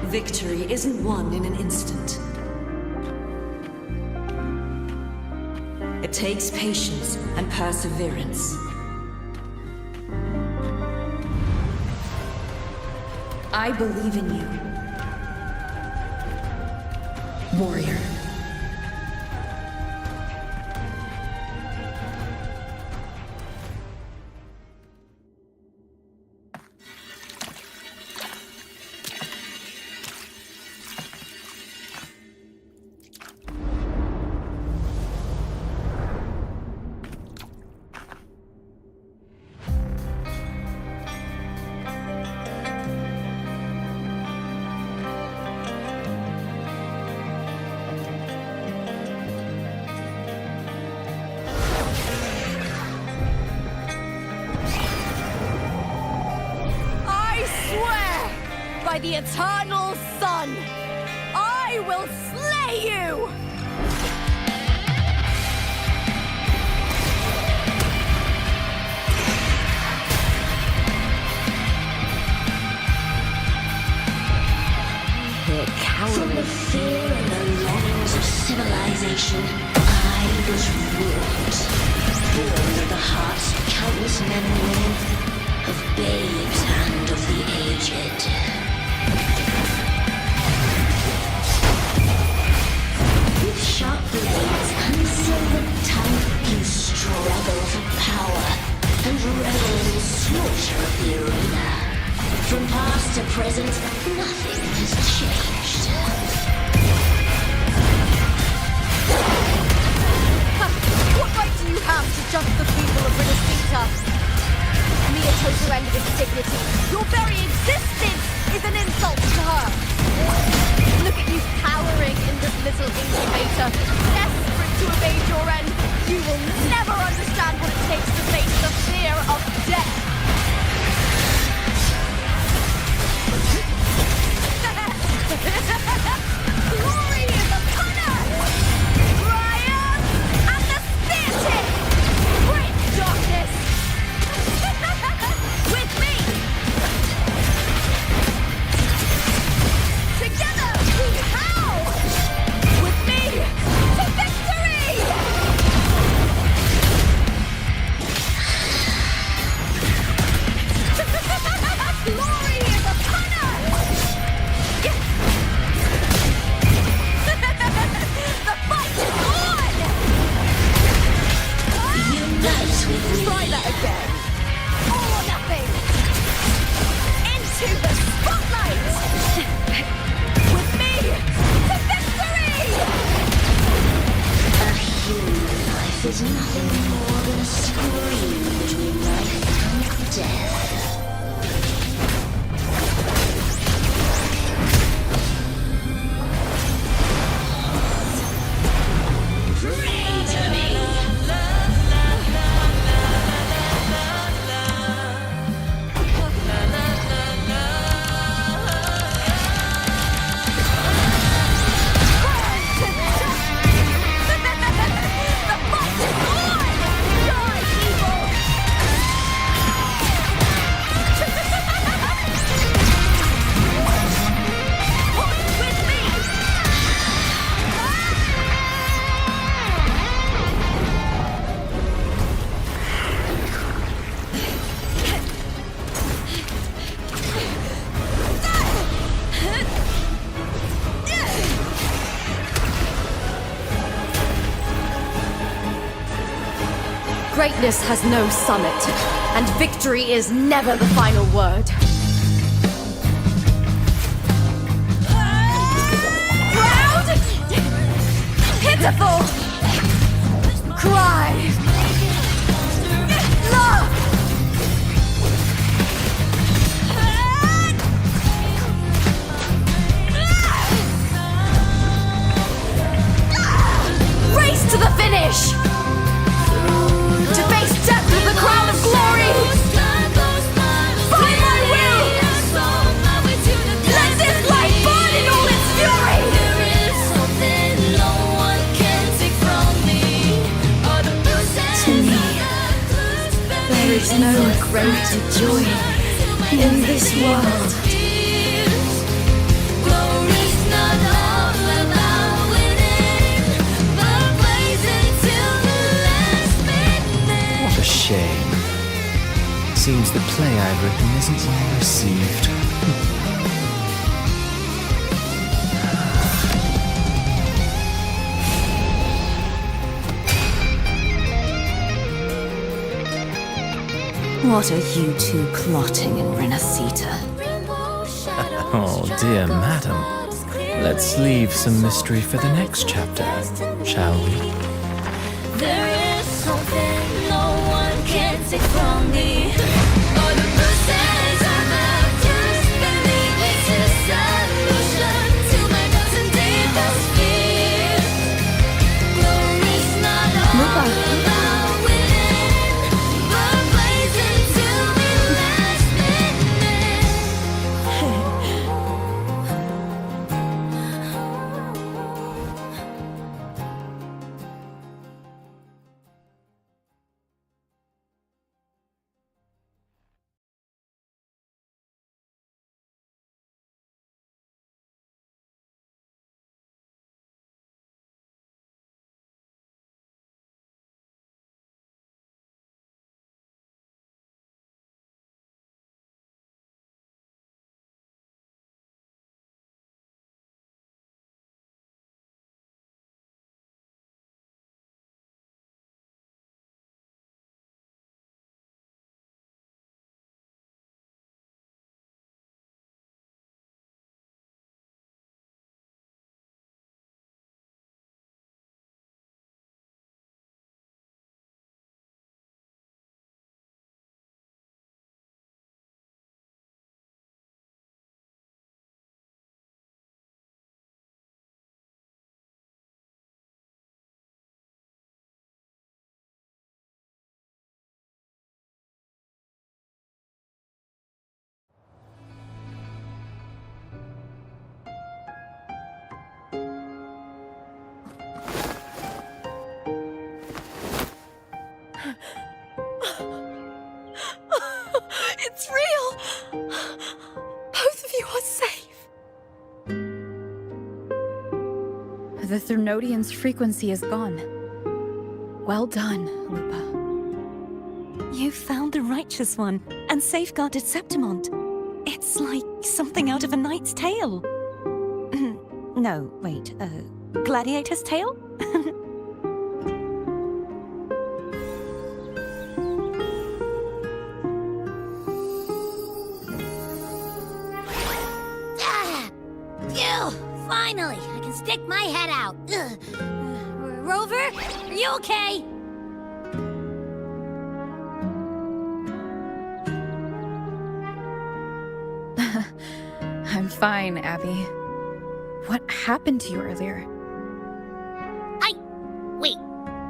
Victory isn't won in an instant. It takes patience and perseverance. I believe in you, warrior. By the eternal sun, I will slay you! From the fear and the longings of civilization, I was wrought. Born of the hearts of countless men and women, of babes and of the aged. With sharp blades and silver tongue, you struggle for power and revel in the slaughter of the arena. From past to present, nothing has changed. What right do you have to judge the people of Renacita? Mere total end of his dignity. Your very existence is an insult to her. Look at you cowering in this little incubator, desperate to evade your end. You will never understand what it takes to face the fear of death. Glory is upon us! Ryan and the Spirit! Bring darkness! With me! Together we howl! With me to victory! Glory is upon us! The fight is on! Unite with me. Try that again. All or nothing. Into the spotlight. With me to victory. A human life is nothing more than a scream between life and death. Greatness has no summit, and victory is never the final word. Proud! Pitiful! Cry! Love! There is no greater joy in this world. What a shame. Seems the play I've written isn't well received. What are you two plotting in Renacita? Oh, dear madam. Let's leave some mystery for the next chapter, shall we? There is something no one can take from me. All the bruises I've left, just believe it's a solution to my doubts and deepest fear. Glory's not all about winning, but blazing till we last It's real! Both of you are safe! The Threnodian's frequency is gone. Well done, Lupa. You found the righteous one and safeguarded Septimont. It's like something out of a knight's tale. No, wait, gladiator's tale? Phew! Finally, I can stick my head out. Rover, are you okay? I'm fine, Abby. What happened to you earlier? Wait,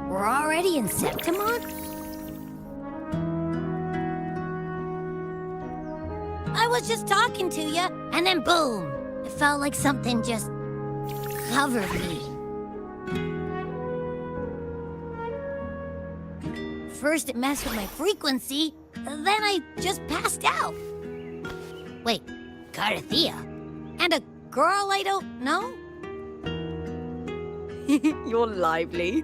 we're already in Septimont? I was just talking to you, and then boom! It felt like something just covered me. First it messed with my frequency, then I just passed out. Wait, Carthea? And a girl I don't know? You're lively.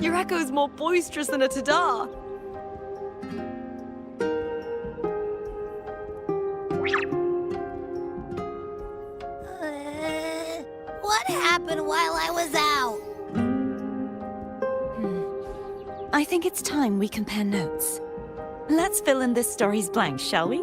Your echo's more boisterous than a Tadar. What happened while I was out? I think it's time we compare notes. Let's fill in this story's blanks, shall we?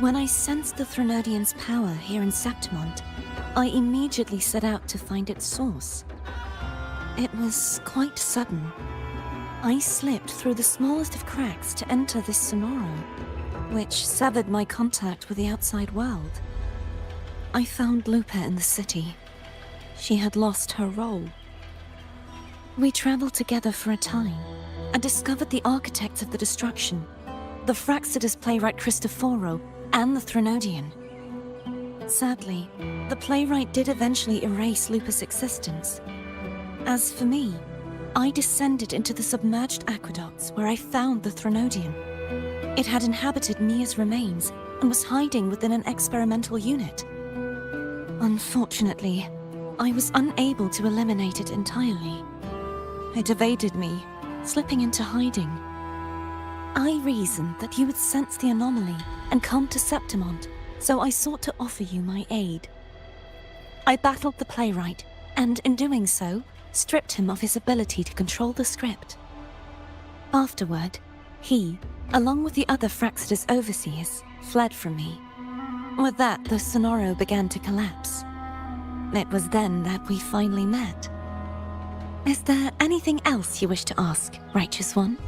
When I sensed the Threnodian's power here in Septimont, I immediately set out to find its source. It was quite sudden. I slipped through the smallest of cracks to enter this sonoro, which severed my contact with the outside world. I found Lupa in the city. She had lost her role. We traveled together for a time and discovered the architects of the destruction, the Fraxidus playwright Cristoforo and the Threnodian. Sadly, the playwright did eventually erase Lupa's existence. As for me, I descended into the submerged aqueducts where I found the Threnodian. It had inhabited Mia's remains and was hiding within an experimental unit. Unfortunately, I was unable to eliminate it entirely. It evaded me, slipping into hiding. I reasoned that you would sense the anomaly and come to Septimont, so I sought to offer you my aid. I battled the playwright, and in doing so, stripped him of his ability to control the script. Afterward, he, along with the other Fraxidus overseers, fled from me. With that, the sonoro began to collapse. It was then that we finally met. Is there anything else you wish to ask, Righteous One?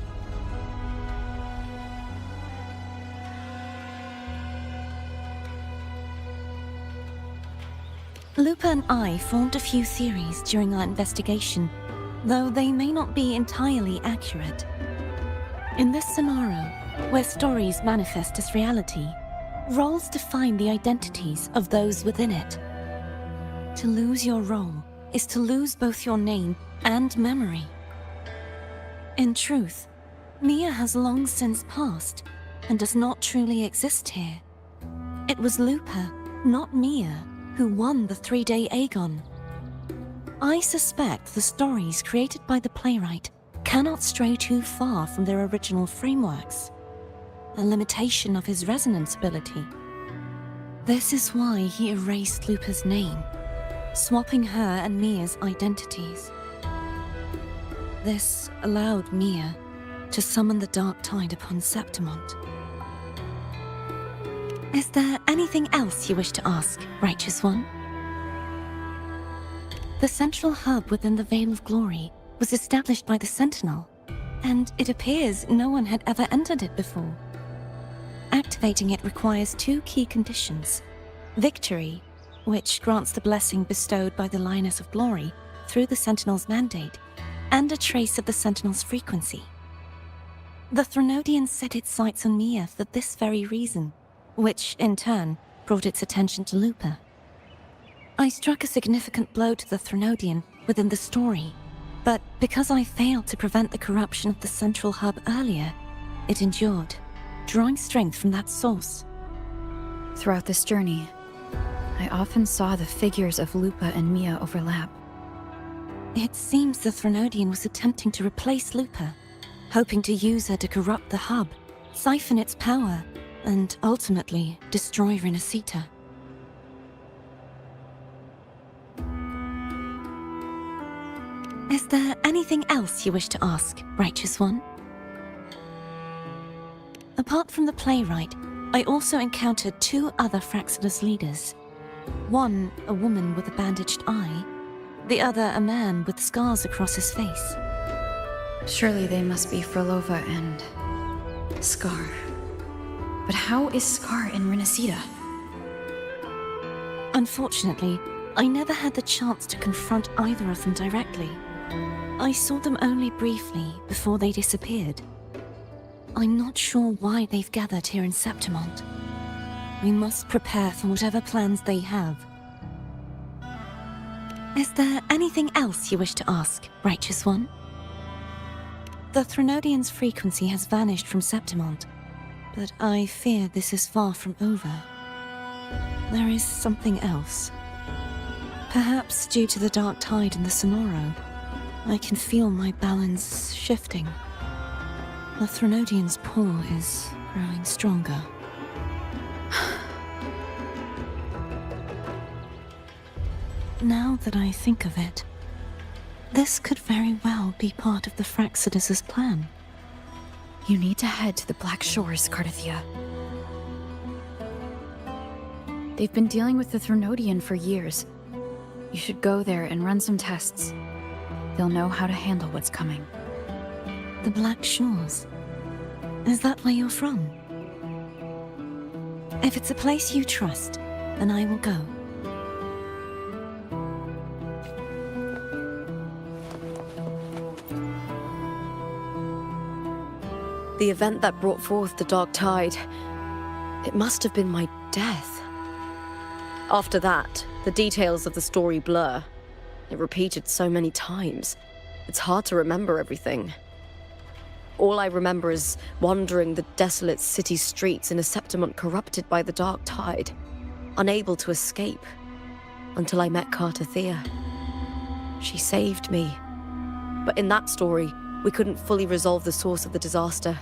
Lupa and I formed a few theories during our investigation, though they may not be entirely accurate. In this scenario, where stories manifest as reality, roles define the identities of those within it. To lose your role is to lose both your name and memory. In truth, Mia has long since passed and does not truly exist here. It was Lupa, not Mia, who won the 3-day Aegon. I suspect the stories created by the playwright cannot stray too far from their original frameworks, a limitation of his resonance ability. This is why he erased Lupa's name, swapping her and Mia's identities. This allowed Mia to summon the Dark Tide upon Septimont. Is there anything else you wish to ask, Righteous One? The central hub within the Veil of Glory was established by the Sentinel, and it appears no one had ever entered it before. Activating it requires 2 key conditions: victory, which grants the blessing bestowed by the Lioness of Glory through the Sentinel's mandate, and a trace of the Sentinel's frequency. The Threnodian set its sights on Mia for this very reason, which, in turn, brought its attention to Lupa. I struck a significant blow to the Threnodian within the story, but because I failed to prevent the corruption of the central hub earlier, it endured, drawing strength from that source. Throughout this journey, I often saw the figures of Lupa and Mia overlap. It seems the Threnodian was attempting to replace Lupa, hoping to use her to corrupt the hub, siphon its power, and ultimately destroy Renacita. Is there anything else you wish to ask, Righteous One? Apart from the playwright, I also encountered 2 other Fraxidus leaders. One, a woman with a bandaged eye, the other a man with scars across his face. Surely they must be Frolova and Scar. But how is Scar in Renacita? Unfortunately, I never had the chance to confront either of them directly. I saw them only briefly before they disappeared. I'm not sure why they've gathered here in Septimont. We must prepare for whatever plans they have. Is there anything else you wish to ask, Righteous One? The Threnodian's frequency has vanished from Septimont, but I fear this is far from over. There is something else. Perhaps due to the dark tide in the Sonoro, I can feel my balance shifting. The Threnodian's pull is growing stronger. Now that I think of it, this could very well be part of the Fraxidus' plan. You need to head to the Black Shores, Cardathia. They've been dealing with the Threnodian for years. You should go there and run some tests. They'll know how to handle what's coming. The Black Shores. Is that where you're from? If it's a place you trust, then I will go. The event that brought forth the Dark Tide, it must have been my death. After that, the details of the story blur. It repeated so many times. It's hard to remember everything. All I remember is wandering the desolate city streets in a Septimont corrupted by the Dark Tide, unable to escape, until I met Cartathea. She saved me. But in that story, we couldn't fully resolve the source of the disaster.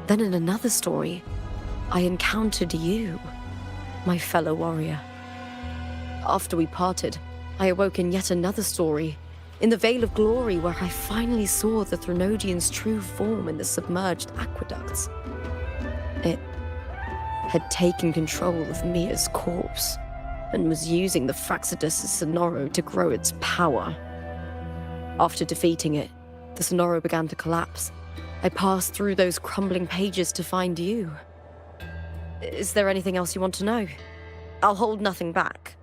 Then in another story, I encountered you, my fellow warrior. After we parted, I awoke in yet another story, in the Vale of Glory, where I finally saw the Threnodian's true form in the submerged aqueducts. It had taken control of Mia's corpse, and was using the Fraxidus' Sonoro to grow its power. After defeating it, the Sonoro began to collapse. I passed through those crumbling pages to find you. Is there anything else you want to know? I'll hold nothing back.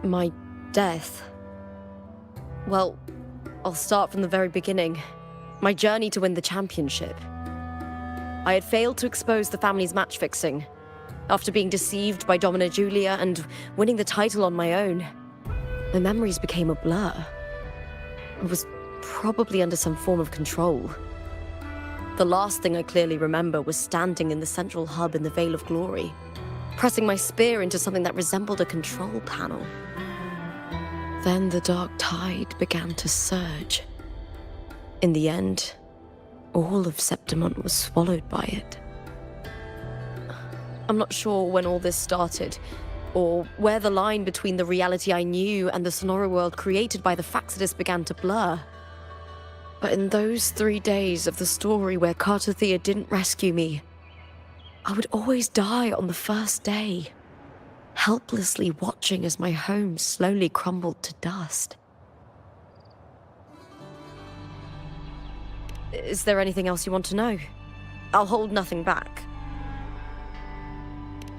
My death. Well, I'll start from the very beginning. My journey to win the championship. I had failed to expose the family's match fixing. After being deceived by Domina Julia and winning the title on my own, my memories became a blur. I was probably under some form of control. The last thing I clearly remember was standing in the central hub in the Vale of Glory, pressing my spear into something that resembled a control panel. Then the Dark Tide began to surge. In the end, all of Septimont was swallowed by it. I'm not sure when all this started, or where the line between the reality I knew and the Sonoro world created by the Fraxidus began to blur. But in those 3 days of the story where Cartathea didn't rescue me, I would always die on the first day, helplessly watching as my home slowly crumbled to dust. Is there anything else you want to know? I'll hold nothing back.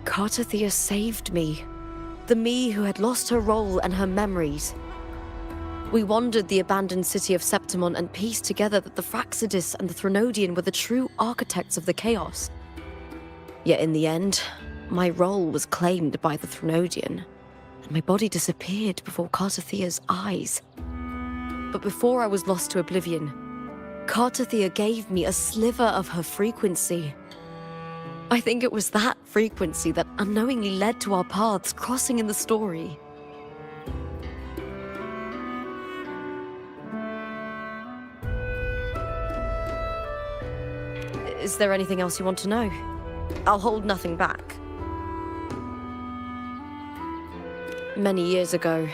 Cartathea saved me. The me who had lost her role and her memories. We wandered the abandoned city of Septimont and pieced together that the Fraxidus and the Threnodian were the true architects of the chaos. Yet in the end, my role was claimed by the Threnodian, and my body disappeared before Cartathea's eyes. But before I was lost to oblivion, Cartathea gave me a sliver of her frequency. I think it was that frequency that unknowingly led to our paths crossing in the story. Is there anything else you want to know? I'll hold nothing back. Many years ago,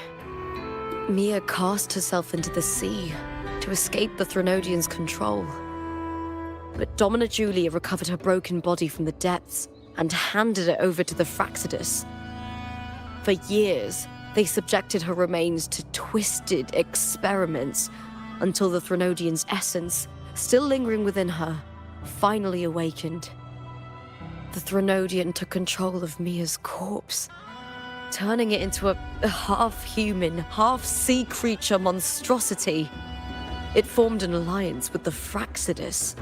Mia cast herself into the sea to escape the Threnodian's control. But Domina Julia recovered her broken body from the depths and handed it over to the Fraxidus. For years, they subjected her remains to twisted experiments until the Threnodian's essence, still lingering within her, finally awakened. The Threnodian took control of Mia's corpse, turning it into a half-human, half-sea creature monstrosity. It formed an alliance with the Fraxidus.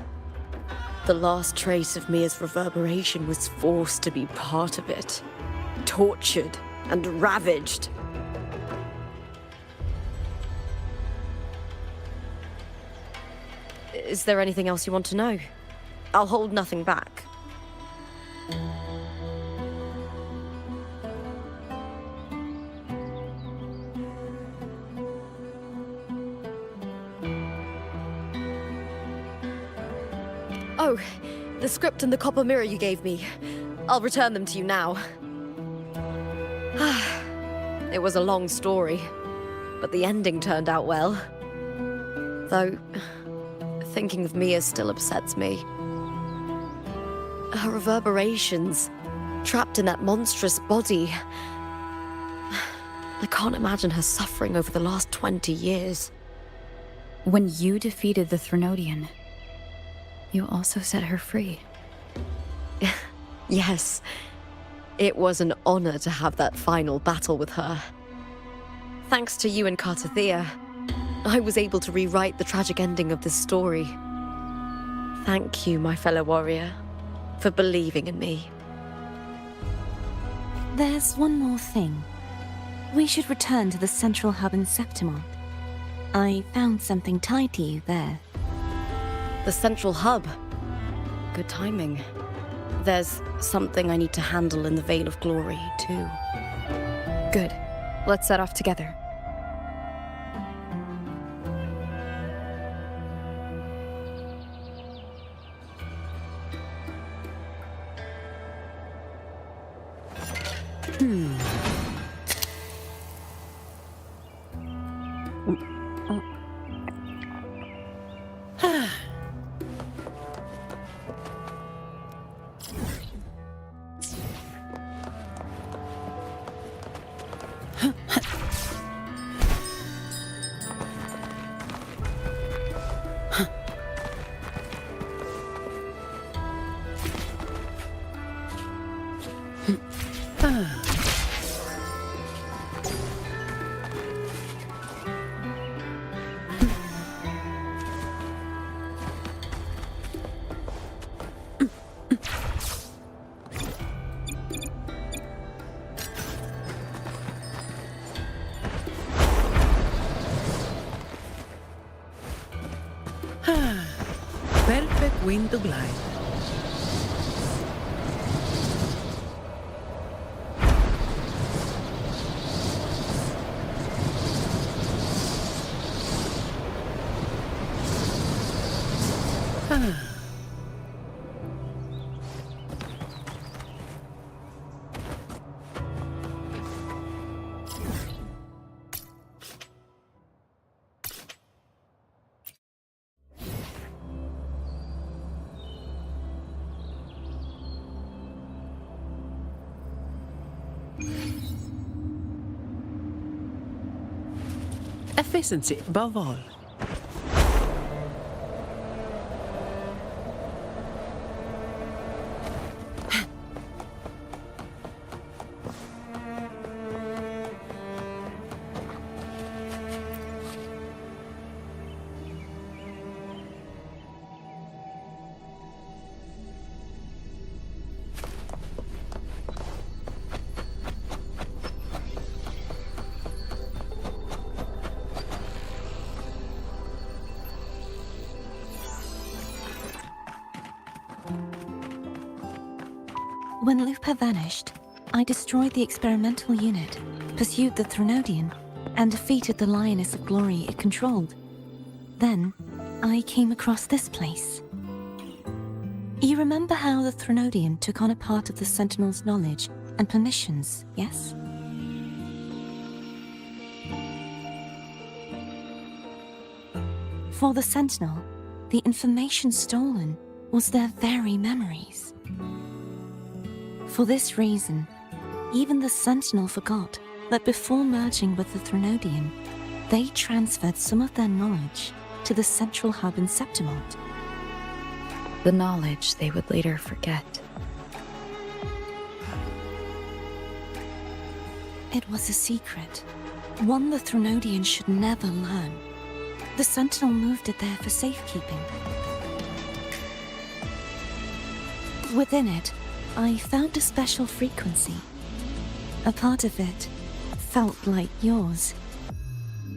The last trace of Mia's reverberation was forced to be part of it, tortured and ravaged. Is there anything else you want to know? I'll hold nothing back. Oh, the script and the copper mirror you gave me. I'll return them to you now. It was a long story, but the ending turned out well. Though, thinking of Mia still upsets me. Her reverberations, trapped in that monstrous body. I can't imagine her suffering over the last 20 years. When you defeated the Threnodian, you also set her free. Yes. It was an honor to have that final battle with her. Thanks to you and Cartathea, I was able to rewrite the tragic ending of this story. Thank you, my fellow warrior, for believing in me. There's one more thing. We should return to the central hub in Septimont. I found something tied to you there. The central hub. Good timing. There's something I need to handle in the Veil of Glory, too. Good. Let's set off together. Perfect wind to glide. Efficiency above all. When Lupa vanished, I destroyed the experimental unit, pursued the Threnodian, and defeated the Lioness of Glory it controlled. Then, I came across this place. You remember how the Threnodian took on a part of the Sentinel's knowledge and permissions, yes? For the Sentinel, the information stolen was their very memories. For this reason, even the Sentinel forgot that before merging with the Threnodian, they transferred some of their knowledge to the central hub in Septimont. The knowledge they would later forget. It was a secret, one the Threnodian should never learn. The Sentinel moved it there for safekeeping. Within it, I found a special frequency. A part of it felt like yours.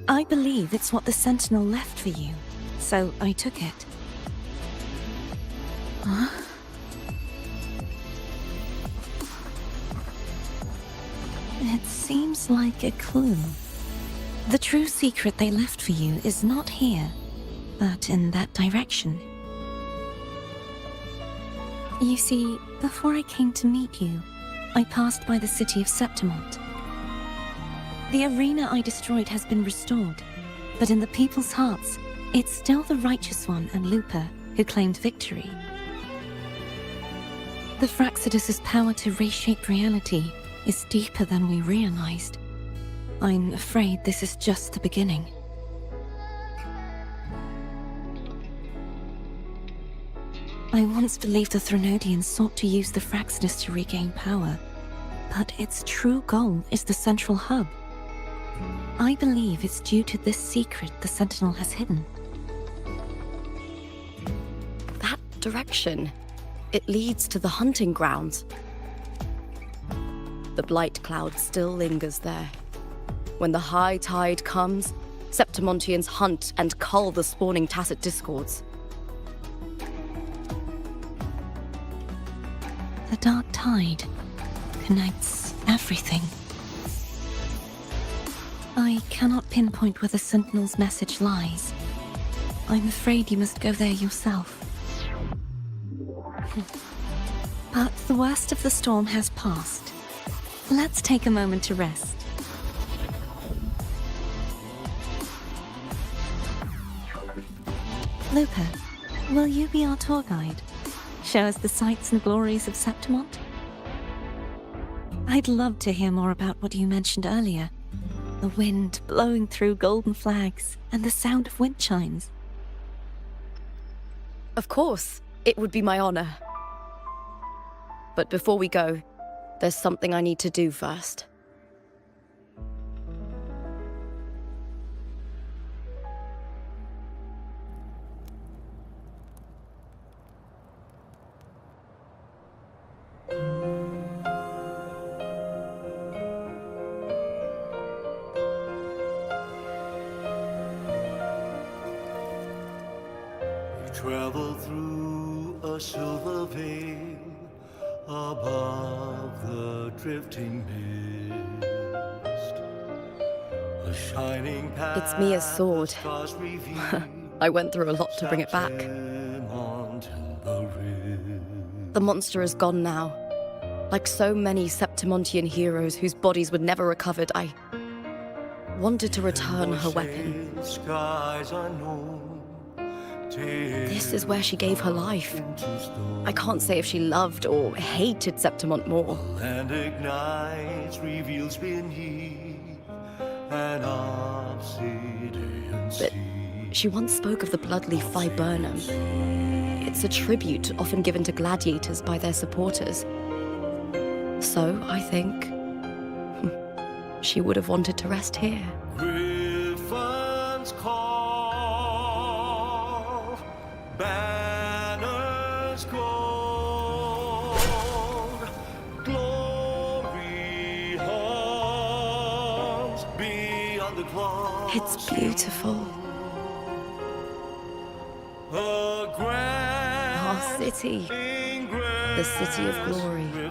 I believe it's what the Sentinel left for you, so I took it. Huh? It seems like a clue. The true secret they left for you is not here, but in that direction. You see, before I came to meet you, I passed by the city of Septimont. The arena I destroyed has been restored, but in the people's hearts, it's still the Righteous One and Lupa who claimed victory. The Fraxidus' power to reshape reality is deeper than we realized. I'm afraid this is just the beginning. I once believed the Threnodians sought to use the Fraxidus to regain power, but its true goal is the central hub. I believe it's due to this secret the Sentinel has hidden. That direction. It leads to the hunting grounds. The blight cloud still lingers there. When the high tide comes, Septimontians hunt and cull the spawning Tacit Discords. The dark tide connects everything. I cannot pinpoint where the Sentinel's message lies. I'm afraid you must go there yourself. But the worst of the storm has passed. Let's take a moment to rest. Luca, will you be our tour guide? Show us the sights and glories of Septimont? I'd love to hear more about what you mentioned earlier. The wind blowing through golden flags and the sound of wind chimes. Of course, it would be my honor. But before we go, there's something I need to do first. Travel through a silver veil above the drifting mist. A shining path. It's Mia's sword. I went through a lot to bring it back. The monster is gone now. Like so many Septimontian heroes whose bodies were never recovered, I wanted to return her weapon. This is where she gave her life. I can't say if she loved or hated Septimont more. Land ignites, reveals beneath an obsidian But she once spoke of the bloodleaf viburnum. It's a tribute often given to gladiators by their supporters. So, I think, she would have wanted to rest here. Griffins call, banners gold, glory hums beyond the clouds. It's beautiful. Our city. The city of glory. The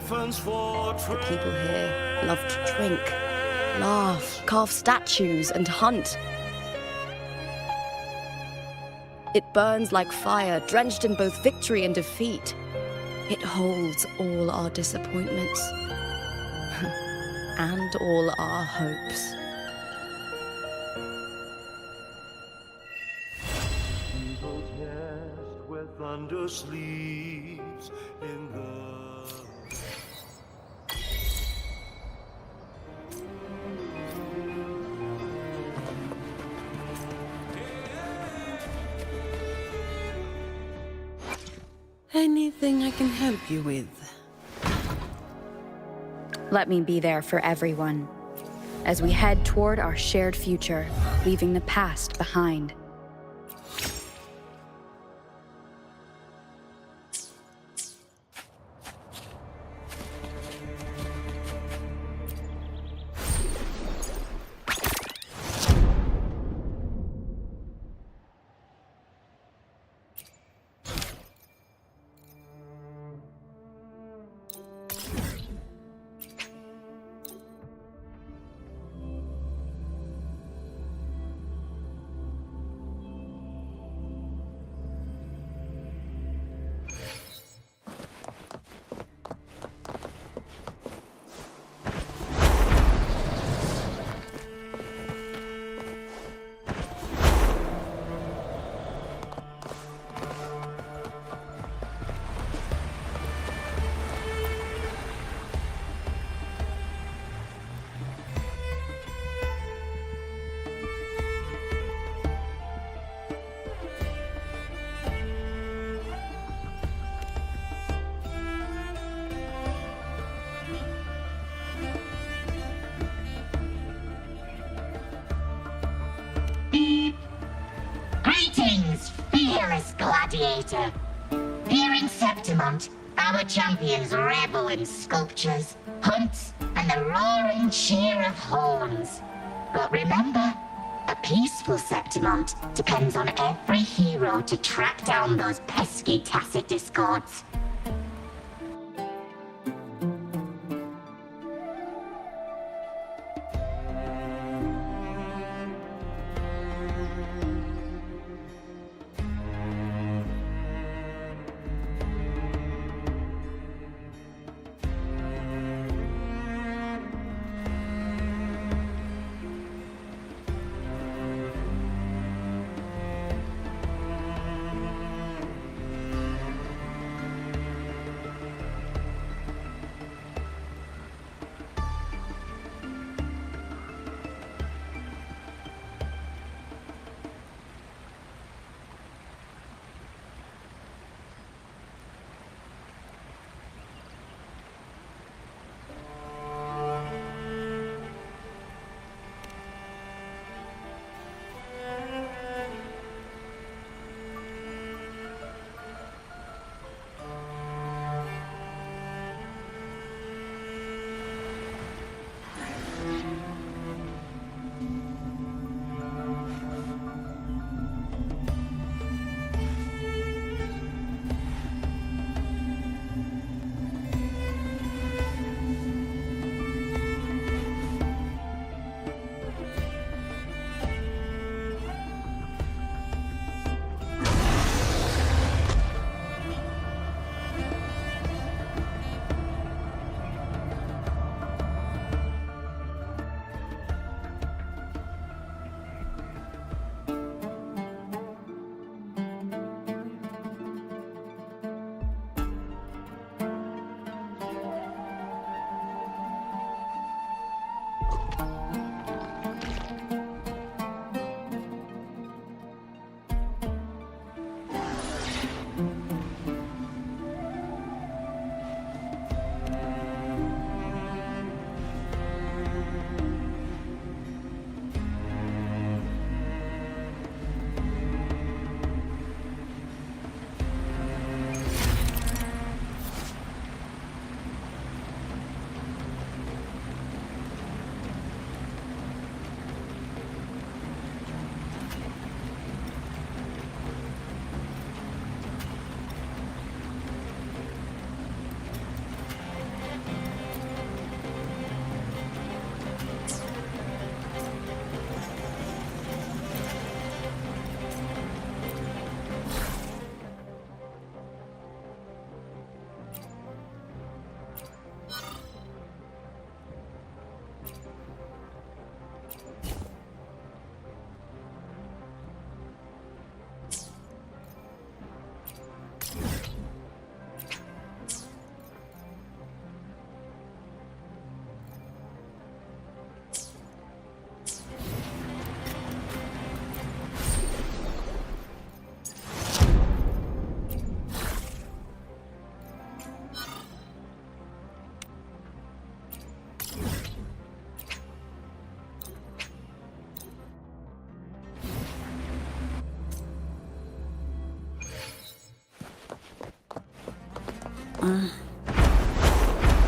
people here love to drink, laugh, carve statues, and hunt. It burns like fire, drenched in both victory and defeat. It holds all our disappointments and all our hopes. Eagle's nest where thunder sleeps in the... Anything I can help you with? Let me be there for everyone, as we head toward our shared future, leaving the past behind. gladiator. Here in Septimont, our champions revel in sculptures, hunts, and the roaring cheer of horns. But remember, a peaceful Septimont depends on every hero to track down those pesky tacit discords.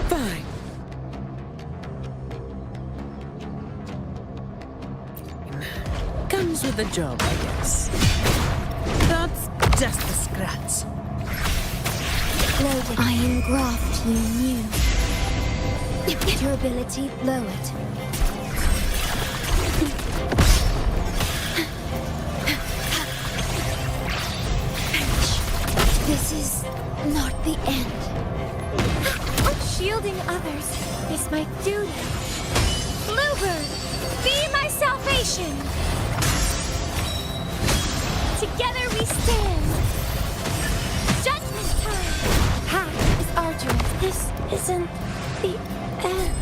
Fine. Comes with the job, I guess. That's just a scratch. Loaded. Iron graft you knew. Durability lowered. This is not the end. Shielding others is my duty. Bluebird, be my salvation. Together we stand. Judgment time. Path is arduous. This isn't the end.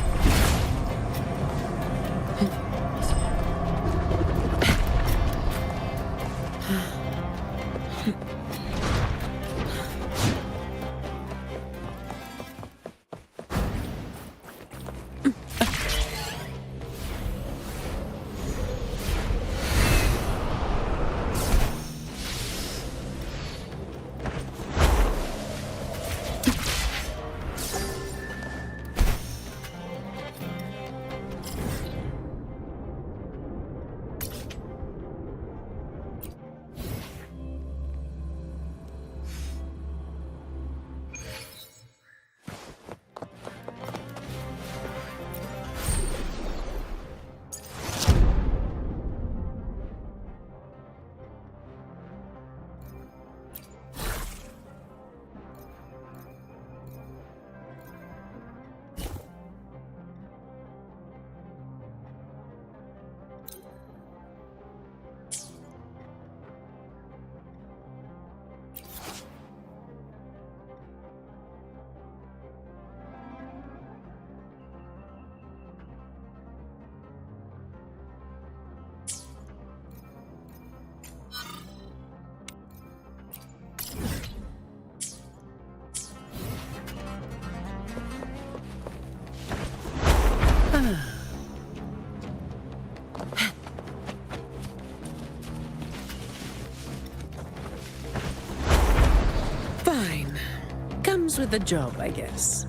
with the job, I guess.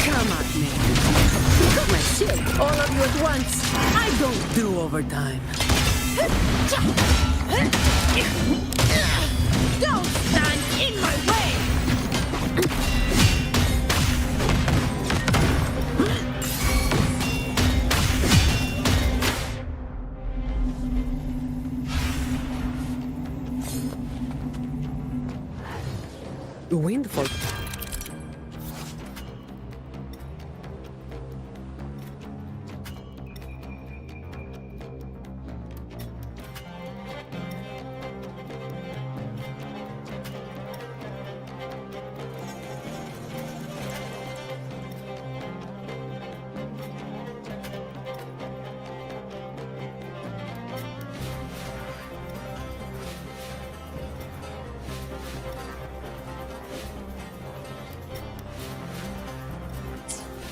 Come at me. Got my shit, all of you at once. I don't do overtime. Don't stand in my way! Windfall.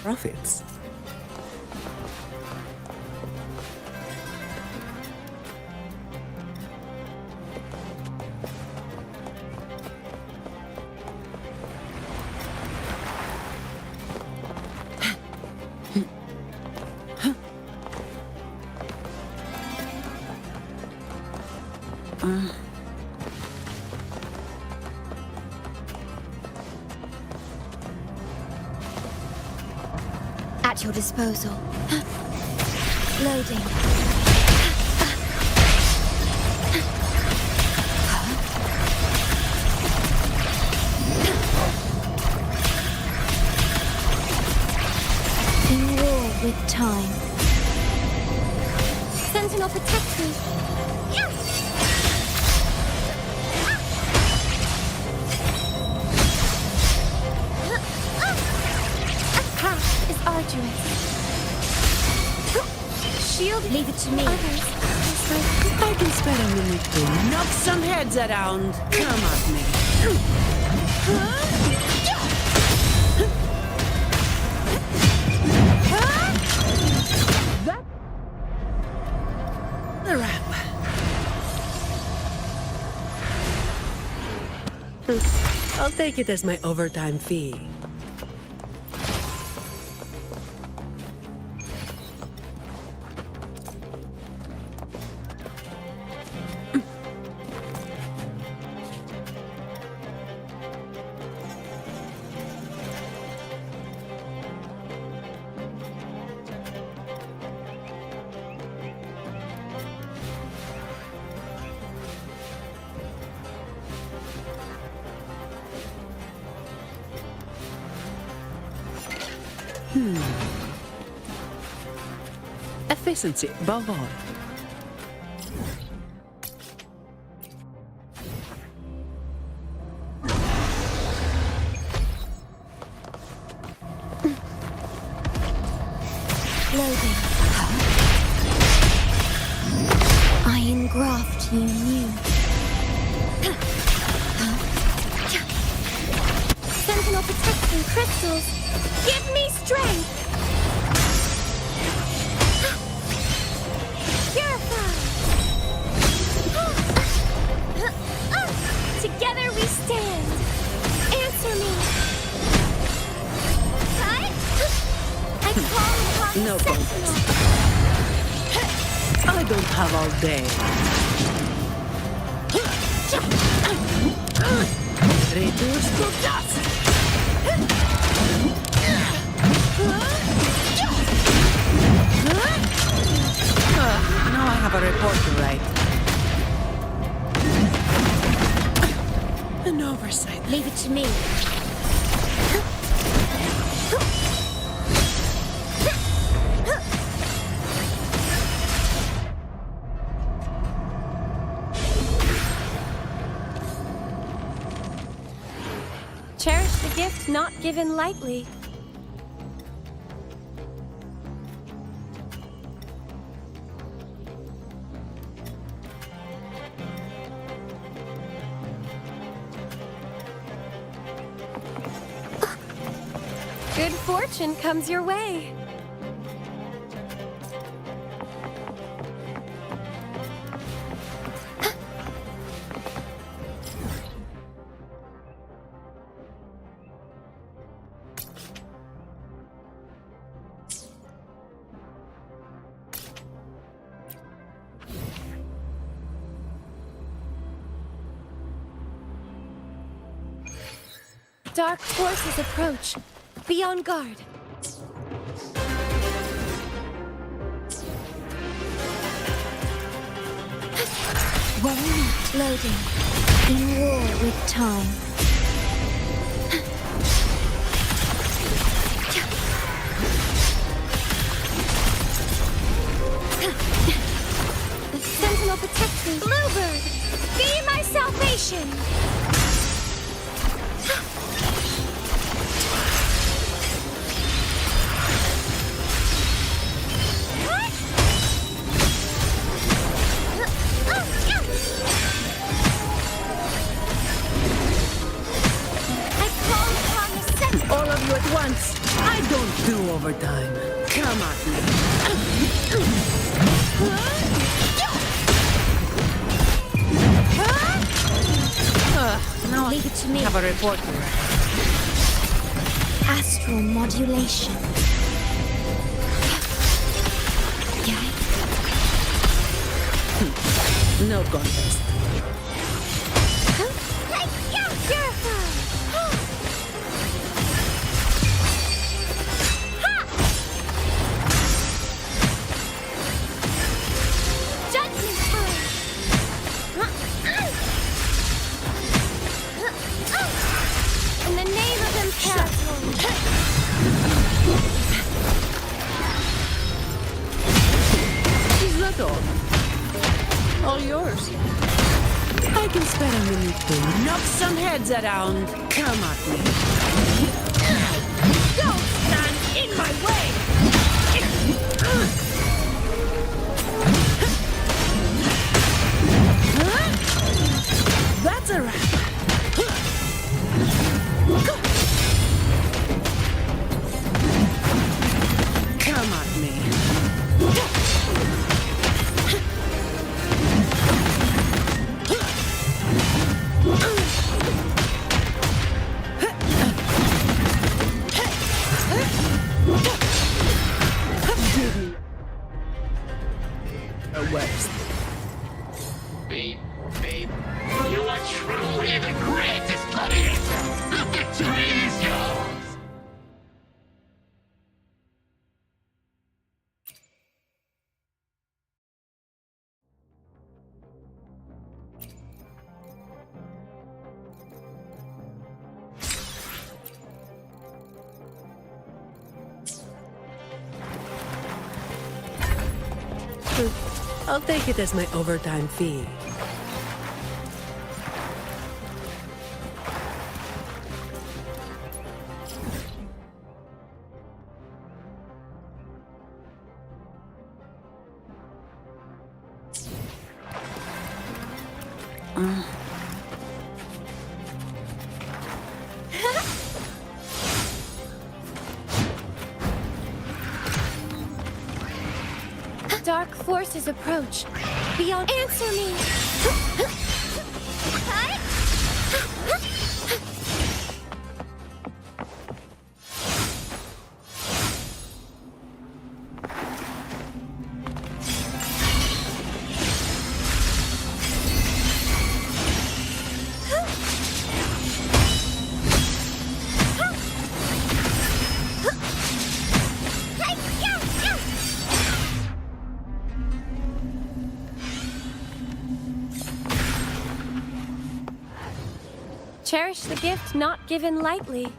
Profits. At your disposal. Loading. In war with time. Sentinel, protect me. Path is arduous. Shield, leave it to me. Others. I can spare a minute to knock some heads around. Come at me. The wrap. I'll take it as my overtime fee. Efficiency above all. Loading. I engraft you new. Sentinel protection crystals. Give me strength. Together we stand. Answer me. I call upon No the Sentinel. I don't have all day. Reduce to dust. Now I have a report to write. An oversight. Leave it to me. Cherish the gift not given lightly. Good fortune comes your way. Dark forces approach. Be on guard. Worry not, loading. In war with time. The Sentinel protects me. Bluebird, be my salvation! All of you at once. I don't do overtime. Come at me. Now leave it to me. Have a report for her. Astral modulation. No contest. In the name of Imperator. Is that all yours. I can spare a minute to knock some heads around. Come at me. Don't stand in my way! That's a wrap. Come at me. West. Beep, beep. You are truly the greatest gladiator. The victory is yours. I'll take it as my overtime fee. Dark forces approach. Beyond. Answer me! Cherish the gift not given lightly.